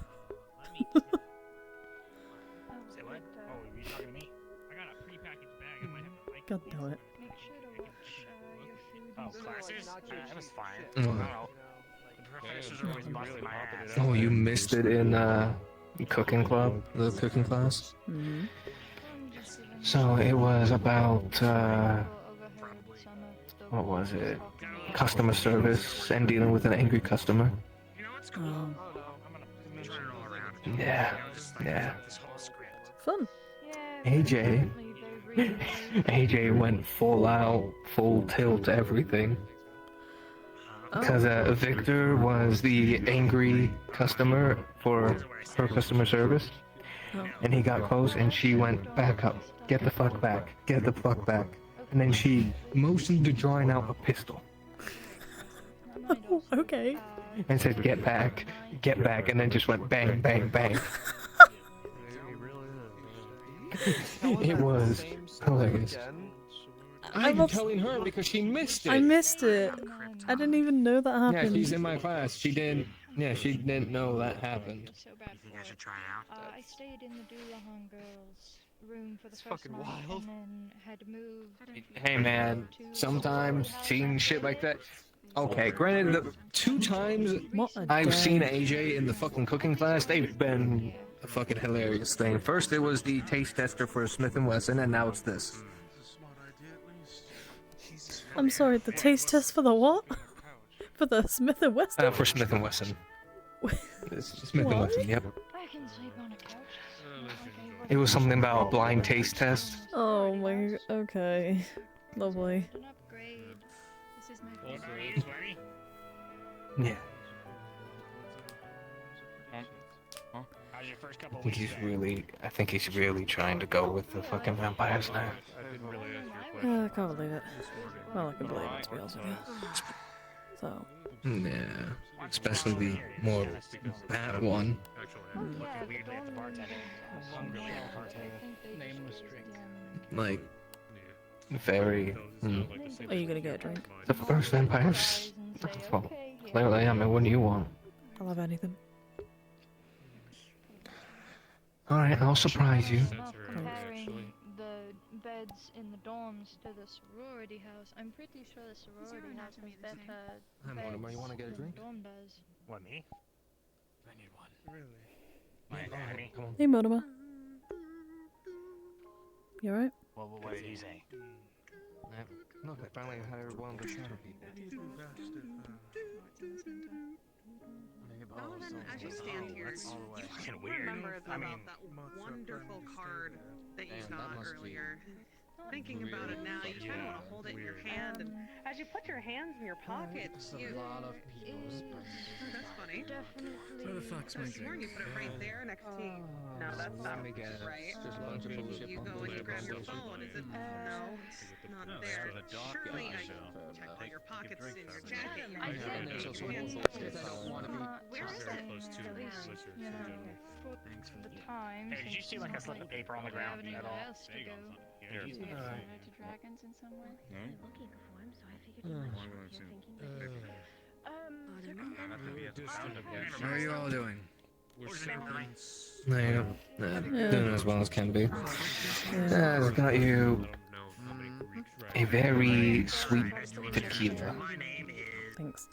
What? Oh, are you talking to me? I got a prepackaged bag. I might have to like God damn it. Make sure to watch your food. Oh, classes? It was fine. Mm. I don't know. The professors are always busting my ass. Oh, you missed it in cooking club, the cooking class. Mm-hmm. So it was about what was it? Customer service and dealing with an angry customer. Oh. Yeah, yeah. Fun. AJ went full out, full tilt everything. Because Victor was the angry customer for her customer service. And he got close and she went back up. Get the fuck back. Get the fuck back. And then she motioned to drawing out a pistol. Oh, okay. And said, get back. Get back. And then just went bang, bang, bang. It was hilarious. I'm telling her because she missed it. I missed it. I didn't even know that happened. Yeah, she's in my class. She didn't. Yeah, she didn't know that happened. I should try out. I stayed in the Doulahan girls' room for the first fucking night wild. and then had moved. Hey man, sometimes seeing shit like that. Okay, granted, the 2 times I've seen AJ in the fucking cooking class, they've been a fucking hilarious thing. First, it was the taste tester for Smith & Wesson, and now it's this. I'm sorry, the taste test for the what? For the Smith & Wesson? For Smith & Wesson. Smith & What? Wesson, yep. I can sleep on a couch. It was something about a blind taste test. Oh my... Okay. Lovely. An upgrade. This is my Also, favorite. Yeah. How's your first couple I think weeks? I think he's really trying to go with the fucking vampires now. I can't believe it. Well, I can believe it, to be honest with you. So... Yeah. Especially the more bad one. Like, very... Are you gonna get a drink? The first vampires. Well, clearly, I mean, what do you want? I'll have anything. Alright, I'll surprise you. Comparing the beds in the dorms to the sorority house, I'm pretty sure the sorority house has better Hi, beds Mortimer, you wanna get a than drink? the dorm does. What, me? I need one. Really? Honey? Hey, Mortimer. You alright? What did he say? Look, I finally hired one of the shadow people. Donovan, as you stand here, you remember about that wonderful card that you got earlier. Thinking about it now, you kind of want to hold it in your hand, and as you put your hands in your pockets, you... That's funny. Where the fuck's my drink? You put it right there next to you. No, that's not right. You go and you grab your phone. Is it? No, it's not there. Surely I check all your pockets in your jacket. Your hands. Where is it? At least, you know, for the time. Hey, did you see like a slip of paper on the ground at all? Here. To dragons in some way? Looking for him, so I figured you might thinking. How are you all doing? Doing as well as can be. I've got you a very sweet tequila. Thanks.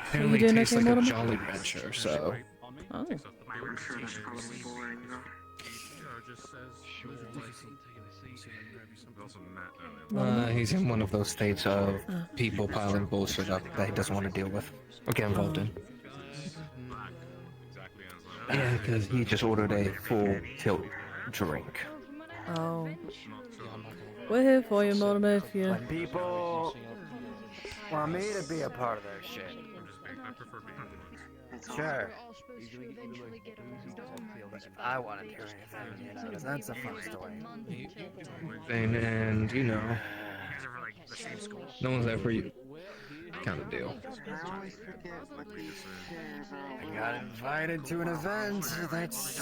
Apparently doing tastes okay, like a Mortimer? Jolly Rancher, so... Oh. He's in one of those states of people piling bullshit up that he doesn't want to deal with or get involved in. Yeah, because he just ordered a full tilt drink. Oh. We're here for you, Mortimer, if you... When people want me to be a part of their shit. Sure. I want to do anything, you know, that's a fun story. And you know, no one's there for you. Kind of deal. I got invited to an event, that's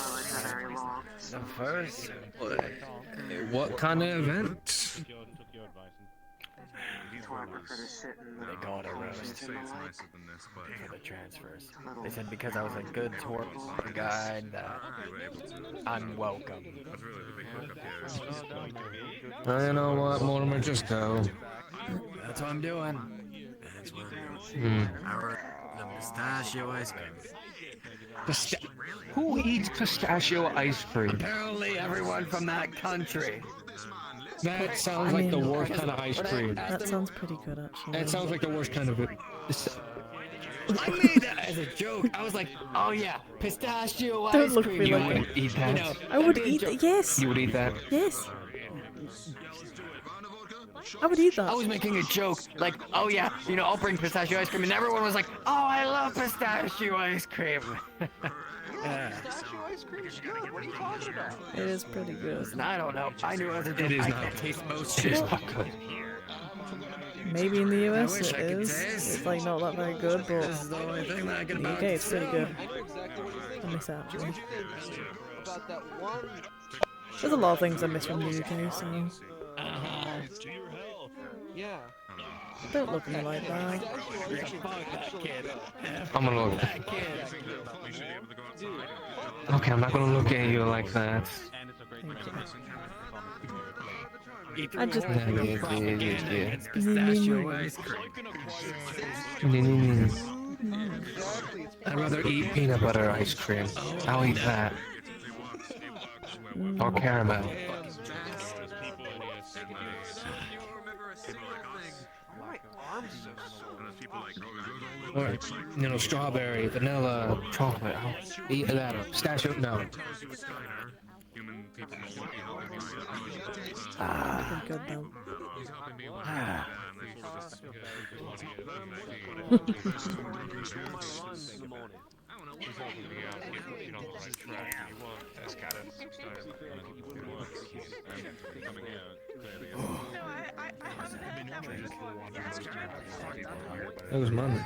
the first. What kind of event? They call it a roast It's nicer than this, but for the transfers. They said because I was a good tour guide that I'm welcome. That's really the big hook up here. Well, you know what, Mortimer, just go. That's what I'm doing. That's what I'm doing. The pistachio ice cream. Who eats pistachio ice cream? Apparently everyone from that country. That sounds like the worst kind of ice cream. That sounds pretty good, actually. That sounds like the worst kind of it. I made that as a joke. I was like, oh yeah, pistachio Don't ice look cream. me You like would that. eat that? I would eat that, yes. You would eat that? Yes. I would eat that. I was making a joke, like, oh yeah, you know, I'll bring pistachio ice cream, and everyone was like, oh, I love pistachio ice cream. Yeah. Pistachio ice cream is good. What are you talking about? It is pretty good. I don't know. I knew it was a joke. It is I not. can't taste most It shit. is not good. Maybe in the US wish it I could is. taste. It's like not that very good, but This is the only thing that I can in the about UK it's pretty to good. I miss out actually. There's a lot of things I miss from the UK, so Yeah. don't look at me like that. I'm gonna look. Okay, I'm not gonna look at you like that. I just Yeah. Pistachio ice cream. I'd rather eat peanut butter ice cream. I'll eat that. Or caramel. Or, you know, strawberry, vanilla, chocolate. I'll eat that. Pistachio, no. pretty good though. That was money.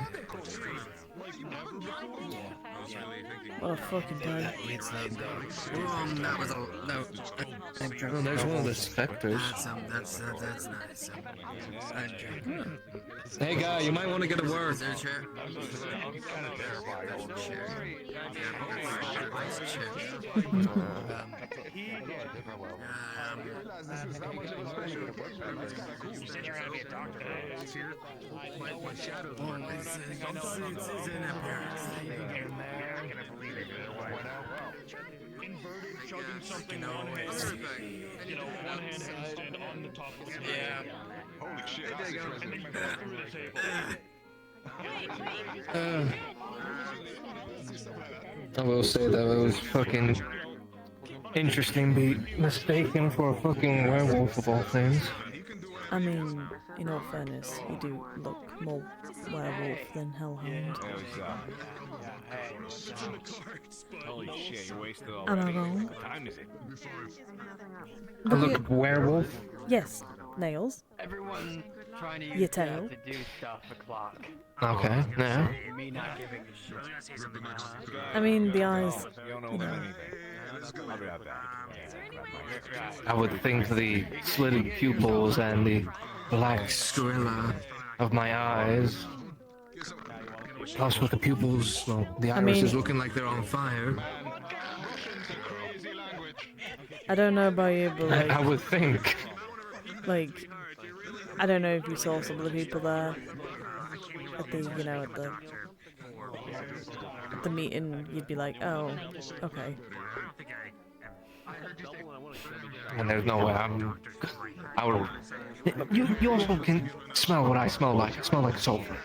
What a fucking day. That was a no. Oh, there's one of the specters. That's nice. Hey guy, you might want to get a word. Is there a chair? Holy shit. I will say that it was fucking interesting be mistaken for a fucking werewolf of all things. I mean, in all fairness, you do look more werewolf than hellhound. Holy shit, you wasted all Am I already. wrong? What time is it? I look werewolf? Yes, nails. Everyone trying to Your use tail. that to do stuff o'clock. Okay, yeah. Me not giving a shit. I mean, the eyes. You don't know You know. anything. I'll be right back. I would think the slitted pupils and the black skrilla of my eyes, plus with the pupils, well, the I iris mean- is looking like they're on fire. I don't know about you, but I would think. like, I don't know if you saw some of the people there at the, you know, at the meeting. You'd be like, oh, okay. And there's no way I would. You also can smell what I smell like. I smell like sulfur.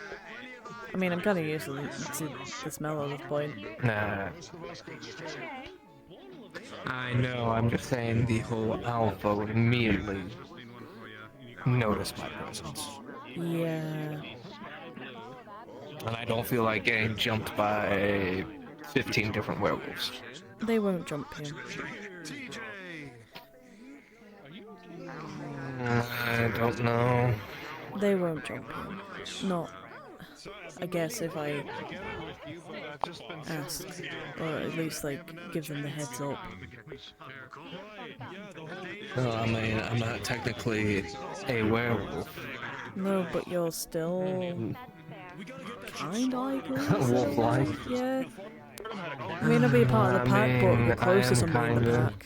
I mean, I'm kind of used to the smell at this point. Nah. I know, I'm just saying the whole alpha would immediately notice my presence. Yeah. And I don't feel like getting jumped by 15 different werewolves. They won't jump him. I don't know. They won't jump him. Not. I guess if I ask, or at least like give them the heads up. No, I mean, I'm not technically a werewolf. No, but you're still kind of like Wolf-like. Yeah. I may not be a part of the pack, but you're closest on being the pack.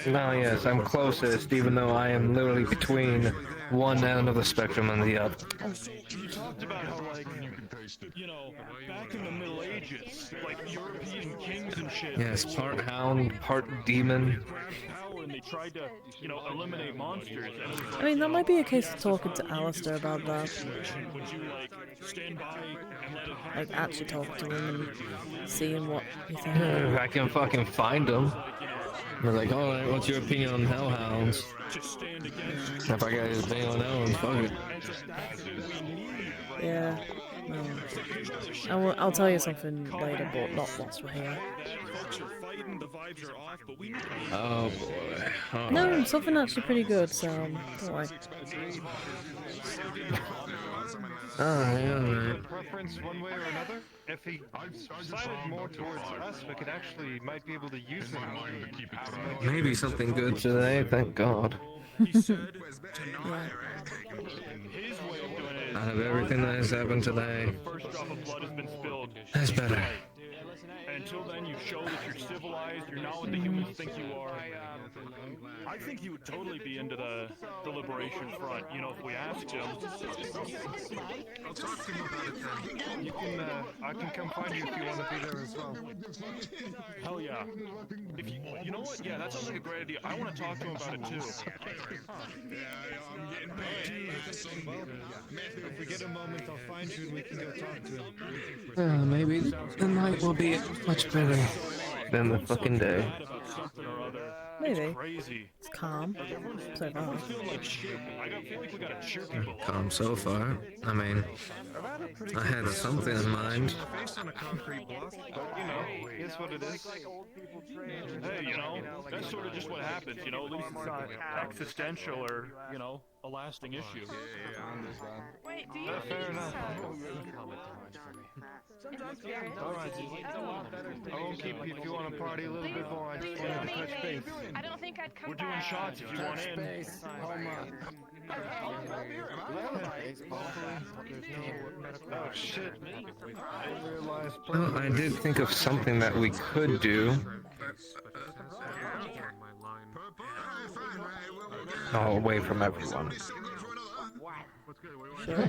No, yes, I'm closest, even though I am literally between one end of the spectrum and the other. You talked about how, like, you know, back in the Middle Ages, like European kings and shit. Yes, part hound, part demon. Power and they tried to, you know, eliminate monsters. And it was like, I mean, that might be a case of talking to Alistair about that. would you like stand by and let it happen? Like, actually talking to him and seeing what you think. If I can fucking find them. They're like, alright, what's your opinion on hellhounds? If I got his opinion on hellhounds, fuck it. Yeah. No. I'll tell you something later, but not whilst we're here. Oh boy. Oh. No, something actually pretty good, so don't worry. Alright. Preference one way or another? If he sided more towards us, we could actually might be able to use him. Maybe something good today, thank God. Out of everything that has happened today, that's better. Until then, you show that you're civilized, you're not what the humans think you are. I think he would totally be into the Liberation Front, you know, if we asked him. I'll talk to him about it then. You can, I can come find you if you want to be there as well. Hell yeah. If you know what? Yeah, that sounds like a great idea. I want to talk to him about it too. If we get a moment, I'll find you and we can go talk to him. Maybe the night will be much better than the fucking day. Maybe. It's calm. So far. Calm so far. I mean, I had something in mind. You know, it's what it is. Hey, you know, that's sort of just what happens, you know, at least it's not existential or, you know, a lasting issue. Wait, do you Fair enough. Alright, I won't keep you if you want to party a little bit more. I just wanted to touch base. I don't think I'd come We're doing back. shots if you want in. Oh shit. I realized. Well, I did think of something that we could do. Oh, away from everyone. Sure.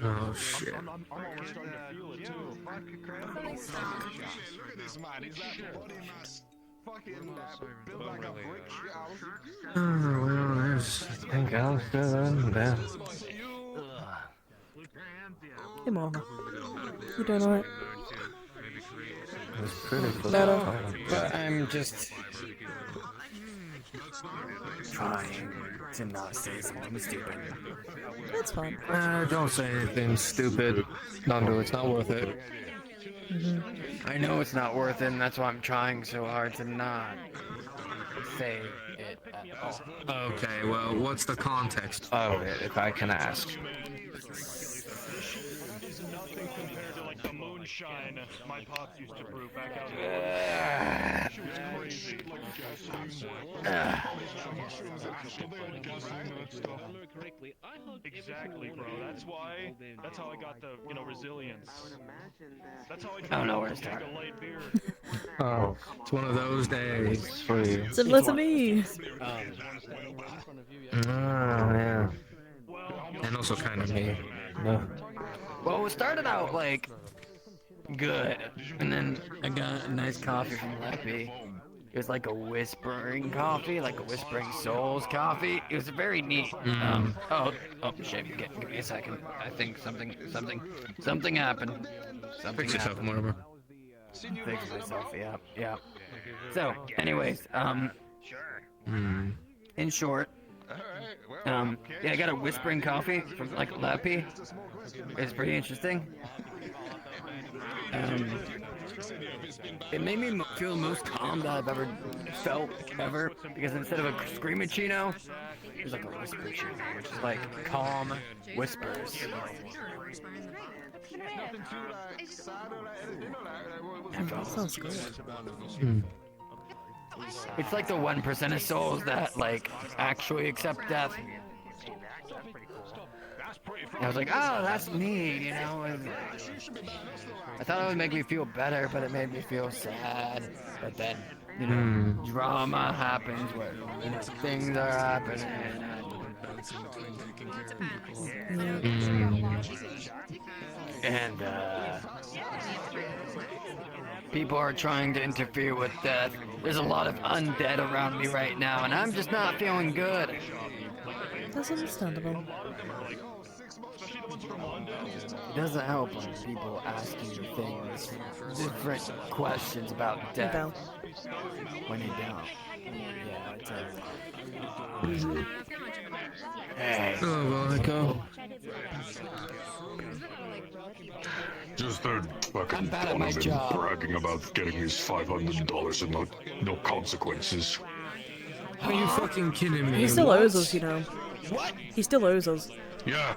Oh shit. I'm almost starting to feel it too. Look at this man, he's like body mass. Fucking built like a brick shit house. Oh, well, there's. Thank God, there. Hey, Mama. You doing alright? It's pretty full Better. of but I'm just trying to not say something stupid. That's fine. don't say anything stupid. Don't do it. It's not worth it. I know it's not worth it, and that's why I'm trying so hard to not say it at all. Okay, well, what's the context of it, if I can ask? Is nothing compared to like the moonshine my pops used to brew back out in the She was crazy. Exactly, bro. That's how I got the, you know, resilience. That's how I don't know where to start. Oh, it's one of those days for you. Similar to me. Oh, yeah. And also kind of me. No. Well, it started out like good, and then I got a nice coffee from Leppy. It was like a whispering coffee, like a whispering souls coffee. It was very neat. Oh shit! Give me a second. I think something happened. Fix yourself, whatever. Fix myself. Yeah. So, anyways, in short, yeah, I got a whispering coffee from like Leppy. It's pretty interesting. It made me feel the most calm that I've ever felt, because instead of a screamachino, it was like a whisperchino, which is like calm whispers. That sounds good. It's like the 1% of souls that like actually accept death. And I was like, oh, that's neat, you know. And I thought it would make me feel better, but it made me feel sad. But then, you know, drama happens where, you know, things are happening. And people are trying to interfere with death. There's a lot of undead around me right now, and I'm just not feeling good. That's understandable. It doesn't help when people ask you things, different questions about death. When you don't. Yeah, I tell you. Hey. Oh, Echo. Just heard fucking I'm bad at my Donovan job. bragging about getting his $500 and no consequences. Are you fucking kidding me? He still What? owes us, you know. What? He still owes us. Yeah,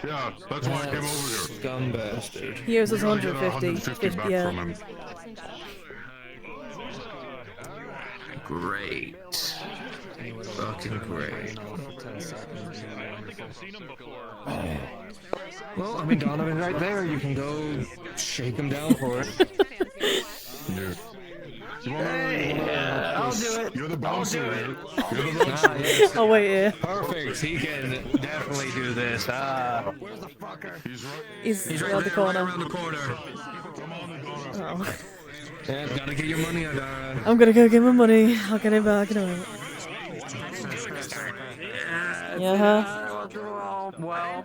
yeah, that's why I came over here. Scum bastard. He owes us We gotta get our 150. 150 back Yeah. from him. Great. Fucking great. Well, I mean, Donovan's right there. You can go shake him down for it. I'll do it. You're the bouncer, right? You're the Ah, bouncer. yes. Oh, wait, yeah. Perfect. He can definitely do this. Where's the fucker? He's right around the there, corner. right around the corner. Oh. Yeah, gotta get your money, Adara. I'm gonna go get my money. I'll get it back in a minute. Yeah. Well.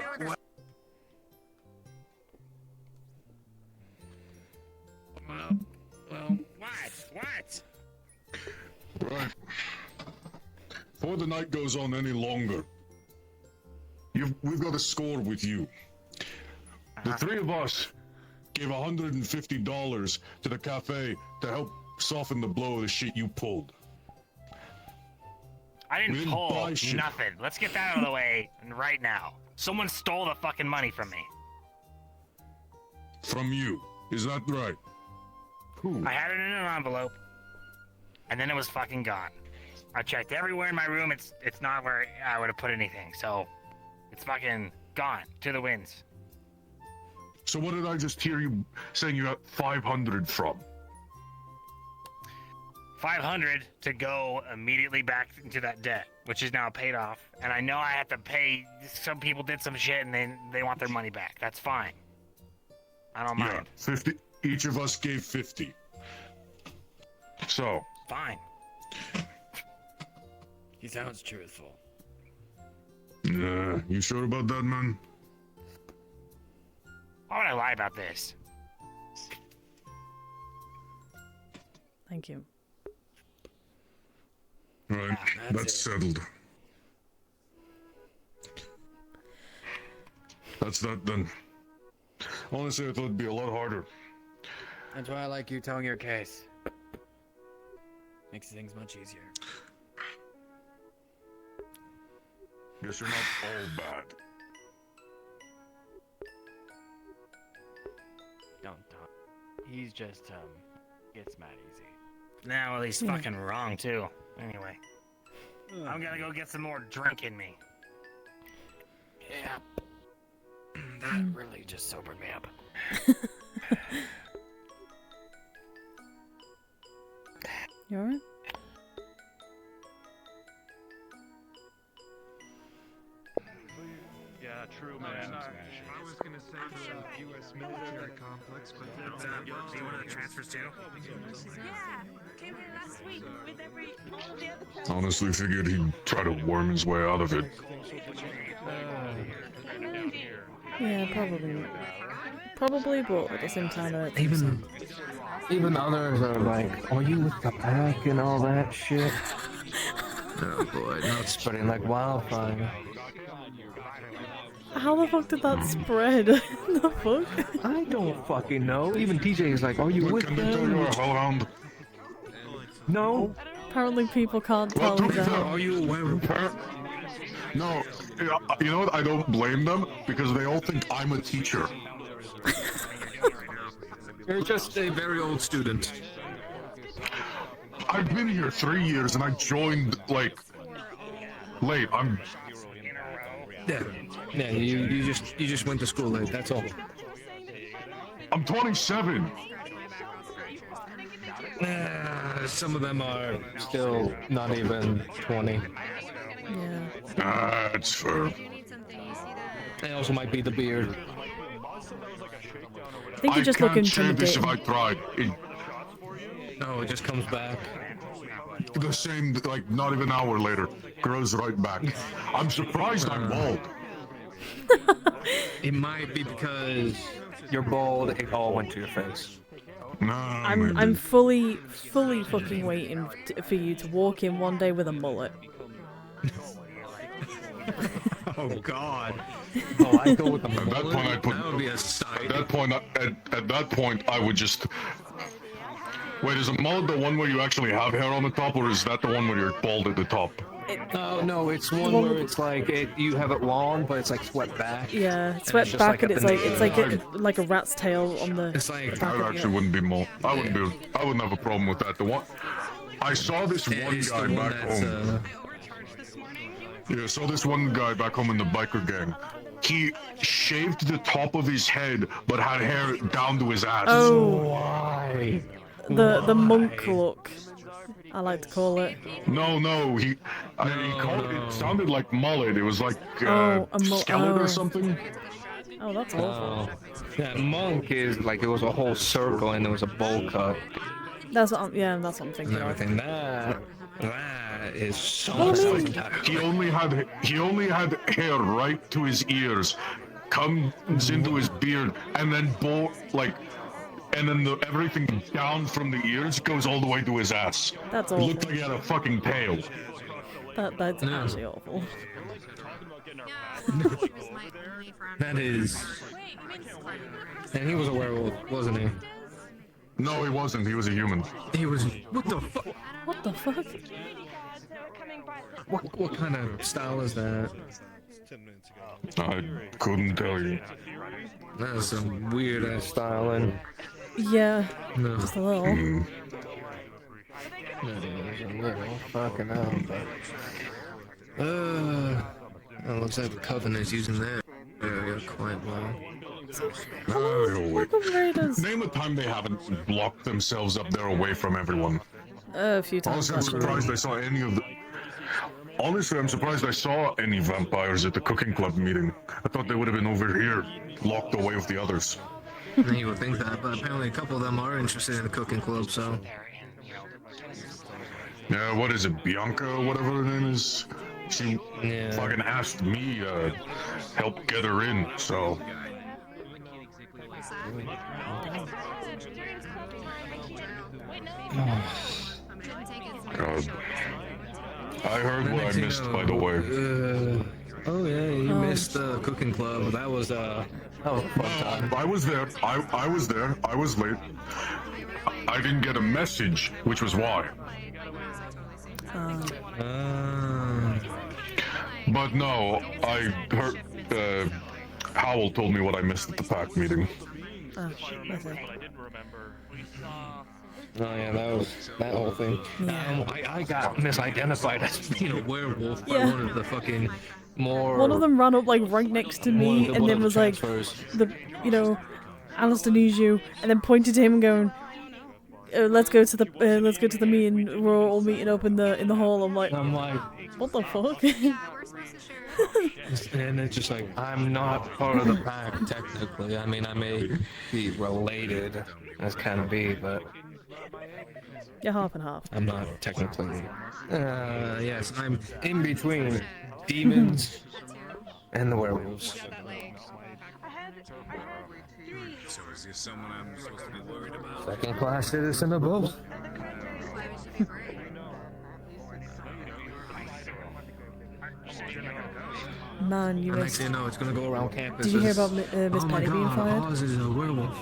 What? Right. Before the night goes on any longer, we've got a score with you. The three of us gave $150 to the cafe to help soften the blow of the shit you pulled. I We didn't didn't pull buy shit. nothing. Let's get that out of the way right now. Someone stole the fucking money from me. From you. Is that right? Who? I had it in an envelope, and then it was fucking gone. I checked everywhere in my room. It's not where I would have put anything. So it's fucking gone to the winds. So what did I just hear you saying you got 500 from? 500 to go immediately back into that debt, which is now paid off. And I know I have to pay. Some people did some shit, and they want their money back. That's fine. I don't mind. 50. Each of us gave 50. So. Fine. He sounds truthful. Yeah, you sure about that, man? Why would I lie about this? Thank you. Right, that's settled. That's that then. Honestly, I thought it'd be a lot harder. That's why I like you telling your case. Makes things much easier. Guess you're not all bad. Don't talk. He's just, gets mad easy. Now, well, he's fucking wrong, too. Anyway. I'm gonna go get some more drink in me. Yeah. That really just sobered me up. You alright? Yeah, true, man. I was gonna say the U.S. military complex, but Do you want to transfer too? Yeah, came here last week with all the other Honestly, figured he'd try to worm his way out of it. Yeah, probably. Probably, but at the same time, Even others are like, are you with the pack and all that shit? Oh boy, now it's spreading like wildfire. how the fuck did that spread? The fuck? I don't fucking know. Even TJ is like, are you with Can they tell you're a them? hellhound? No. Apparently people can't Well, tell to be that. fair, are you aware of her? No, you know what? I don't blame them because they all think I'm a teacher. You're just a very old student. I've been here 3 years and I joined like late. Yeah, you just went to school late. That's all. I'm 27. Some of them are still not even 20. Yeah. That's fair. It also might be the beard. I think you just look can't shave this if intimidating. I tried. No, it just comes back. The same, like not even an hour later, grows right back. I'm surprised I'm bald. It might be because you're bald. It all went to your face. No, I'm fully fucking waiting for you to walk in one day with a mullet. Oh God. Oh, I go with the At that point, I put. That would be a sight. At that point, I would just. Wait, is a mullet the one where you actually have hair on the top, or is that the one where you're bald at the top? No, it's one where it's like you have it long, but it's like swept back. Yeah, And swept just back, and up it's in like the- like a rat's tail on the. It's like back That of actually it. wouldn't be more. I wouldn't have a problem with that. The one I saw this one it's guy the one back that's, home. Yeah, saw this one guy back home in the biker gang. He shaved the top of his head, but had hair down to his ass. Oh. Why? The monk look, I like to call it. No, he called it. It sounded like mullet. It was like skeleton or something. Oh, that's awful. Yeah, monk is like it was a whole circle and there was a bowl cut. That's what I'm thinking And of. everything. That is so Well, I mean- He only had hair right to his ears, comes into his beard, and then and then everything down from the ears goes all the way to his ass. That's It awful. looked like he had a fucking tail. That's actually awful. That is. And he was a werewolf, wasn't he? No, he wasn't. He was a human. He was. What the fuck? What the fuck? What kind of style is that? I couldn't tell you. That is some weird ass styling. Yeah, No. just a little. That is a little fucking hell, but. It looks like the Covenant's using that area quite well. Name a time they haven't blocked themselves up there away from everyone. A few times. Honestly, I'm surprised I saw any of the. Honestly, I'm surprised I saw any vampires at the cooking club meeting. I thought they would have been over here, locked away with the others. You would think that, but apparently a couple of them are interested in the cooking club, so. Yeah, what is it, Bianca or whatever her name is? She fucking asked me to help get her in, so. God. I heard what I missed, by the way. Oh yeah, you missed the cooking club. That was a fun time. I was there. I was there. I was late. I didn't get a message, which was why. But no, I heard. Howell told me what I missed at the pack meeting. Oh, okay. Oh yeah, that was that whole thing. I got misidentified as being a werewolf by Yeah. one of the fucking more. One of them ran up like right next to me, and then was like, Alistair needs you, and then pointed to him and going, let's go to the meeting. We're all meeting up in the hall. I'm like, what the fuck? And it's just like, I'm not part of the pack, technically. I mean, I may be related as kind of be, but You're half and half. I'm not technically. Yes, I'm in between demons and the werewolves. So is there someone I'm supposed to be worried about? Second class citizen of both. Man, you Next missed. thing you know, it's gonna go around campus. Did you hear as- about Miss oh my Penny being God, fired? Oz is a werewolf.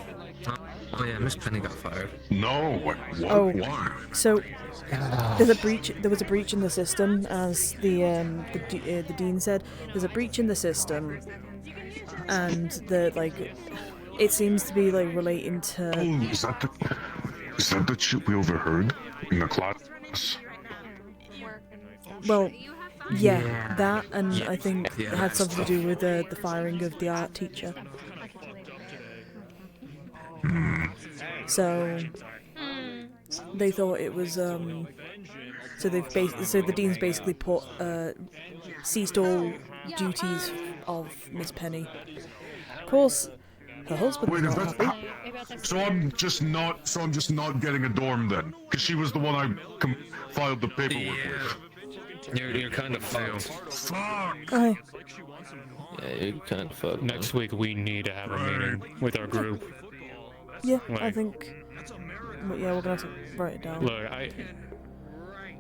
Oh yeah, Miss Penny got fired. No, what? Oh, Why? so there's a breach. There was a breach in the system, as the dean said. There's a breach in the system, and it seems to be like relating to. Oh, is that the shit we overheard? in the class. Well, yeah, Yeah. that, and Yeah. I think Yeah, it had that's something to do with the firing of the art teacher. So they thought it was so so the dean's basically put ceased all duties of Miss Penny. Of course, her husband's Wait, if not that's happy. so I'm just not getting a dorm then, because she was the one I filed the paperwork with. You're kind of fucked. Fuck. Aye. Yeah, you're kind of fucked. Next week we need to have a meeting with our group. Yeah, I Like, think. But yeah, we're gonna have to write it down. look,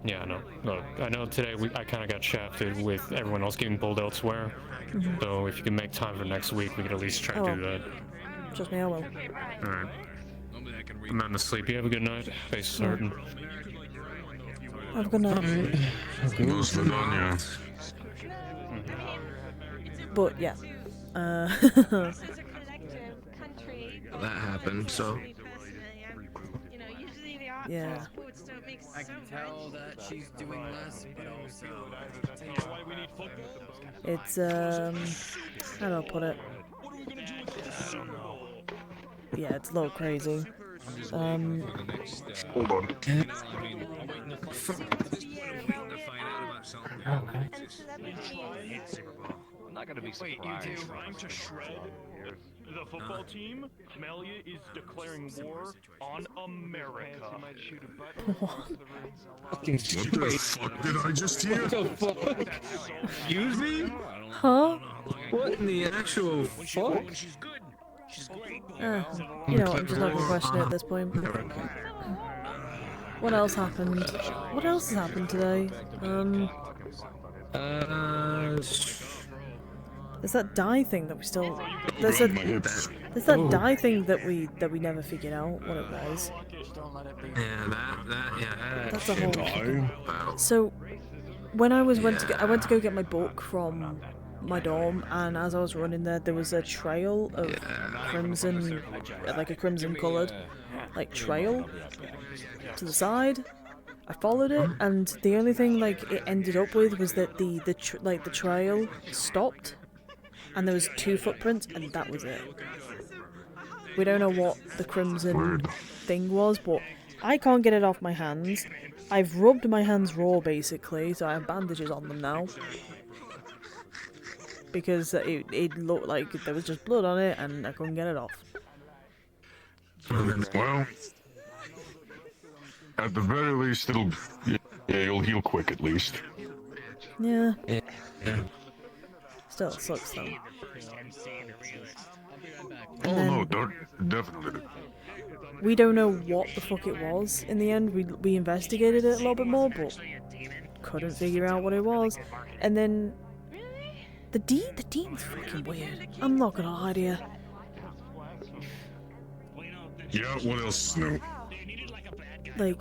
yeah, I know. Look, I know today I kind of got shafted with everyone else getting pulled elsewhere. Mhm. So if you can make time for next week, we could at least try Oh, to do that. Trust me, I will. All right. I'm not to sleep. You have a good night. Face certain. Have a good night. Those Vidania. But yeah. That happened, so. Yeah. I can tell that she's doing less, but also. It's how do I put it? Yeah, it's a little crazy. Hold on. I'm not gonna be surprised. Wait, you trying to shred the football team? Melia is declaring war on America. What the fuck did I just hear? What the fuck? Excuse me? Huh? What in the actual fuck? You know, I'm just not gonna question it at this point. What else happened? What else has happened today? There's that dye thing that we still. There's that dye thing that we never figured out what it was. Yeah, That's a whole. So, when I went to go get my book from my dorm, and as I was running there was a trail of crimson, like a crimson coloured, like trail to the side. I followed it, and the only thing like it ended up with was that the trail stopped, and there was 2 footprints, and that was it. We don't know what the crimson thing was, but I can't get it off my hands. I've rubbed my hands raw basically, so I have bandages on them now. Because it looked like there was just blood on it and I couldn't get it off. Well, at the very least, you'll heal quick at least. Yeah. Still sucks though. Oh no, definitely. We don't know what the fuck it was in the end. We investigated it a little bit more, but couldn't figure out what it was. And then the dean's fucking weird. I'm not gonna lie to you. Yeah, what else? No. Like,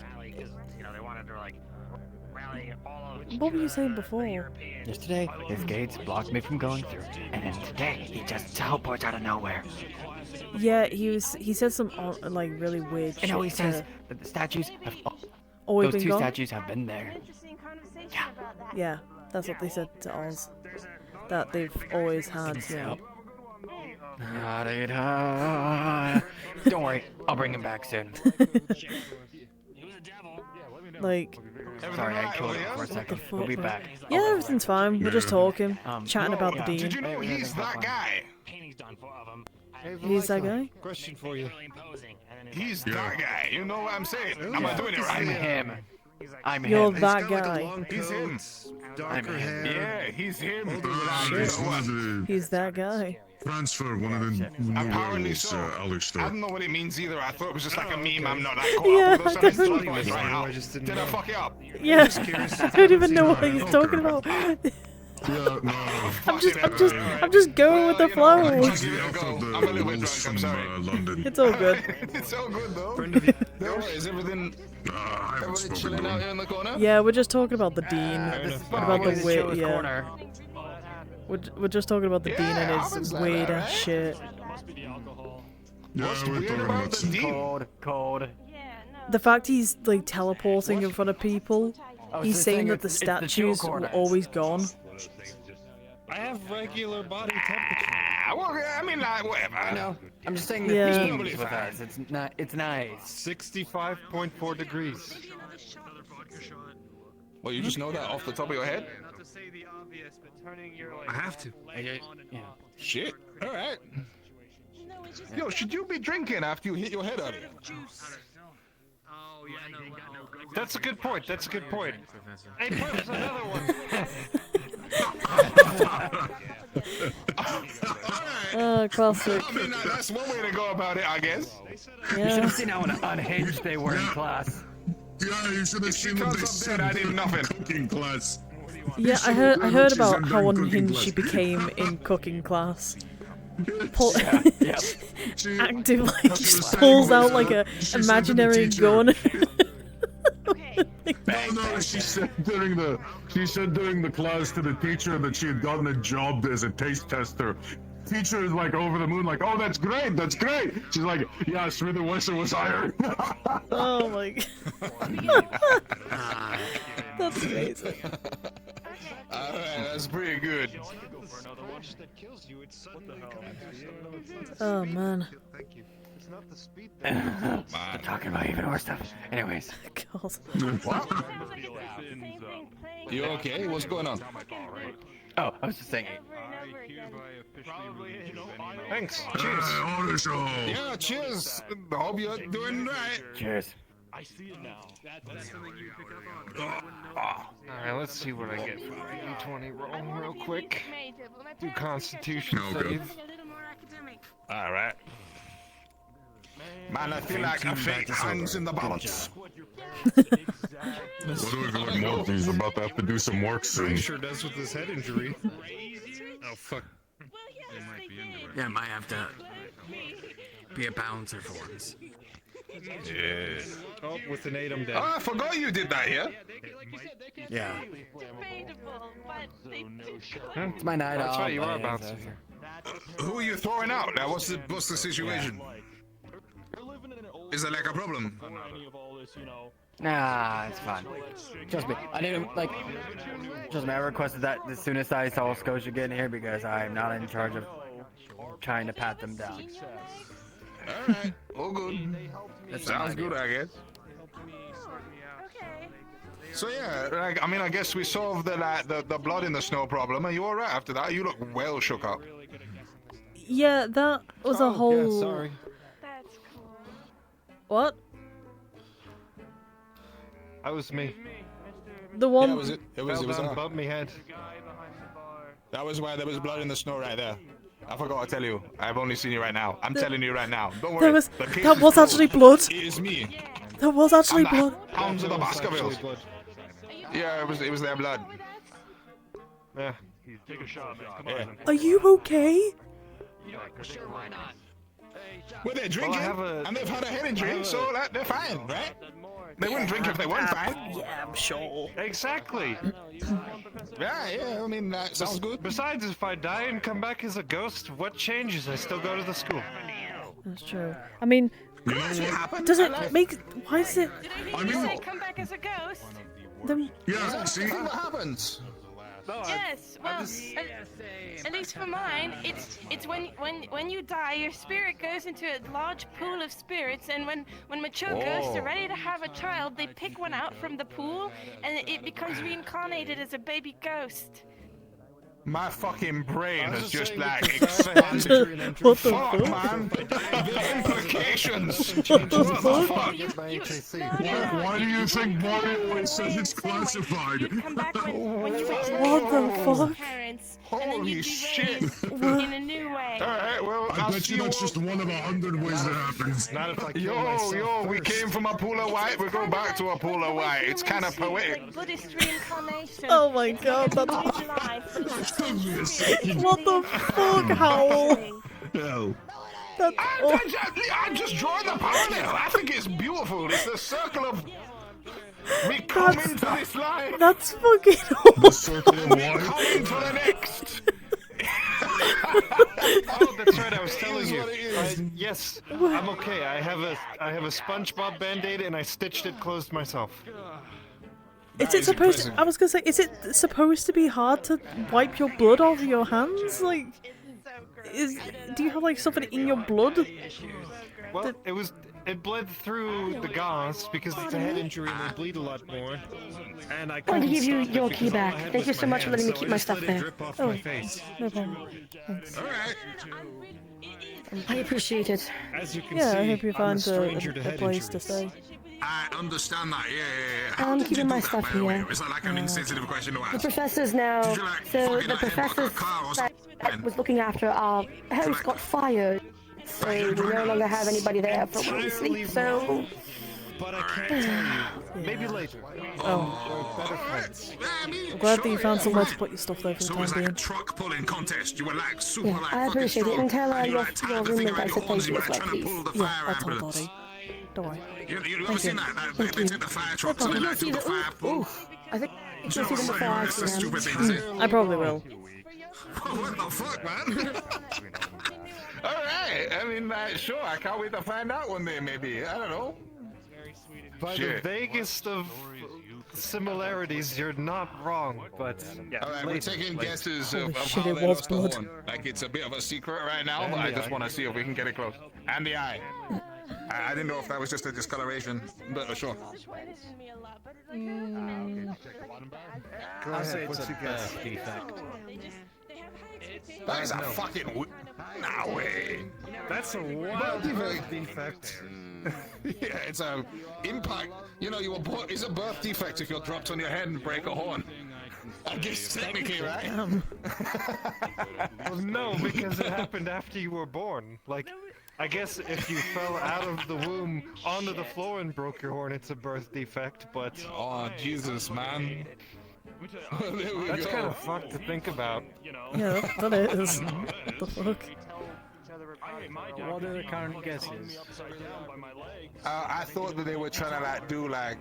what were you saying before? Yesterday, his gates blocked me from going through, and then today, he just teleports out of nowhere. Yeah, he said some like really weird shit. And now he says that the statues have always those been 2 gone? statues have been there. Yeah, that's what they said to Oz. That they've always had, yeah. Don't worry, I'll bring him back soon. Like, sorry, I killed him for a second. We'll be back. yeah, everything's fine. We're just talking, chatting about the dean. Did you know he's that guy? He's that guy? Question for you. He's that guy. You know what I'm saying? Am I doing it right? I'm him. I'm him. You're that guy. He's him. Darker hair. Yeah, he's him. It's one of the He's that guy. transfer, one of the new Apparently werewolves, so. I Alistair. don't know what it means either. I thought it was just like a meme. I'm not that caught Yeah, up with I those don't- things. Right now. Did I fuck it up? Yeah, I don't even know what he's talking about. Yeah, no. I'm just going with the flow. I'm a little bit drunk, I'm sorry. London. It's all good. It's all good though. No worries, everything. Everybody chilling out here in the corner. Yeah, we're just talking about the dean, about the weird. chillest Yeah, corner. we're just talking about the dean and his happens like weird that, ass right? shit. Yeah, we're talking about some... Cold. Yeah, no, The fact he's like teleporting in front of people, he's saying that the statues were always gone. I have regular body temperature. Well, I mean, whatever. I know. I'm just saying the Yeah. themes with us. It's not. It's nice. 65.4 degrees. Well, you just know that off the top of your head? Not to say the obvious, but turning your like. I have to. Yeah. Shit. All right. Yo, should you be drinking after you hit your head earlier? That's a good point. That's a good point. Hey, Purpose, another one. Classic. I mean, that's one way to go about it, I guess. You should have seen how unhinged they were in class. Yeah, you should have seen what they said. I did nothing. Cooking class. Yeah, I heard about how unhinged she became in cooking class. Active, like, just pulls out like a imaginary gun. No, she said during the class to the teacher that she had gotten a job as a taste tester. Teacher is like over the moon, like, oh, that's great. She's like, yeah, Smith and Wesson was hired. Oh my god. That's amazing. Alright, that's pretty good. Oh man. We're talking about even more stuff. Anyways. God. What? You okay? What's going on? Oh, I was just saying. Thanks. Cheers. Yeah, cheers. Hope you're doing right. Cheers. I see it now. That's something you pick up on. Alright, let's see what I get for my D20 roll real quick. Do Constitution save. Alright. Man, I feel like a fake hands in the balance. What do I feel like Morty's about to have to do some work soon? He sure does with his head injury. Oh, fuck. Yeah, might have to be a bouncer for once. Yeah. Oh, with an 8, I'm dead. Oh, I forgot you did that here. Yeah. It's my night off. That's right, you are a bouncer. Who are you throwing out? Now, what's the situation? Is there like a problem? Nah, it's fine. Trust me, I didn't like. Trust me, I requested that as soon as I saw Scotia get in here because I'm not in charge of trying to pat them down. Alright, all good. That sounds good, I guess. So yeah, like, I mean, I guess we solved the blood in the snow problem. Are you alright after that? You look well shook up. Yeah, that was a whole. Yeah, sorry. What? That was me. The one. Yeah, was it? It was Fell down, her. bumped me head. That was why there was blood in the snow right there. I forgot to tell you. I've only seen you right now. I'm telling you right now. Don't worry. That was actually blood. It is me. That was actually blood. Hounds of the Baskervilles. Yeah, it was their blood. Yeah. Take a shot, man. Come on. Are you okay? Sure, why not? Well, they're drinking, and they've had a head injury, so they're fine, right? They wouldn't drink if they weren't fine. Yeah, I'm sure. Exactly. Yeah, I mean, that sounds good. Besides, if I die and come back as a ghost, what changes? I still go to the school. That's true. I mean, does it make? Why is it? Did you say come back as a ghost? Yeah, see? What happens? Yes, well, at least for mine, it's when you die, your spirit goes into a large pool of spirits, and when mature ghosts are ready to have a child, they pick one out from the pool, and it becomes reincarnated as a baby ghost. My fucking brain has just like expanded. What the fuck, fuck? man? The implications. What the fuck? Why do you think Mario always says it's classified? What the fuck? Parents, Holy shit! in a new way. Alright, well, I bet you that's just one of 100 ways that happens. Not if I kill Yo, myself we first. came from a pool of white, we go back to a pool of white. It's kind of poetic. Like Buddhist reincarnation. Oh my god, that's. What the fuck, Howl? No. That's. I'm just drawing the parallel. I think it's beautiful. It's the circle of. We come into this line. That's fucking The circle of We life. come into the next. Oh, that's right. I was telling is you. what it is. Yes, I'm okay. I have a SpongeBob Band-Aid and I stitched it closed myself. Is it supposed to, I was gonna say, is it supposed to be hard to wipe your blood off your hands? Like, do you have like something in your blood? Well, it bled through the gauze because it's a head injury and they bleed a lot more. And I I'm going to couldn't give you stop it your because key all I back. had Thank you was so my much for letting me hand, keep so I my just stuff let it there. drip off Oh, my face. no problem. Thanks. I appreciate it. As you can Yeah, see, I hope you I'm a find stranger to a head place injuries. to stay. I understand that, yeah. How I'm did you keeping do my that, stuff by the way? here. Is that like an insensitive question to The ask? professor's now. Did you, like, So fucking the let him book a professor car or that was looking after our host got fired. So we no longer have anybody there for when we sleep. So. But I can't tell you. Maybe later. Oh. We're better friends. I'm glad that you found somewhere to put your stuff there for the So it time was like a being. truck pulling contest. You were like super Yeah, like I fucking appreciate it. strong. And tell and you your like tied your the thing roommate I around said your thank horns. you You were as like well, trying to please. pull the Yeah, fire I told ambulance. Dottie. Don't worry. You Thank ever seen you. that? They take the fire trucks and they like do the fire pull. I think you'll see them before I It's see a them. stupid thing to say. I probably will. What the fuck, man? Alright, I mean, sure, I can't wait to find out one day, maybe. I don't know. By the vaguest of similarities, you're not wrong, but yeah. Alright, we're taking guesses of shit, how it they was lost the blood. horn. Like, it's a bit of a secret right now, And but I the just eye. want to see if we can get it close. And the eye. I didn't know if that was just a discoloration, but sure. Go I'll say ahead, it's what's a your guess? birth defect. That is a fucking... No way. That's a wild birth defect. Yeah, it's a impact. You know, you were born. It's a birth defect if you're dropped on your head and break a horn. I guess technically, right? Well, no, because it happened after you were born. Like, I guess if you fell out of the womb onto the floor and broke your horn, it's a birth defect, but... Oh, Jesus, man. That's kind of fucked to think about. Yeah, that is. What the fuck? What are the current guesses? I thought that they were trying to like do like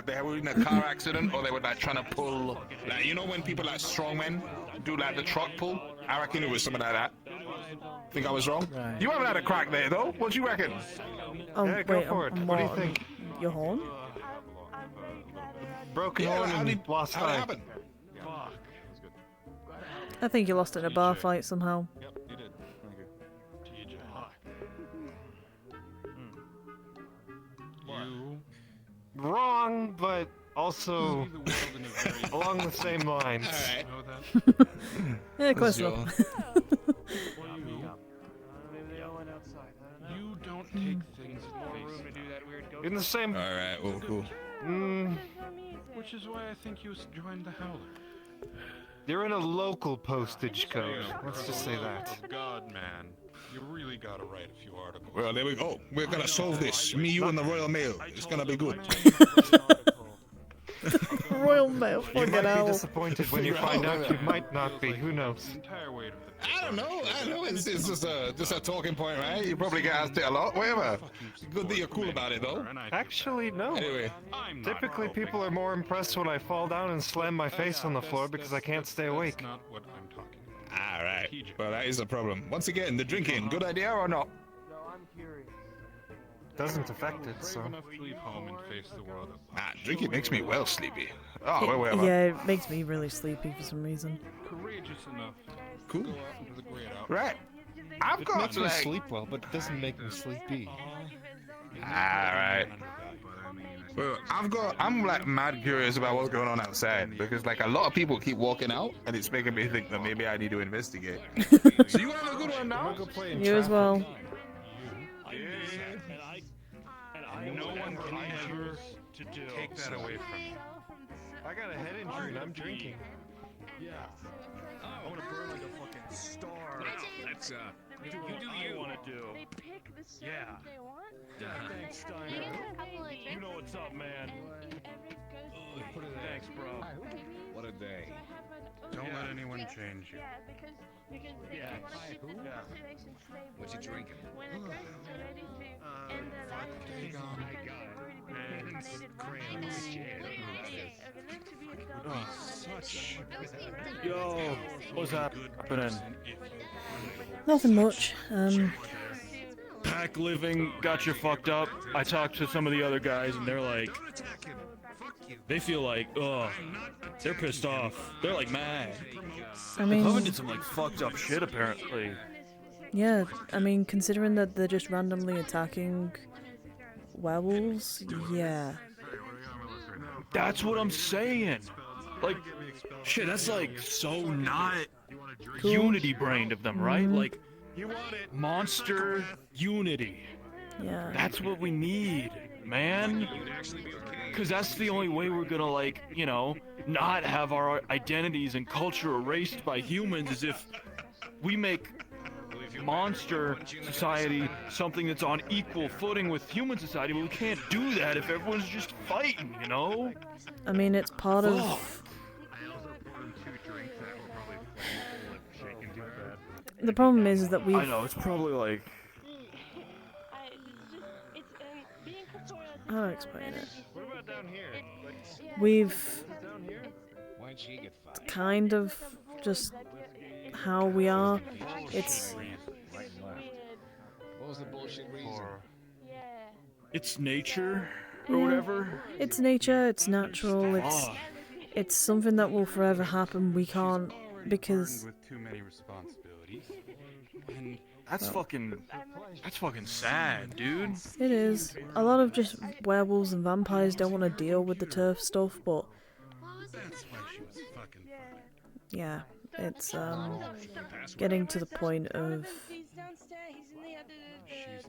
they were in a car accident, or they were like trying to pull like, you know, when people like strongmen do like the truck pull. I reckon it was something like that. Think I was wrong? Right. You haven't had a crack there though. What do you reckon? Yeah, go wait, for it. What do you think? Your horn? Broken Yeah, horn how and did- lost how'd it eye. happen? I think you lost it in a bar fight somehow. Yep, you did. Thank you. Wrong, but also along the same lines. Alright. Yeah, close enough. You don't take things In the same. Alright, well, cool. Which is why I think you joined the Howler. You're in a local postage code. Let's just say that. Oh God, man. You really gotta write a few articles. Well, there we go. We're gonna solve this. Me, you, and the Royal Mail. It's gonna be good. Royal Mail, You fucking might be hell. disappointed when you find out you might not be. Who knows? I don't know. It's just a talking point, right? You probably get asked it a lot. Whatever. Good that you're cool about it, though. Actually, no. Anyway. Typically, people are more impressed when I fall down and slam my face on the floor because I can't stay awake. Not what I'm talking All right. Well, that is a problem. Once again, the drinking. Good idea or not? Doesn't affect it, so. enough to leave home and face the world. Drinking makes me well sleepy. Oh, well, whatever. Yeah, it makes me really sleepy for some reason. Courageous enough. Cool. Go out into the great outdoors. Right. I've It got makes me like. sleep well, but it doesn't make me sleepy. Alright. Well, I'm like mad curious about what's going on outside because like a lot of people keep walking out and it's making me think that maybe I need to investigate. So you have a good one now? You as well. No one can ever take that away from you. I got a head injury and I'm drinking. Yeah. I want to burn like a fucking star. That's do what you want to do. They pick the stuff Yeah. they want. Thanks, Steiner. You know what's up, man. Thanks, bro. What a day. Don't let anyone change you. Yeah. What you drinking? When a ghost are ready to end their life, Yo, what's happening? Nothing much. Pack living got you fucked up. I talked to some of the other guys and they're like, they feel like, they're pissed off. They're like mad. I mean, Coven did some like fucked up shit apparently. yeah, I mean, considering that they're just randomly attacking werewolves, yeah. That's what I'm saying. Like, shit, that's like so not Cool. unity brained of them, right? Mhm. Like, monster unity. Yeah. That's what we need, man. Because that's the only way we're gonna, like, you know, not have our identities and culture erased by humans, is if we make monster society something that's on equal footing with human society. But we can't do that if everyone's just fighting, you know? I mean, it's part of... The problem is that we've... I know, it's probably like... How do I explain it? We've kind of just how we are. It's What was the bullshit reason? It's nature, or Yeah. whatever. It's nature, it's natural, it's something that will forever happen. We can't, because... With too many responsibilities. And that's fucking sad, dude. It is. A lot of just werewolves and vampires don't want to deal with the turf stuff, but... Yeah, it's getting to the point of... She's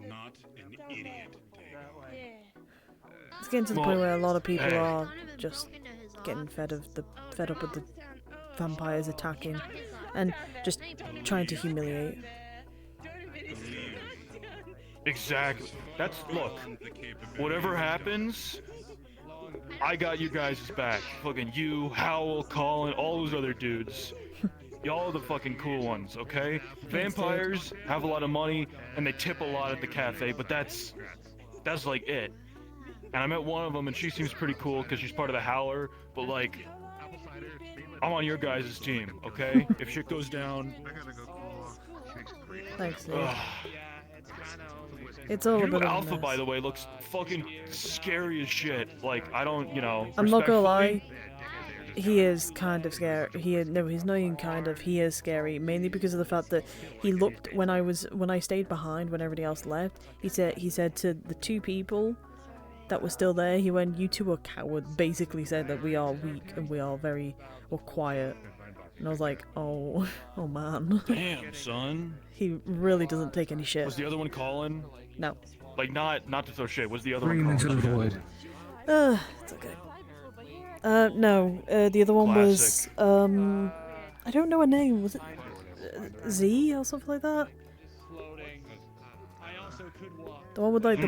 not an idiot, It's getting to the point where a lot of people are just getting fed up with the vampires attacking and just trying to humiliate. Exactly. Look, whatever happens, I got you guys' back. Fucking you, Howl, Colin, all those other dudes. Y'all are the fucking cool ones, okay? Vampires have a lot of money and they tip a lot at the cafe, but that's like it. And I met one of them and she seems pretty cool because she's part of the Howler, but like, I'm on your guys' team, okay? If shit goes down... Thanks, dude. It's all Your about Alpha, by the way, looks fucking scary as shit. Like, I don't, you know. I'm not gonna lie. respectfully, He is kind of scary. No, he's not even kind of. He is scary, mainly because of the fact that he looked when I stayed behind when everybody else left. He said to the two people that were still there, he went, "You two are cowards." Basically said that we are weak and we're quiet. And I was like, oh man. Damn, son. He really doesn't take any shit. Was the other one Colin? No. Like, not to throw shit. Was the other Bring one him into the Colin? void. It's okay. No, the other one was, I don't know her name, was it Z or something like that? The one with like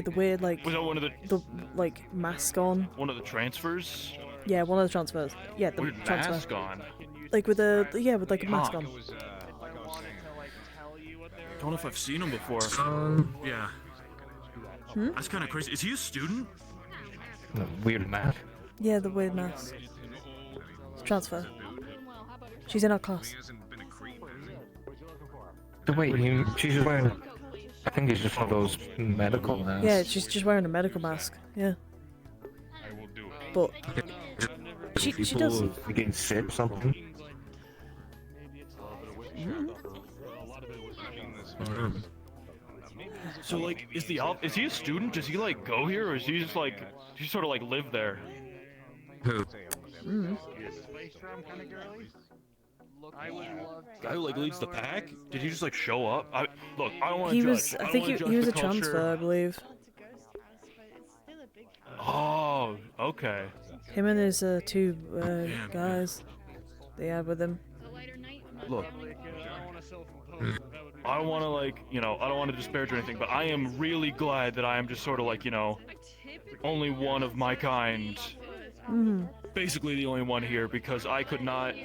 the weird like Was that one of the like mask on? One of the transfers? Yeah, one of the transfers. Yeah, the Weird transfer. mask on. Like with with like a mask on. Don't know if I've seen him before. Yeah. That's kind of crazy. Is he a student? The weird mask. Yeah, the weird mask. Transfer. She's in our class. So wait, she's just wearing... I think it's just one of those medical masks. Yeah, she's just wearing a medical mask. Yeah. But she does. Getting sick or something. So like, is he a student? Does he like go here, or is he just like, does he sort of like live there? Who? Guy who like leads the pack? Did he just like show up? I don't want to He judge. was. I think he was a transfer, I believe. Oh, okay. Him and his two guys they had with him. Look, I don't want to like, I don't want to disparage or anything, but I am really glad that I am just sort of like, only one of my kind. Mm-hmm. Basically the only one here, because I could not...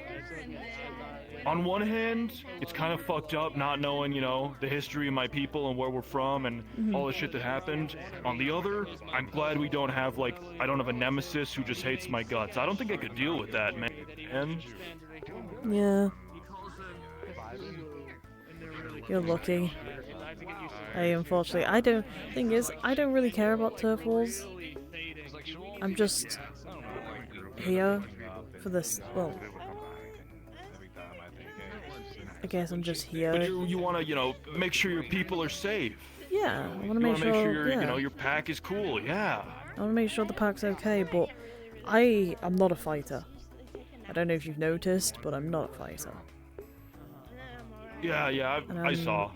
On one hand, it's kind of fucked up not knowing, the history of my people and where we're from and all the shit that happened. On the other, I'm glad we don't have, like, I don't have a nemesis who just hates my guts. I don't think I could deal with that, man. Yeah. You're lucky. Unfortunately, I don't. Thing is, I don't really care about turf wars. I'm just here for this. Well, I guess I'm just here. But you want to, you know, make sure your people are safe. Yeah, I want to You make want to make sure sure. your, Yeah, you know, your pack is cool. Yeah. I want to make sure the pack's okay. But I am not a fighter. I don't know if you've noticed, but I'm not a fighter. Yeah, yeah, I saw.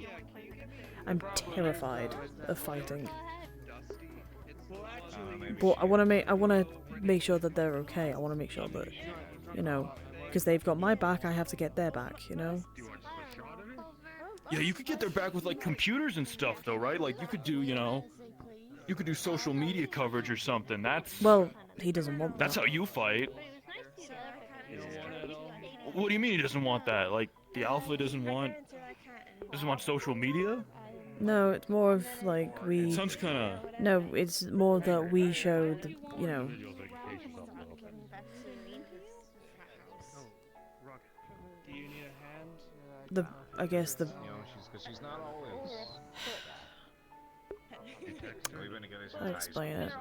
I'm terrified of fighting. But I want to make sure that they're okay. I want to make sure that, you know, because they've got my back, I have to get their back, you know? Yeah, you could get their back with like computers and stuff though, right? Like you could do, you know, you could do social media coverage or something. That's Well, he doesn't want that. That's how you fight. What do you mean he doesn't want that? Like the alpha doesn't want social media? No, it's more of like we. It sounds kind of. No, it's more that we show the, you know. I guess the. I'll explain it.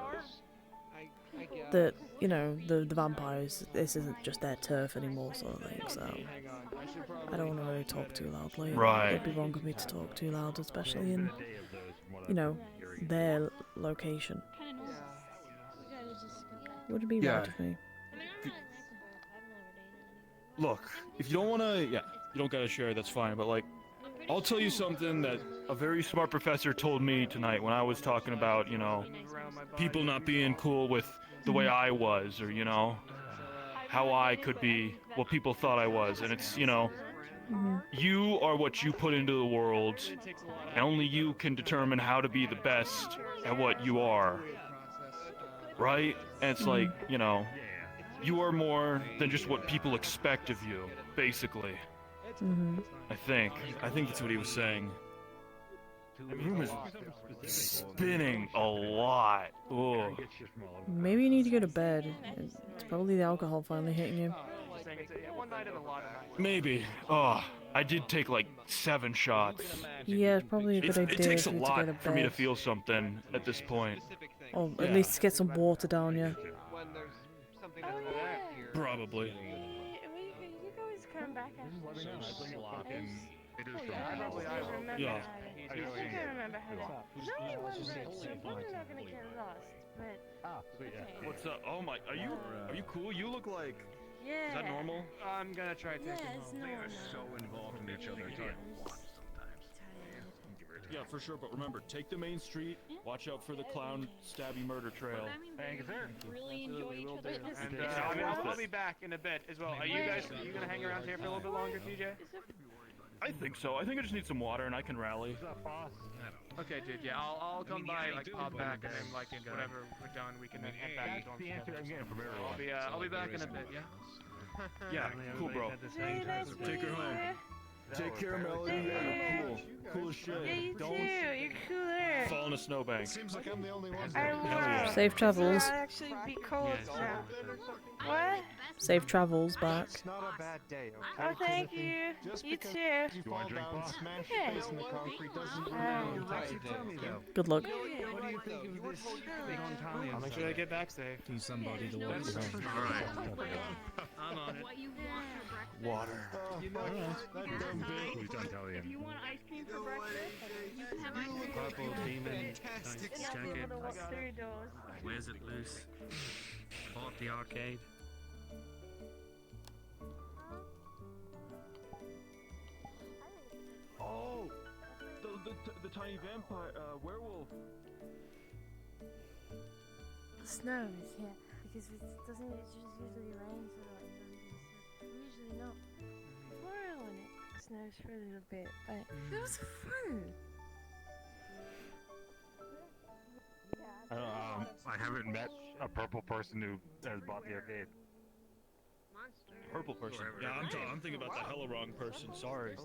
That, you know, the vampires, this isn't just their turf anymore, sort of thing, so I don't want to really talk too loudly. Right. It'd be wrong of me to talk too loud, especially in, you know, their location. Would it be right of me? Look, if you don't want to, yeah, you don't gotta share, that's fine, but like, I'll tell you something that a very smart professor told me tonight when I was talking about, you know, people not being cool with the way I was, or, you know, how I could be what people thought I was, and it's, you know, you are what you put into the world, and only you can determine how to be the best at what you are, right? And it's like, you know, you are more than just what people expect of you, basically. I think that's what he was saying. The room is spinning a lot. Ugh. Maybe you need to go to bed. It's probably the alcohol finally hitting you. Maybe. Oh, I did take like 7 shots. Yeah, it's probably a good idea. It takes a for you to lot go to for me to bed. feel something at this point. Or at least get some water down you. Probably. You guys come back after Yeah. I can remember how to. No, it wasn't that, so probably not gonna get lost. But okay. What's up? Oh my, are you cool? You look like. Yeah. Is that normal? I'm gonna try taking it's home. They are normal. so involved in each other. Yeah, for sure. But remember, take the main street. Watch out for the clown stabby murder trail. Thank you, sir. Really enjoy each other. And I'll be back in a bit as well. Are you gonna hang around here for a little bit longer, TJ? I think so. I think I just need some water and I can rally. Okay, dude. Yeah, I'll come by, like pop back, and then like whenever we're done, we can then head back to dorm. I'll be back in a bit. Yeah. Yeah, cool, bro. Take her home. Take care, Melody. Yeah, you're cool. Cool as shit. Yeah, you Don't too. You're cooler. fall in a snowbank. Seems like I'm the only one. I will. Safe travels. I'll actually be cold now. What? Safe travels back. It's not a bad day, okay? Oh, thank you. You too. You fall down and smash your Okay. face in the concrete doesn't Um, tell me though. Good luck. What do you think of this I'll make sure I get back safe. Need somebody to walk you home. Alright. I'm on it. Water. Who's Italian? You want ice cream for breakfast? Purple demon. Yeah, Jacket. the little third dose. Where's it loose? Bought the arcade. Oh, the tiny vampire werewolf. The snow is here because it doesn't. It just usually rains or like usually not. Tomorrow when it snows for a little bit, but it was fun. I haven't met a purple person who has bought the arcade. Purple person. Yeah, I'm thinking about the hella wrong person. Sorry.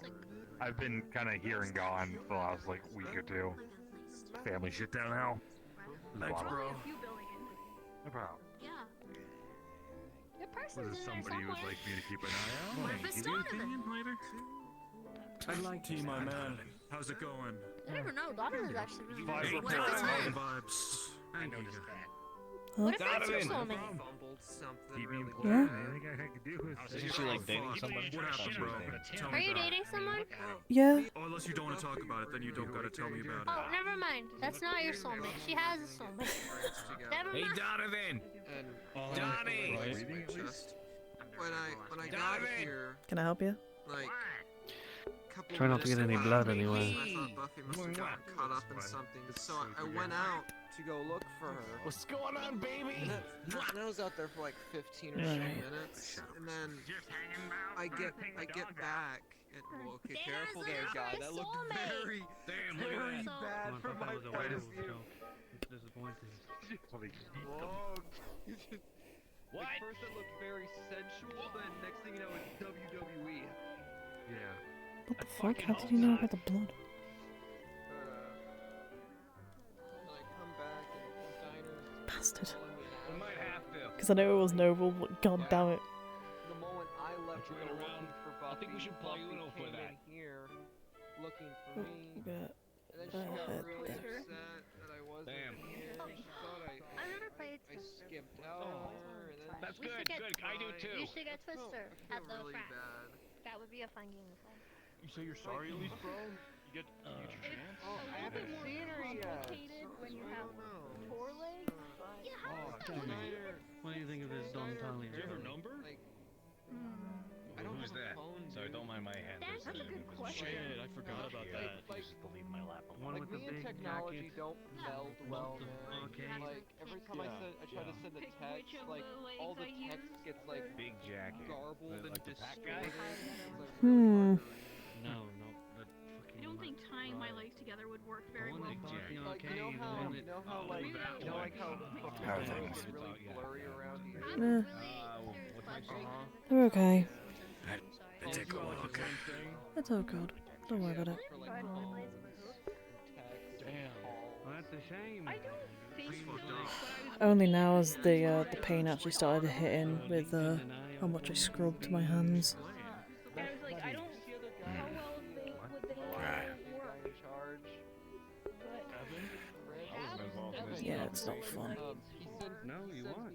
I've been kind of here and gone for the last like week or two. Family shit down now. Thanks, bro. No problem. Your purse Was is there in there somebody who would somewhere. like me to keep an eye on? What if it's Give you an stolen? opinion later? I'd like to, my man. How's it going? I never know. Donovan is actually really Vibe good. reports, What's good up? vibes. I know this cat. What if that's your soulmate? Isn't she like dating somebody? What happened, bro? Tell Are me you about dating someone? Yeah. Oh, unless you don't want to talk about it, then you don't gotta tell me about it. Oh, never mind. That's not your soulmate. She has a soulmate. Never mind. Donovan! Donnie! When I got here, Can I help you? like, couple Try not to get any minutes blood passed, anyway. I thought Buffy must have gotten caught up in something, so I went out to go look for her. What's going on, baby? And I was out there for like 15 or so Right. minutes, and then I get back. And, well, okay, careful there, guy. That looked very, very bad from my point of view. What? Like first it looked very sensual, then next thing you know it's WWE. Yeah. What the fuck? How did you know about the blood? Bastard. We might have to. Because I know it was noble, but god damn it. The moment I left Turn her around. looking for Buffy, I think we should play Buffy Uno for came that. in here looking for me. Yeah. And then she got really upset that I wasn't Damn. here. She thought I never played I skipped out on her, and then That's she good, good. I do too. You should get Twister at the really frat. bad. That would be a fun game to play. You say you're sorry at least, bro? You get your chance? Oh, I haven't seen her yet. When you have four legs. Yeah, how does that work? What do you think of his Don Talley? Do you have her number? I don't Who's have a that? phone, Sorry, don't mind my hand. That's a good question. Shit, I forgot about that. Just to leave my lap alone. One Like, with the me and big technology jacket. don't meld well, man. Okay. Like, every time I try to send a text, like, all the text gets, like, Big jacket. garbled and Like the pack distorted. guy? Hmm. No, the I don't think tying my legs together would work very well. Like, you know how, like, How are things? really blurry around here. They're okay. I take a look. It's all good. Don't worry about it. Well, that's a shame. Only now has the pain actually started hitting with how much I scrubbed my hands. I was like, I don't. How well would they work? Yeah, it's not fun. No, you won't.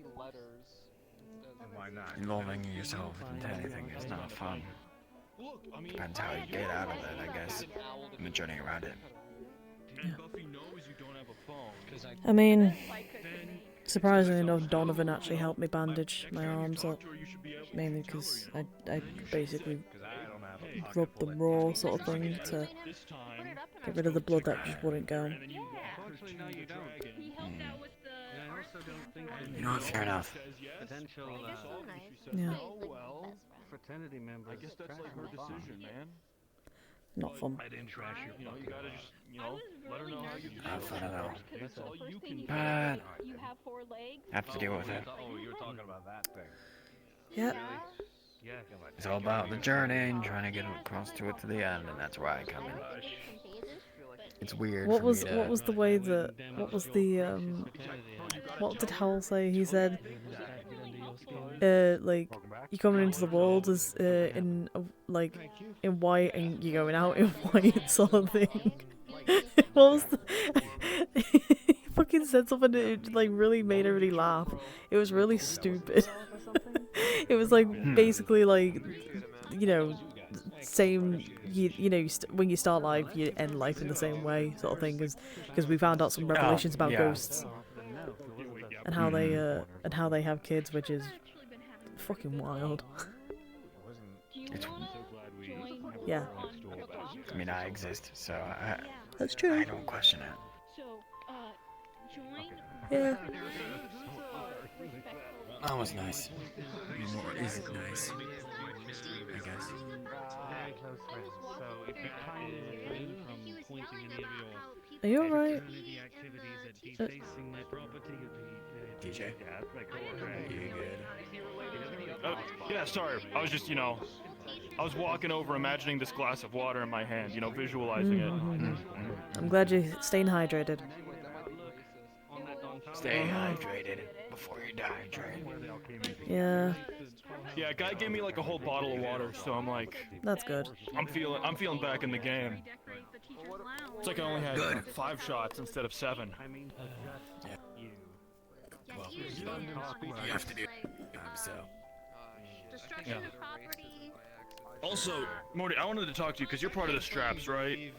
Why not? Involving yourself into anything is not fun. Depends how you get out of it, I guess. And the journey around it. And Buffy knows you don't have a phone. I mean, surprisingly enough, Donovan actually helped me bandage my arms up. Mainly because I basically rubbed them raw sort of thing to get rid of the blood that just wouldn't go. Unfortunately, no, you don't. He helped out with the. I also don't think You know what, fair enough. potential Yeah. fraternity members. I guess that's like her decision, man. Not fun. I didn't trash your You know, you gotta just, let her know how you feel. Have fun, though. That's all you can do. But You have four legs. have to deal with it. Oh, you're talking about that thing. Yep. Yeah. It's all about the journey and trying to get across to it to the end, and that's where I come in. It's weird. What for was me to... what was the way that what was the what did Howell say? He said like you're coming into the world as in like in white and you're going out in white sort of thing. What was the he fucking said something that it, like really made everybody laugh. It was really stupid. It was like basically like same when you start life you end life in the same way sort of thing because we found out some revelations about ghosts and how they have kids, which is fucking wild. It's... Yeah. I mean, I exist, so That's true. I don't question it. So, join. Yeah. That was nice. Or is it nice? I guess. Very close friends. So if you kindly refrain from pointing any of your Are you alright? fraternity activities at defacing my property, DJ? Yeah, that's my coworker. You good? Yeah, sorry. I was just, I was walking over, imagining this glass of water in my hand, visualizing it. I'm glad you're staying hydrated. on that Don Stay hydrated before you dehydrate. Yeah, Yeah, guy gave me like a whole bottle of water, so I'm like, that's good. I'm feeling back in the game. It's like I only had 5 shots instead of 7. Well, you have to do so. Yeah. Also, Morty, I wanted to talk to you because you're part of the Straps, right?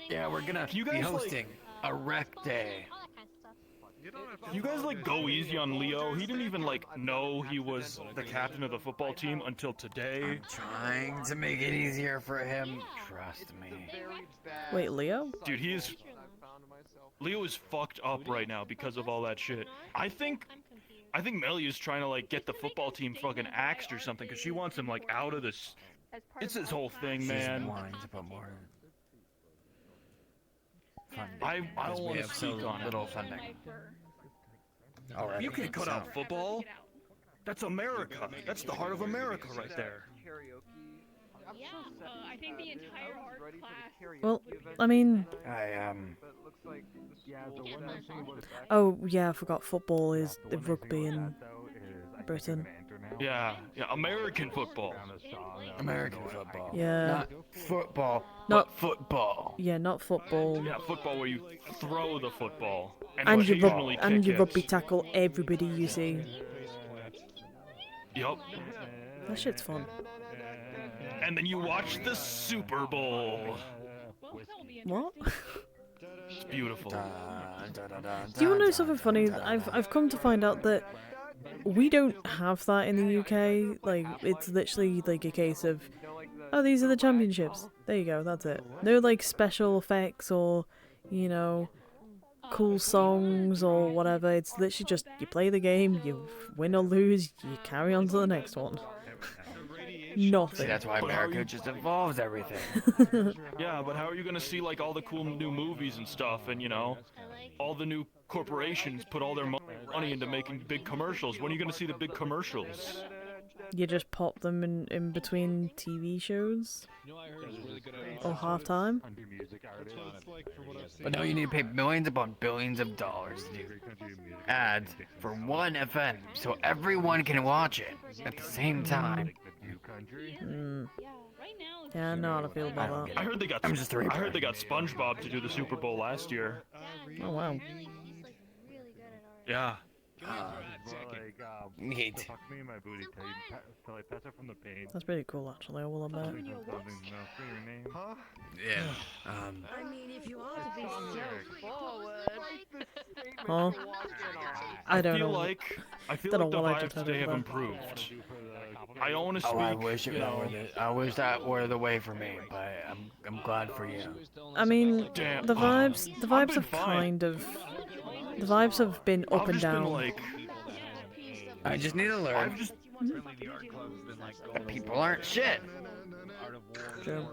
Yeah, we're gonna You be guys, hosting a rec day. You guys like go easy on Leo. He didn't even like know he was the captain of the football team until today. Trying to make it easier for him. Trust me. Wait, Leo? Dude, Leo is fucked up right now because of all that shit. I think Melly is trying to like get the football team fucking axed or something because she wants him like out of this. It's this whole thing, man. She's wanting to put more funding. I don't want to so speak on little it. funding. You can cut out football. That's America. That's the heart of America right there. Yeah, I think the entire art class. Well, I mean... Oh, yeah, I forgot football is the rugby in Britain. Yeah, American football. American football. Yeah. Not football. Not football. Yeah, not football. Yeah, football where you throw the football And you occasionally kick it. rugby tackle everybody you see. Yup. That shit's fun. And then you watch the Super Bowl. What? It's beautiful. Do you want to know something funny? I've come to find out that we don't have that in the UK. Like, it's literally like a case of, oh, these are the championships. There you go, that's it. No like special effects or, you know, cool songs or whatever. It's literally just you play the game, you win or lose, you carry on to the next one. Nothing. See, that's why America just involves everything. Yeah, but how are you gonna see like all the cool new movies and stuff, and you know, all the new corporations put all their money into making big commercials? When are you gonna see the big commercials? You just pop them in between TV shows? Or halftime? But no, you need to pay millions upon billions of dollars to do ads for one event so everyone can watch it at the same time. Yeah, I know how to feel about that. I heard they got SpongeBob to do the Super Bowl last year. Oh wow. Yeah. Neat. That's pretty cool, actually, I will admit. Huh? Yeah. I mean, if you want to be so forward. Huh? I don't know. I feel Don't like know the what I just vibes heard today have about. improved. I don't want to speak. Oh, I wish it were I wish that were the way for me, but I'm glad for you. I mean, Damn. the vibes I've been have fine. kind of... The vibes have been up and down. I just need to learn. People aren't shit. True.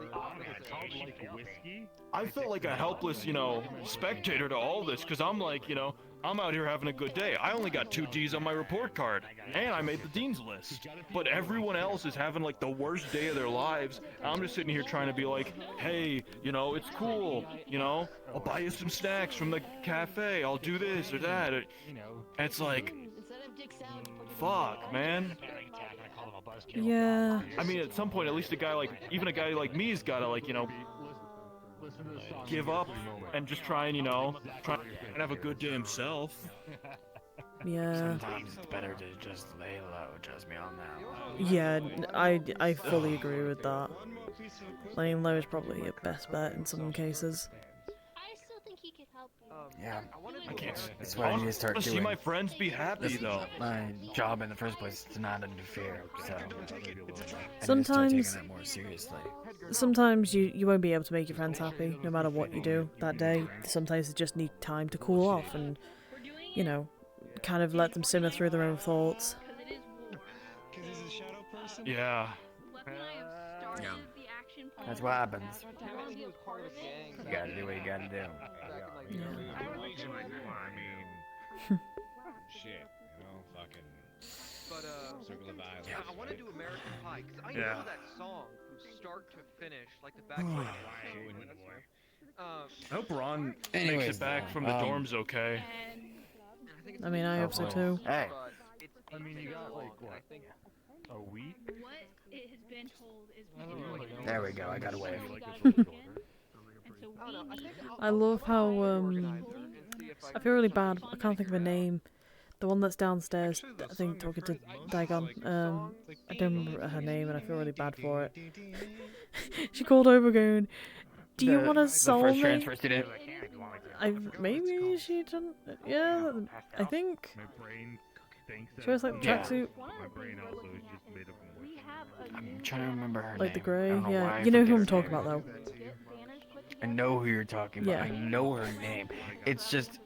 I felt like a helpless, you know, spectator to all this, because I'm like, you know, I'm out here having a good day. I only got 2 Ds on my report card, and I made the dean's list. But everyone else is having like the worst day of their lives. I'm just sitting here trying to be like, hey, you know, it's cool, you know, I'll buy you some snacks from the cafe, I'll do this or that. And it's like, fuck, man. Yeah. I mean, at some point, at least even a guy like me's gotta, like, you know, give up and just try and, you know, try and have a good day himself. Yeah. Sometimes it's better to just lay low, trust me on that. Yeah, I fully agree with that. Laying low is probably your best bet in some cases. I still think he could help you. Yeah. I can't. That's what I need to start I see doing. my friends be happy, Listen, though. My job in the first place is to not interfere, so I need to start Sometimes- taking that more seriously. Sometimes you won't be able to make your friends happy, no matter what you do that day. Sometimes they just need time to cool off and, you know, kind of let them simmer through their own thoughts. Yeah. Yeah. That's what happens. You gotta do what you gotta do. Shit, you know, fucking. But Circle of Violence. yeah, I want to do American Pie because I Yeah. know that song from start to finish, like the back. I hope Ron makes Anyways, it back from the dorms okay. I mean, I hope so too. Hey. I mean, you got like what? A week? What it has been told is There we go. I got away. I love how I feel really bad. I can't think of a name. The one that's downstairs, I think, talking to Dagon. I don't remember her name, and I feel really bad for it. She called over, going, "Do you want to solve first me?" transfer student. Maybe she didn't. Yeah, I think. She was like the Yeah. tracksuit, I'm trying to remember her like the name. grey. I don't know why Yeah, I you know who forget I'm her talking name. about, though. I know who you're talking about. Yeah. I know her name. It's just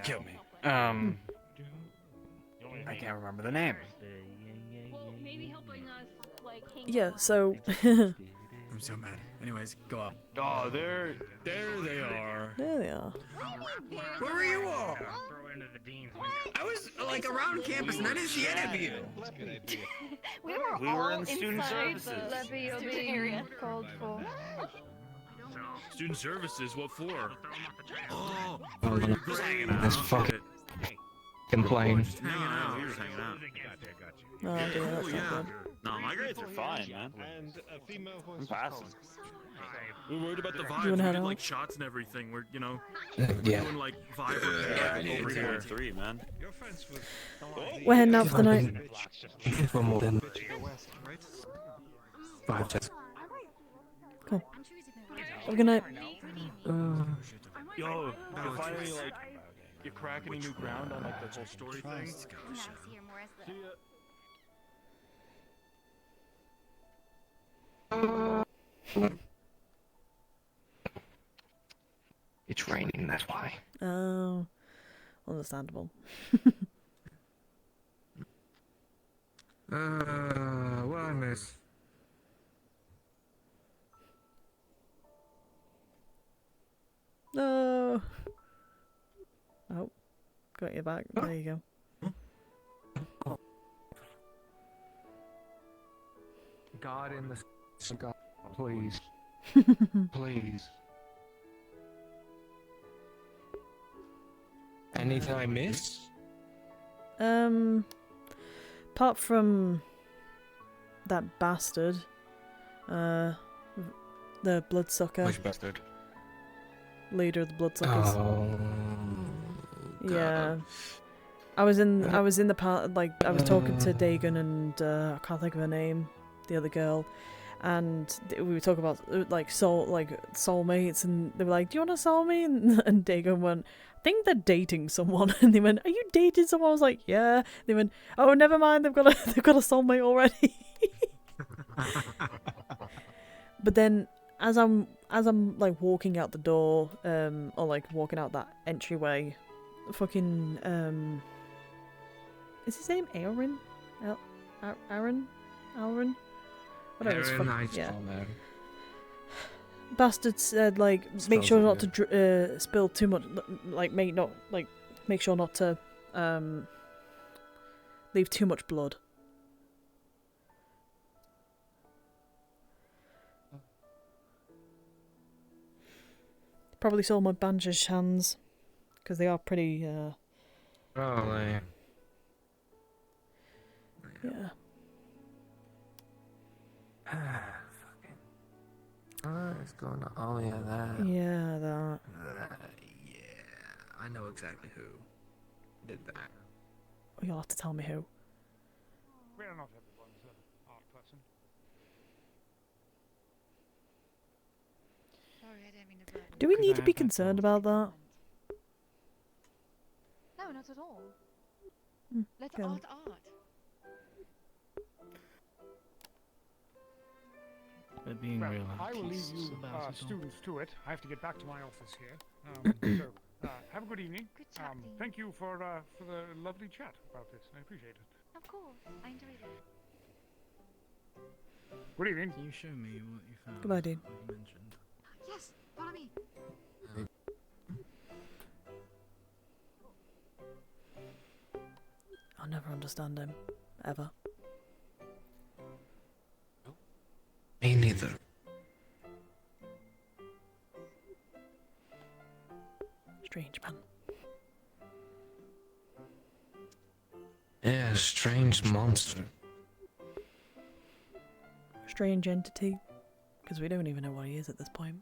kill me. I can't remember the name. maybe helping us like hang Yeah. So. I'm so mad. Anyways, go up. Oh, there they are. There they are. Where were you all? I was like around campus and I didn't see any of you. We were We all were in student inside services. the student area. called for. Student services, what for? Oh, This fucking plane. just hanging out. We were just hanging out. Oh dear, that's not good. No, my grades are fine, man. And a female voice. I'm passing. We're worried about the You vibes. wanna We head did out? like shots and everything. We're, you know, Yeah. doing like vibe over here. 3, man. Your friends with. We're heading out for the night. For more than 5 seconds. Cool. Have a good night. Yo, you finally like you crack any new ground on like the whole story thing? See ya. It's raining, that's why. Oh, understandable. What I miss? No. Oh, got you back. There you go. God in the God, please. Please. Anything I miss? Apart from that bastard, the bloodsucker. Which bastard? Leader of the bloodsuckers. Oh. Yeah. I was in the part, like, I was talking to Dagon and I can't think of her name, the other girl, and we were talking about like soulmates, and they were like, "Do you want a soulmate?" And Dagon went, "I think they're dating someone," and they went, "Are you dating someone?" I was like, "Yeah." They went, "Oh, never mind, they've got a soulmate already." But then, as I'm like walking out the door, or like walking out that entryway, fucking is his name Aaron? Aaron? Whatever his fuck, yeah. Bastard said, like, make sure not to spill too much, like, make sure not to leave too much blood. Probably saw my bandaged hands, because they are pretty, Probably. yeah. It's going to all of that. Yeah, that. Yeah, I know exactly who did that. You'll have to tell me who. Well, not everyone's an art person. Do we need to be concerned about that? No, not at all. Let go on. art art. They're being Well, real I will leave anarchists you about it all. students to it. I have to get back to my office here. So, have a good evening. Thank you for the lovely chat about this. I appreciate it. Of course, I enjoyed it. Good evening. Can you show me what you found? Goodbye, dude. What you mentioned? Yes, follow me. I'll never understand him. Ever. Me neither. Strange man. Yeah, strange monster. Strange entity. Because we don't even know what he is at this point.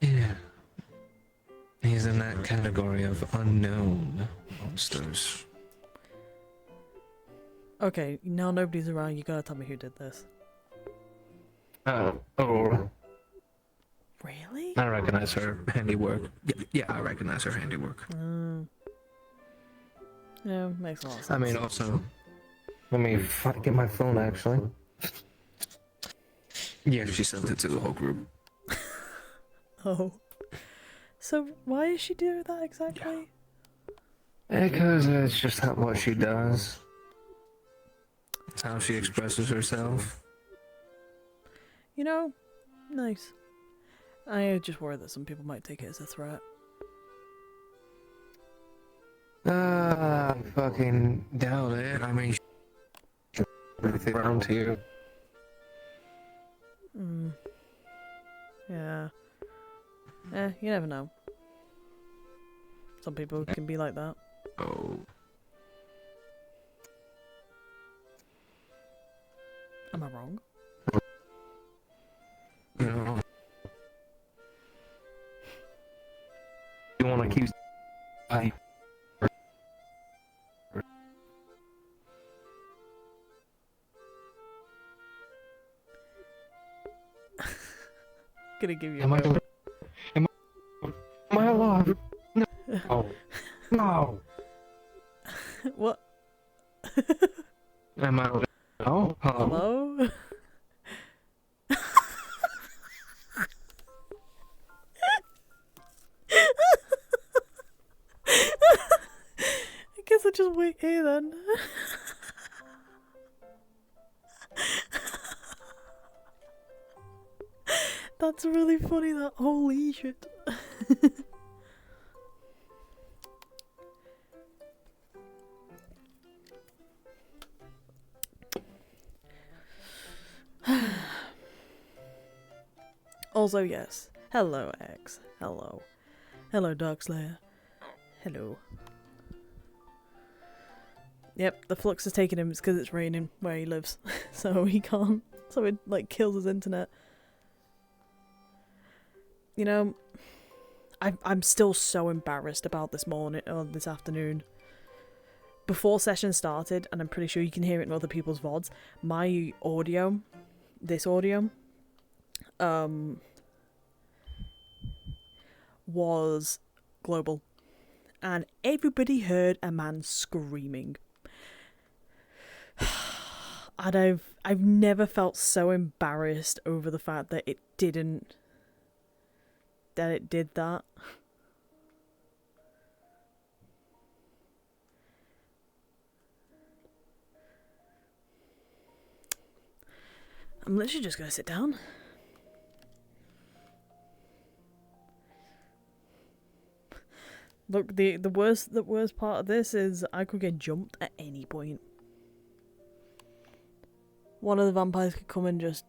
Yeah. He's in that category of unknown monsters. Okay, now nobody's around, you gotta tell me who did this. Oh. Really? I recognize her handiwork. Yeah, I recognize her handiwork. Yeah, makes a lot of sense. I mean, also, let me get my phone, actually. Yeah, she sent it to the whole group. Oh. So, why is she doing that exactly? Because it's just what she does. It's how she expresses herself. You know, nice. I just worry that some people might take it as a threat. Fucking doubt it. I mean, everything around here. Yeah. You never know. Some people can be like that. Oh. Am I wrong? You know. You want to keep. Gonna give you Am a go. Am I alive? No. No. What? Am I? Oh. Hello? I guess I'll just wait here then. That's really funny, that holy shit. Also, yes. Hello, X. Hello. Hello, Darkslayer. Hello. Yep, the flux is taking him because it's raining where he lives. So he can't. So it, like, kills his internet. You know, I'm still so embarrassed about this morning, or this afternoon. Before session started, and I'm pretty sure you can hear it in other people's VODs, my audio, this audio, was global. And everybody heard a man screaming. And I've never felt so embarrassed over the fact that it did that. I'm literally just gonna sit down. Look, the worst part of this is I could get jumped at any point. One of the vampires could come and just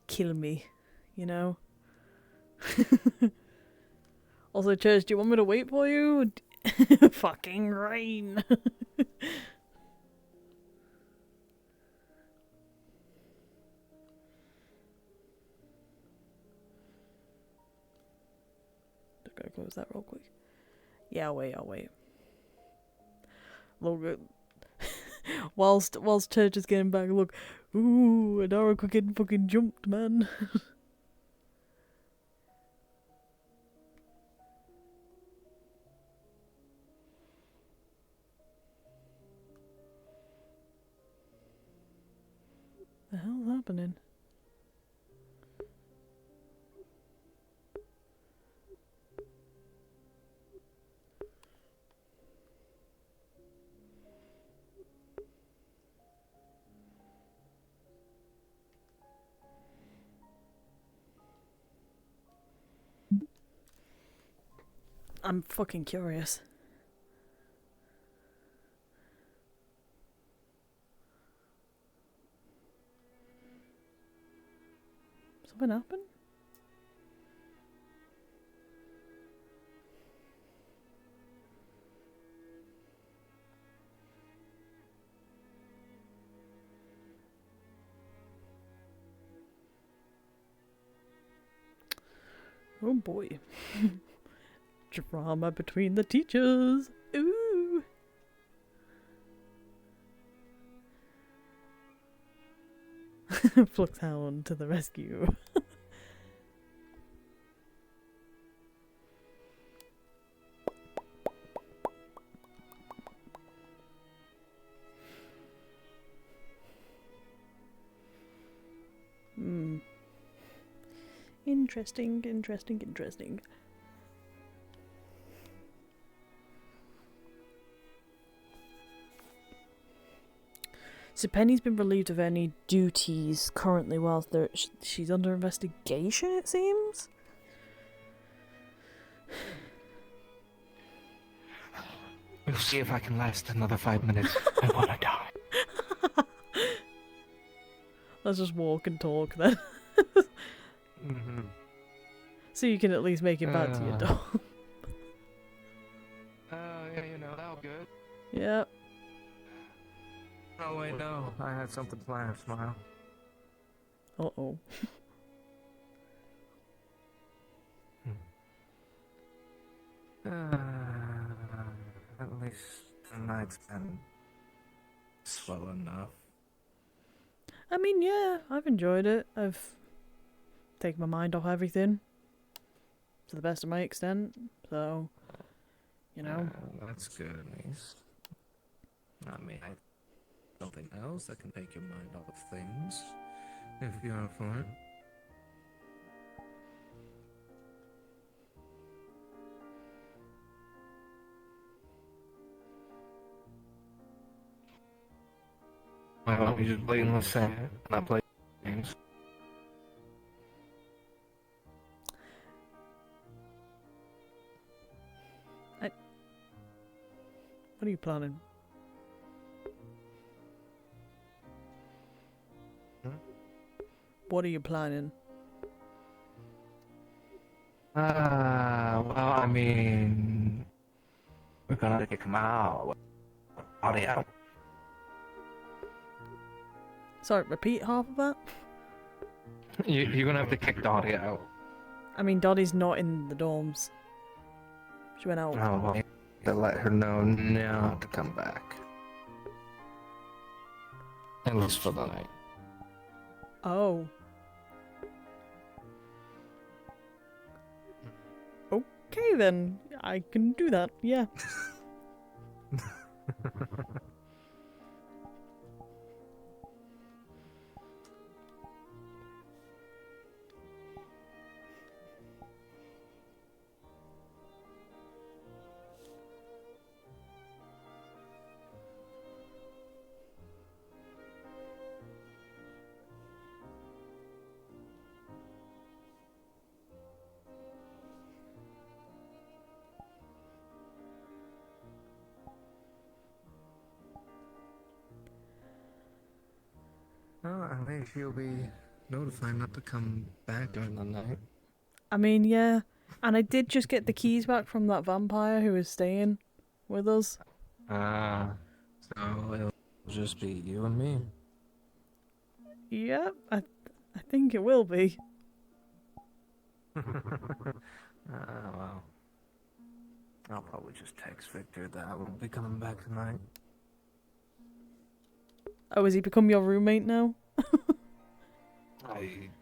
kill me, you know? Also, Church, do you want me to wait for you? Fucking rain. Just gotta close that real quick. Yeah, I'll wait. Look, whilst Church is getting back, look. Ooh, Adara could get fucking jumped, man. The hell's happening? I'm fucking curious. Something happened? Oh boy. Drama between the teachers. Ooh. Fluxhound to the rescue. Hmm. Interesting, interesting, interesting. So Penny's been relieved of any duties currently whilst she's under investigation, it seems? We'll see if I can last another 5 minutes. I wanna die. Let's just walk and talk then. Mm-hmm. So you can at least make it back to your door. Yeah, you know, that'll good. Yep. Oh, wait, no. I had something planned, Smile. Uh-oh. At least tonight's been slow enough. I mean, yeah, I've enjoyed it. I've taken my mind off everything to the best of my extent, so, you know. That's good, at least. I mean, something else that can take your mind off of things, if you're up for it. Why don't we just play in the sand and not play games? What are you planning? What are you planning? Well, I mean, we're gonna kick him out. Audio. Sorry, repeat half of that? You're gonna have to kick Dottie out. I mean, Dottie's not in the dorms. She went out. Oh, well, you have to let her know now to come back. At least for the night. Oh. Okay then, I can do that, yeah. Well, at least you'll be notified not to come back during the night. I mean, yeah. And I did just get the keys back from that vampire who was staying with us. So it'll just be you and me. Yep, I think it will be. Well. I'll probably just text Victor that I won't be coming back tonight. Oh, has he become your roommate now?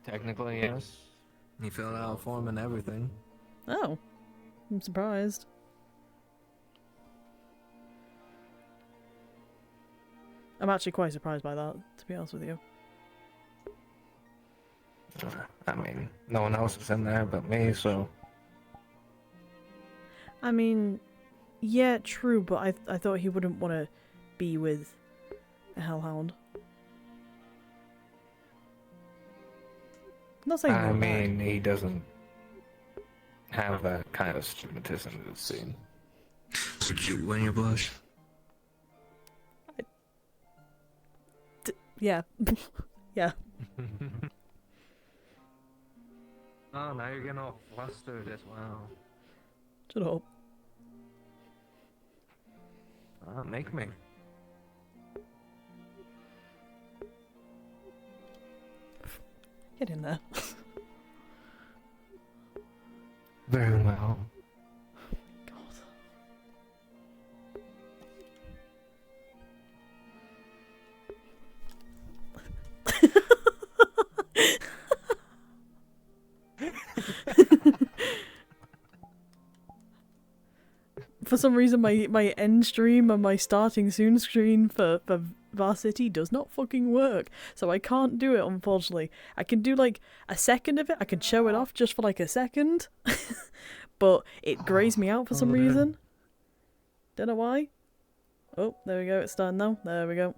Technically, yes. He filled out a form and everything. Oh, I'm surprised. I'm actually quite surprised by that, to be honest with you. I mean, no one else is in there but me, so... I mean, yeah, true, but I thought he wouldn't want to be with a hellhound. I'm not saying I you're mean, bad. he doesn't have that kind of stigmatism to see. So cute when you blush. Yeah. Yeah. Oh, now you're getting all flustered as well. Shut up. Make me. Get in there. Very well. For some reason, my end stream and my starting soon screen for Varsity does not fucking work. So I can't do it, unfortunately. I can do like a second of it. I can show it off just for like a second. But it grays me out for some reason. Don't know why. Oh, there we go. It's done now. There we go.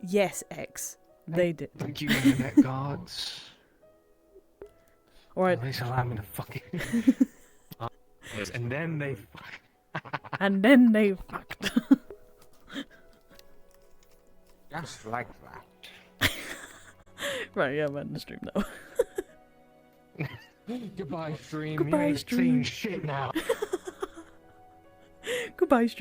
Yes, X. They did. Thank you, internet gods. Alright. At least allow me to fucking. And then they. And then they fucked. Just like that. Right, yeah, I'm ending the stream now. Goodbye, stream. Goodbye, you ain't stream. saying shit now. Goodbye, stream.